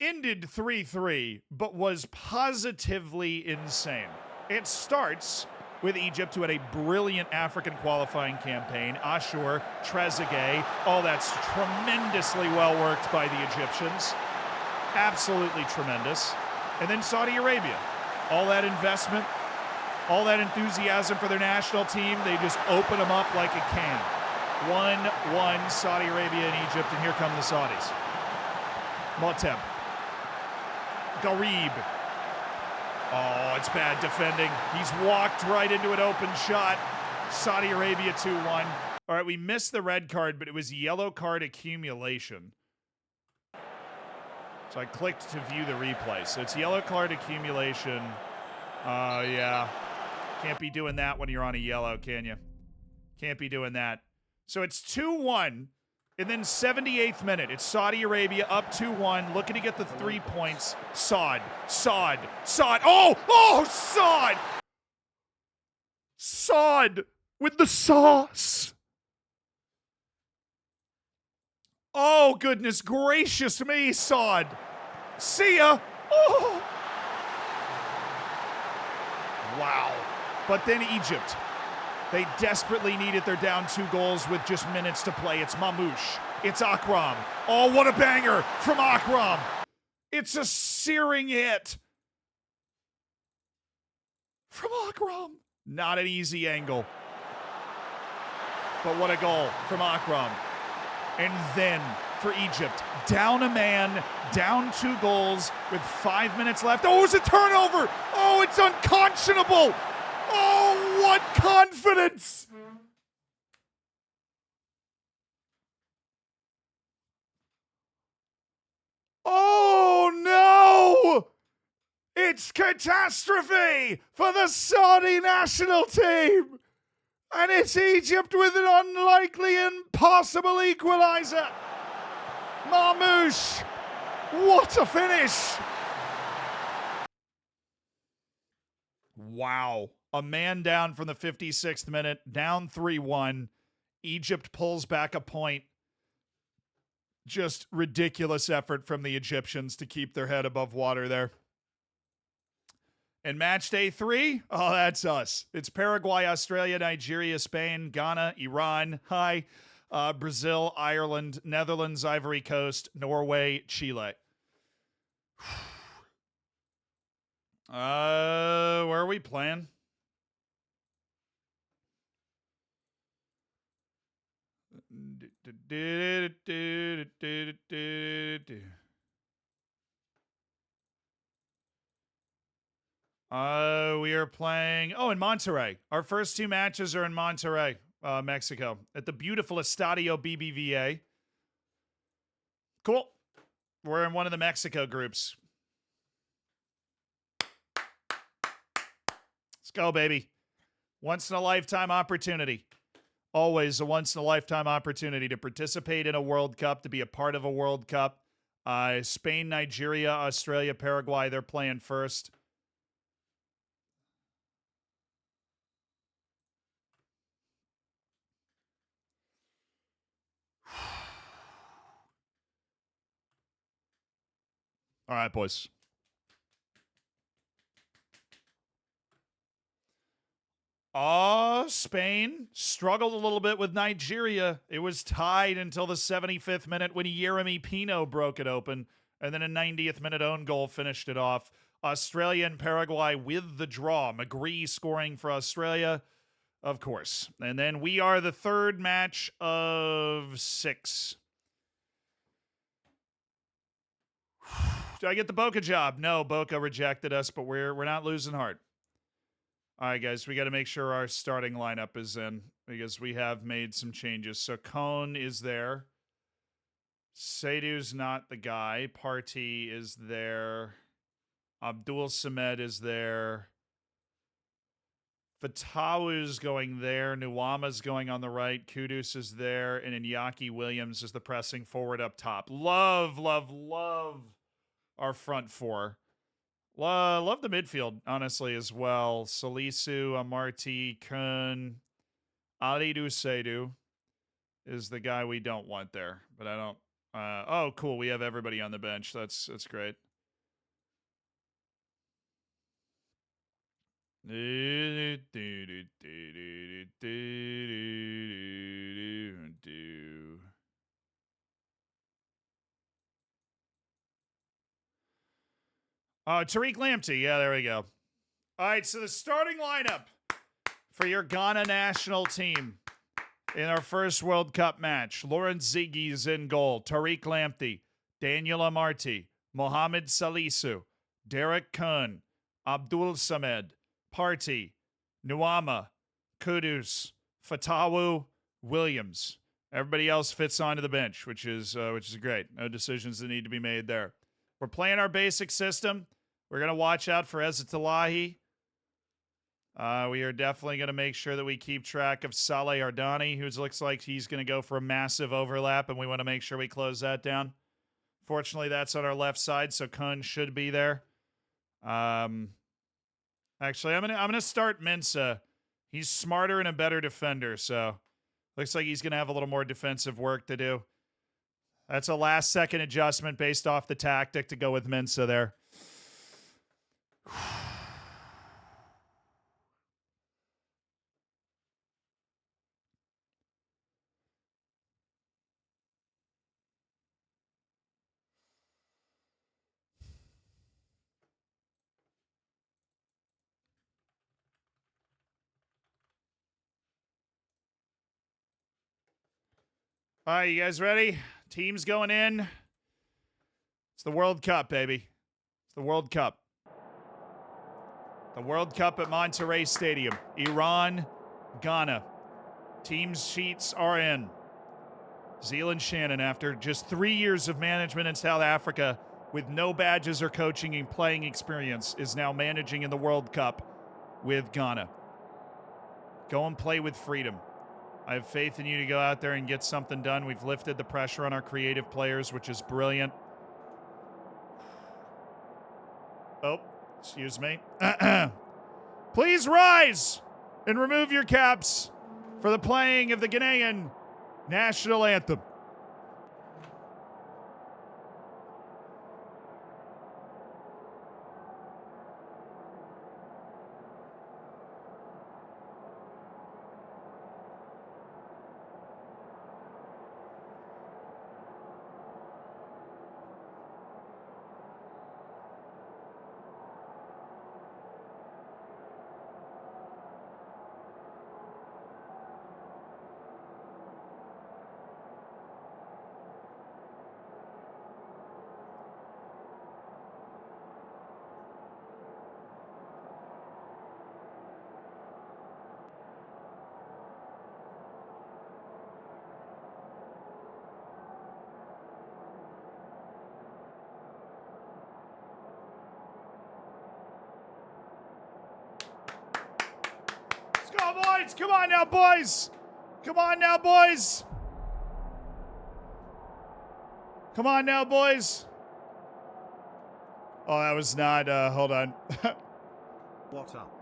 ended 3-3, but was positively insane. It starts with Egypt, who had a brilliant African qualifying campaign. Ashur, Trezeguet, all that's tremendously well worked by the Egyptians. Absolutely tremendous. And then Saudi Arabia, all that investment, all that enthusiasm for their national team, they just open them up like a can. 1-1 Saudi Arabia and Egypt, and here come the Saudis. Moteb. Garib. Oh, it's bad defending. He's walked right into an open shot. Saudi Arabia 2-1. All right, we missed the red card, but it was yellow card accumulation. So I clicked to view the replay. So it's yellow card accumulation. Yeah. Can't be doing that when you're on a yellow, can you? Can't be doing that. So it's 2-1. And then 78th minute, it's Saudi Arabia up 2-1, looking to get the 3 points. Saad. Oh, Saad! Saad with the sauce. Oh, goodness gracious me, Saad. See ya. Oh. Wow. But then Egypt. They desperately need it. They're down 2 goals with just minutes to play. It's Mamouche. It's Akram. Oh, what a banger from Akram. It's a searing hit from Akram. Not an easy angle. But what a goal from Akram. And then for Egypt, down a man, down 2 goals with 5 minutes left. Oh, it's a turnover. Oh, it's unconscionable. Oh, what confidence! It's catastrophe for the Saudi national team. And it's Egypt with an unlikely and possible equalizer. Marmouche, what a finish. Wow. A man down from the 56th minute, down 3-1. Egypt pulls back a point. Just ridiculous effort from the Egyptians to keep their head above water there. And match day 3, oh, that's us. It's Paraguay, Australia, Nigeria, Spain, Ghana, Iran, Brazil, Ireland, Netherlands, Ivory Coast, Norway, Chile. Where are we playing? We are playing, in Monterrey. Our first 2 matches are in Monterrey, Mexico, at the beautiful Estadio BBVA. Cool. We're in one of the Mexico groups. Let's go, baby. Once-in-a-lifetime opportunity. Always a once-in-a-lifetime opportunity to participate in a World Cup, to be a part of a World Cup. Spain, Nigeria, Australia, Paraguay, they're playing first. All right, boys. Spain struggled a little bit with Nigeria. It was tied until the 75th minute when Jeremy Pino broke it open, and then a 90th minute own goal finished it off. Australia and Paraguay with the draw. McGree scoring for Australia, of course. And then we are the third match of 6. Did I get the Boca job? No, Boca rejected us, but we're not losing heart. All right, guys, we got to make sure our starting lineup is in because we have made some changes. So Cone is there. Seydu's not the guy. Party is there. Abdul Samed is there. Fatawu's going there. Nuwama's going on the right. Kudus is there. And Iñaki Williams is the pressing forward up top. Love, love, love our front 4. Love the midfield, honestly, as well. Salisu, Amarty, Kun, Alidu Seydu is the guy we don't want there. But I don't... oh, cool. We have everybody on the bench. That's great. Tariq Lamptey. Yeah, there we go. All right, so the starting lineup for your Ghana national team in our first World Cup match. Lawrence Ziggy's in goal. Tariq Lamptey, Daniel Amarty, Mohamed Salisu, Derek Kun, Abdul Samed, Party, Nuama, Kudus, Fatawu, Williams. Everybody else fits onto the bench, which is great. No decisions that need to be made there. We're playing our basic system. We're going to watch out for Ezetalahi. We are definitely going to make sure that we keep track of Saleh Ardani, who looks like he's going to go for a massive overlap, and we want to make sure we close that down. Fortunately, that's on our left side, so Kun should be there. Actually, I'm gonna start Mensah. He's smarter and a better defender, so looks like he's going to have a little more defensive work to do. That's a last-second adjustment based off the tactic to go with Mensah there. All right, you guys ready? Teams going in. It's the World Cup, baby. It's the World Cup. The World Cup at Monterrey Stadium. Iran, Ghana. Team sheets are in. Zealand Shannon, after just 3 years of management in South Africa, with no badges or coaching and playing experience, is now managing in the World Cup with Ghana. Go and play with freedom. I have faith in you to go out there and get something done. We've lifted the pressure on our creative players, which is brilliant. Oh, excuse me. Please rise and remove your caps for the playing of the Ghanaian national anthem. Let's go, boys! Come on now, boys! Come on now, boys! Come on now, boys! Oh, that was not, hold on. What up?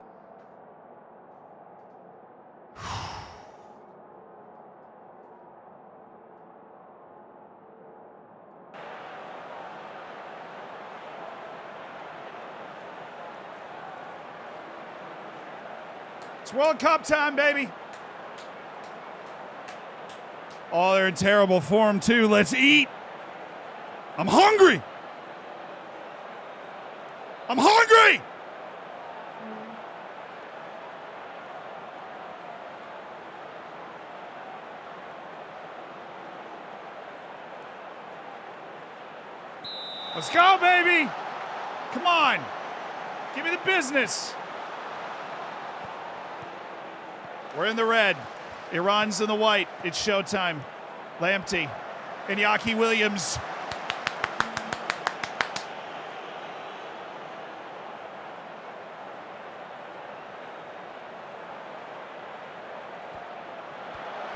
It's World Cup time, baby. Oh, they're in terrible form, too. Let's eat. I'm hungry. I'm hungry. Let's go, baby. Come on. Give me the business. We're in the red. Iran's in the white. It's showtime. Lamptey. Iñaki Williams.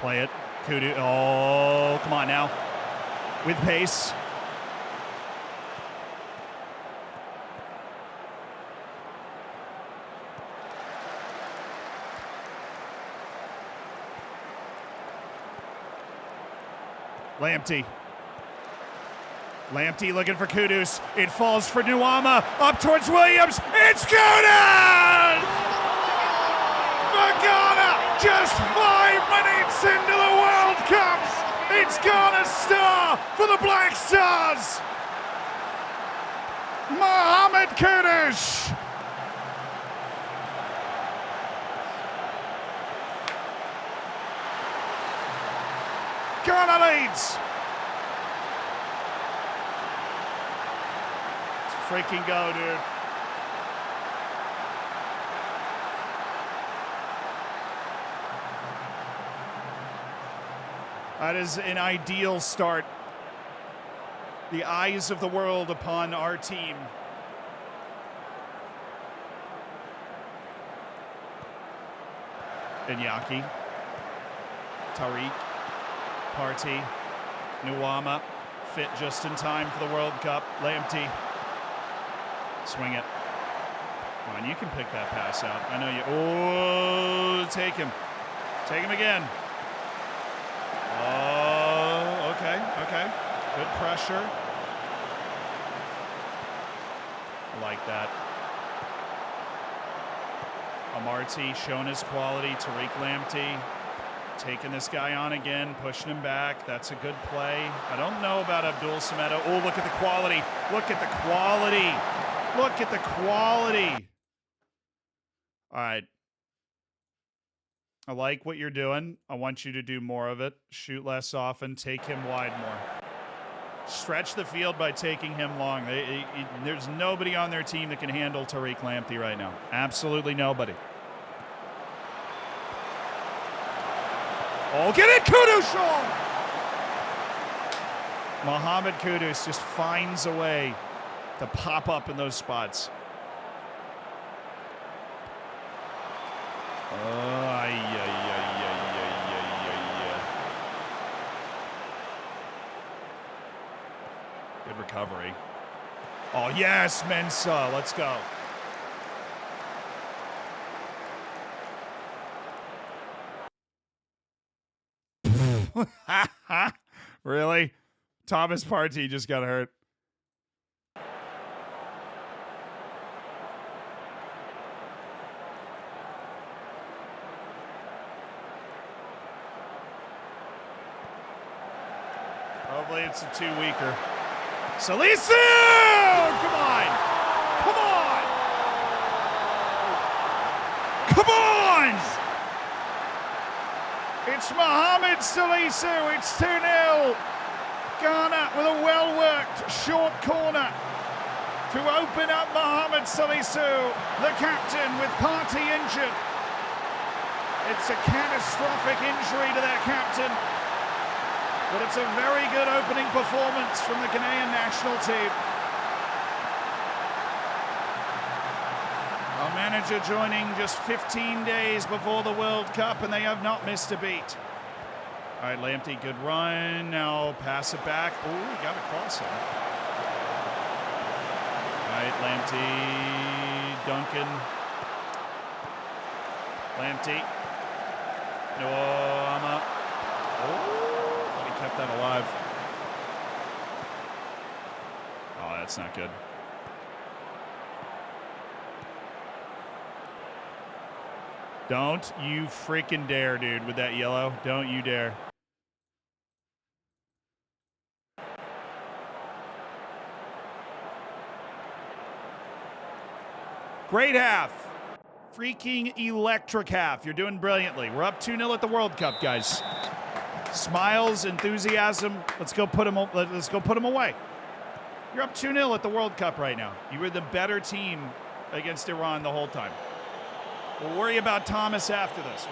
Play it. Kudu. Oh, come on now. With pace. Lamptey. Lamptey looking for Kudus. It falls for Nuama. Up towards Williams. It's Kudus! For Ghana, just 5 minutes into the World Cup. It's Ghana's star for the Black Stars. Mohamed Kudus. Ghana leads. Let's freaking go, dude. That is an ideal start. The eyes of the world upon our team. Iñaki. Tariq. Partey, Nuama, fit just in time for the World Cup. Lamptey, swing it. Come on, you can pick that pass out. I know you. Oh, take him. Take him again. Oh, okay. Good pressure. I like that. Amartey showing his quality. Tariq Lamptey. Taking this guy on again, pushing him back. That's a good play. I don't know about Abdul Samedo. Oh, look at the quality. Look at the quality. Look at the quality. All right. I like what you're doing. I want you to do more of it. Shoot less often. Take him wide more. Stretch the field by taking him long. There's nobody on their team that can handle Tariq Lamptey right now. Absolutely nobody. Oh, get it, Kudus! Mohamed Kudus just finds a way to pop up in those spots. Good recovery. Oh, yes, Mensa. Let's go. Really? Thomas Partey just got hurt. Hopefully it's a 2-weeker. Salisu! Come on! Come on! Come on! It's Mohamed Salisu. It's 2-0. Ghana with a well-worked short corner to open up Mohamed Salisu, the captain, with Partey injured. It's a catastrophic injury to their captain, but it's a very good opening performance from the Ghanaian national team. Our manager joining just 15 days before the World Cup, and they have not missed a beat. All right, Lamptey, good run. Now pass it back. Oh, we got a cross in. All right, Lamptey, Duncan. Lamptey. Noama. Oh, thought he kept that alive. Oh, that's not good. Don't you freaking dare, dude, with that yellow. Don't you dare. Great half. Freaking electric half. You're doing brilliantly. We're up 2-0 at the World Cup, guys. Smiles, enthusiasm. Let's go put them away. You're up 2-0 at the World Cup right now. You were the better team against Iran the whole time. We'll worry about Thomas after this.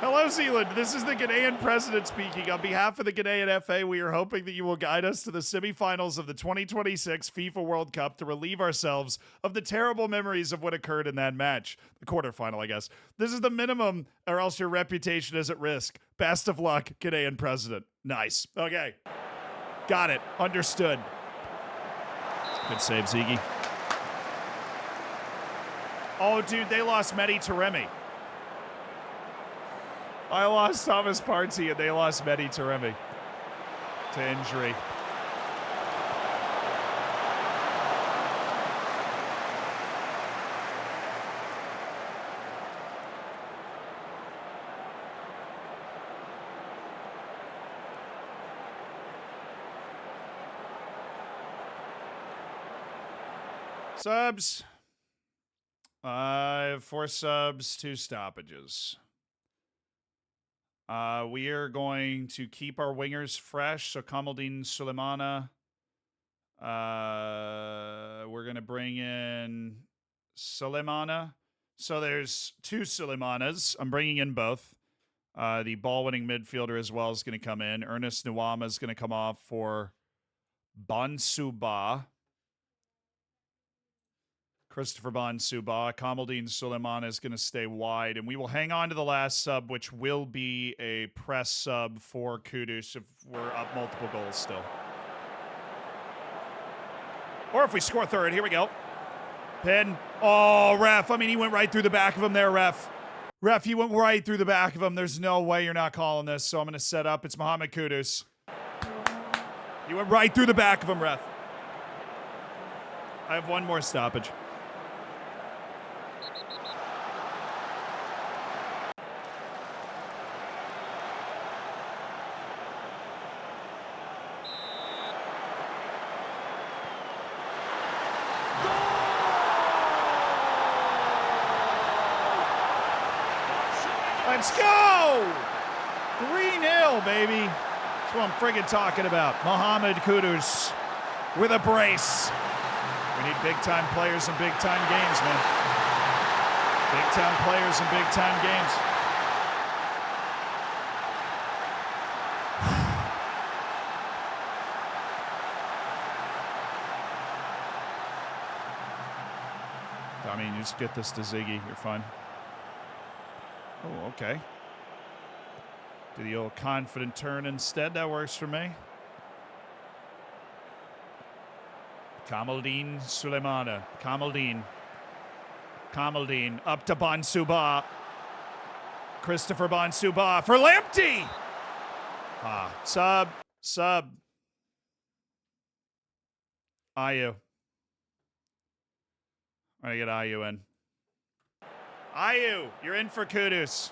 Hello, Zealand. This is the Ghanaian president speaking. On behalf of the Ghanaian FA, we are hoping that you will guide us to the semifinals of the 2026 FIFA World Cup to relieve ourselves of the terrible memories of what occurred in that match. The quarterfinal, I guess. This is the minimum, or else your reputation is at risk. Best of luck, Ghanaian president. Nice. Okay. Got it. Understood. Good save, Ziggy. Oh, dude, they lost Mehdi Taremi. I lost Thomas Partey and they lost Mehdi Taremi to injury. Subs. I have 4 subs, 2 stoppages. We are going to keep our wingers fresh. So Kamaldeen Sulemana. We're going to bring in Sulemana. So there's 2 Sulemanas. I'm bringing in both. The ball-winning midfielder as well is going to come in. Ernest Nwama is going to come off for Bonsuba. Christopher Bonsuba. Kamaldeen Sulemana is going to stay wide. And we will hang on to the last sub, which will be a press sub for Kudus if we're up multiple goals still. Or if we score third. Here we go. Pin. Oh, ref. I mean, he went right through the back of him there, ref. Ref, he went right through the back of him. There's no way you're not calling this. So I'm going to set up. It's Mohamed Kudus. He went right through the back of him, ref. I have one more stoppage. Let's go! 3-0, baby. That's what I'm friggin' talking about. Mohamed Kudus with a brace. We need big-time players in big-time games, man. Big-time players in big-time games. I mean, you just get this to Ziggy. You're fine. Oh, okay. Do the old confident turn instead. That works for me. Kamaldeen Suleimana. Kamaldeen up to Bonsuba. Christopher Bonsuba for Lamptey. Sub. Ayu. I'm going to get Ayu in. Ayu, you're in for Kudus.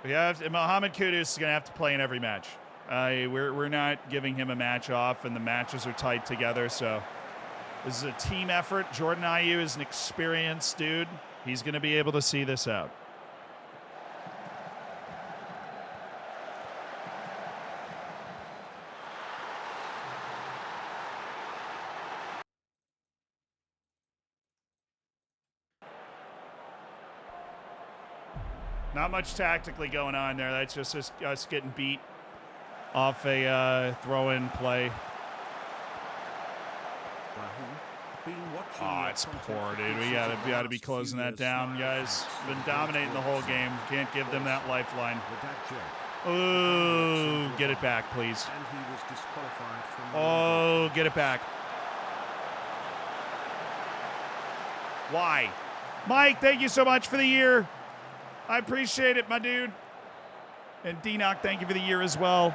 Mohamed Kudus is going to have to play in every match. We're not giving him a match off, and the matches are tight together, so this is a team effort. Jordan Ayu is an experienced dude. He's going to be able to see this out. Not much tactically going on there. That's just us getting beat off a throw-in play. Oh, it's poor, dude. We gotta be closing that down, guys. Been dominating the whole game. Can't give them that lifeline. Ooh, get it back, please. Oh, get it back. Why? Mike, thank you so much for the year. I appreciate it, my dude. And D-Knock, thank you for the year as well.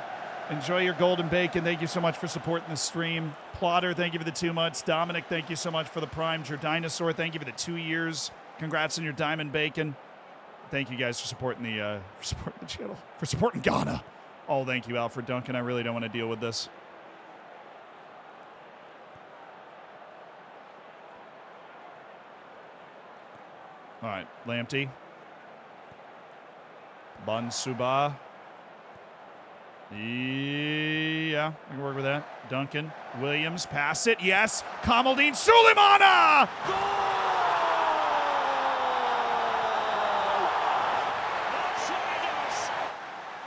Enjoy your golden bacon. Thank you so much for supporting the stream. Plotter, thank you for the 2 months. Dominic, thank you so much for the prime. Your Dinosaur, thank you for the 2 years. Congrats on your diamond bacon. Thank you guys for supporting the channel, for supporting Ghana. Oh, thank you, Alfred Duncan. I really don't want to deal with this. All right, Lamptey. Bonsuba. Yeah, I can work with that. Duncan. Williams. Pass it. Yes. Kamaldeen Suleimana!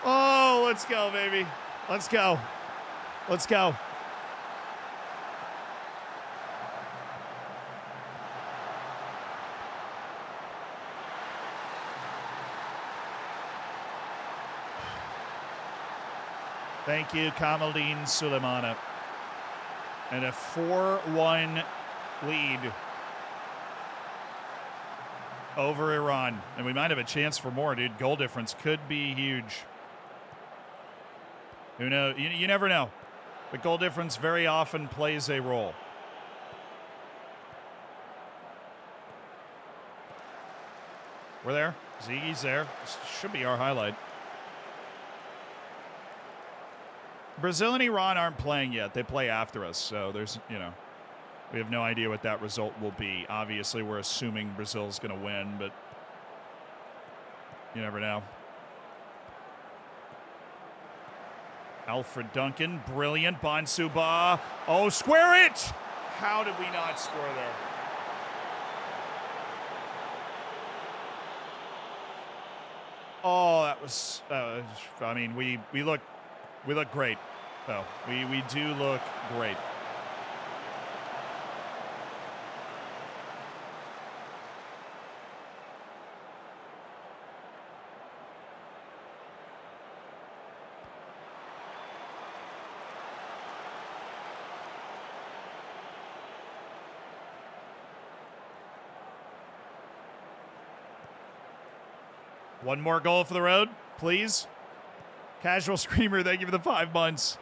Oh, let's go, baby. Let's go. Let's go. Thank you, Kamaldeen Suleimana. And a 4-1 lead over Iran. And we might have a chance for more, dude. Goal difference could be huge. Who knows? You never know. But goal difference very often plays a role. We're there. Ziggy's there. This should be our highlight. Brazil and Iran aren't playing yet. They play after us, so there's, we have no idea what that result will be. Obviously, we're assuming Brazil's going to win, but you never know. Alfred Duncan, brilliant. Bonsuba. Oh, square it! How did we not score there? Oh, that was I mean, we look great. Oh, we do look great. One more goal for the road, please. Casual Screamer, thank you for the 5 months.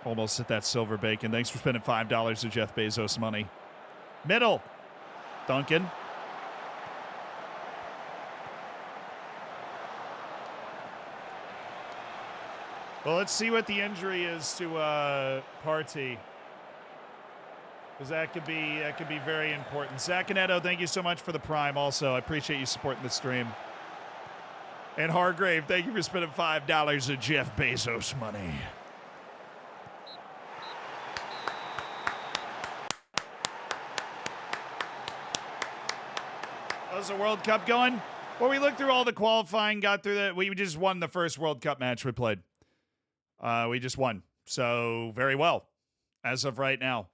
Almost hit that silver bacon. Thanks for spending $5 of Jeff Bezos money. Middle. Duncan. Well, let's see what the injury is to Partey. Because that could be very important. Zaccaneto, thank you so much for the prime also. I appreciate you supporting the stream. And Hargrave, thank you for spending $5 of Jeff Bezos money. How's the World Cup going? Well, we looked through all the qualifying, got through the. We just won the first World Cup match we played. We just won. So, very well as of right now.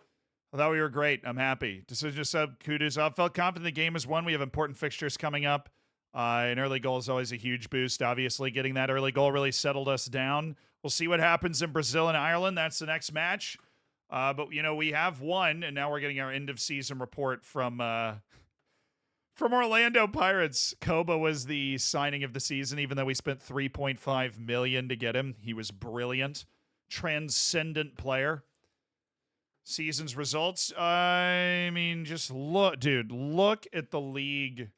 I thought we were great. I'm happy. Decision sub, kudos up. Felt confident the game was won. We have important fixtures coming up. An early goal is always a huge boost. Obviously, getting that early goal really settled us down. We'll see what happens in Brazil and Ireland. That's the next match. But, we have won, and now we're getting our end-of-season report from Orlando Pirates. Koba was the signing of the season, even though we spent $3.5 million to get him. He was brilliant. Transcendent player. Season's results. Just look, dude. Look at the league.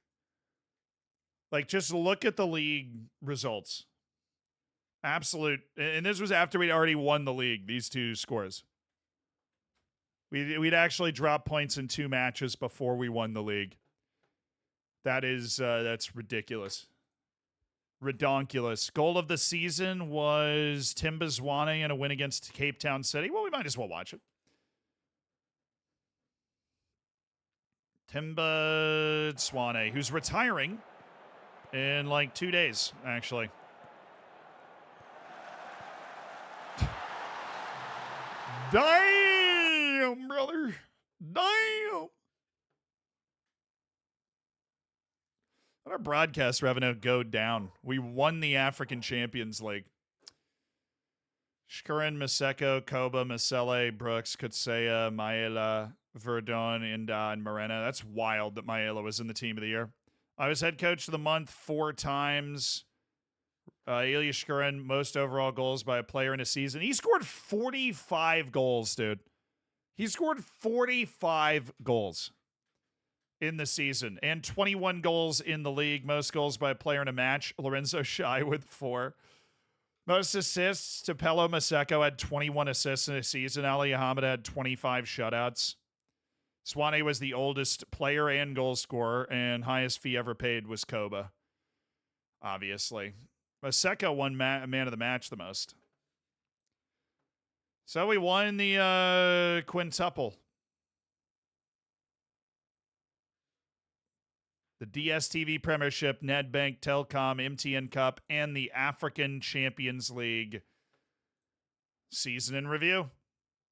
Just look at the league results. Absolute. And this was after we'd already won the league, these two scores. We'd actually dropped points in 2 matches before we won the league. That's ridiculous. Redonkulous. Goal of the season was Timba Zwane in a win against Cape Town City. Well, we might as well watch it. Timba Zwane, who's retiring in 2 days, actually. Damn, brother. Damn. Let our broadcast revenue go down. We won the African Champions League. Shkurin, Maseko, Koba, Masele, Brooks, Kutsea, Maela, Verdon, Inda, and Morena. That's wild that Maela was in the team of the year. I was head coach of the month 4 times. Ilya Shkurin, most overall goals by a player in a season. He scored 45 goals, dude. He scored 45 goals in the season and 21 goals in the league. Most goals by a player in a match. Lorenzo Shai with 4. Most assists, Tapelo Maseko had 21 assists in a season. Ali Ahmed had 25 shutouts. Swane was the oldest player and goal scorer, and highest fee ever paid was Koba, obviously. Maseko won man of the match the most. So we won the quintuple. The DSTV Premiership, Nedbank, Telcom, MTN Cup, and the African Champions League season in review.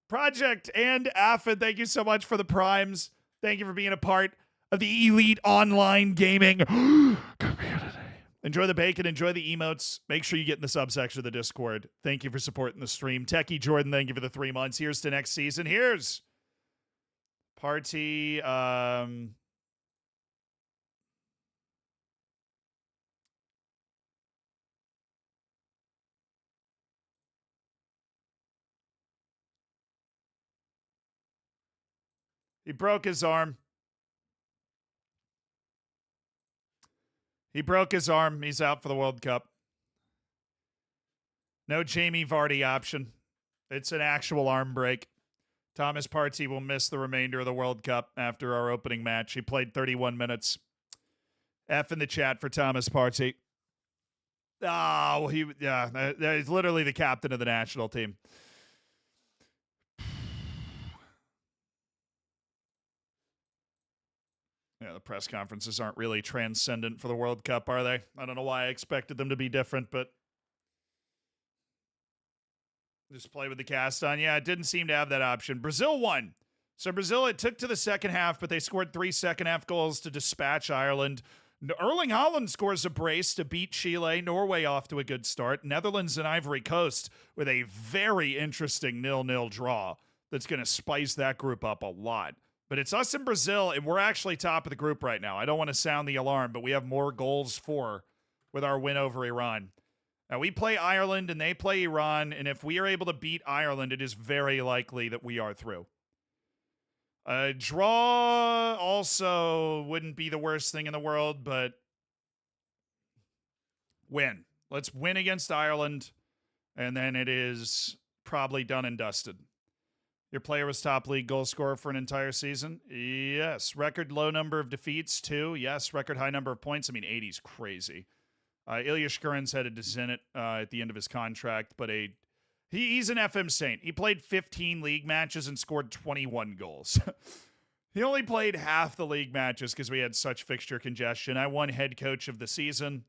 Project and Affid, thank you so much for the primes. Thank you for being a part of the elite online gaming community. Enjoy the bacon, enjoy the emotes. Make sure you get in the subsection of the Discord. Thank you for supporting the stream. Techie Jordan, thank you for the 3 months. Here's to next season. Here's Party. He broke his arm. He broke his arm. He's out for the World Cup. No Jamie Vardy option. It's an actual arm break. Thomas Partey will miss the remainder of the World Cup after our opening match. He played 31 minutes. F in the chat for Thomas Partey. Oh, he's literally the captain of the national team. Yeah, the press conferences aren't really transcendent for the World Cup, are they? I don't know why I expected them to be different, but just play with the cast on. Yeah, it didn't seem to have that option. Brazil won. So Brazil, it took to the second half, but they scored 3 second-half goals to dispatch Ireland. Erling Haaland scores a brace to beat Chile. Norway off to a good start. Netherlands and Ivory Coast with a very interesting 0-0 draw that's going to spice that group up a lot. But it's us and Brazil, and we're actually top of the group right now. I don't want to sound the alarm, but we have more goals for with our win over Iran. Now, we play Ireland, and they play Iran, and if we are able to beat Ireland, it is very likely that we are through. A draw also wouldn't be the worst thing in the world, but win. Let's win against Ireland, and then it is probably done and dusted. Your player was top league goal scorer for an entire season? Yes. Record low number of defeats, 2. Yes. Record high number of points. 80's crazy. Ilya Shkurin's headed to Zenit at the end of his contract, but he's an FM saint. He played 15 league matches and scored 21 goals. He only played half the league matches because we had such fixture congestion. I won head coach of the season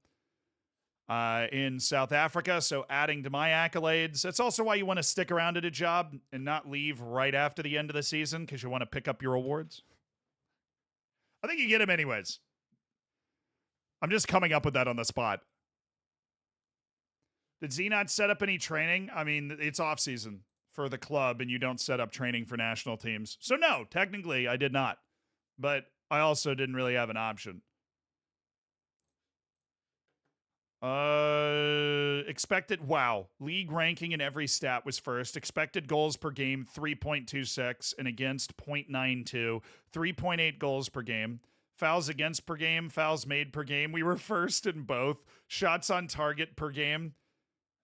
in South Africa, so adding to my accolades. That's also why you want to stick around at a job and not leave right after the end of the season, because you want to pick up your awards. I think you get them anyways. I'm just coming up with that on the spot. Did Z not set up any training? I mean, it's off season for the club and you don't set up training for national teams. So no, technically I did not. But I also didn't really have an option. Expected, wow. League ranking in every stat was first. Expected goals per game, 3.26 and against 0.92. 3.8 goals per game. Fouls against per game, fouls made per game. We were first in both. Shots on target per game,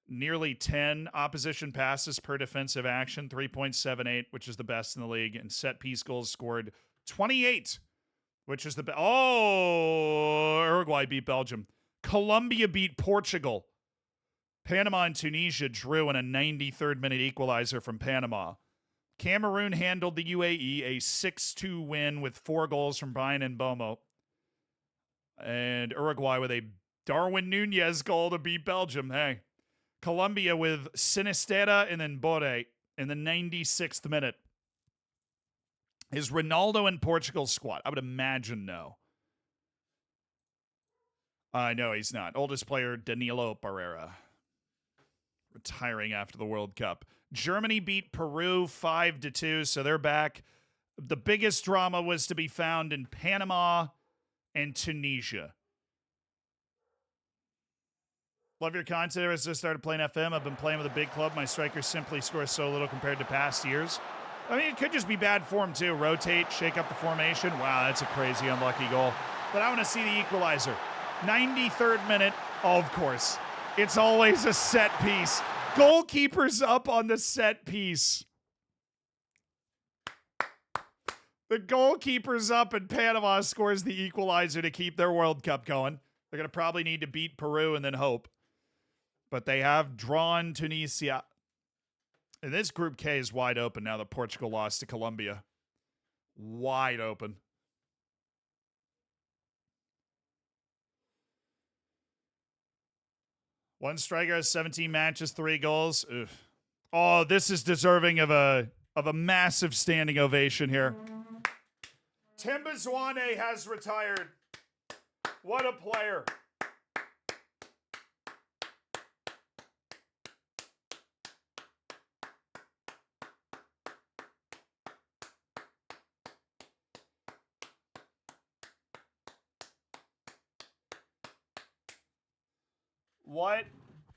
nearly 10. Opposition passes per defensive action, 3.78, which is the best in the league. And set piece goals scored, 28, which is the best. Oh, Uruguay beat Belgium. Colombia beat Portugal. Panama and Tunisia drew in a 93rd minute equalizer from Panama. Cameroon handled the UAE, a 6-2 win with 4 goals from Brian and Bomo. And Uruguay with a Darwin Nunez goal to beat Belgium. Hey. Colombia with Sinisterra and then Borre in the 96th minute. Is Ronaldo in Portugal's squad? I would imagine no. No, he's not. Oldest player, Danilo Pereira. Retiring after the World Cup. Germany beat Peru 5-2, so they're back. The biggest drama was to be found in Panama and Tunisia. Love your content. Ever since I started playing FM, I've been playing with a big club. My strikers simply score so little compared to past years. I mean, it could just be bad form, too. Rotate, shake up the formation. Wow, that's a crazy unlucky goal. But I want to see the equalizer. 93rd minute. Oh, of course. It's always a set piece. Goalkeeper's up on the set piece. The goalkeeper's up and Panama scores the equalizer to keep their World Cup going. They're going to probably need to beat Peru and then hope. But they have drawn Tunisia. And this Group K is wide open now that Portugal lost to Colombia. Wide open. One striker has 17 matches, 3 goals. Ugh. Oh, this is deserving of a massive standing ovation here. Timba Zwane has retired. What a player.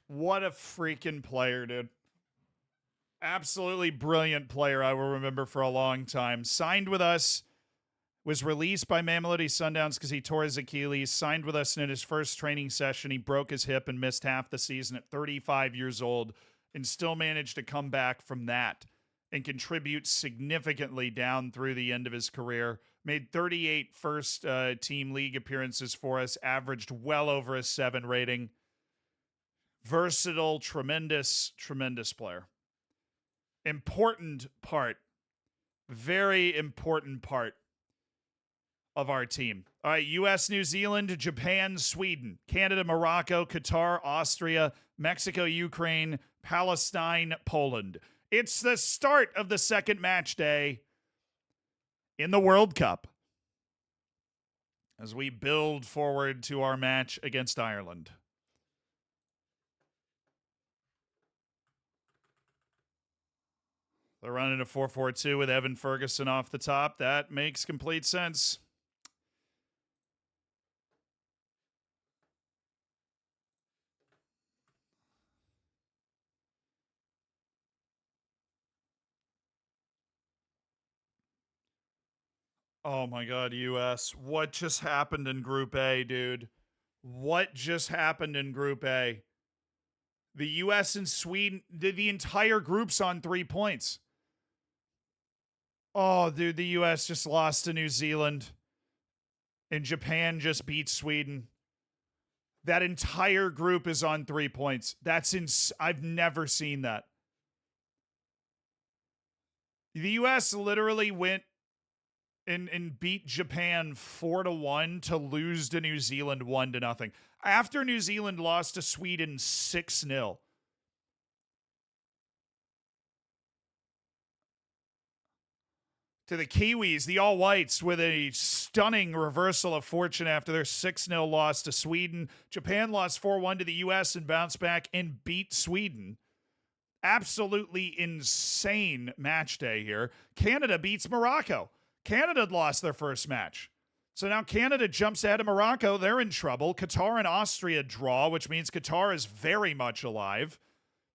What a freaking player, dude. Absolutely brilliant player I will remember for a long time. Signed with us, was released by Mamelodi Sundowns because he tore his Achilles. Signed with us, and in his first training session, he broke his hip and missed half the season at 35 years old and still managed to come back from that and contribute significantly down through the end of his career. Made 38 first team league appearances for us, averaged well over a 7 rating. Versatile, tremendous, tremendous player. Important part, very important part of our team. All right, U.S., New Zealand, Japan, Sweden, Canada, Morocco, Qatar, Austria, Mexico, Ukraine, Palestine, Poland. It's the start of the second match day in the World Cup as we build forward to our match against Ireland. They're running a 4-4-2 with Evan Ferguson off the top. That makes complete sense. Oh my God, US. What just happened in Group A, dude? What just happened in Group A? The US and Sweden, the entire group's on 3 points. Oh, dude, the U.S. just lost to New Zealand. And Japan just beat Sweden. That entire group is on 3 points. I've never seen that. The U.S. literally went and beat Japan 4-1 to lose to New Zealand 1-0. After New Zealand lost to Sweden 6-0. To the Kiwis, the All Whites, with a stunning reversal of fortune after their 6-0 loss to Sweden. Japan lost 4-1 to the U.S. and bounced back and beat Sweden. Absolutely insane match day here. Canada beats Morocco. Canada lost their first match. So now Canada jumps ahead of Morocco. They're in trouble. Qatar and Austria draw, which means Qatar is very much alive.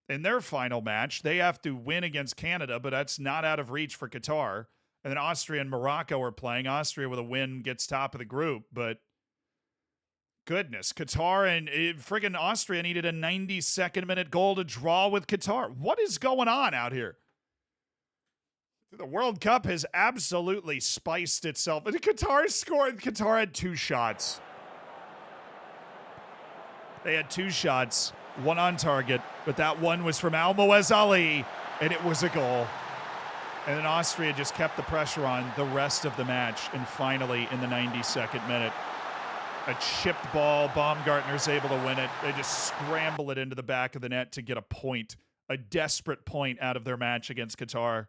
In their final match, they have to win against Canada, but that's not out of reach for Qatar. And then Austria and Morocco are playing. Austria with a win gets top of the group, but goodness, Qatar and friggin' Austria needed a 92nd minute goal to draw with Qatar. What is going on out here? The World Cup has absolutely spiced itself. And Qatar scored. Qatar had 2 shots. They had 2 shots, 1 on target, but that one was from Almoez Ali, and it was a goal. And then Austria just kept the pressure on the rest of the match. And finally, in the 92nd minute, a chipped ball. Baumgartner's able to win it. They just scramble it into the back of the net to get a point, a desperate point out of their match against Qatar.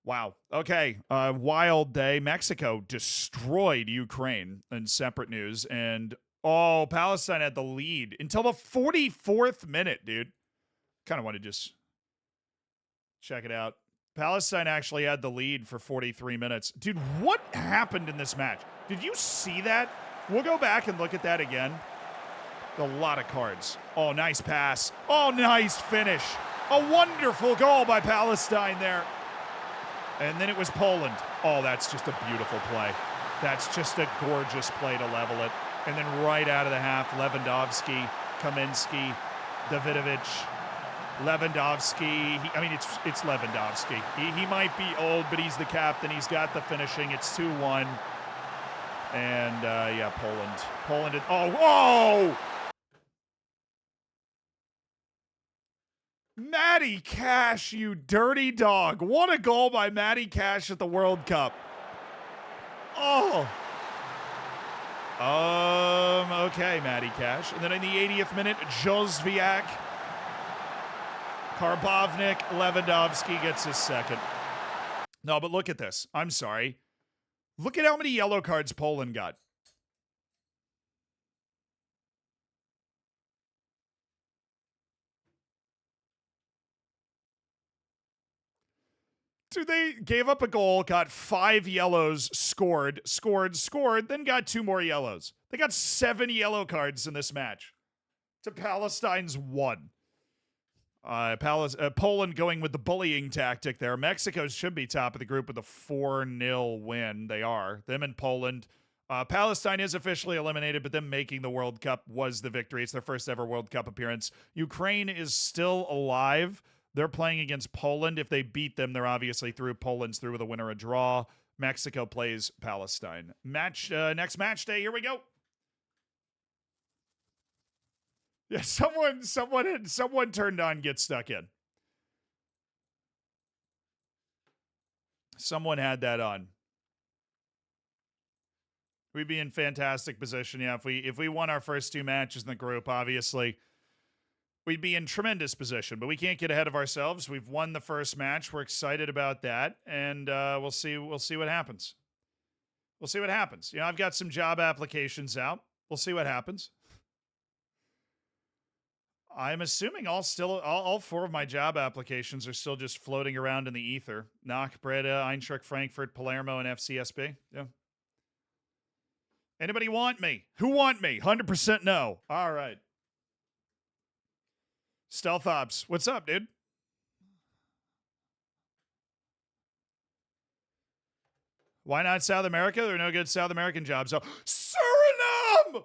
Wow. Okay. Wild day. Mexico destroyed Ukraine in separate news. And, Palestine had the lead until the 44th minute, dude. Kind of want to just check it out. Palestine actually had the lead for 43 minutes. Dude, what happened in this match? Did you see that? We'll go back and look at that again. A lot of cards. Oh, nice pass. Oh, nice finish. A wonderful goal by Palestine there. And then it was Poland. Oh, that's just a beautiful play. That's just a gorgeous play to level it. And then right out of the half, Lewandowski, Kaminsky, Davidovic, Lewandowski. It's Lewandowski. He might be old, but he's the captain. He's got the finishing. It's 2-1. And, Poland. Poland. Oh! Matty Cash, you dirty dog. What a goal by Matty Cash at the World Cup. Oh. Okay, Matty Cash. And then in the 80th minute, Jozwiak, Karbovnik, Lewandowski gets his second. No, but look at this. I'm sorry. Look at how many yellow cards Poland got. Dude, they gave up a goal, got 5 yellows, scored, then got 2 more yellows. They got 7 yellow cards in this match to Palestine's 1. Poland going with the bullying tactic there. Mexico should be top of the group with a 4-0 win. They are. Them and Poland. Palestine is officially eliminated, but them making the World Cup was the victory. It's their first ever World Cup appearance. Ukraine is still alive. They're playing against Poland. If they beat them, they're obviously through. Poland's through with a win or a draw. Mexico plays Palestine. Next match day. Here we go. Yeah, someone turned on Get Stuck In. Someone had that on. We'd be in fantastic position, yeah. If we won our first 2 matches in the group, obviously, we'd be in tremendous position. But we can't get ahead of ourselves. We've won the first match. We're excited about that, and we'll see what happens. We'll see what happens. You know, I've got some job applications out. We'll see what happens. I'm assuming all 4 of my job applications are still just floating around in the ether. Knock, Breda, Eintracht Frankfurt, Palermo, and FCSB. Yeah. Anybody want me? Who want me? 100% no. All right. Stealth Ops, what's up, dude? Why not South America? There are no good South American jobs. So Suriname!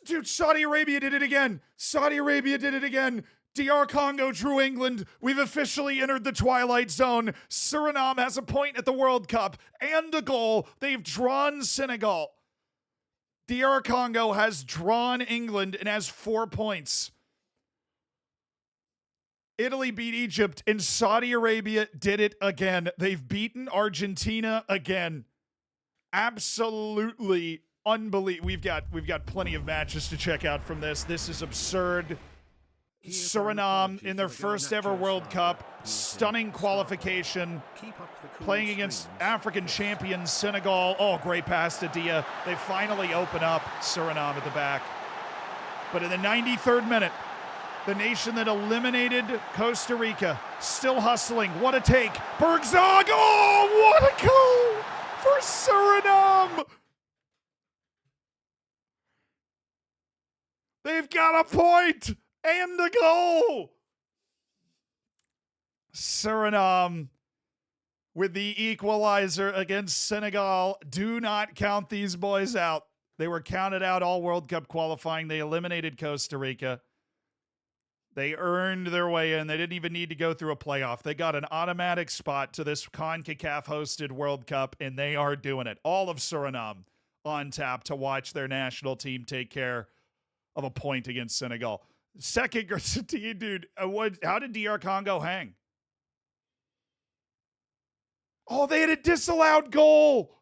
Dude, Saudi Arabia did it again. Saudi Arabia did it again. DR Congo drew England. We've officially entered the Twilight Zone. Suriname has a point at the World Cup and a goal. They've drawn Senegal. DR Congo has drawn England and has 4 points. Italy beat Egypt, and Saudi Arabia did it again. They've beaten Argentina again. Absolutely unbelievable. We've got plenty of matches to check out from this. This is absurd. Here's Suriname apology in their for the first ever Garnacho World saga. Cup. He Stunning intends qualification. Keep up the cool Playing against streams. African champions Senegal. Oh, great pass to Dia. They finally open up Suriname at the back. But in the 93rd minute, the nation that eliminated Costa Rica, still hustling. What a take. Bergzog. Oh, what a goal for Suriname. They've got a point and a goal. Suriname with the equalizer against Senegal. Do not count these boys out. They were counted out all World Cup qualifying. They eliminated Costa Rica. They earned their way in. They didn't even need to go through a playoff. They got an automatic spot to this CONCACAF-hosted World Cup, and they are doing it. All of Suriname on tap to watch their national team take care of a point against Senegal. Second, dude, how did DR Congo hang? Oh, they had a disallowed goal.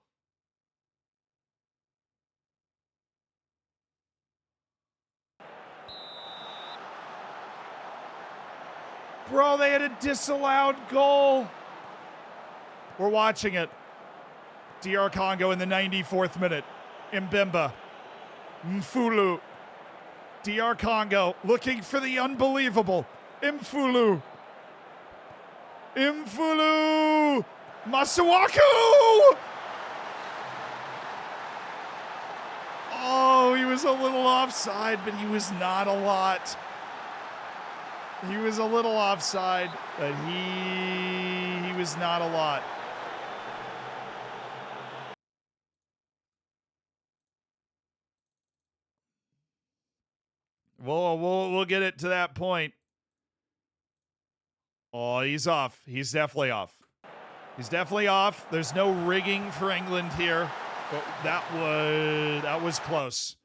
Bro, they had a disallowed goal. We're watching it. DR Congo in the 94th minute. Mbemba. Mfulu. DR Congo looking for the unbelievable. Mfulu. Masuaku! Oh, he was a little offside, but he was not a lot. He was a little offside, but he was not a lot. We'll get it to that point. Oh, he's off. He's definitely off. He's definitely off. There's no rigging for England here, but that was close.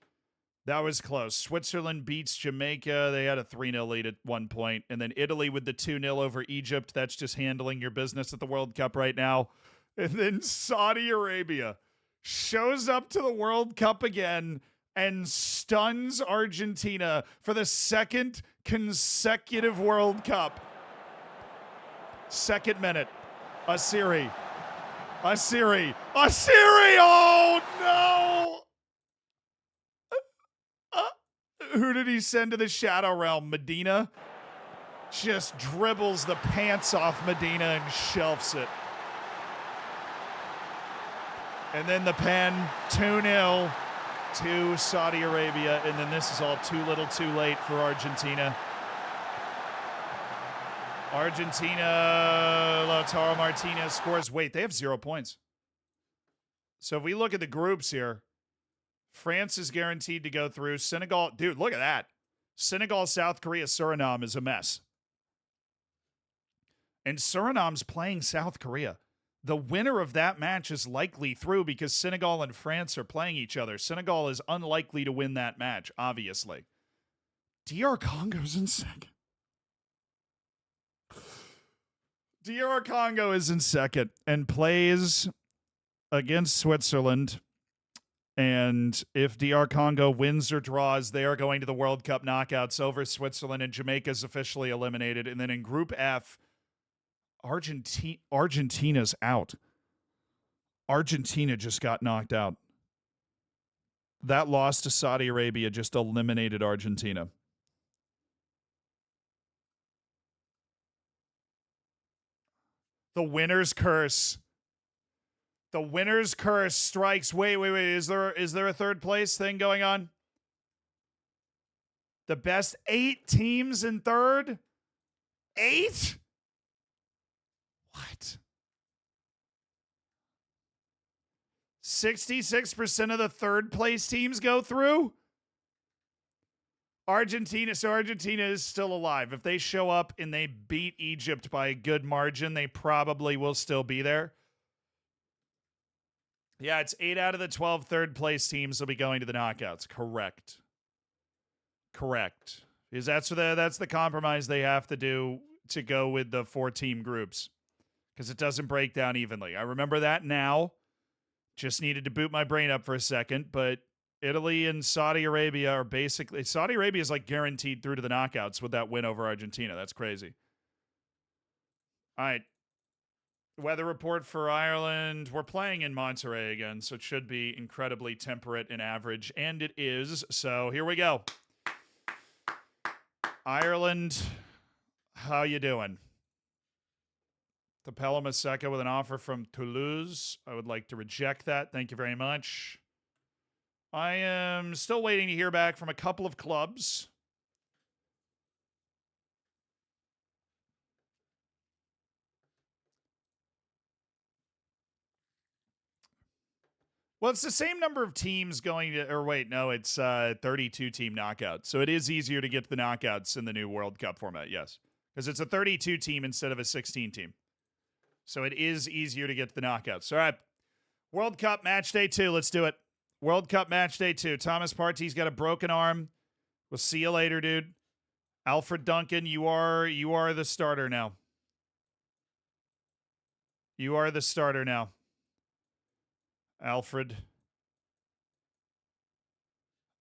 That was close. Switzerland beats Jamaica. They had a 3-0 lead at one point. And then Italy with the 2-0 over Egypt. That's just handling your business at the World Cup right now. And then Saudi Arabia shows up to the World Cup again and stuns Argentina for the second consecutive World Cup. Second minute. Asiri. Oh, no! Who did he send to the Shadow Realm? Medina? Just dribbles the pants off Medina and shelves it. And then the pen, 2-0 to Saudi Arabia. And then this is all too little too late for Argentina. Lautaro Martinez scores. Wait, they have 0 points. So if we look at the groups here, France is guaranteed to go through. Senegal, dude, look at that. Senegal, South Korea, Suriname is a mess. And Suriname's playing South Korea. The winner of that match is likely through because Senegal and France are playing each other. Senegal is unlikely to win that match, obviously. DR Congo's in second. DR Congo is in second and plays against Switzerland. And if DR Congo wins or draws, they are going to the World Cup knockouts over Switzerland, and Jamaica's officially eliminated. And then in Group F, Argentina's out. Argentina just got knocked out. That loss to Saudi Arabia just eliminated Argentina. The winner's curse. The winner's curse strikes. Wait. Is there a third place thing going on? The best 8 teams in third? 8? What? 66% of the third place teams go through? Argentina is still alive. If they show up and they beat Egypt by a good margin, they probably will still be there. Yeah, it's 8 out of the 12 third place teams will be going to the knockouts. Correct. Because that's the compromise they have to do to go with the 4-team groups because it doesn't break down evenly. I remember that now. Just needed to boot my brain up for a second, but Italy and Saudi Arabia are basically... Saudi Arabia is like guaranteed through to the knockouts with that win over Argentina. That's crazy. All right. Weather report for Ireland. We're playing in Monterey again, so it should be incredibly temperate and average, and it is. So here we go. Ireland, how you doing? Tapela Maseka with an offer from Toulouse. I would like to reject that. Thank you very much. I am still waiting to hear back from a couple of clubs. Well, it's the same number of teams going to, or wait, no, it's 32 team knockouts. So it is easier to get to the knockouts in the new World Cup format, yes. Because it's a 32 team instead of a 16 team. So it is easier to get to the knockouts. All right. World Cup match day 2. Let's do it. World Cup match day 2. Thomas Partey's got a broken arm. We'll see you later, dude. Alfred Duncan, you are the starter now. You are the starter now. Alfred.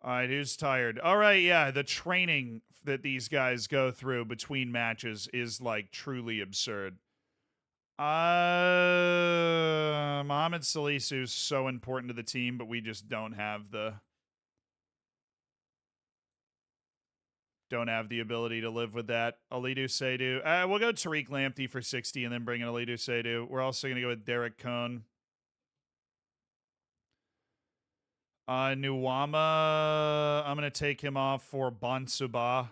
All right, who's tired? All right, yeah, the training that these guys go through between matches is like truly absurd. Mohamed Salisu is so important to the team, but we just don't have the ability to live with that. Alidu Seydu. We'll go Tariq Lamptey for 60 and then bring in Alidu Seydu. We're also going to go with Derek Cohn. Nuwama, I'm going to take him off for Bonsuba.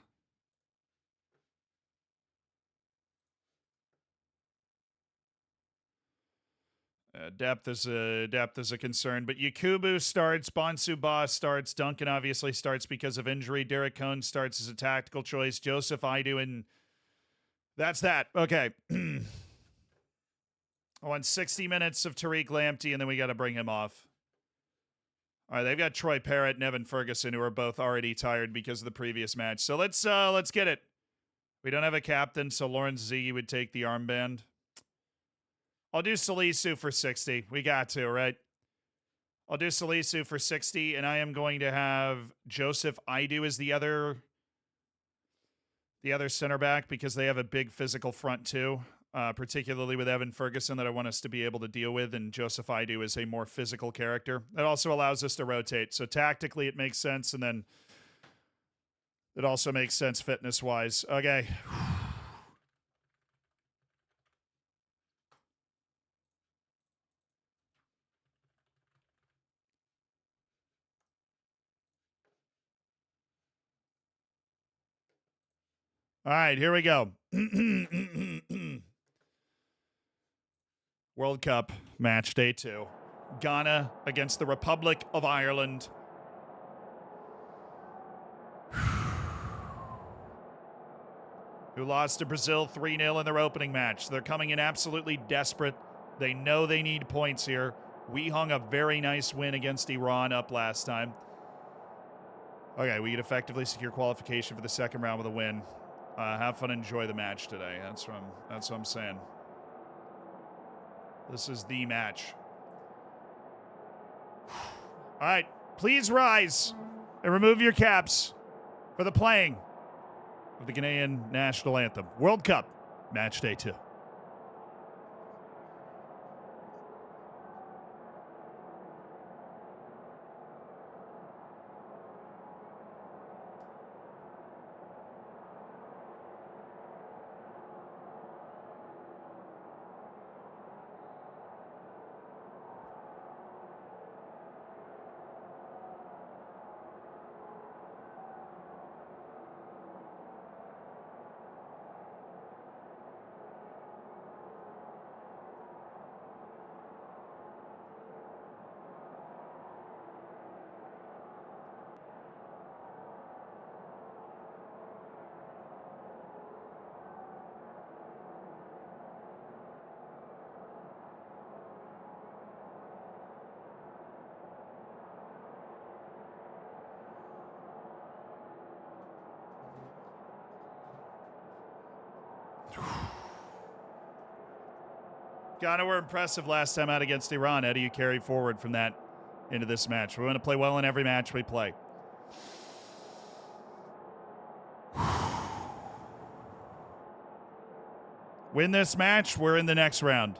Depth is a concern, but Yakubu starts, Bonsuba starts, Duncan obviously starts because of injury, Derek Cohn starts as a tactical choice, Joseph Aidu, and that's that. Okay. I want 60 minutes of Tariq Lamptey, and then we got to bring him off. All right, they've got Troy Parrott and Evan Ferguson, who are both already tired because of the previous match. So let's get it. We don't have a captain, so Lawrence Ziggy would take the armband. I'll do Salisu for 60. We got to, right? I'll do Salisu for 60, and I am going to have Joseph Aidu as the other center back because they have a big physical front too, particularly with Evan Ferguson that I want us to be able to deal with, and Joseph Aidu is a more physical character. That also allows us to rotate. So tactically it makes sense, and then it also makes sense fitness-wise. Okay. All right, here we go. World Cup match day 2. Ghana against the Republic of Ireland. Who lost to Brazil 3-0 in their opening match. They're coming in absolutely desperate. They know they need points here. We hung a very nice win against Iran up last time. Okay, we could effectively secure qualification for the second round with a win. Have fun, enjoy the match today. That's what I'm saying. This is the match. All right, please rise and remove your caps for the playing of the Ghanaian national anthem. World Cup, match day 2. Ghana were impressive last time out against Iran. How do you carry forward from that into this match? We want to play well in every match we play. Win this match, we're in the next round.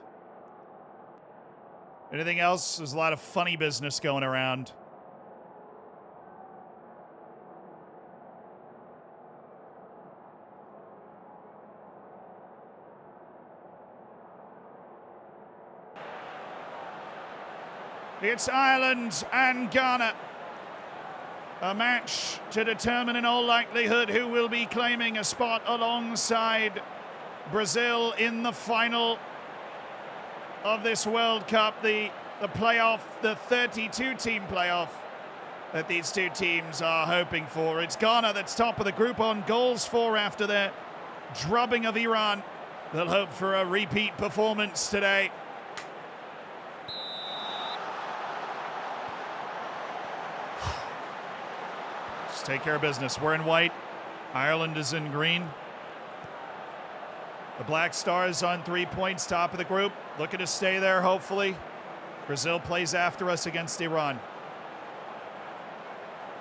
Anything else? There's a lot of funny business going around. It's Ireland and Ghana. A match to determine in all likelihood who will be claiming a spot alongside Brazil in the final of this World Cup, the playoff, the 32-team playoff that these two teams are hoping for. It's Ghana that's top of the group on goals for after their drubbing of Iran. They'll hope for a repeat performance today. Just take care of business. We're in white. Ireland is in green. The Black Stars on 3 points, top of the group. Looking to stay there, hopefully. Brazil plays after us against Iran.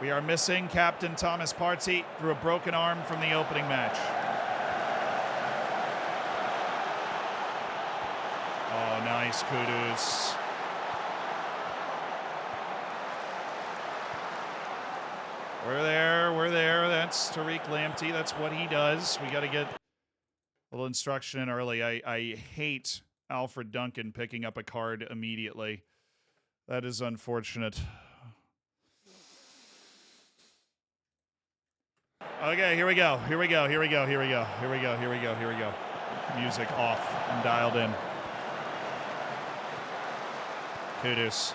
We are missing Captain Thomas Partey through a broken arm from the opening match. Oh, nice, Kudus. We're there. That's Tariq Lamptey. That's what he does. We got to get a little instruction in early. I hate Alfred Duncan picking up a card immediately. That is unfortunate. Okay, here we go. Music off and dialed in. Kudus.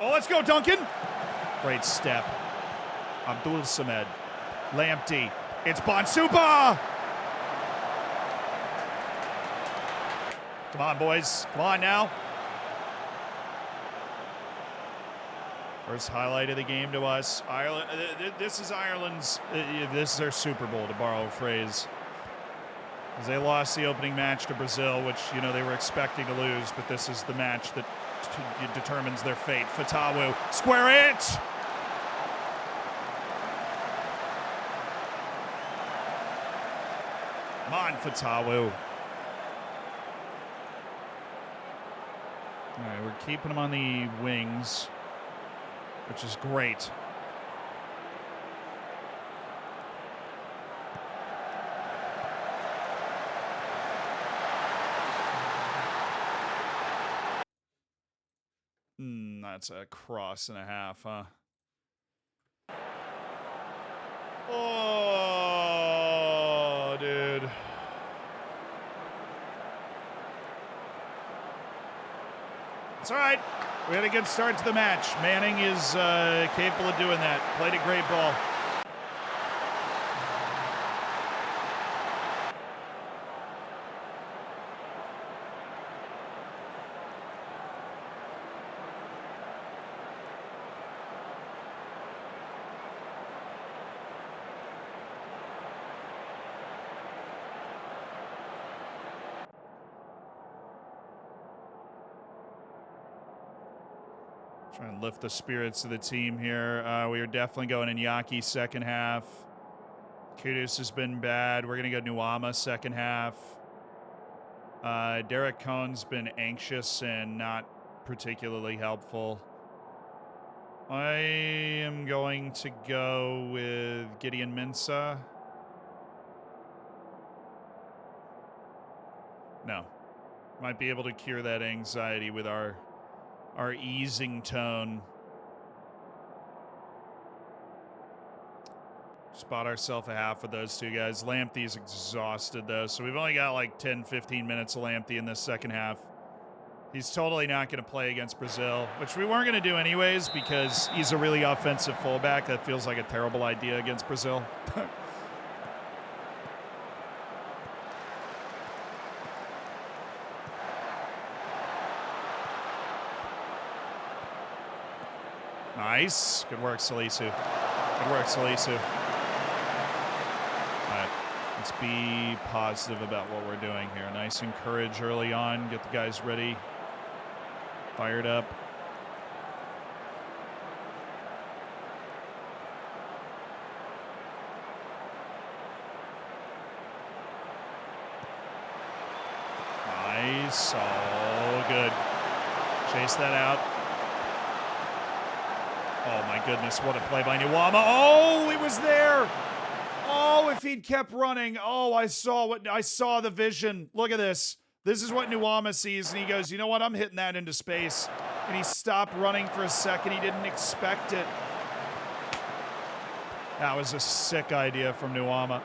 Oh, let's go, Duncan. Great step. Abdul Samed. Lamptey. It's Bonsuba. Come on, boys. Come on now. First highlight of the game to us. Ireland. This is Ireland's. This is their Super Bowl, to borrow a phrase. Because they lost the opening match to Brazil, which, you know, they were expecting to lose, but this is the match that determines their fate. Fatawu, square it! Come on, Fatawu. All right, we're keeping him on the wings, which is great. That's a cross and a half, huh? Oh, dude. It's all right. We had a good start to the match. Manning is capable of doing that. Played a great ball. Trying to lift the spirits of the team here. We are definitely going in Yaki second half. Kudus has been bad. We're going to go Nuama second half. Derek Cohn's been anxious and not particularly helpful. I am going to go with Gideon Mensah. No. Might be able to cure that anxiety with our easing tone. Spot ourselves a half of those two guys. Lamptey's exhausted, though, so we've only got like 10, 15 minutes of Lamptey in this second half. He's totally not going to play against Brazil, which we weren't going to do anyways because he's a really offensive fullback. That feels like a terrible idea against Brazil. Nice. Good work, Salisu. Good work, Salisu. Let's be positive about what we're doing here. Nice encourage early on. Get the guys ready. Fired up. Nice. Oh, good. Chase that out. Oh, my goodness. What a play by Nuwama. Oh, he was there. Oh, if he'd kept running. Oh, I saw the vision. Look at this. This is what Nuwama sees, and he goes, you know what? I'm hitting that into space. And he stopped running for a second. He didn't expect it. That was a sick idea from Nuwama.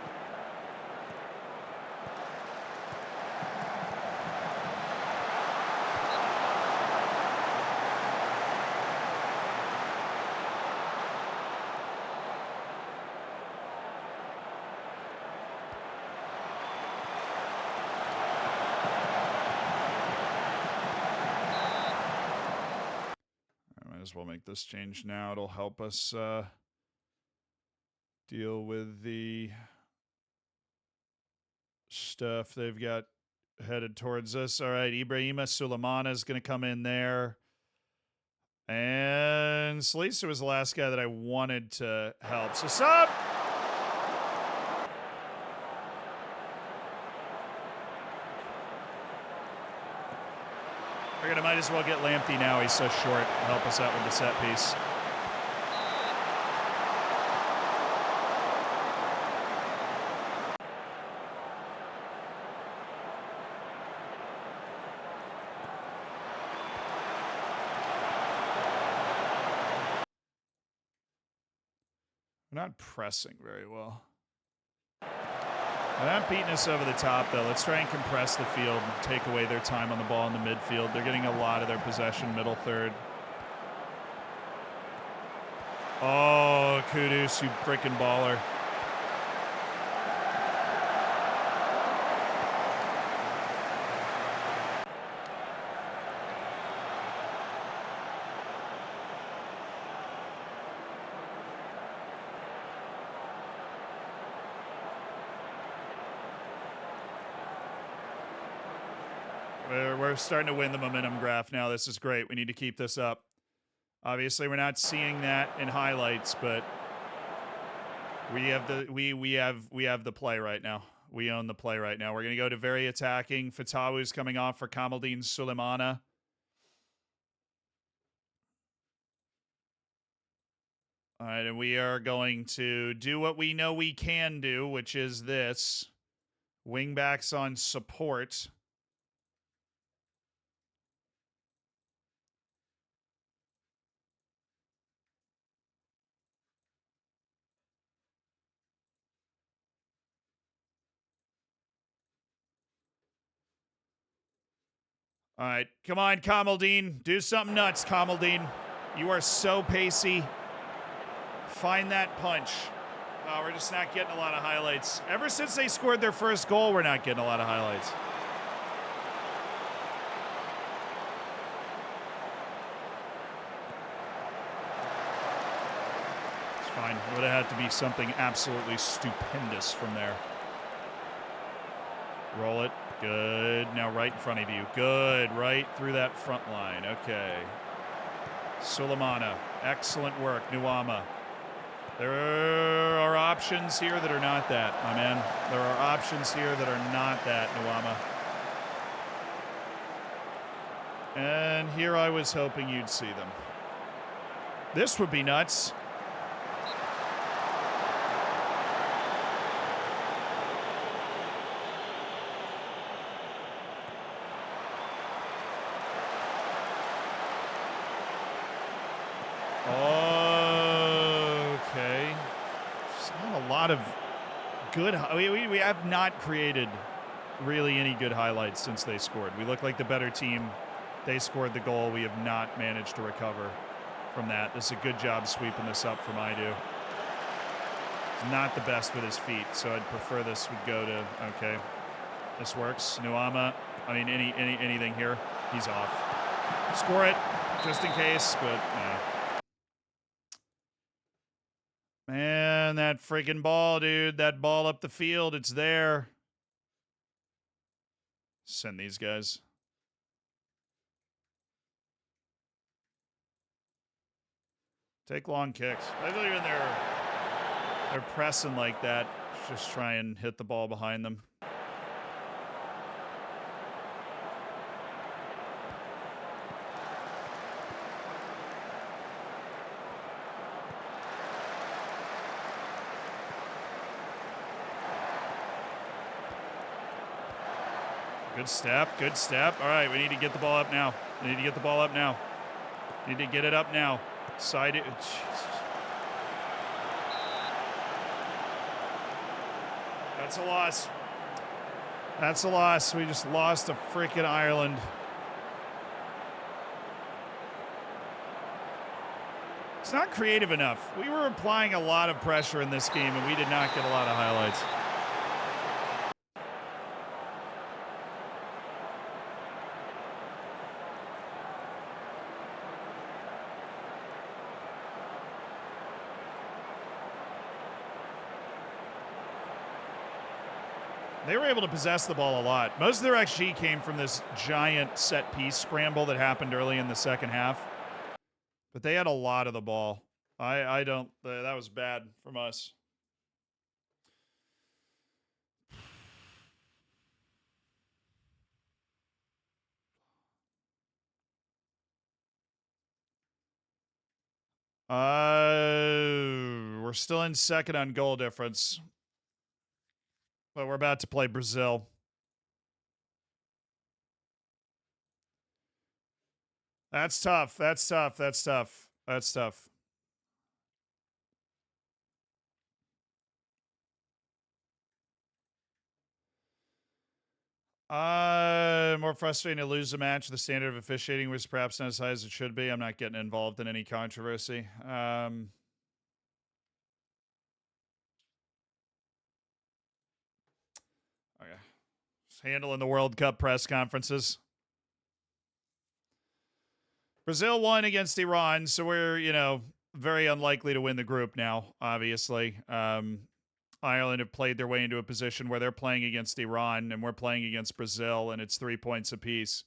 Might as well make this change now. It'll help us deal with the stuff they've got headed towards us. All right, Ibrahima Sulemana is going to come in there. And Salisa was the last guy that I wanted to help. So, sub! We're gonna might as well get Lamptey now. He's so short. Help us out with the set piece. We're not pressing very well. They're not beating us over the top, though. Let's try and compress the field and take away their time on the ball in the midfield. They're getting a lot of their possession middle third. Oh, Kudus, you freaking baller. We're starting to win the momentum graph now. This is great. We need to keep this up. Obviously, we're not seeing that in highlights, but we have the play right now. We own the play right now. We're going to go to very attacking. Fatawu's coming off for Kamaldeen Sulemana. All right, and we are going to do what we know we can do, which is this. Wingbacks on support. All right, come on, Kamaldeen. Do something nuts, Kamaldeen. You are so pacey. Find that punch. Oh, we're just not getting a lot of highlights. Ever since they scored their first goal, we're not getting a lot of highlights. It's fine. It would have had to be something absolutely stupendous from there. Roll it. Good. Now right in front of you. Good. Right through that front line. Okay. Sulemana. Excellent work. Nuwama. There are options here that are not that, my man. There are options here that are not that, Nuwama. And here I was hoping you'd see them. This would be nuts. Okay. There's not a lot of good. We have not created really any good highlights since they scored. We look like the better team. They scored the goal. We have not managed to recover from that. This is a good job sweeping this up from Aidu. He's not the best with his feet, so I'd prefer this would go to, okay. This works. Nuwama, I mean, anything here. He's off. Score it, just in case, but no. Man, on, that freaking ball, dude. That ball up the field. It's there. Send these guys. Take long kicks. I believe in they're pressing like that. Just try and hit the ball behind them. Good step, good step. All right, we need to get the ball up now. We need to get the ball up now. Need to get it up now. Side it. Jesus. That's a loss. That's a loss. We just lost to freaking Ireland. It's not creative enough. We were applying a lot of pressure in this game, and we did not get a lot of highlights. They were able to possess the ball a lot. Most of their XG came from this giant set piece scramble that happened early in the second half. But they had a lot of the ball. I don't, that was bad from us. We're still in second on goal difference. But we're about to play Brazil. That's tough. That's tough. That's tough. That's tough. More frustrating to lose a match. The standard of officiating was perhaps not as high as it should be. I'm not getting involved in any controversy. Okay. Just handling the World Cup press conferences. Brazil won against Iran, so we're, very unlikely to win the group now, obviously. Ireland have played their way into a position where they're playing against Iran and we're playing against Brazil, and it's 3 points apiece.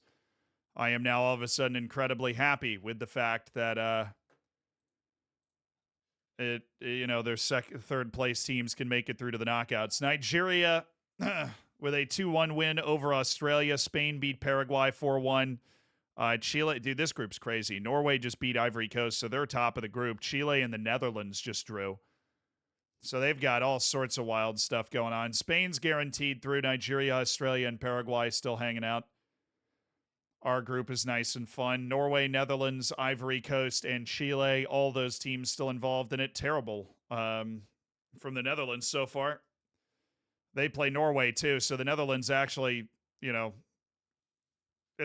I am now all of a sudden incredibly happy with the fact that their third place teams can make it through to the knockouts. Nigeria with a 2-1 win over Australia. Spain beat Paraguay 4-1. Chile, dude, this group's crazy. Norway just beat Ivory Coast, so they're top of the group. Chile and the Netherlands just drew. So they've got all sorts of wild stuff going on. Spain's guaranteed through. Nigeria, Australia, and Paraguay still hanging out. Our group is nice and fun. Norway, Netherlands, Ivory Coast, and Chile, all those teams still involved in it. Terrible from the Netherlands so far. They play Norway, too, so the Netherlands actually, if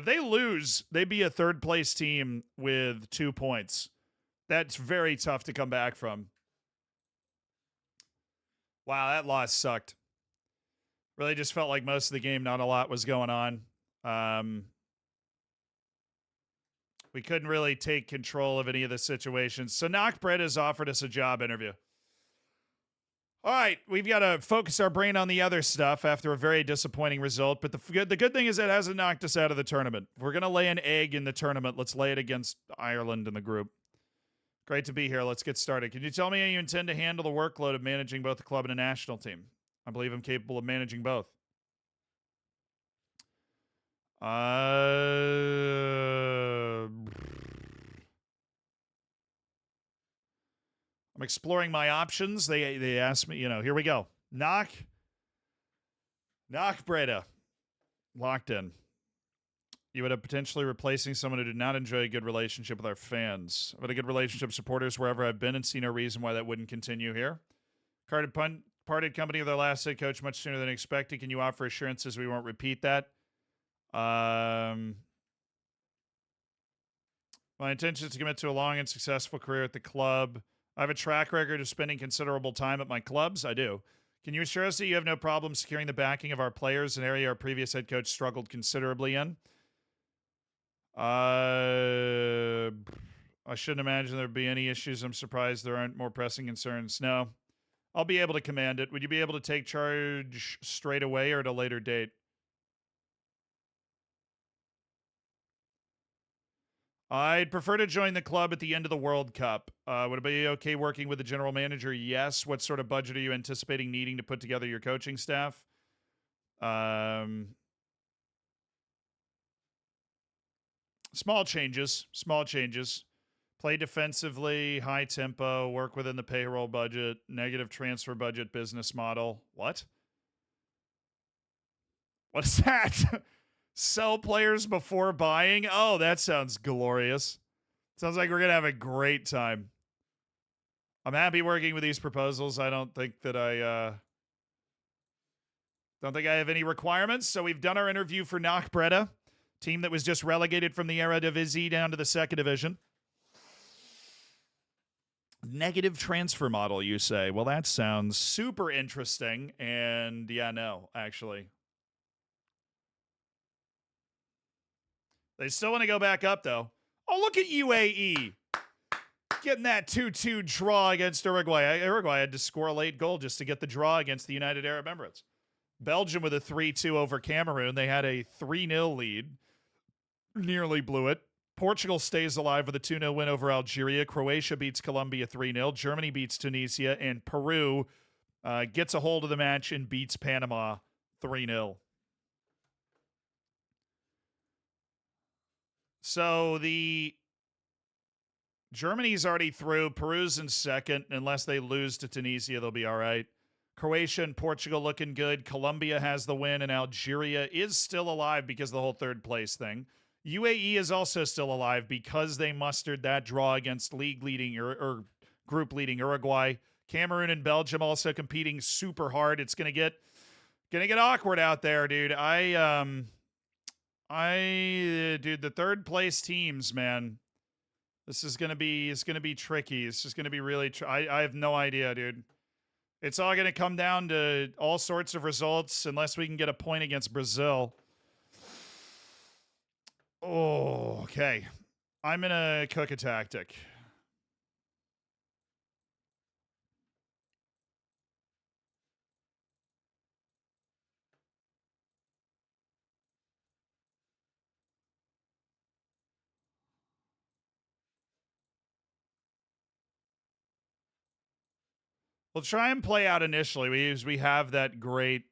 they lose, they'd be a third-place team with 2 points. That's very tough to come back from. Wow, that loss sucked. Really just felt like most of the game, not a lot was going on. We couldn't really take control of any of the situations. So Knockbread has offered us a job interview. All right, we've got to focus our brain on the other stuff after a very disappointing result. But the good thing is it hasn't knocked us out of the tournament. If we're going to lay an egg in the tournament, let's lay it against Ireland in the group. Great to be here. Let's get started. Can you tell me how you intend to handle the workload of managing both the club and a national team? I believe I'm capable of managing both. I'm exploring my options. They asked me, here we go. Knock Breda. Locked in. You would have potentially replacing someone who did not enjoy a good relationship with our fans. I've had a good relationship with supporters wherever I've been and see no reason why that wouldn't continue here. Parted company with our last head coach much sooner than expected. Can you offer assurances we won't repeat that? My intention is to commit to a long and successful career at the club. I have a track record of spending considerable time at my clubs. I do. Can you assure us that you have no problem securing the backing of our players, an area our previous head coach struggled considerably in? I shouldn't imagine there'd be any issues. I'm surprised there aren't more pressing concerns. No. I'll be able to command it. Would you be able to take charge straight away or at a later date? I'd prefer to join the club at the end of the World Cup. Would it be okay working with the general manager? Yes. What sort of budget are you anticipating needing to put together your coaching staff? Small changes. Small changes. Play defensively, high tempo, work within the payroll budget, negative transfer budget business model. What? What is that? Sell players before buying? Oh, that sounds glorious. Sounds like we're going to have a great time. I'm happy working with these proposals. I don't think that I have any requirements. So we've done our interview for Knockbreda, team that was just relegated from the Eredivisie down to the second division. Negative transfer model, you say? Well, that sounds super interesting. And yeah, no, actually. They still want to go back up, though. Oh, look at UAE. Getting that 2-2 draw against Uruguay. Uruguay had to score a late goal just to get the draw against the United Arab Emirates. Belgium with a 3-2 over Cameroon. They had a 3-0 lead. Nearly blew it. Portugal stays alive with a 2-0 win over Algeria. Croatia beats Colombia 3-0. Germany beats Tunisia. And Peru gets a hold of the match and beats Panama 3-0. So the Germany's already through. Peru's in second. Unless they lose to Tunisia, they'll be all right. Croatia and Portugal looking good. Colombia has the win, and Algeria is still alive because of the whole third place thing. UAE is also still alive because they mustered that draw against league leading or group leading Uruguay. Cameroon and Belgium also competing super hard. It's gonna get awkward out there, dude. Dude, the third place teams, man. This is gonna be tricky. It's just gonna be really. I have no idea, dude. It's all gonna come down to all sorts of results unless we can get a point against Brazil. Oh, okay. I'm gonna cook a tactic. We'll try and play out initially. We have that great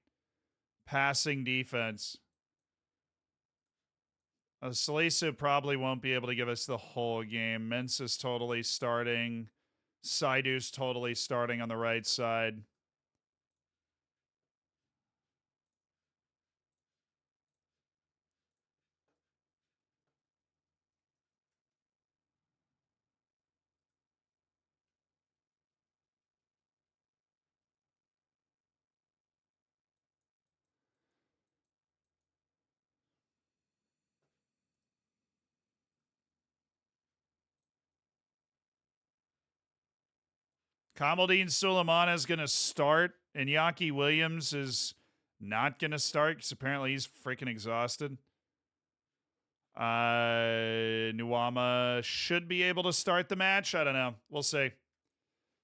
passing defense. Salisu probably won't be able to give us the whole game. Mensah's totally starting. Saidu's totally starting on the right side. Kamaldeen Suleiman is going to start. Iñaki Williams is not going to start because apparently he's freaking exhausted. Nuama should be able to start the match. I don't know. We'll see.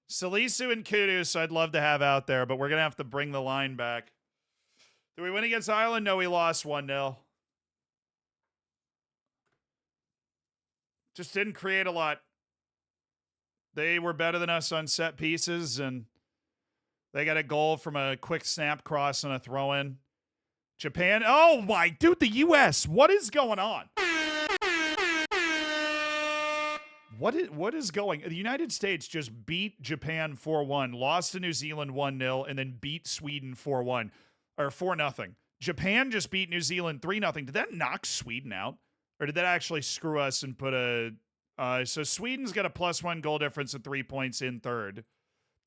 Salisu and Kudus I'd love to have out there, but we're going to have to bring the line back. Did we win against Ireland? No, we lost 1-0. Just didn't create a lot. They were better than us on set pieces, and they got a goal from a quick snap cross and a throw-in. Japan. Oh, my. Dude, the U.S. What is going on? What is going? The United States just beat Japan 4-1, lost to New Zealand 1-0, and then beat Sweden 4-1 or 4-0. Japan just beat New Zealand 3-0. Did that knock Sweden out, or did that actually screw us and put a? So Sweden's got a +1 goal difference and 3 points in third,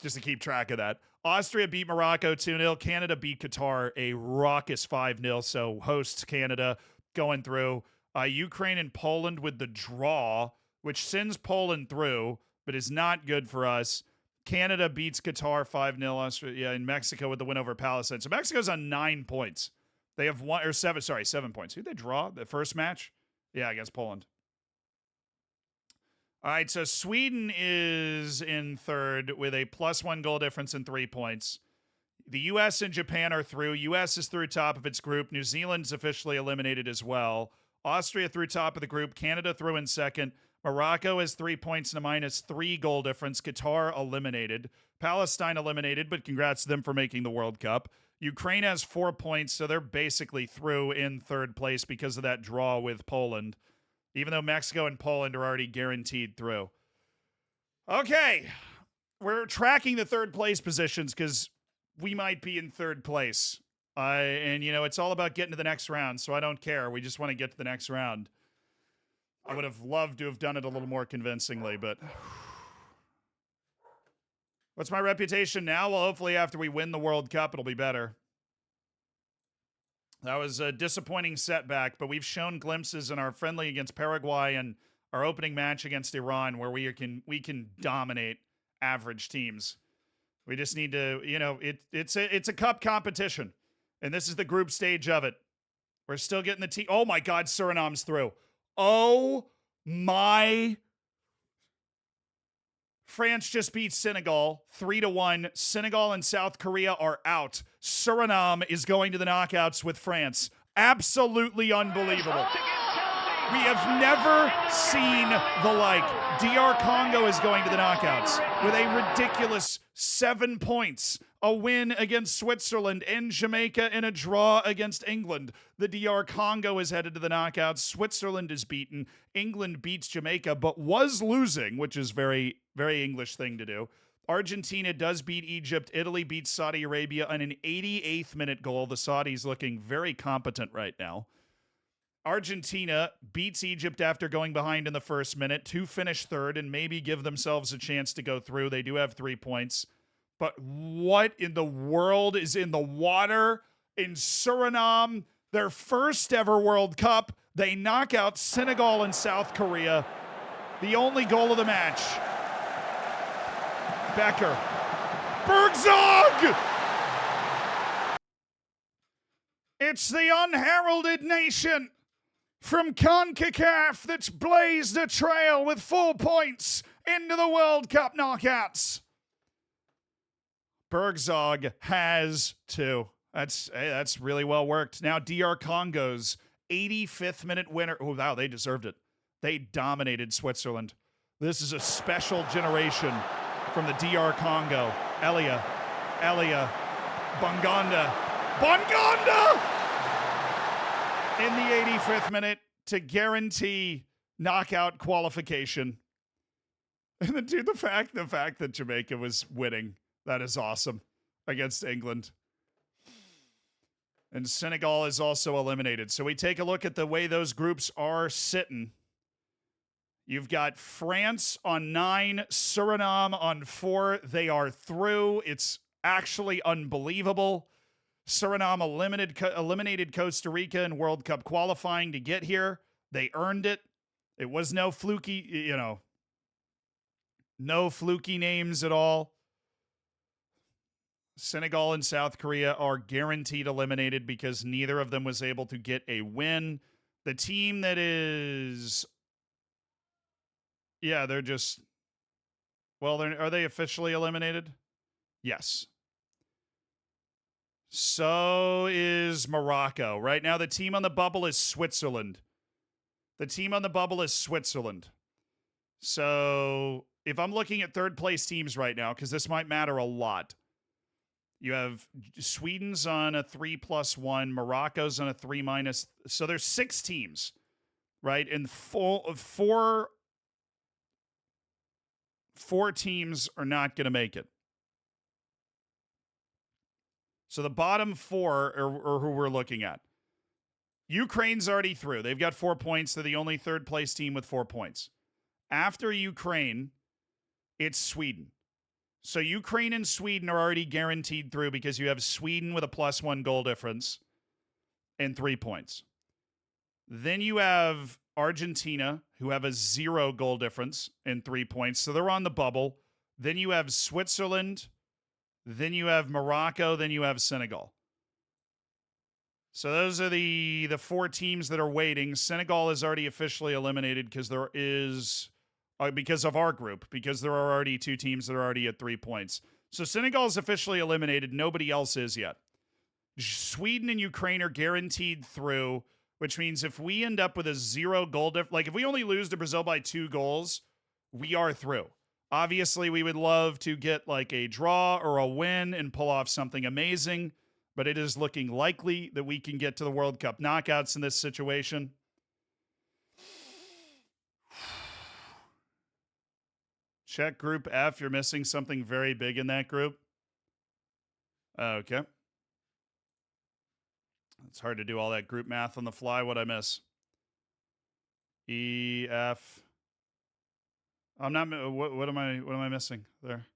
just to keep track of that. Austria beat Morocco 2-0. Canada beat Qatar a raucous 5-0. So hosts Canada going through. Ukraine and Poland with the draw, which sends Poland through, but is not good for us. Canada beats Qatar 5-0. Australia and Mexico with the win over Palestine. So Mexico's on 9 points. They have 7 points. Who'd they draw the first match? Yeah, against Poland. All right, so Sweden is in third with a +1 goal difference and 3 points. The U.S. and Japan are through. U.S. is through top of its group. New Zealand's officially eliminated as well. Austria through top of the group. Canada through in second. Morocco has 3 points and a -3 goal difference. Qatar eliminated. Palestine eliminated, but congrats to them for making the World Cup. Ukraine has 4 points, so they're basically through in third place because of that draw with Poland, even though Mexico and Poland are already guaranteed through. Okay, we're tracking the third place positions because we might be in third place. And, it's all about getting to the next round, so I don't care. We just want to get to the next round. I would have loved to have done it a little more convincingly, but what's my reputation now? Well, hopefully after we win the World Cup, it'll be better. That was a disappointing setback, but we've shown glimpses in our friendly against Paraguay and our opening match against Iran where we can dominate average teams. We just need to, it's a cup competition, and this is the group stage of it. We're still getting the team. Oh my God, Suriname's through. Oh my! France just beat Senegal 3-1. Senegal and South Korea are out. Suriname is going to the knockouts with France. Absolutely unbelievable. We have never seen the like. DR Congo is going to the knockouts with a ridiculous 7 points. A win against Switzerland and Jamaica and a draw against England. The DR Congo is headed to the knockouts. Switzerland is beaten. England beats Jamaica, but was losing, which is very, very English thing to do. Argentina does beat Egypt. Italy beats Saudi Arabia on an 88th minute goal. The Saudis looking very competent right now. Argentina beats Egypt after going behind in the first minute to finish third and maybe give themselves a chance to go through. They do have 3 points. But what in the world is in the water in Suriname? Their first ever World Cup. They knock out Senegal and South Korea. The only goal of the match. Becker. Bergzog! It's the unheralded nation from CONCACAF that's blazed a trail with 4 points into the World Cup knockouts. Bergzog has 2. That's really well worked. Now DR Congo's 85th minute winner. Oh, wow, they deserved it. They dominated Switzerland. This is a special generation from the DR Congo. Elia, Bongonda in the 85th minute to guarantee knockout qualification. And then, dude, the fact that Jamaica was winning. That is awesome against England. And Senegal is also eliminated. So we take a look at the way those groups are sitting. You've got France on 9, Suriname on 4. They are through. It's actually unbelievable. Suriname eliminated Costa Rica in World Cup qualifying to get here. They earned it. It was no fluky, no fluky names at all. Senegal and South Korea are guaranteed eliminated because neither of them was able to get a win. The team that is... Yeah, they're just... Well, are they officially eliminated? Yes. So is Morocco. Right now, the team on the bubble is Switzerland. So if I'm looking at third place teams right now, because this might matter a lot, you have Sweden's on a 3+1, Morocco's on a 3-. So there's 6 teams, right? And four teams are not going to make it. So the bottom 4 are who we're looking at. Ukraine's already through. They've got 4 points. They're the only third place team with 4 points. After Ukraine, it's Sweden. So Ukraine and Sweden are already guaranteed through because you have Sweden with a +1 goal difference and 3 points. Then you have Argentina, who have a 0 goal difference and 3 points. So they're on the bubble. Then you have Switzerland. Then you have Morocco. Then you have Senegal. So those are the 4 teams that are waiting. Senegal is already officially eliminated because there is because of our group, because there are already 2 teams that are already at 3 points. So Senegal is officially eliminated. Nobody else is yet. Sweden and Ukraine are guaranteed through, which means if we end up with a 0 goal like if we only lose to Brazil by 2 goals, we are through. Obviously, we would love to get like a draw or a win and pull off something amazing, but it is looking likely that we can get to the World Cup knockouts in this situation. Check Group F. You're missing something very big in that group. Okay. It's hard to do all that group math on the fly. What'd I miss? E, F. I'm not. What am I missing there?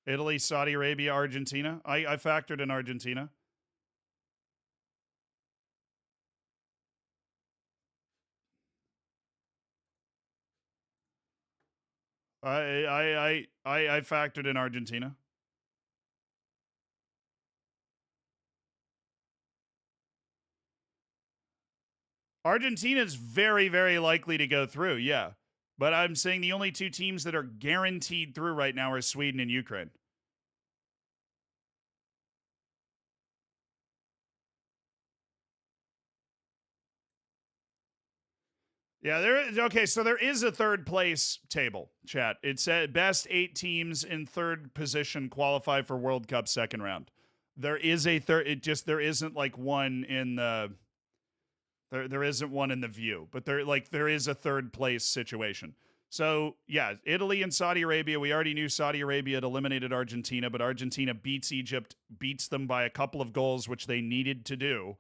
Italy, Saudi Arabia, Argentina. I factored in Argentina. I factored in Argentina. Argentina is very, very likely to go through, yeah. But I'm saying the only 2 teams that are guaranteed through right now are Sweden and Ukraine. Yeah, so there is a third place table, chat. It said best 8 teams in third position qualify for World Cup second round. There is a there isn't like one in the there isn't one in the view, but there is a third place situation. So, yeah, Italy and Saudi Arabia, we already knew Saudi Arabia had eliminated Argentina, but Argentina beats Egypt, beats them by a couple of goals, which they needed to do,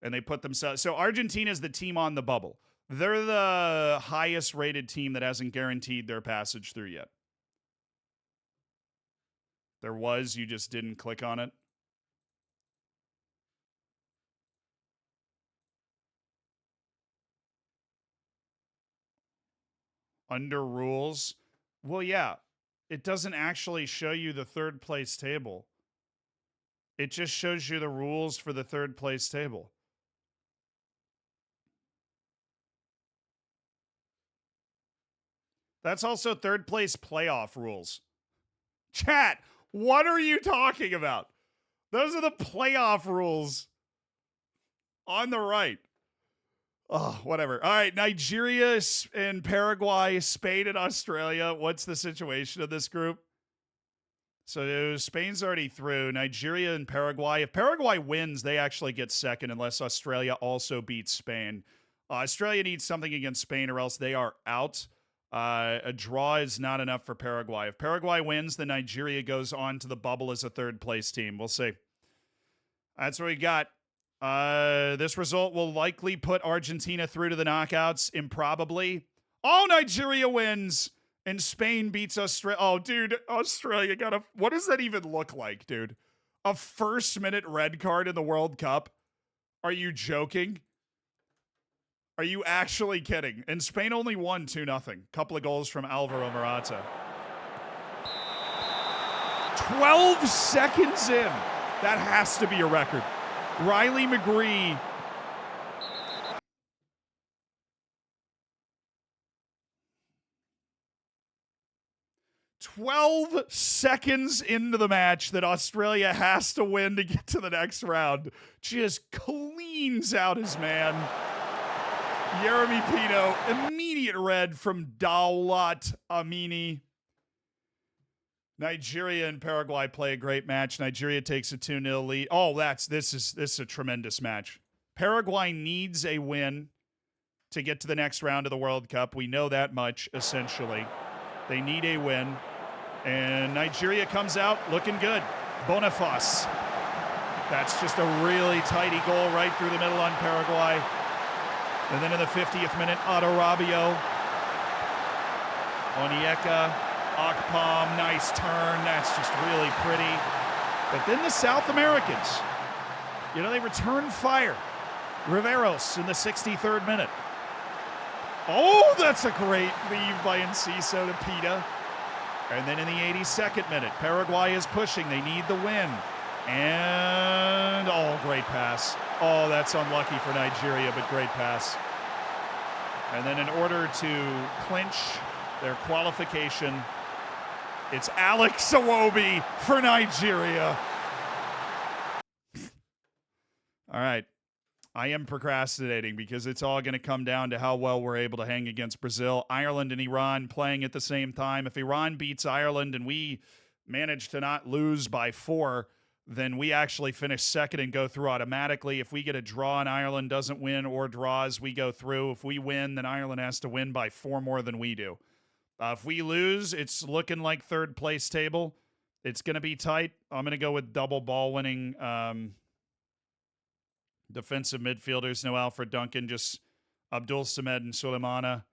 and they put themselves... So Argentina is the team on the bubble. They're the highest rated team that hasn't guaranteed their passage through yet. There was, you just didn't click on it. Under rules. Well, yeah, it doesn't actually show you the third place table. It just shows you the rules for the third place table. That's also third place playoff rules. Chat, what are you talking about? Those are the playoff rules on the right. Oh, whatever. All right, Nigeria and Paraguay, Spain and Australia. What's the situation of this group? So Spain's already through. Nigeria and Paraguay. If Paraguay wins, they actually get second unless Australia also beats Spain. Australia needs something against Spain or else they are out. A draw is not enough for Paraguay. If Paraguay wins, then Nigeria goes on to the bubble as a third place team. We'll see. That's what we got. This result will likely put Argentina through to the knockouts. Improbably. Oh, Nigeria wins. And Spain beats Australia. Oh, dude, Australia got a... What does that even look like, dude? A first-minute red card in the World Cup? Are you joking? Are you actually kidding? And Spain only won 2-0. Couple of goals from Alvaro Morata. 12 seconds in. That has to be a record. Riley McGree. "12 seconds into the match that Australia has to win to get to the next round. Just cleans out his man. Jeremy Pino, immediate red from Daulat Amini. Nigeria and Paraguay play a great match. Nigeria takes a 2-0 lead. Oh, this is a tremendous match. Paraguay needs a win to get to the next round of the World Cup. We know that much, essentially. They need a win. And Nigeria comes out looking good. Boniface. That's just a really tidy goal right through the middle on Paraguay. And then in the 50th minute, Otto Rabiot. Onyeka. Akpom, nice turn. That's just really pretty. But then the South Americans, they return fire. Riveros in the 63rd minute. Oh, that's a great leave by Enciso to Pita. And then in the 82nd minute, Paraguay is pushing. They need the win. And, great pass. Oh, that's unlucky for Nigeria, but great pass. And then in order to clinch their qualification. It's Alex Iwobi for Nigeria. All right. I am procrastinating because it's all going to come down to how well we're able to hang against Brazil. Ireland and Iran playing at the same time. If Iran beats Ireland and we manage to not lose by 4, then we actually finish second and go through automatically. If we get a draw and Ireland doesn't win or draws, we go through. If we win, then Ireland has to win by 4 more than we do. If we lose, it's looking like third place table. It's going to be tight. I'm going to go with double ball winning defensive midfielders. No Alfred Duncan, just Abdul Samed and Suleimana.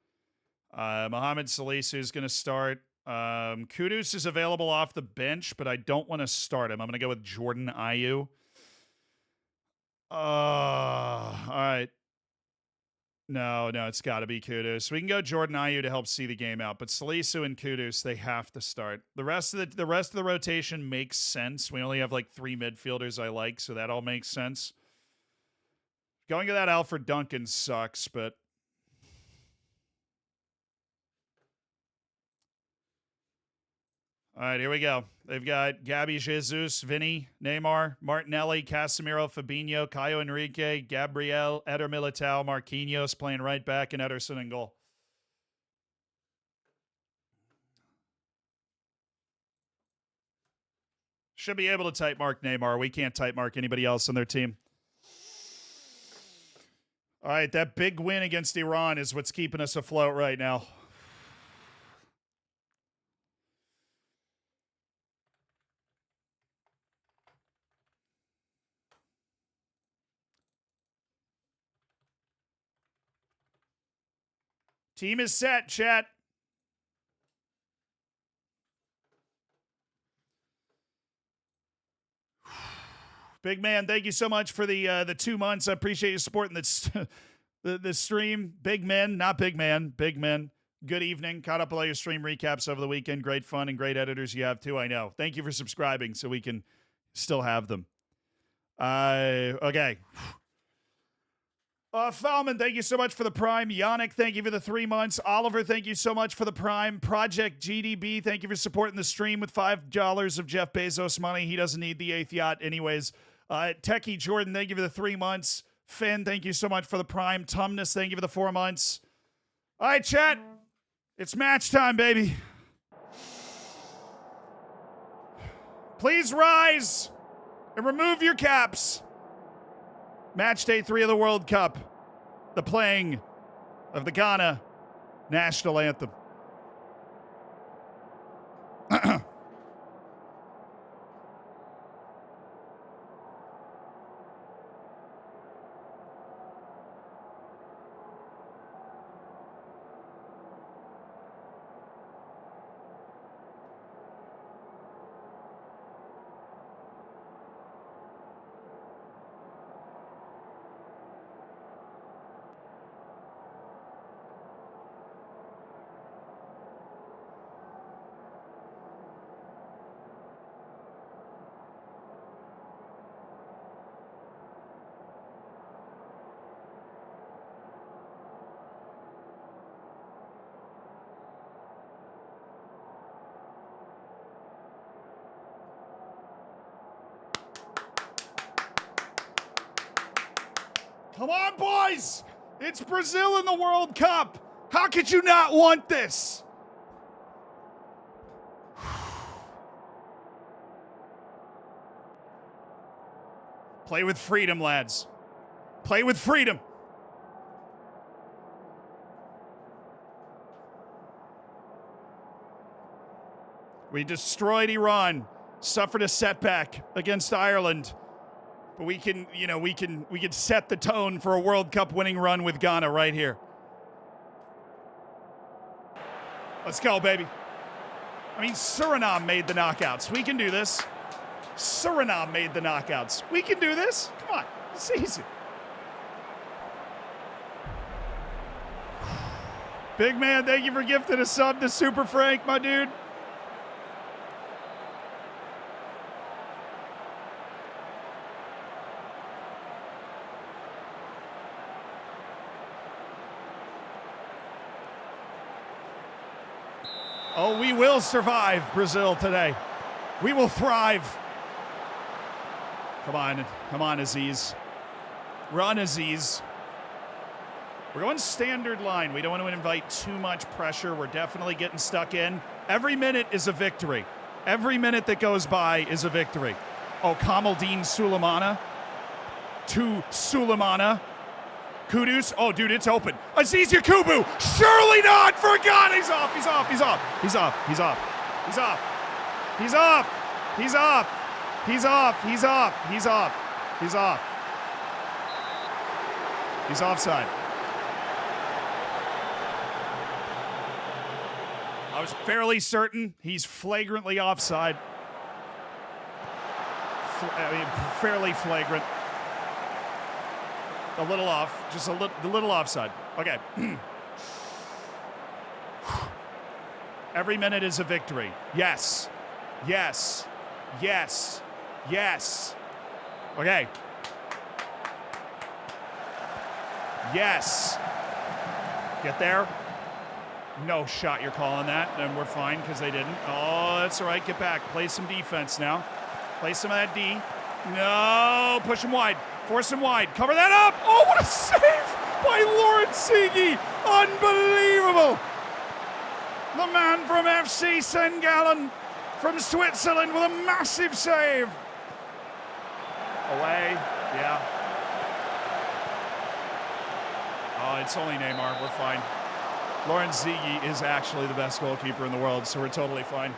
Mohamed Salisu is going to start. Kudus is available off the bench, but I don't want to start him. I'm going to go with Jordan Ayew. All right. No, it's got to be Kudus. We can go Jordan Ayew to help see the game out, but Salisu and Kudus, they have to start. The rest of the rotation makes sense. We only have like 3 midfielders I like, so that all makes sense. Going to that Alfred Duncan sucks, but all right, here we go. They've got Gabby Jesus, Vinny, Neymar, Martinelli, Casemiro, Fabinho, Caio Henrique, Gabriel, Eder Militao, Marquinhos playing right back, and Ederson in goal. Should be able to type mark Neymar. We can't type mark anybody else on their team. All right, that big win against Iran is what's keeping us afloat right now. Team is set, chat. Big man, thank you so much for the 2 months. I appreciate you supporting the stream. Big men, not big man, big men. Good evening. Caught up with all your stream recaps over the weekend. Great fun and great editors you have too, I know. Thank you for subscribing so we can still have them. Okay. Falman, thank you so much for the Prime. Yannick, thank you for the 3 months. Oliver, thank you so much for the Prime. Project GDB, thank you for supporting the stream with $5 of Jeff Bezos money. He doesn't need the 8th yacht anyways. Techie Jordan, thank you for the 3 months. Finn, thank you so much for the Prime. Tumnus, thank you for the 4 months. All right, chat. It's match time, baby. Please rise and remove your caps. Match day 3 of the World Cup. The playing of the Ghana national anthem. Come on, boys! It's Brazil in the World Cup. How could you not want this? Play with freedom, lads. Play with freedom. We destroyed Iran, suffered a setback against Ireland. But we can set the tone for a World Cup winning run with Ghana right here. Let's go, baby. I mean, Suriname made the knockouts. We can do this. Suriname made the knockouts. We can do this. Come on. It's easy. Big man, thank you for gifting a sub to Super Frank, my dude. Oh, we will survive, Brazil, today. We will thrive. Come on, Aziz. Run, Aziz. We're going standard line. We don't want to invite too much pressure. We're definitely getting stuck in. Every minute is a victory. Every minute that goes by is a victory. Oh, Kamaldeen Sulemana. To Sulemana. Kudus. Oh, dude, it's open. Aziz Yakubu. Surely not. For God, he's off. He's off. He's off. He's off. He's off. He's off. He's off. He's off. He's off. He's off. He's off. He's off. He's offside. I was fairly certain he's flagrantly offside. Fairly flagrant. A little off, just a little offside. Okay. Every minute is a victory. Yes. Yes. Yes. Yes. Okay. Yes. Get there. No shot you're calling that, and we're fine because they didn't. Oh, that's all right. Get back. Play some defense now. Play some of that D. No. Push him wide. Force him wide. Cover that up. Oh, what a save by Lawrence Sigi. Unbelievable. The man from FC St. Gallen from Switzerland with a massive save. Away. Yeah. Oh, it's only Neymar. We're fine. Lawrence Sigi is actually the best goalkeeper in the world, so we're totally fine.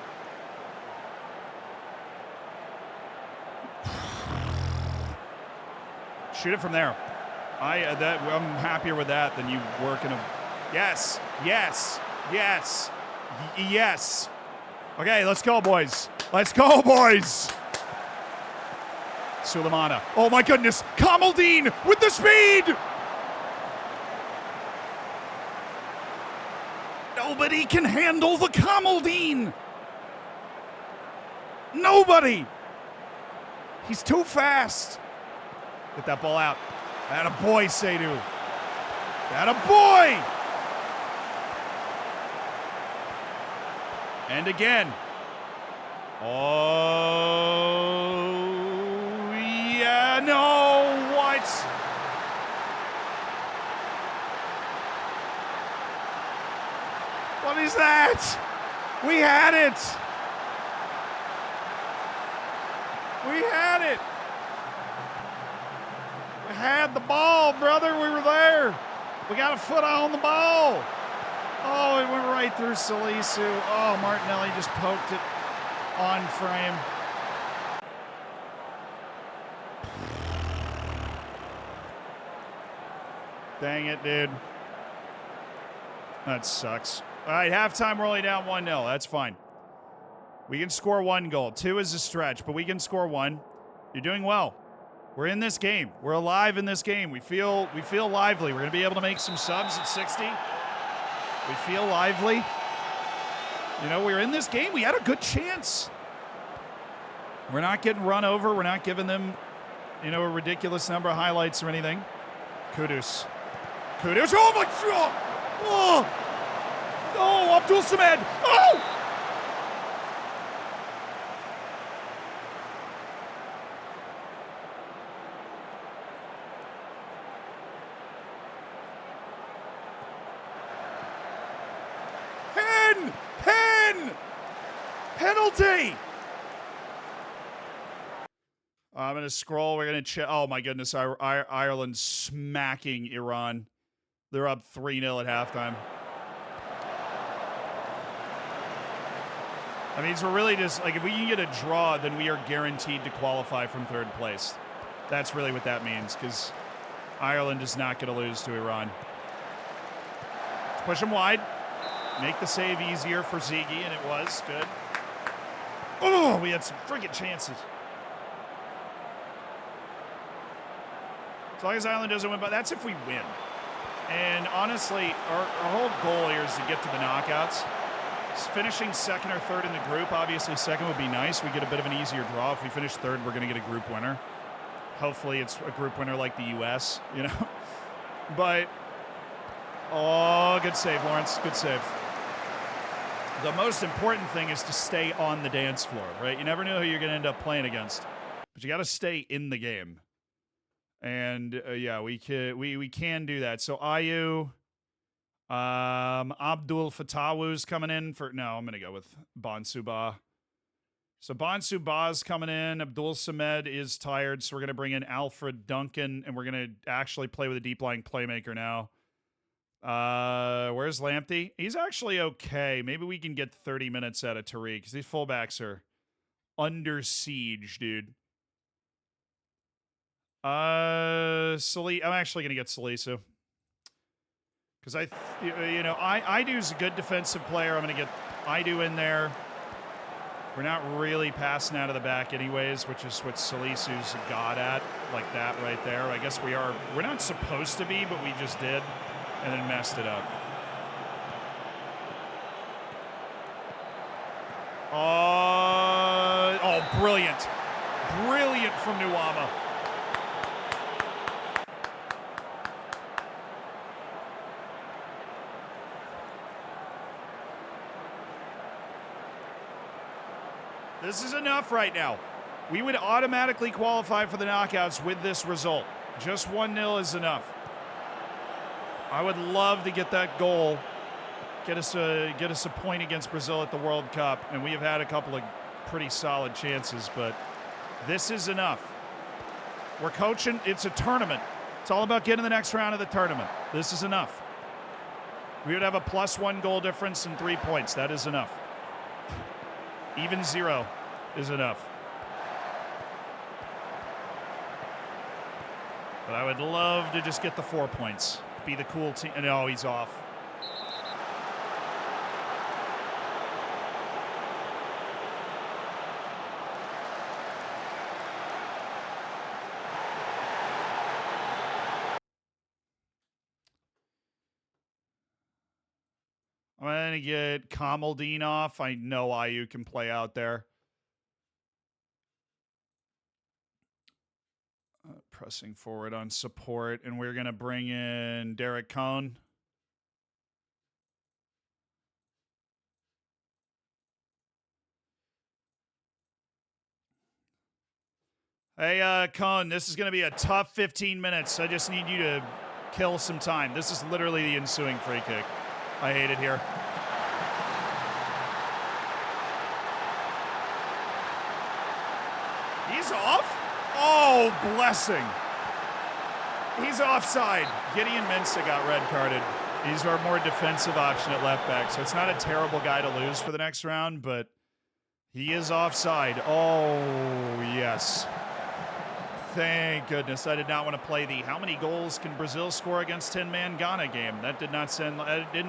Shoot it from there. I'm happier with that than you working a. Yes, yes, yes, yes. Okay, let's go, boys. Let's go, boys. Sulemana. Oh my goodness, Kamaldeen with the speed. Nobody can handle the Kamaldeen. Nobody. He's too fast. Get that ball out. Atta boy, Seydou. Atta boy. And again. Oh, yeah, no, what? What is that? We had it. We had it. We had the ball, brother. We were there. We got a foot on the ball. Oh, it went right through Salisu. Oh, Martinelli just poked it on frame. Dang it, dude. That sucks. All right, halftime, we're only down 1-0. That's fine. We can score 1 goal. 2 is a stretch, but we can score 1. You're doing well. We're in this game. We're alive in this game. We feel lively. We're going to be able to make some subs at 60. We feel lively. You know, we're in this game. We had a good chance. We're not getting run over. We're not giving them, you know, a ridiculous number of highlights or anything. Kudus. Kudus. Oh, my God. Oh. Oh, Abdul Samed. Oh. Penalty! I'm going to scroll. We're going to check. Oh, my goodness. Ireland smacking Iran. They're up 3-0 at halftime. That means we're really just, like, if we can get a draw, then we are guaranteed to qualify from third place. That's really what that means, because Ireland is not going to lose to Iran. Let's push them wide. Make the save easier for Ziggy, and it was. Good. Oh, we had some friggin' chances. As long as Ireland doesn't win, but that's if we win. And honestly, our whole goal here is to get to the knockouts. Finishing second or third in the group, obviously second would be nice. We get a bit of an easier draw. If we finish third, we're going to get a group winner. Hopefully it's a group winner like the U.S., you know. But, oh, good save, Lawrence. Good save. The most important thing is to stay on the dance floor, right? You never know who you're going to end up playing against, but you got to stay in the game. And yeah, we can do that. So Ayu, Abdul Fatawu's coming in for. No, I'm going to go with Bonsuba. So Bonsuba's coming in. Abdul Samed is tired, so we're going to bring in Alfred Duncan, and we're going to actually play with a deep lying playmaker now. Where's Lamptey? He's actually okay. Maybe we can get 30 minutes out of Tariq because these fullbacks are under siege, dude. I'm actually gonna get Salisu because Idu's a good defensive player. I'm gonna get Idu in there. We're not really passing out of the back anyways, which is what Salisu's a god at, like that right there. I guess we are. We're not supposed to be, but we just did. And then messed it up. Oh, brilliant. Brilliant from Nuama. This is enough right now. We would automatically qualify for the knockouts with this result. Just 1-0 is enough. I would love to get that goal, get us a point against Brazil at the World Cup, and we have had a couple of pretty solid chances, but this is enough. We're coaching. It's a tournament. It's all about getting the next round of the tournament. This is enough. We would have a +1 goal difference and 3 points. That is enough. Even 0 is enough. But I would love to just get the 4 points. Be the cool team. No, he's off. I'm going to get Kamaldeen off. I know Ayu can play out there. Pressing forward on support, and we're going to bring in Derek Cohn. Hey, Cohn, this is going to be a tough 15 minutes. I just need you to kill some time. This is literally the ensuing free kick. I hate it here. He's off? Oh, blessing. He's offside. Gideon Mensah got red carded. He's our more defensive option at left back, so it's not a terrible guy to lose for the next round, but he is offside. Oh, yes. Thank goodness. I did not want to play the how many goals can Brazil score against 10-man Ghana game. That didn't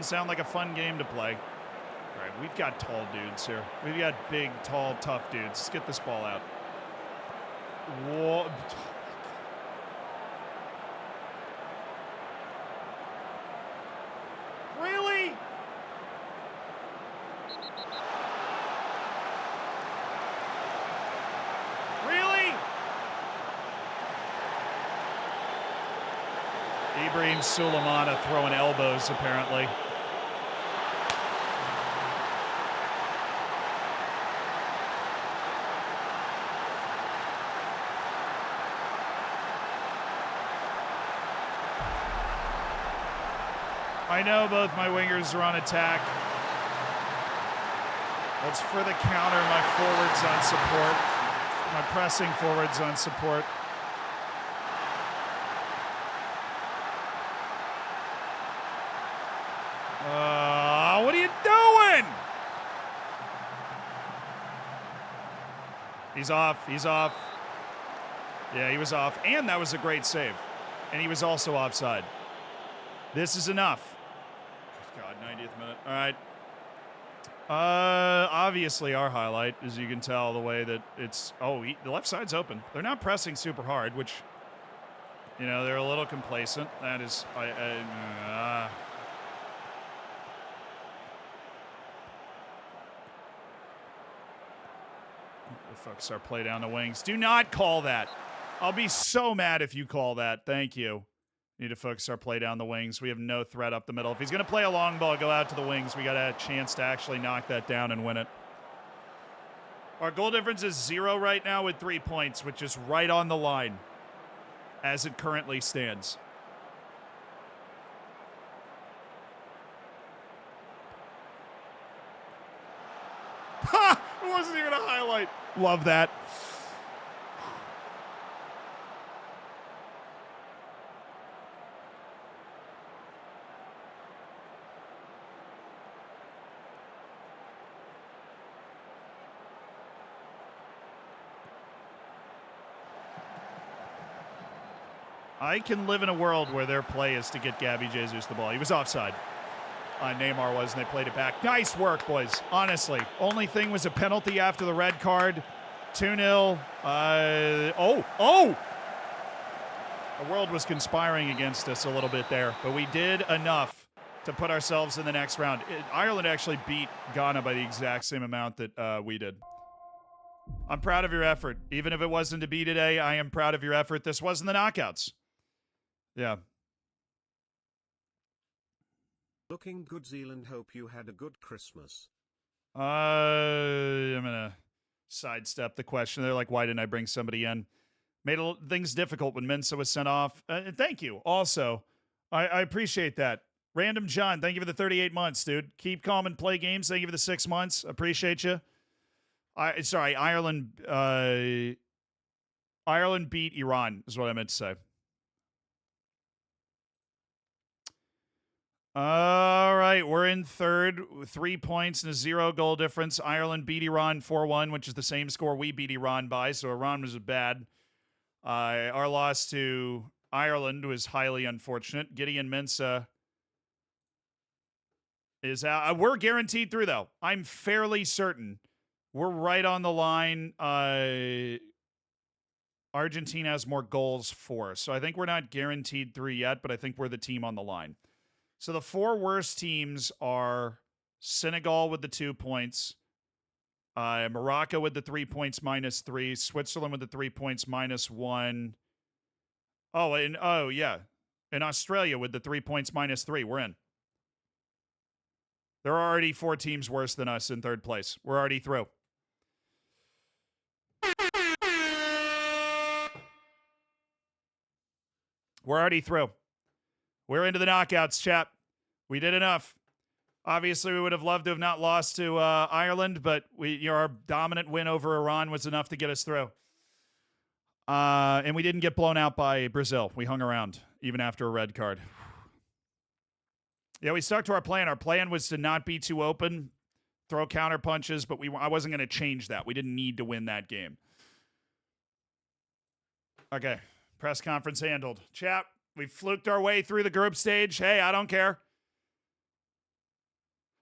sound like a fun game to play. All right, we've got tall dudes here. We've got big, tall, tough dudes. Let's get this ball out. Whoa. Really? Really? Ibrahim Sulemana throwing elbows, apparently. I know both my wingers are on attack. That's for the counter, my forwards on support. My pressing forwards on support. What are you doing? He's off. He's off. Yeah, he was off. And that was a great save. And he was also offside. This is enough. God, 90th minute. All right. Obviously our highlight, as you can tell, the way that it's... Oh, the left side's open. They're not pressing super hard, which, you know, they're a little complacent. That is... The fuck's our play down the wings? Do not call that. I'll be so mad if you call that. Thank you. Need to focus our play down the wings. We have no threat up the middle. If he's going to play a long ball, go out to the wings. We got a chance to actually knock that down and win it. Our goal difference is 0 right now with 3 points, which is right on the line as it currently stands. Ha! It wasn't even a highlight. Love that. I can live in a world where their play is to get Gabby Jesus the ball. He was offside. Neymar was, and they played it back. Nice work, boys. Honestly. Only thing was a penalty after the red card. 2-0. The world was conspiring against us a little bit there, but we did enough to put ourselves in the next round. Ireland actually beat Ghana by the exact same amount that we did. I'm proud of your effort. Even if it wasn't to be today, I am proud of your effort. This wasn't the knockouts. Yeah. Looking good, Zealand. Hope you had a good Christmas. I'm going to sidestep the question. They're like, why didn't I bring somebody in? Made things difficult when Mensa was sent off. Thank you. Also, I appreciate that. Random John, thank you for the 38 months, dude. Keep calm and play games. Thank you for the 6 months. Appreciate you. Ireland beat Iran is what I meant to say. All right, we're in third, 3 points and a 0 goal difference. Ireland beat Iran 4-1, which is the same score we beat Iran by, so Iran was bad. Our loss to Ireland was highly unfortunate. Gideon Mensah is out. We're guaranteed through, though. I'm fairly certain. We're right on the line. Argentina has more goals for us, so I think we're not guaranteed through yet, but I think we're the team on the line. So the 4 worst teams are Senegal with the 2 points, Morocco with the 3 points -3, Switzerland with the 3 points -1. And Australia with the 3 points -3. We're in. There are already 4 teams worse than us in third place. We're already through. We're already through. We're into the knockouts, chap. We did enough. Obviously, we would have loved to have not lost to Ireland, but our dominant win over Iran was enough to get us through. And we didn't get blown out by Brazil. We hung around, even after a red card. Yeah, we stuck to our plan. Our plan was to not be too open, throw counter punches, but I wasn't going to change that. We didn't need to win that game. Okay, press conference handled. Chap. We fluked our way through the group stage. Hey, I don't care.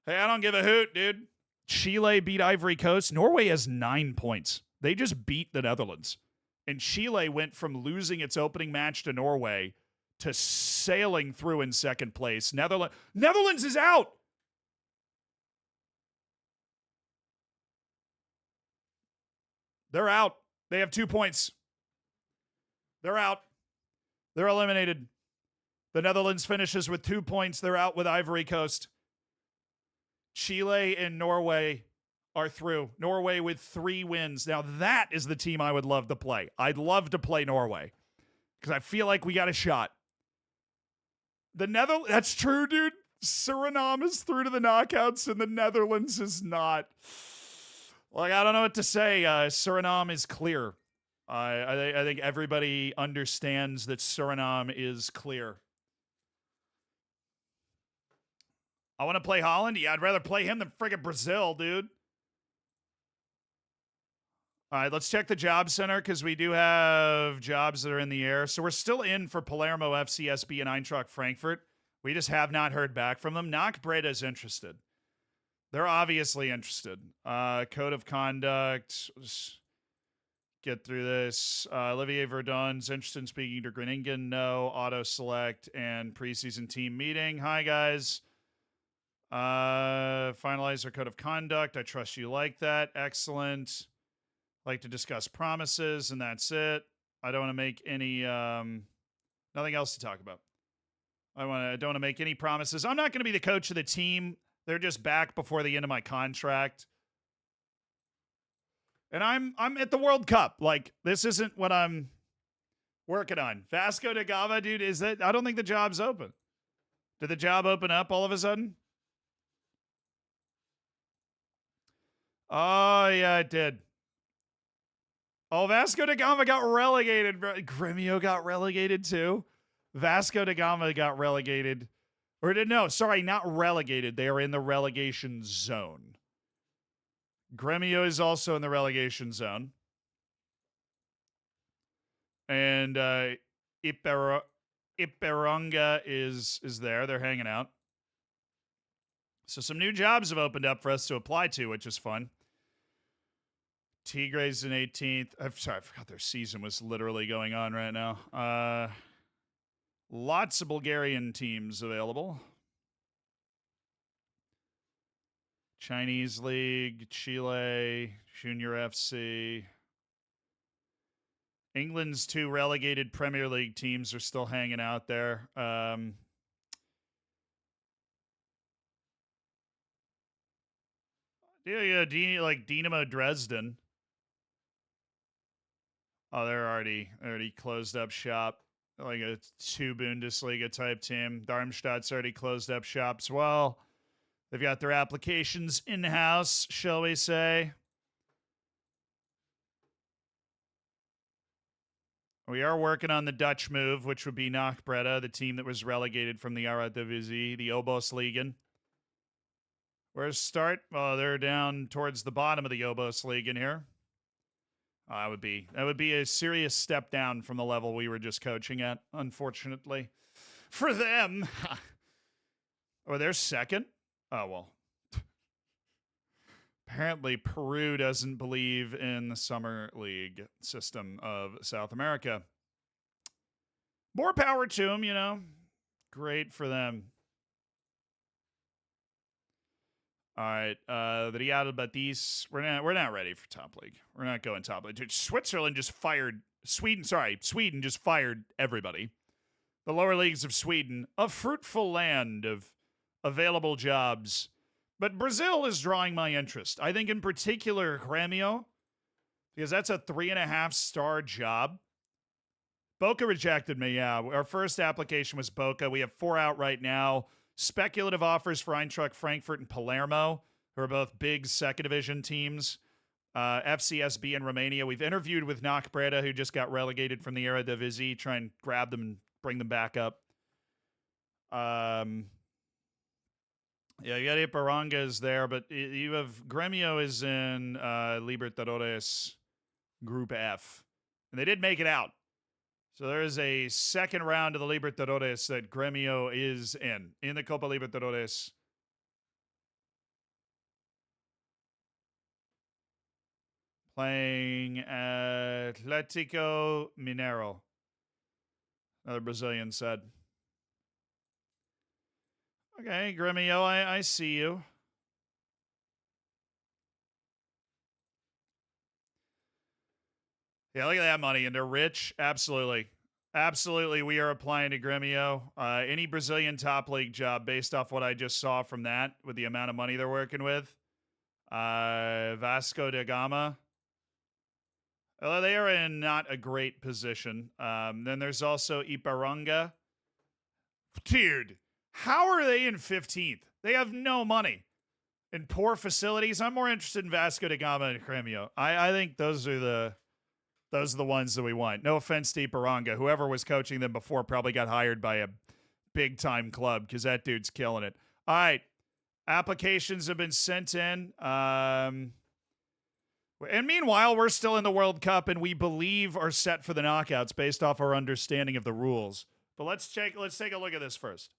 Hey, I don't give a hoot, dude. Chile beat Ivory Coast. Norway has 9 points. They just beat the Netherlands. And Chile went from losing its opening match to Norway to sailing through in second place. Netherlands is out. They're out. They have 2 points. They're out. They're eliminated. The Netherlands finishes with 2 points. They're out with Ivory Coast. Chile and Norway are through. Norway with 3 wins. Now, that is the team I would love to play. I'd love to play Norway because I feel like we got a shot. That's true, dude. Suriname is through to the knockouts and the Netherlands is not. Like, I don't know what to say. Suriname is clear. I think everybody understands that Suriname is clear. I want to play Holland? Yeah, I'd rather play him than friggin' Brazil, dude. All right, let's check the job center because we do have jobs that are in the air. So we're still in for Palermo, FCSB, and Eintracht Frankfurt. We just have not heard back from them. Knock Breda's interested. They're obviously interested. Code of conduct. Just get through this. Olivier Verdon's interested in speaking to Groningen. No. Auto select and preseason team meeting. Hi, guys. Finalize our code of conduct. I trust you like that. Excellent. Like to discuss promises, and that's it. I don't want to make any nothing else to talk about. I don't want to make any promises. I'm not going to be the coach of the team. They're just back before the end of my contract. And I'm at the World Cup. Like, this isn't what I'm working on. Vasco da Gama, dude, I don't think the job's open. Did the job open up all of a sudden? Oh, yeah, it did. Oh, Vasco da Gama got relegated. Gremio got relegated too. Vasco da Gama got relegated. Not relegated. They are in the relegation zone. Gremio is also in the relegation zone. And Iperanga is there. They're hanging out. So some new jobs have opened up for us to apply to, which is fun. Tigres in 18th. I'm sorry, I forgot their season was literally going on right now. Lots of Bulgarian teams available. Chinese League, Chile, Junior FC. England's 2 relegated Premier League teams are still hanging out there. Dynamo Dresden. Oh, they're already closed up shop. Like a 2 Bundesliga type team. Darmstadt's already closed up shop as well. They've got their applications in-house, shall we say. We are working on the Dutch move, which would be Nacht Breda, the team that was relegated from the Eredivisie, the Obosligen. Where's Start? Oh, they're down towards the bottom of the Obosligen here. That would be a serious step down from the level we were just coaching at, unfortunately. For them. Oh, they're second? Oh, well. Apparently, Peru doesn't believe in the Summer League system of South America. More power to them, you know. Great for them. All right, the Real Betis. We're not ready for top league. We're not going top league. Dude, Sweden just fired everybody. The lower leagues of Sweden, a fruitful land of available jobs. But Brazil is drawing my interest. I think in particular Grêmio, because that's a 3.5-star job. Boca rejected me, yeah. Our first application was Boca. We have 4 out right now. Speculative offers for Eintracht Frankfurt and Palermo, who are both big second division teams. FCSB in Romania. We've interviewed with Nacht Breda, who just got relegated from the Eredivisie, try and grab them and bring them back up. Yeah, you got Iparanga is there, but you have Gremio is in Libertadores Group F. And they did make it out. So there is a second round of the Libertadores that Gremio is in the Copa Libertadores. Playing Atlético Mineiro. Another Brazilian said. Okay, Gremio, I see you. Yeah, look at that money. And they're rich. Absolutely. Absolutely, we are applying to Gremio. Any Brazilian top league job based off what I just saw from that with the amount of money they're working with. Vasco da Gama. Well, they are in not a great position. Then there's also Iparanga. Dude, how are they in 15th? They have no money and poor facilities. I'm more interested in Vasco da Gama and Gremio. I think those are the ones that we want. No offense to Iparanga. Whoever was coaching them before probably got hired by a big-time club because that dude's killing it. All right. Applications have been sent in. And meanwhile, we're still in the World Cup and we believe are set for the knockouts based off our understanding of the rules. But let's take a look at this first.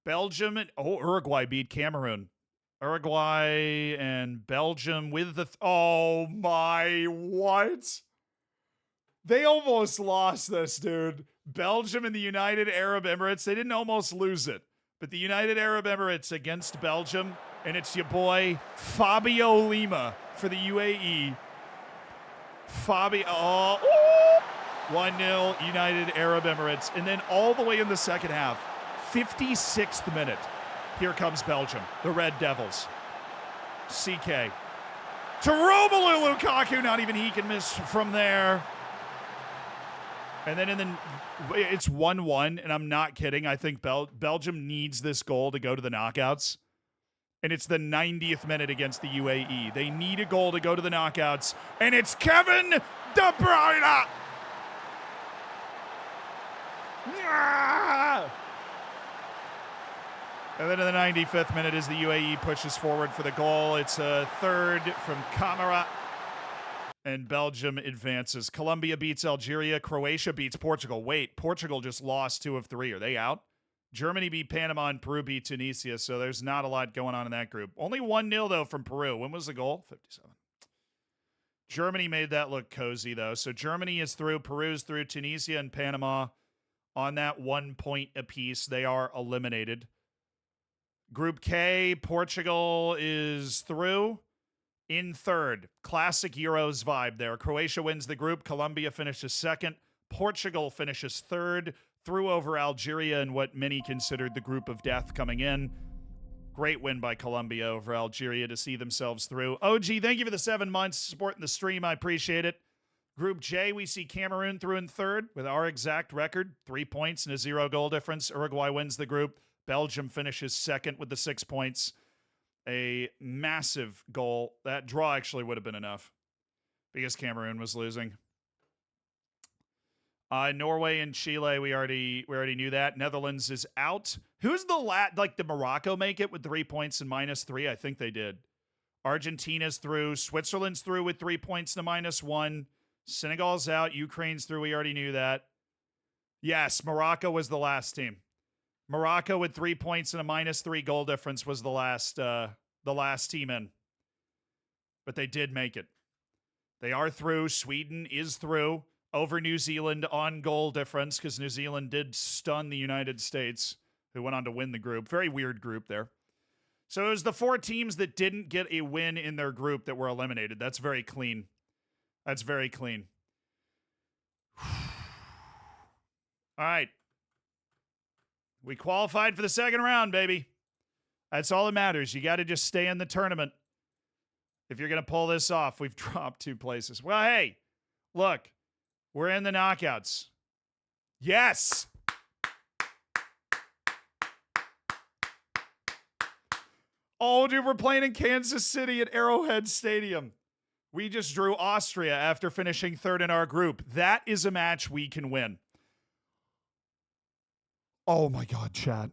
Belgium and Uruguay beat Cameroon. Uruguay and Belgium with the oh my, what? They almost lost this, dude. Belgium and the United Arab Emirates, they didn't almost lose it. But the United Arab Emirates against Belgium, and it's your boy Fabio Lima for the UAE. 1-0 United Arab Emirates. And then all the way in the second half, 56th minute, here comes Belgium, the Red Devils. CK. To Romelu Lukaku, not even he can miss from there. And then it's 1-1, and I'm not kidding. I think Belgium needs this goal to go to the knockouts. And it's the 90th minute against the UAE. They need a goal to go to the knockouts, and it's Kevin De Bruyne. And then in the 95th minute, as the UAE pushes forward for the goal, it's a third from Camara, and Belgium advances. Colombia beats Algeria. Croatia beats Portugal. Wait, Portugal just lost 2 of 3. Are they out? Germany beat Panama and Peru beat Tunisia, so there's not a lot going on in that group. Only 1-0, though, from Peru. When was the goal? 57. Germany made that look cozy, though. So Germany is through. Peru's through. Tunisia and Panama on that 1 point apiece. They are eliminated. Group K, Portugal is through in third. Classic Euros vibe there. Croatia wins the group. Colombia finishes second. Portugal finishes third. Through over Algeria in what many considered the group of death coming in. Great win by Colombia over Algeria to see themselves through. OG, thank you for the 7 months supporting the stream. I appreciate it. Group J, we see Cameroon through in third with our exact record, 3 points and a 0 goal difference. Uruguay wins the group. Belgium finishes second with the 6 points. A massive goal. That draw actually would have been enough because Cameroon was losing. Norway and Chile, we already knew that. Netherlands is out. Who's the did Morocco make it with 3 points and -3? I think they did. Argentina's through. Switzerland's through with 3 points and a -1. Senegal's out. Ukraine's through. We already knew that. Yes, Morocco was the last team. Morocco with 3 points and a -3 goal difference was the last team in. But they did make it. They are through. Sweden is through over New Zealand on goal difference because New Zealand did stun the United States, who went on to win the group. Very weird group there. So it was the 4 teams that didn't get a win in their group that were eliminated. That's very clean. That's very clean. All right. We qualified for the second round, baby. That's all that matters. You got to just stay in the tournament if you're going to pull this off. We've dropped 2 places. Well, hey, look. We're in the knockouts. Yes! Oh, dude, we're playing in Kansas City at Arrowhead Stadium. We just drew Austria after finishing third in our group. That is a match we can win. Oh, my God, chat.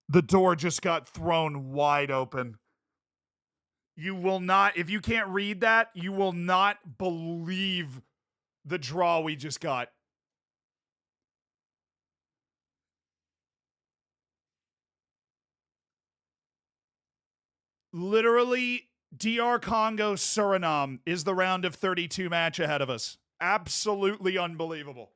The door just got thrown wide open. You will not, if you can't read that, you will not believe the draw we just got. Literally, DR Congo Suriname is the round of 32 match ahead of us. Absolutely unbelievable.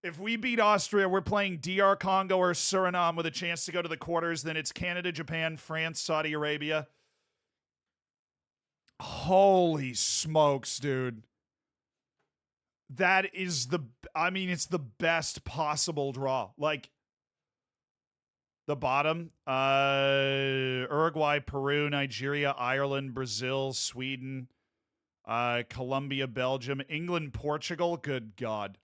If we beat Austria, we're playing DR Congo or Suriname with a chance to go to the quarters. Then it's Canada, Japan, France, Saudi Arabia. Holy smokes, dude. That is it's the best possible draw. Like, the bottom, Uruguay, Peru, Nigeria, Ireland, Brazil, Sweden, Colombia, Belgium, England, Portugal. Good God.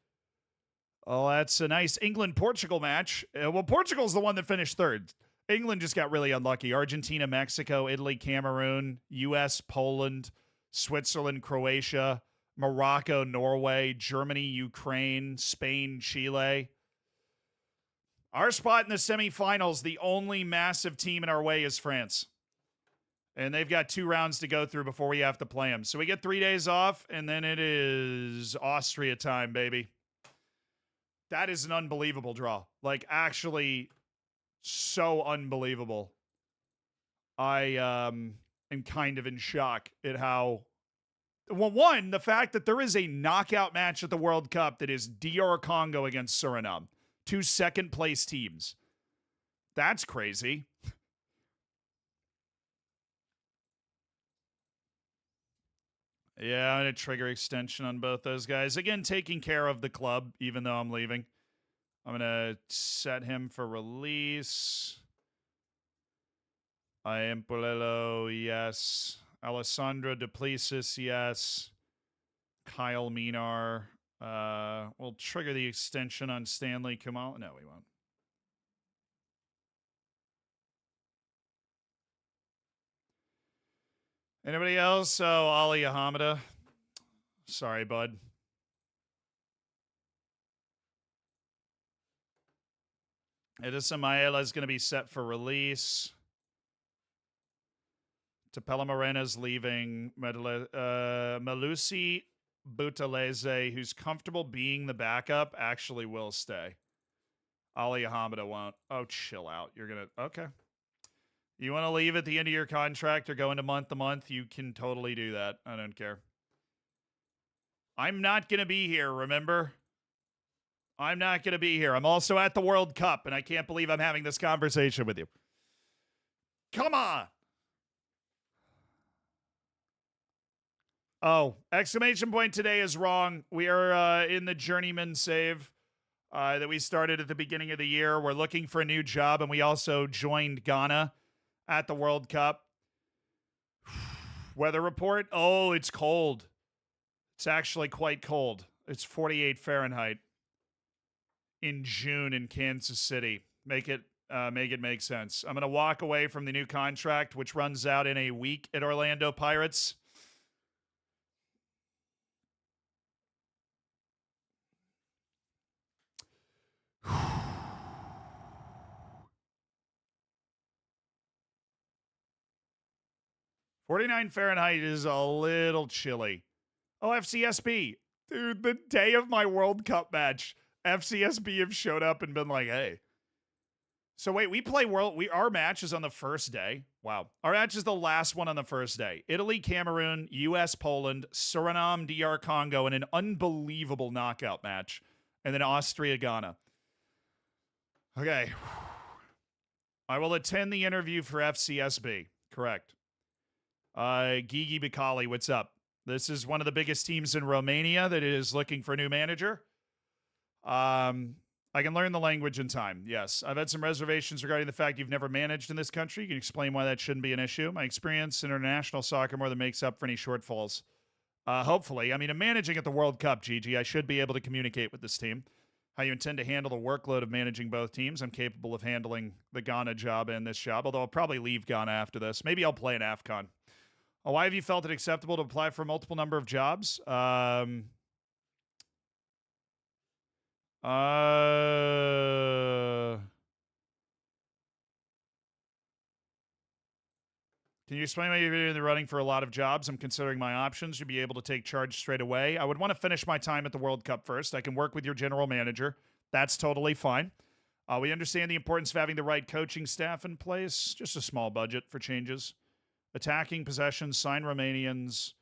Oh, that's a nice England-Portugal match. Well, Portugal's the one that finished third. England just got really unlucky. Argentina, Mexico, Italy, Cameroon, U.S., Poland, Switzerland, Croatia, Morocco, Norway, Germany, Ukraine, Spain, Chile. Our spot in the semifinals, the only massive team in our way is France. And they've got 2 rounds to go through before we have to play them. So we get 3 days off, and then it is Austria time, baby. That is an unbelievable draw. Like, actually, so unbelievable. I am kind of in shock at how... Well, one, the fact that there is a knockout match at the World Cup that is DR Congo against Suriname. 2 second-place teams. That's crazy. Yeah, I'm going to trigger extension on both those guys. Again, taking care of the club, even though I'm leaving. I'm going to set him for release. Iampolillo, yes. Alessandro Duplessis, yes. Kyle Minar. We'll trigger the extension on Stanley Kamal. No, we won't. Anybody else? Oh, Ali Hamada. Sorry, bud. Edison Maela is going to be set for release. Tapella Morena's leaving. Malusi Butalese, who's comfortable being the backup, actually will stay. Ali Hamada won't. Oh, chill out. You're going to... Okay. You want to leave at the end of your contract or go into month to month? You can totally do that. I don't care. I'm not going to be here, remember? I'm not going to be here. I'm also at the World Cup, and I can't believe I'm having this conversation with you. Come on. Oh, exclamation point today is wrong. We are in the journeyman save that we started at the beginning of the year. We're looking for a new job, and we also joined Ghana at the World Cup. Weather report. Oh, it's cold. It's actually quite cold. It's 48 Fahrenheit in June in Kansas City. Make it make sense. I'm going to walk away from the new contract, which runs out in a week at Orlando Pirates. $49 Fahrenheit is a little chilly. Oh, FCSB. Dude, the day of my World Cup match, FCSB have showed up and been like, hey. So wait, we play our match is on the first day. Wow. Our match is the last one on the first day. Italy, Cameroon, US, Poland, Suriname, DR Congo, and an unbelievable knockout match. And then Austria, Ghana. Okay. I will attend the interview for FCSB. Correct. Gigi Bicali, what's up? This is one of the biggest teams in Romania that is looking for a new manager. I can learn the language in time. Yes. I've had some reservations regarding the fact you've never managed in this country. You can explain why that shouldn't be an issue. My experience in international soccer more than makes up for any shortfalls. Hopefully. I mean, I'm managing at the World Cup, Gigi. I should be able to communicate with this team. How you intend to handle the workload of managing both teams. I'm capable of handling the Ghana job and this job, although I'll probably leave Ghana after this. Maybe I'll play an AFCON. Why have you felt it acceptable to apply for a multiple number of jobs? Can you explain why you're in the running for a lot of jobs? I'm considering my options. You'll be able to take charge straight away. I would want to finish my time at the World Cup first. I can work with your general manager. That's totally fine. We understand the importance of having the right coaching staff in place. Just a small budget for changes. Attacking possessions, sign Romanians,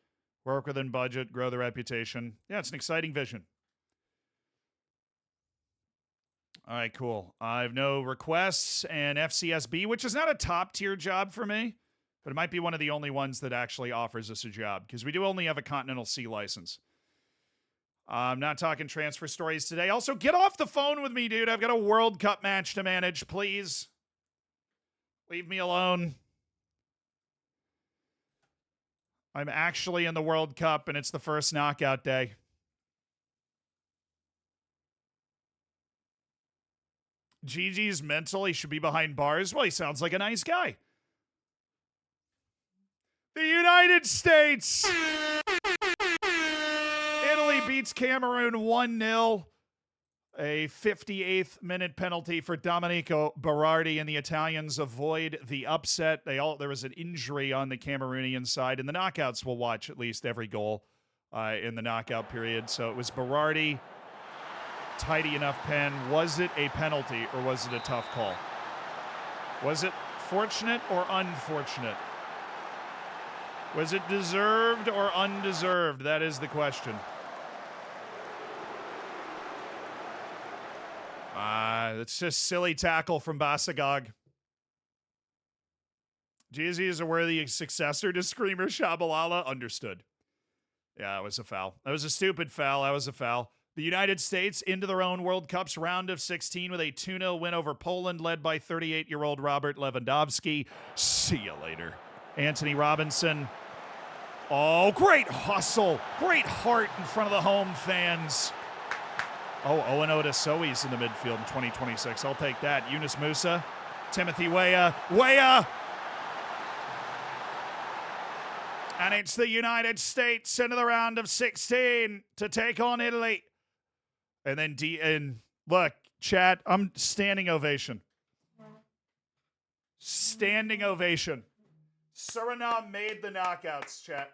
work within budget, grow the reputation. Yeah, it's an exciting vision. All right, cool. I have no requests, and FCSB, which is not a top-tier job for me, but it might be one of the only ones that actually offers us a job, because we do only have a Continental C license. I'm not talking transfer stories today. Also, get off the phone with me, dude. I've got a World Cup match to manage, please. Leave me alone. I'm actually in the World Cup, and it's the first knockout day. Gigi's mental. He should be behind bars. Well, he sounds like a nice guy. The United States! Italy beats Cameroon 1-0. A 58th minute penalty for Domenico Berardi, and the Italians avoid the upset. There was an injury on the Cameroonian side, and the knockouts will watch at least every goal in the knockout period. So it was Berardi, tidy enough pen. Was it a penalty or was it a tough call? Was it fortunate or unfortunate? Was it deserved or undeserved? That is the question. It's just silly tackle from Basagog. Jeezy is a worthy successor to Screamer Shabalala. Understood. Yeah, it was a foul. That was a stupid foul. That was a foul. The United States into their own World Cup's round of 16 with a 2-0 win over Poland, led by 38-year-old Robert Lewandowski. See you later. Anthony Robinson. Oh, great hustle. Great heart in front of the home fans. Oh, 0-0 to Sowies in the midfield in 2026. I'll take that. Yunus Musa. Timothy Weah. Weah! And it's the United States into the round of 16 to take on Italy. And then look, chat, I'm standing ovation. Standing ovation. Suriname made the knockouts, chat.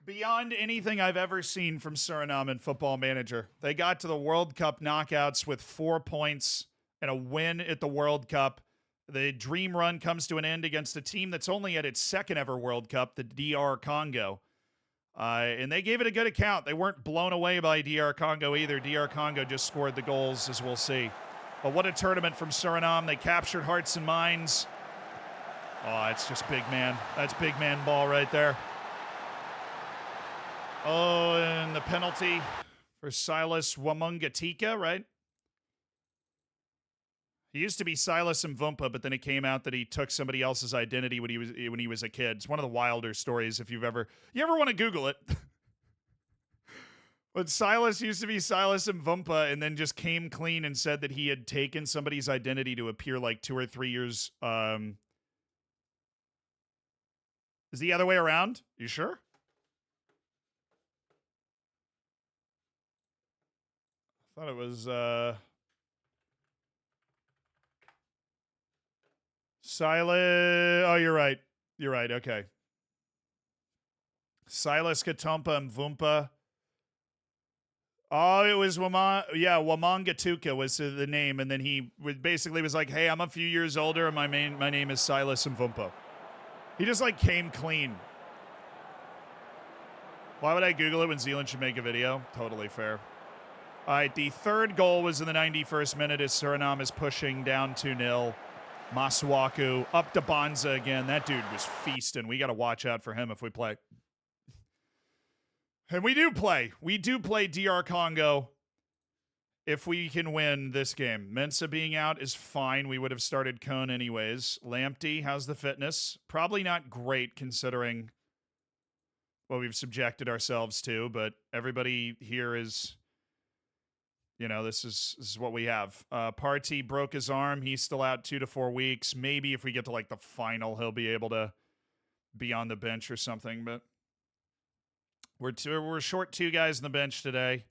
Beyond anything I've ever seen from Suriname in Football Manager. They got to the World Cup knockouts with 4 points and a win at the World Cup. The dream run comes to an end against a team that's only at its second ever World Cup, the DR Congo. And they gave it a good account. They weren't blown away by DR Congo either. DR Congo just scored the goals, as we'll see. But what a tournament from Suriname. They captured hearts and minds. Oh, it's just big man. That's big man ball right there. Oh, and the penalty for Silas Wamungatika, right? He used to be Silas Mvumpa, but then it came out that he took somebody else's identity when he was a kid. It's one of the wilder stories if you ever want to Google it. But Silas used to be Silas Mvumpa and then just came clean and said that he had taken somebody's identity to appear like 2 or 3 years. Is the other way around? You sure? I thought it was Silas. Oh, you're right. You're right. Okay. Silas Katompa Mvumpa. Oh, it was Wamangatuka was the name, and then he basically was like, "Hey, I'm a few years older, and my name is Silas Mvumpa." He just like came clean. Why would I Google it when Zealand should make a video? Totally fair. All right, the third goal was in the 91st minute as Suriname is pushing down 2-0. Masuaku up to Bonza again. That dude was feasting. We got to watch out for him if we play. And we do play. We do play DR Congo if we can win this game. Mensa being out is fine. We would have started Cone anyways. Lamptey, how's the fitness? Probably not great considering what we've subjected ourselves to, but everybody here is, you know, this is what we have. Partey broke his arm. He's still out 2 to 4 weeks. Maybe if we get to like the final, he'll be able to be on the bench or something, but we're short 2 guys on the bench today.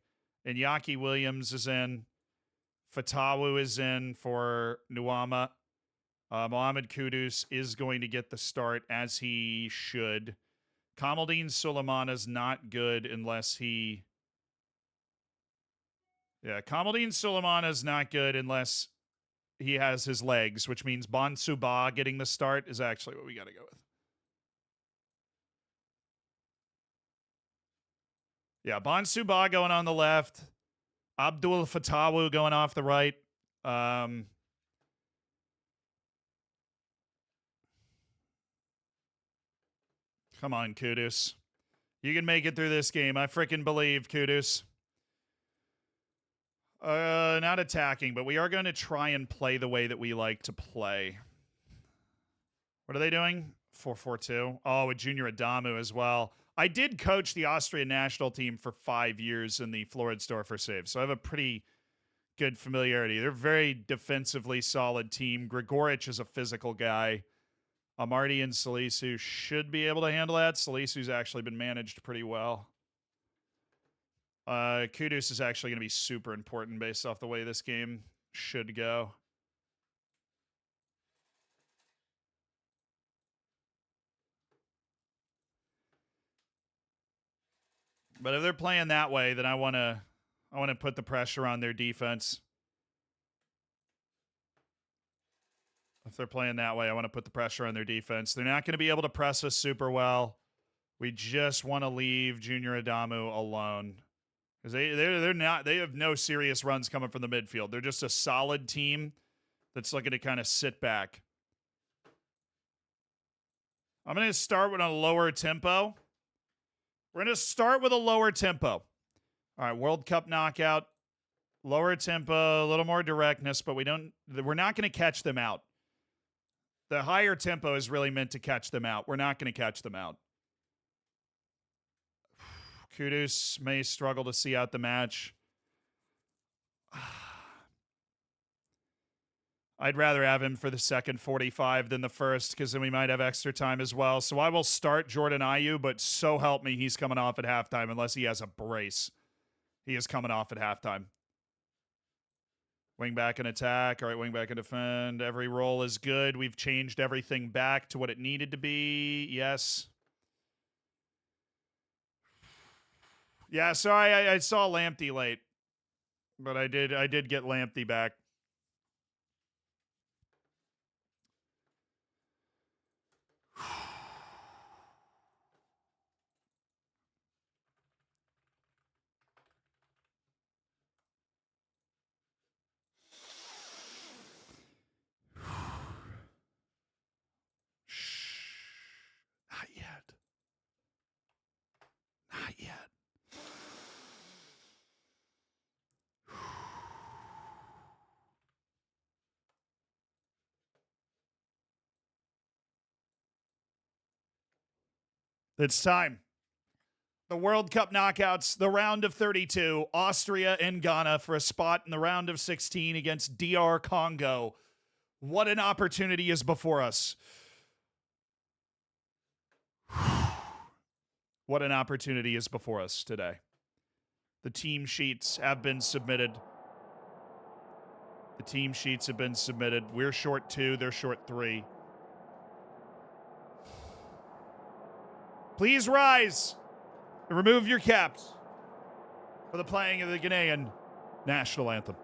Iñaki Williams is in. Fatawu is in for Nuama. Mohamed Kudus is going to get the start, as he should. Kamaldeen Suleiman is not good unless he... Yeah, Kamaldeen Suleiman is not good unless he has his legs, which means Bonsuba getting the start is actually what we got to go with. Yeah, Bonsuba going on the left. Abdul Fatawu going off the right. Come on, Kudus. You can make it through this game. I freaking believe, Kudus. Not attacking, but we are going to try and play the way that we like to play. What are they doing? 4-4-2. Oh, with Junior Adamu as well. I did coach the Austrian national team for 5 years in the Floridsdorfer Saves, so I have a pretty good familiarity. They're a very defensively solid team. Grigoric is a physical guy. Amarty and Salisu should be able to handle that. Salisu's actually been managed pretty well. Kudus is actually going to be super important based off the way this game should go. But if they're playing that way, then I want to put the pressure on their defense. If they're playing that way, I want to put the pressure on their defense. They're not going to be able to press us super well. We just want to leave Junior Adamu alone. Because they have no serious runs coming from the midfield. They're just a solid team that's looking to kind of sit back. I'm going to start with a lower tempo. We're going to start with a lower tempo. All right, World Cup knockout. Lower tempo, a little more directness, but we're not going to catch them out. The higher tempo is really meant to catch them out. We're not going to catch them out. Kudus may struggle to see out the match. I'd rather have him for the second 45 than the first, because then we might have extra time as well. So I will start Jordan Ayew, but so help me, he's coming off at halftime unless he has a brace. He is coming off at halftime. Wing back and attack. All right, wing back and defend. Every role is good. We've changed everything back to what it needed to be. Yes. Yeah, so I saw Lamptey late, but I did get Lamptey back. Not yet. Not yet. It's time. The World Cup knockouts, the round of 32, Austria and Ghana for a spot in the round of 16 against DR Congo. What an opportunity is before us. What an opportunity is before us today. The team sheets have been submitted. The team sheets have been submitted. We're short 2, they're short 3. Please rise and remove your caps for the playing of the Ghanaian national anthem.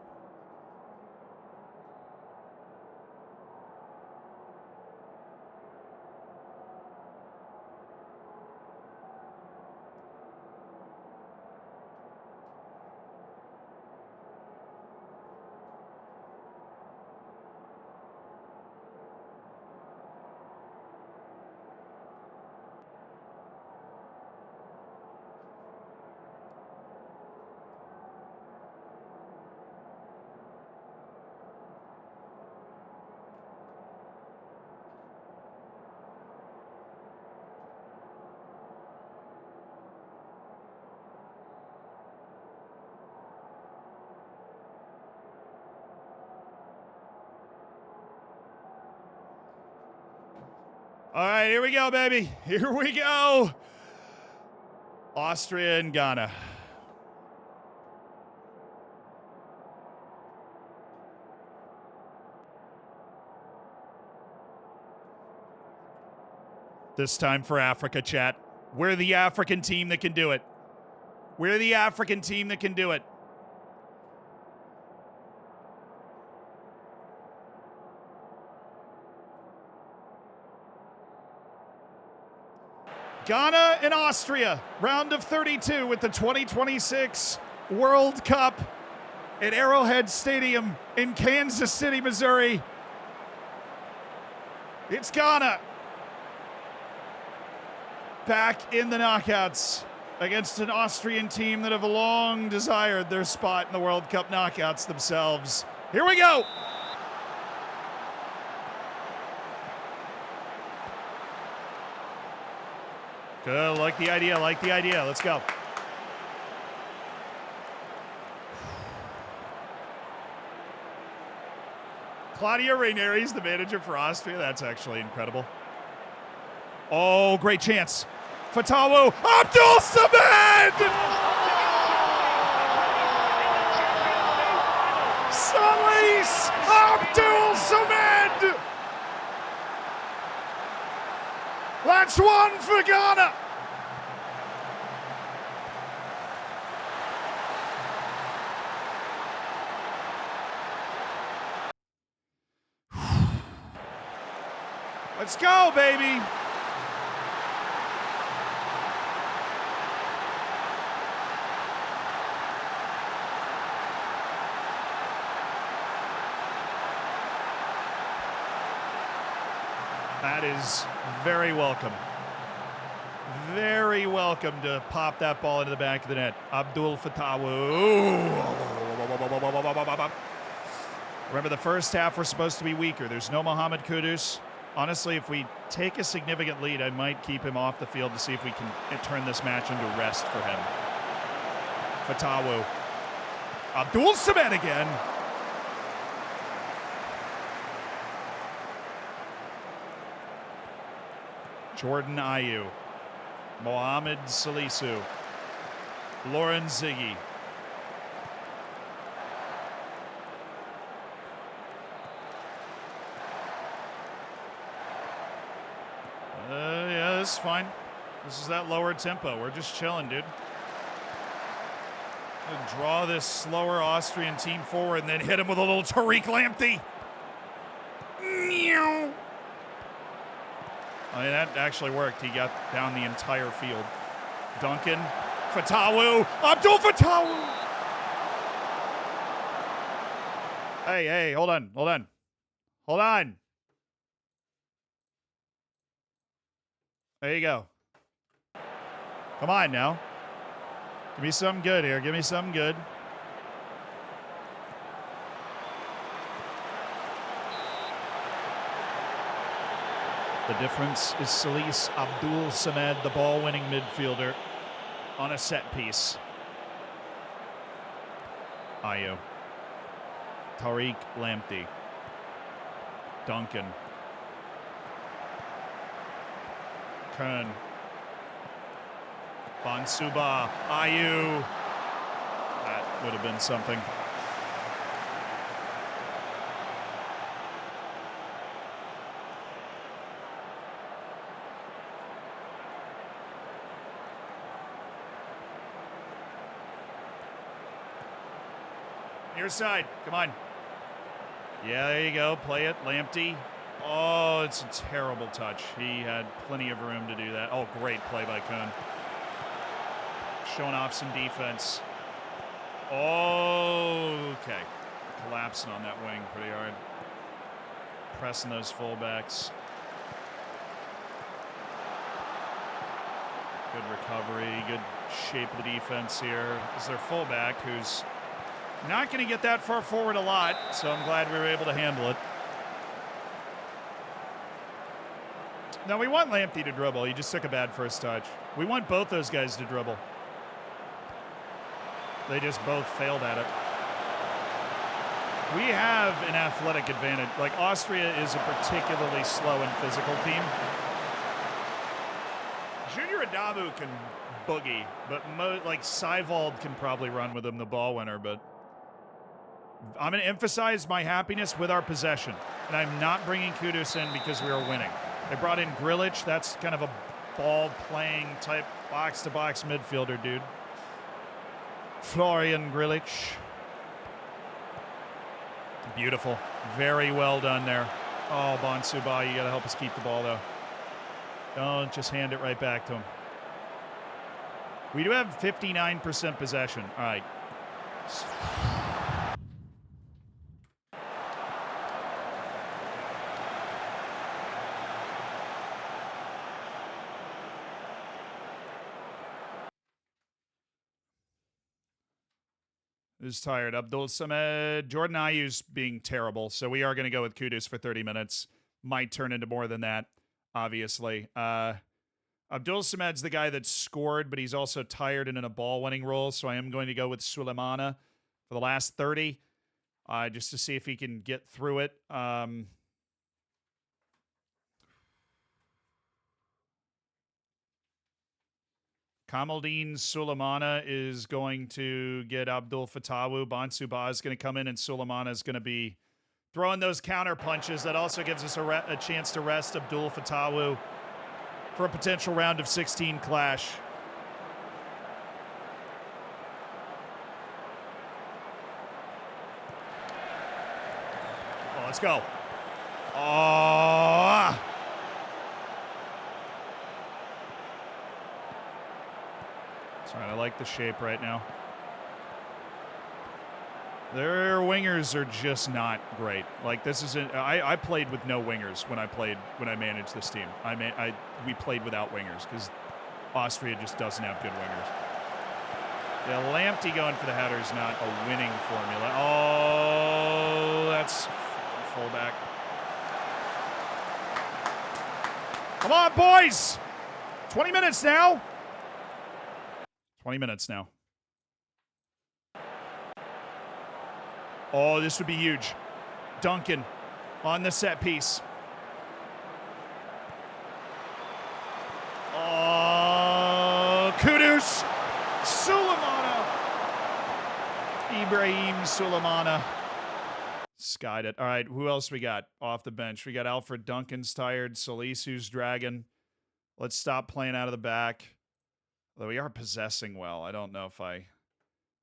All right, here we go, baby. Here we go. Austria and Ghana. This time for Africa, chat. We're the African team that can do it. We're the African team that can do it. Ghana and Austria, round of 32 with the 2026 World Cup at Arrowhead Stadium in Kansas City, Missouri. It's Ghana back in the knockouts against an Austrian team that have long desired their spot in the World Cup knockouts themselves. Here we go. Good, like the idea, Let's go. Claudio Ranieri's the manager for Austria. That's actually incredible. Oh, great chance. Fatawu, Abdul Samad! Salis Abdul Samad! That's one for Ghana. Let's go, baby. That is very welcome. Very welcome to pop that ball into the back of the net. Abdul Fatawu. Remember, the first half we're supposed to be weaker. There's no Mohamed Kudus. Honestly, if we take a significant lead, I might keep him off the field to see if we can turn this match into rest for him. Fatawu. Abdul Samad again. Jordan Ayew. Mohamed Salisu. Lauren Ziggy. Yeah, this is fine. This is that lower tempo. We're just chilling, dude. Draw this slower Austrian team forward and then hit him with a little Tariq Lamptey. Meow. I mean, that actually worked. He got down the entire field. Duncan. Fatawu. Abdul Fatawu. Hey, hold on. Hold on. There you go. Come on now. Give me something good here. Give me something good. The difference is Salis Abdul Samad, the ball-winning midfielder, on a set piece. Ayew. Tariq Lamptey. Duncan. Kern. Bonsuba. Ayew. That would have been something. Near side. Come on. Yeah, there you go. Play it. Lamptey. Oh, it's a terrible touch. He had plenty of room to do that. Oh, great play by Kuhn. Showing off some defense. Oh, okay. Collapsing on that wing pretty hard. Pressing those fullbacks. Good recovery. Good shape of the defense here. This is their fullback, who's not going to get that far forward a lot, so I'm glad we were able to handle it. Now, we want Lamptey to dribble. He just took a bad first touch. We want both those guys to dribble. They just both failed at it. We have an athletic advantage. Like, Austria is a particularly slow and physical team. Junior Adamu can boogie, but like Seiwald can probably run with him, the ball winner, but I'm going to emphasize my happiness with our possession, and I'm not bringing Kudus in because we are winning. They brought in Grilic. That's kind of a ball-playing type box-to-box midfielder, dude. Florian Grilic. Beautiful. Very well done there. Oh, Bonsuba, you got to help us keep the ball, though. Don't just hand it right back to him. We do have 59% possession. All right. Who's tired? Abdul Samad. Jordan Ayew's being terrible, so we are going to go with Kudus for 30 minutes. Might turn into more than that, obviously. Abdul Samad's the guy that scored, but he's also tired and in a ball-winning role, so I am going to go with Suleimana for the last 30, just to see if he can get through it. Kamaldeen Suleimana is going to get Abdul Fatawu. Bonsuba is going to come in, and Suleimana is going to be throwing those counter punches. That also gives us a chance to rest Abdul Fatawu for a potential round of 16 clash. Oh, let's go. Oh. That's right, I like the shape right now. Their wingers are just not great. Like, this isn't. I played with no wingers when I managed this team. We played without wingers because Austria just doesn't have good wingers. Yeah, Lamptey going for the header is not a winning formula. Oh, that's fullback. Come on, boys! 20 minutes now. 20 minutes now. Oh, this would be huge. Duncan on the set piece. Oh, Kudus. Sulemana. Ibrahim Sulemana. Skied it. All right, who else we got off the bench? We got Alfred Duncan's tired. Salisu's dragging. Let's stop playing out of the back. Although we are possessing well. I don't know if I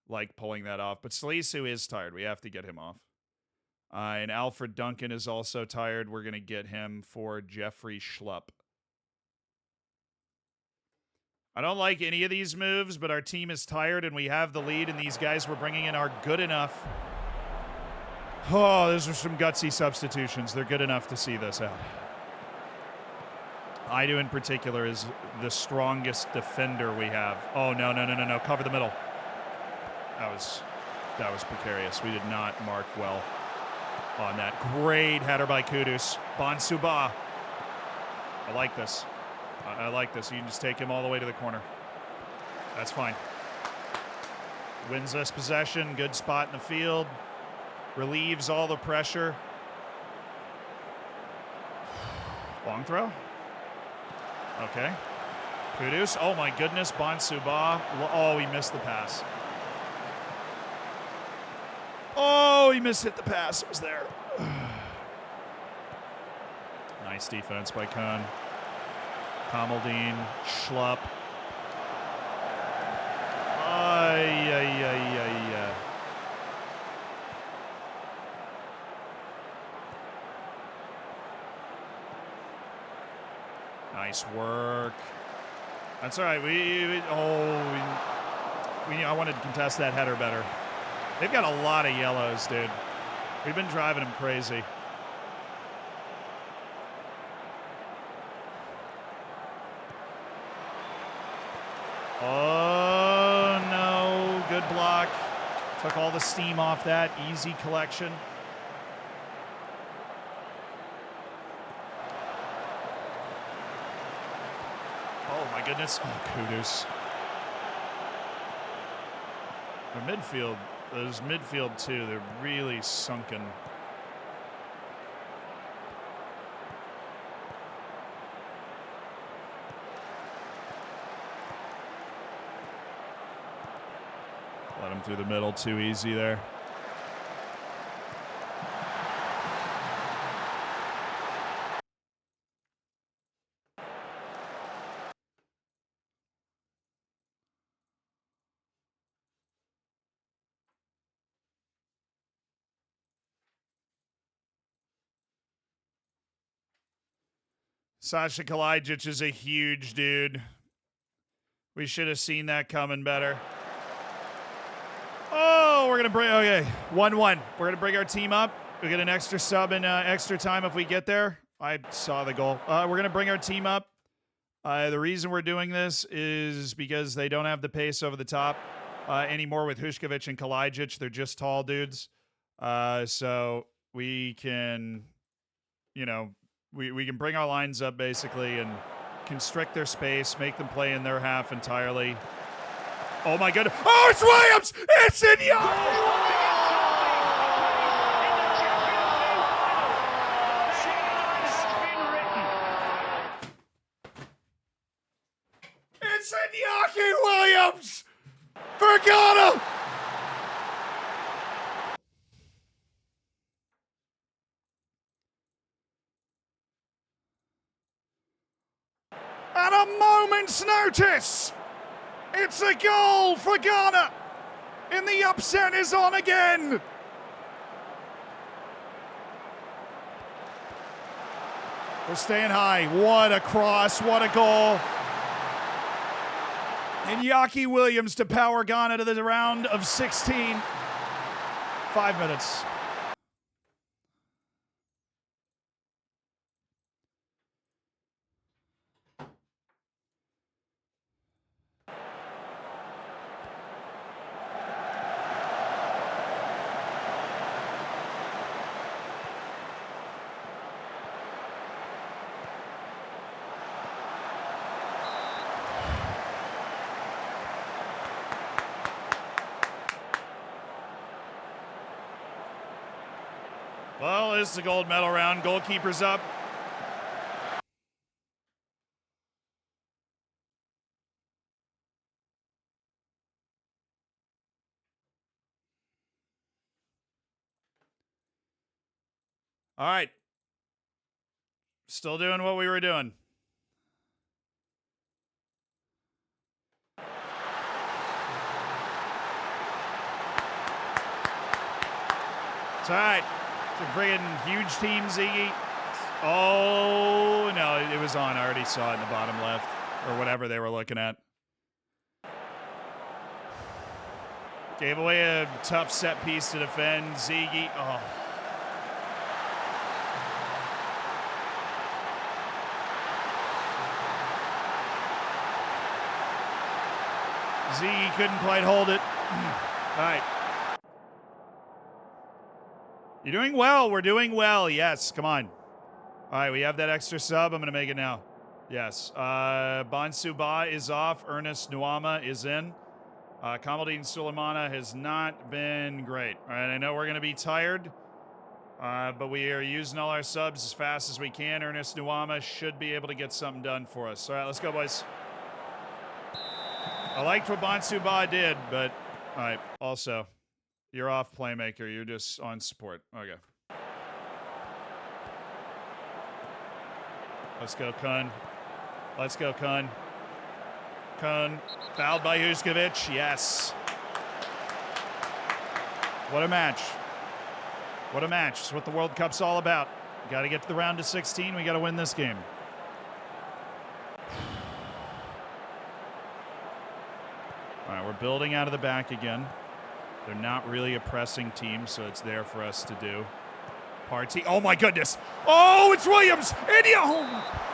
like pulling that off. But Salisu is tired. We have to get him off. And Alfred Duncan is also tired. We're going to get him for Jeffrey Schlupp. I don't like any of these moves, but our team is tired and we have the lead, and these guys we're bringing in are good enough. Oh, those are some gutsy substitutions. They're good enough to see this out. Aidu in particular is the strongest defender we have. Oh, no. Cover the middle. That was precarious. We did not mark well on that. Great header by Kudus. Bonsuba. I like this. I like this. You can just take him all the way to the corner. That's fine. Wins us possession. Good spot in the field. Relieves all the pressure. Long throw. Okay. Kudus. Oh, my goodness. Bonsuba. Oh, he missed the pass. Oh, he hit the pass. It was there. Nice defense by Kohn. Kamaldeen. Schlupp. Nice work. That's all right. I wanted to contest that header better. They've got a lot of yellows, dude. We've been driving them crazy. Oh, no. Good block. Took all the steam off that. Easy collection. Oh, my goodness. Oh, Kudus. The midfield, those midfield too, they're really sunken. Let him through the middle, too easy there. Sasha Kalajdzic is a huge dude. We should have seen that coming better. Oh, we're going to bring, okay, 1-1. We're going to bring our team up. We get an extra sub in extra time if we get there. I saw the goal. We're going to bring our team up. The reason we're doing this is because they don't have the pace over the top anymore with Hušković and Kalajdzic. They're just tall dudes. So we can, we can bring our lines up basically and constrict their space, make them play in their half entirely. Oh my goodness. Oh, it's Williams! It's Inyaki! It's Inyaki Williams for Ghana! At a moment's notice, it's a goal for Ghana, and the upset is on again. We're staying high. What a cross, what a goal. Inyaki Williams to power Ghana to the round of 16. 5 minutes. Well, this is the gold medal round. Goalkeeper's up. All right. Still doing what we were doing. It's all right. It's a friggin' huge team, Ziggy. Oh, no, it was on. I already saw it in the bottom left, or whatever they were looking at. Gave away a tough set piece to defend. Ziggy, oh. Ziggy couldn't quite hold it. All right. You're doing well. We're doing well. Yes, come on. All right, we have that extra sub. I'm going to make it now. Yes. Bonsu Ba is off. Ernest Nuama is in. Kamaldeen Suleimana has not been great. All right, I know we're going to be tired, but we are using all our subs as fast as we can. Ernest Nuama should be able to get something done for us. All right, let's go, boys. I liked what Bonsu Ba did, but all right, also, you're off playmaker. You're just on support. Okay. Let's go, Kun. Let's go, Kun. Kun. Fouled by Juskovic. Yes. What a match. What a match. It's what the World Cup's all about. Got to get to the round of 16. We got to win this game. All right, we're building out of the back again. They're not really a pressing team, so it's there for us to do. Party. Oh, my goodness. Oh, it's Williams. India. Oh.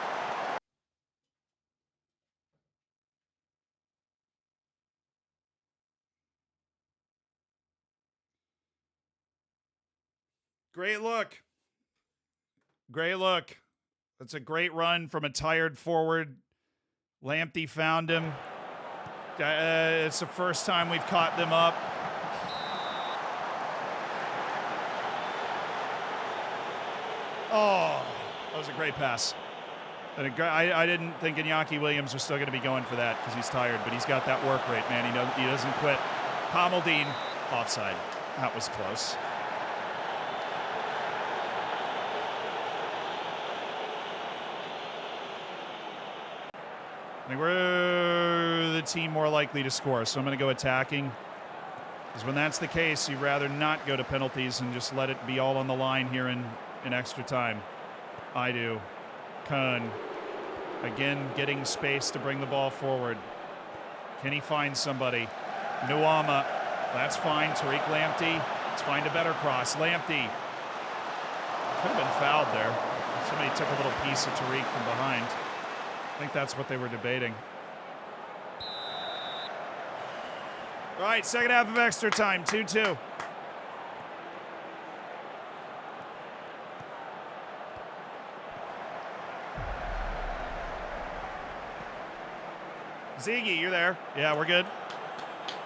Great look. Great look. That's a great run from a tired forward. Lamptey found him. It's the first time we've caught them up. Oh, that was a great pass. I didn't think Iñaki Williams was still going to be going for that because he's tired, but he's got that work rate, man. He doesn't quit. Kamaldeen, offside. That was close. I think we're the team more likely to score, so I'm going to go attacking. Because when that's the case, you'd rather not go to penalties and just let it be all on the line here in extra time. I do. Kun. Again, getting space to bring the ball forward. Can he find somebody? Nuama. That's fine. Tariq Lamptey. Let's find a better cross. Lamptey. Could have been fouled there. Somebody took a little piece of Tariq from behind. I think that's what they were debating. All right, second half of extra time, 2-2. Ziggy, you're there. Yeah, we're good.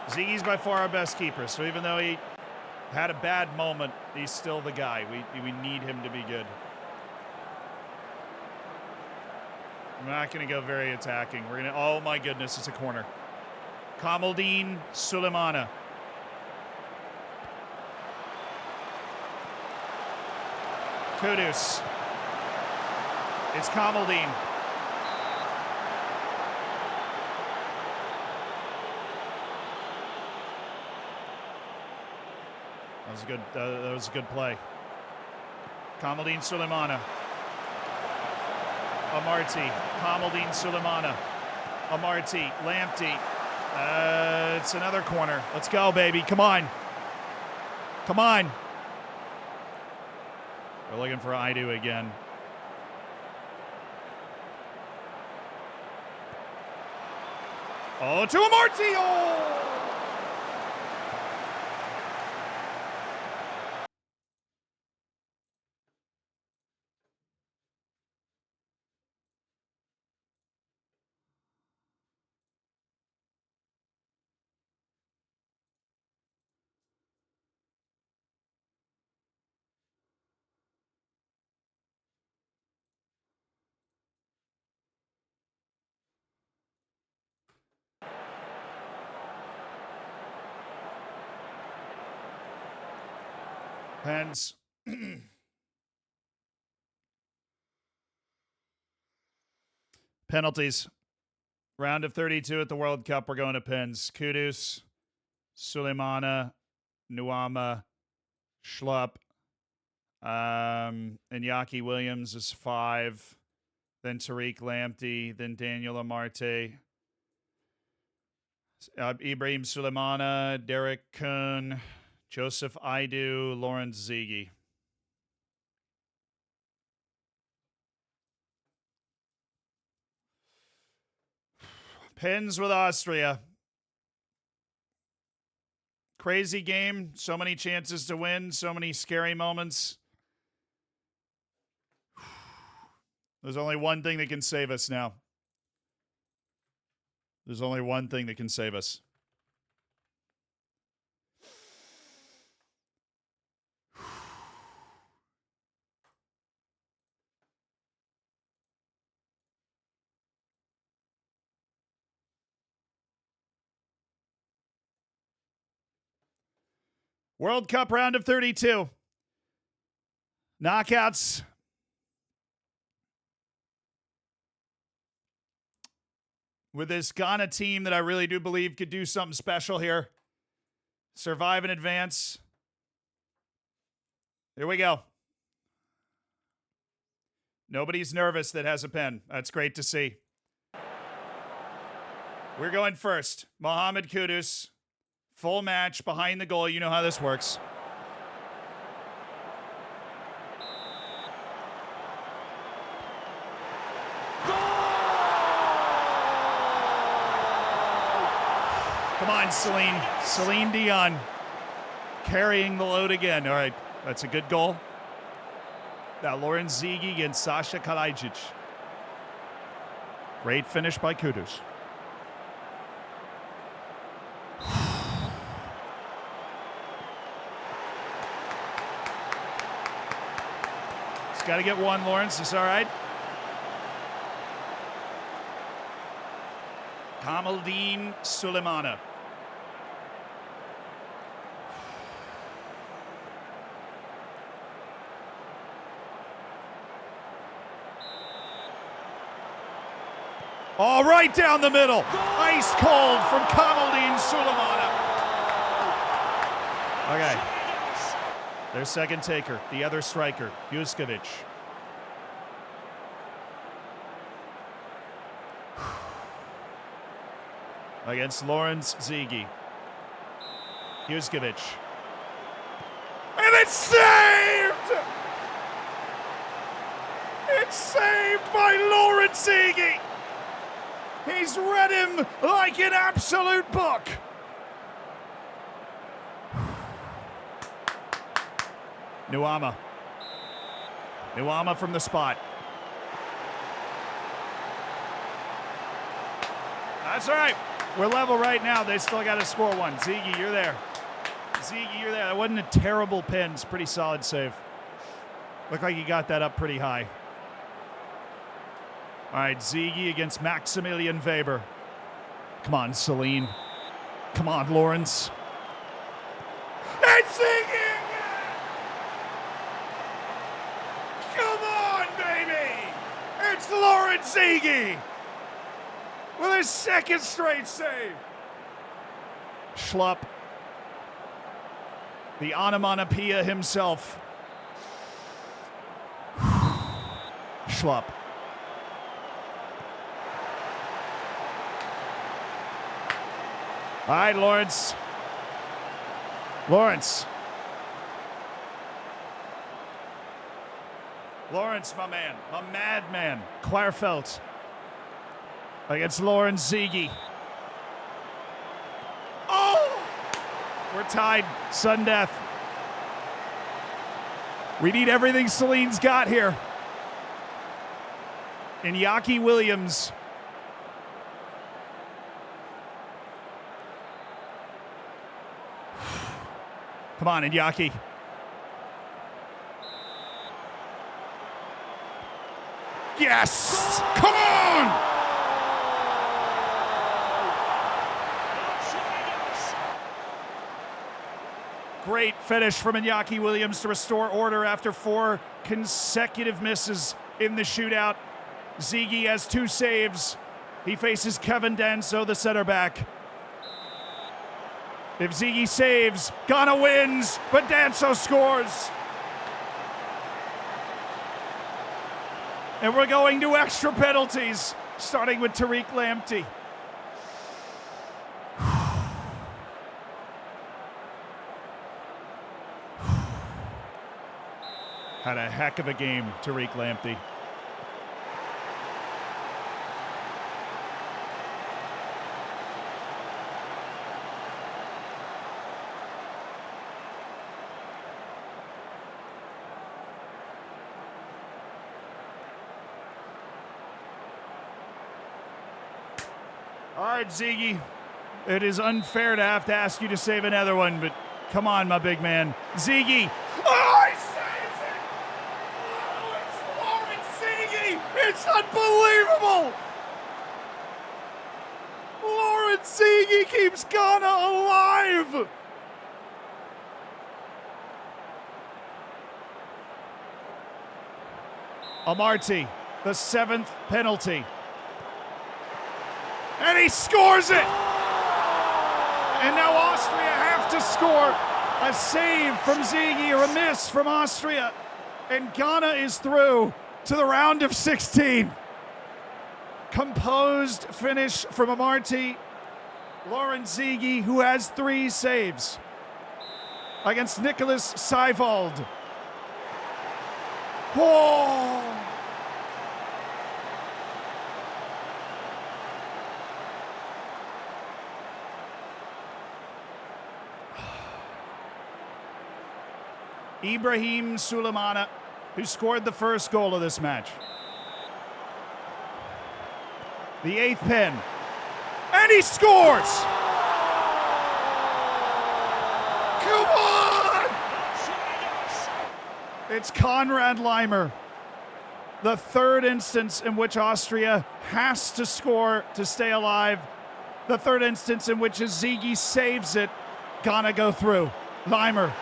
Ziggy's by far our best keeper, so even though he had a bad moment, he's still the guy. We need him to be good. I'm not going to go very attacking. We're going to, oh my goodness, it's a corner. Kamaldeen Suleimana. Kudus. It's Kamaldeen. That was a good play. Kamaldeen Suleimana. Amarty, Kamaldeen Suleimana, Amarty, Lamptey. It's another corner. Let's go, baby. Come on. Come on. We're looking for Idu again. Oh, to Amartey! Oh! Pens. Penalties. Round of 32 at the World Cup. We're going to pens. Kudus, Suleimana, Nuama, Schlupp. Iñaki Williams is 5. Then Tariq Lamptey. Then Daniel Amarte. Ibrahim Suleimana, Derek Kuhn, Joseph Idu, Lawrence Zigi. Pins with Austria. Crazy game. So many chances to win. So many scary moments. There's only one thing that can save us now. There's only one thing that can save us. World Cup round of 32. Knockouts. With this Ghana team that I really do believe could do something special here. Survive and advance. Here we go. Nobody's nervous that has a pen. That's great to see. We're going first. Mohamed Kudus. Full match behind the goal. You know how this works. Come on, Celine. Celine Dion carrying the load again. All right, that's a good goal. Now Lawrence Zigi against Sasha Kalajic. Great finish by Kudus. He's got to get one, Lawrence. It's all right. Kamaldeen Suleimana. All right down the middle. Ice cold from Kamaldeen Suleimana. Okay. Their second taker, the other striker, Juskovic. Against Lawrence Zigi. Juskovic. And it's saved! It's saved by Lawrence Zigi! He's read him like an absolute book! Nuama. Nuama from the spot. That's all right. We're level right now. They still got to score one. Ziggy, you're there. Ziggy, you're there. That wasn't a terrible pin. It's a pretty solid save. Looked like he got that up pretty high. All right, Ziggy against Maximilian Weber. Come on, Celine. Come on, Lawrence. It's Ziggy! Come on, baby! It's Lawrence Zigi! With his second straight save. Schlupp. The onomatopoeia himself. Schlupp. All right, Lawrence. Lawrence. Lawrence, my man, my madman, Querfeld against Lawrence Ziege. Oh! We're tied, sudden death. We need everything Celine's got here. Iñaki Williams. Come on, Iñaki. Yes! Come on! Great finish from Iñaki Williams to restore order after 4 consecutive misses in the shootout. Ziege has 2 saves. He faces Kevin Danso, the center back. If Ziege saves, Ghana wins, but Danso scores. And we're going to extra penalties, starting with Tariq Lamptey. Had a heck of a game, Tariq Lamptey. All right, Ziege. It is unfair to have to ask you to save another one, but come on, my big man. Ziege. Oh, he saves it! Oh, it's Lawrence Ziege! It's unbelievable! Lawrence Ziege keeps Ghana alive! Amartey, the 7th penalty. And he scores it! And now Austria have to score. A save from Ziege or a miss from Austria. And Ghana is through to the round of 16. Composed finish from Amartey. Lawrence Ziege, who has 3 saves against Nicholas Seiwald. Whoa! Ibrahim Sulemana, who scored the first goal of this match. The 8th pen. And he scores! Come on! It's Konrad Leimer. The 3rd instance in which Austria has to score to stay alive. The 3rd instance in which Ziege saves it. Ghana go through. Leimer.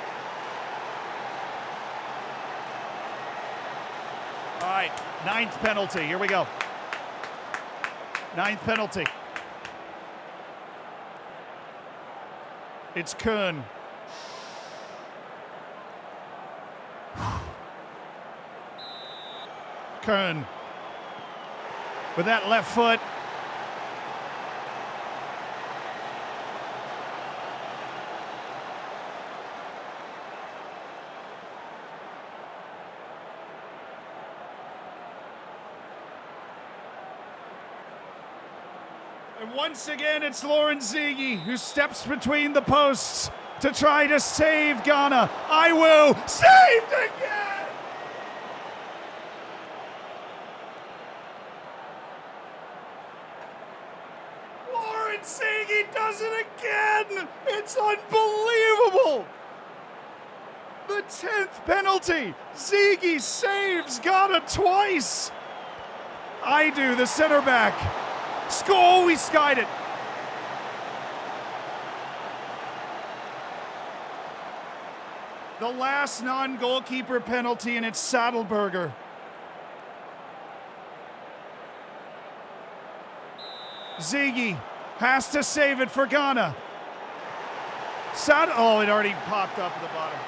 All right, 9th penalty. Here we go. 9th penalty. It's Kuhn. Kuhn with that left foot. And once again, it's Lawrence Ziege who steps between the posts to try to save Ghana. I will. Saved again! Lawrence Ziege does it again! It's unbelievable! The 10th penalty. Ziege saves Ghana twice. I do, the center back. Score, we skied it. The last non-goalkeeper penalty, and it's Saddleberger. Ziege has to save it for Ghana. Oh, it already popped up at the bottom.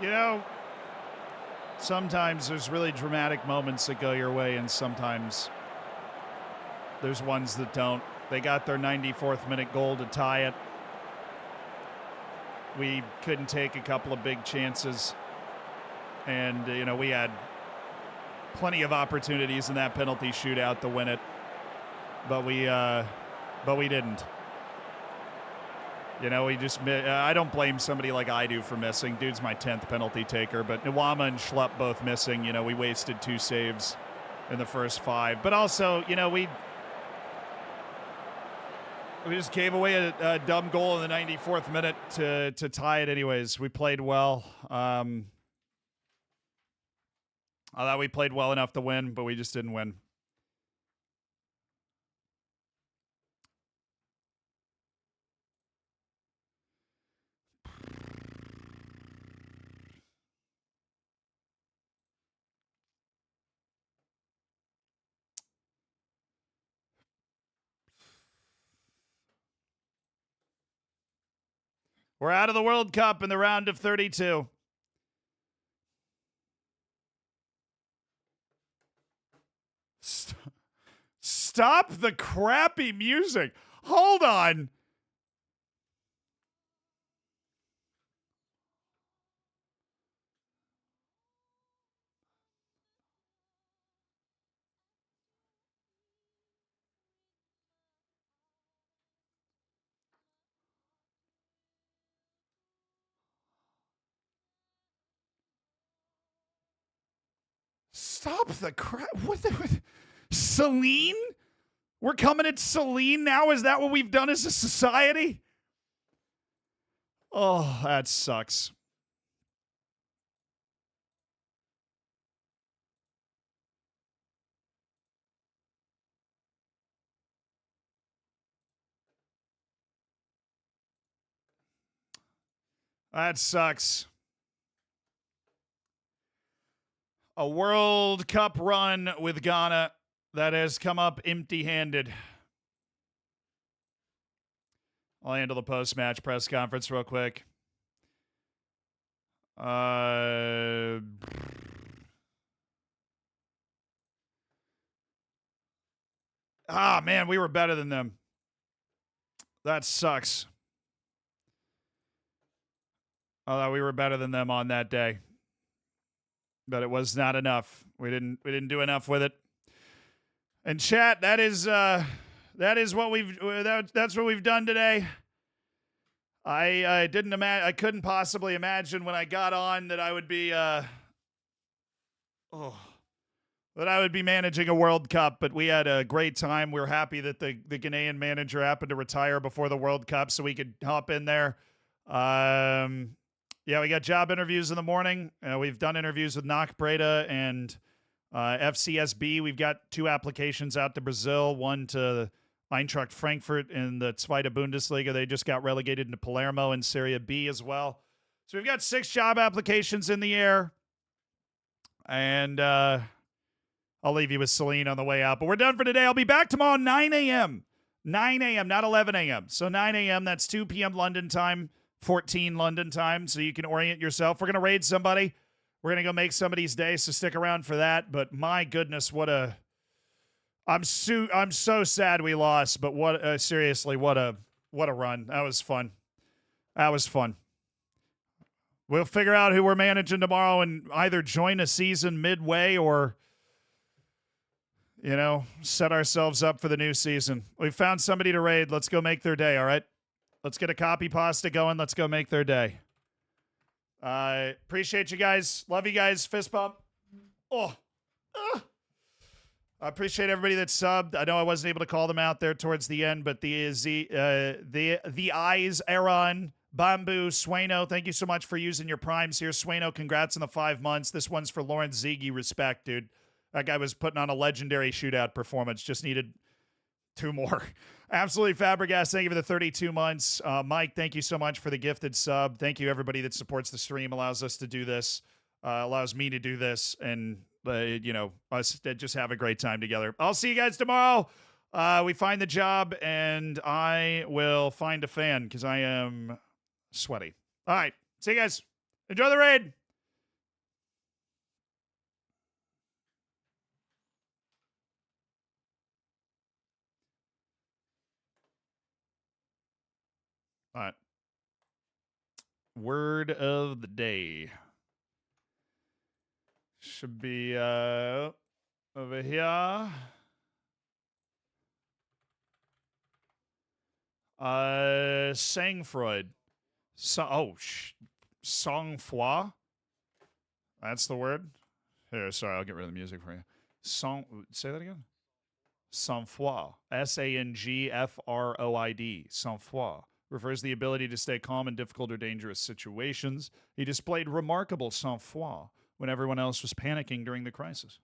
You know, sometimes there's really dramatic moments that go your way, and sometimes there's ones that don't. They got their 94th minute goal to tie it. We couldn't take a couple of big chances. And, we had plenty of opportunities in that penalty shootout to win it. But we didn't. We just I don't blame somebody like I do for missing. Dude's my 10th penalty taker, but Nwama and Schlupp both missing. We wasted 2 saves in the first 5. But also, we just gave away a dumb goal in the 94th minute to tie it anyways. We played well. I thought we played well enough to win, but we just didn't win. We're out of the World Cup in the round of 32. Stop the crappy music. Hold on. Stop the crap. What? Celine? We're coming at Celine now? Is that what we've done as a society? Oh, that sucks. That sucks. A World Cup run with Ghana that has come up empty-handed. I'll handle the post-match press conference real quick. Man, we were better than them. That sucks. Although we were better than them on that day. But it was not enough. We didn't do enough with it. And chat, that's what we've done today. I couldn't possibly imagine when I got on that I would be managing a World Cup, but we had a great time. We were happy that the Ghanaian manager happened to retire before the World Cup so we could hop in there. Yeah, we got job interviews in the morning. We've done interviews with Knock Breda and FCSB. We've got 2 applications out to Brazil, one to Eintracht Frankfurt in the Zweite Bundesliga. They just got relegated into Palermo in Serie B as well. So we've got 6 job applications in the air. And I'll leave you with Celine on the way out. But we're done for today. I'll be back tomorrow 9 a.m. 9 a.m., not 11 a.m. So 9 a.m., that's 2 p.m. London time. 14 London time, so you can orient yourself. We're going to raid somebody. We're going to go make somebody's day, so stick around for that. But my goodness, I'm so sad we lost, but seriously, what a run. That was fun. We'll figure out who we're managing tomorrow and either join a season midway or, set ourselves up for the new season. We found somebody to raid. Let's go make their day, all right? Let's get a copy pasta going. Let's go make their day. Appreciate you guys. Love you guys. Fist bump. I appreciate everybody that subbed. I know I wasn't able to call them out there towards the end, but the eyes, Aaron, Bamboo, Swano, thank you so much for using your primes here. Swano, congrats on the 5 months. This one's for Lawrence Ziggy. Respect, dude. That guy was putting on a legendary shootout performance. Just needed 2 more. Absolutely Fabregas, thank you for the 32 months. Mike, thank you so much for the gifted sub. Thank you, everybody that supports the stream, allows us to do this, allows me to do this, and, us to just have a great time together. I'll see you guys tomorrow. We find the job, and I will find a fan because I am sweaty. All right, see you guys. Enjoy the raid. All right. Word of the day. Should be over here. Sang-froid. Sang-froid. That's the word. Here, sorry, I'll get rid of the music for you. Say that again. Sang-froid. Sangfroid. Sang-froid refers to the ability to stay calm in difficult or dangerous situations. He displayed remarkable sang-froid when everyone else was panicking during the crisis.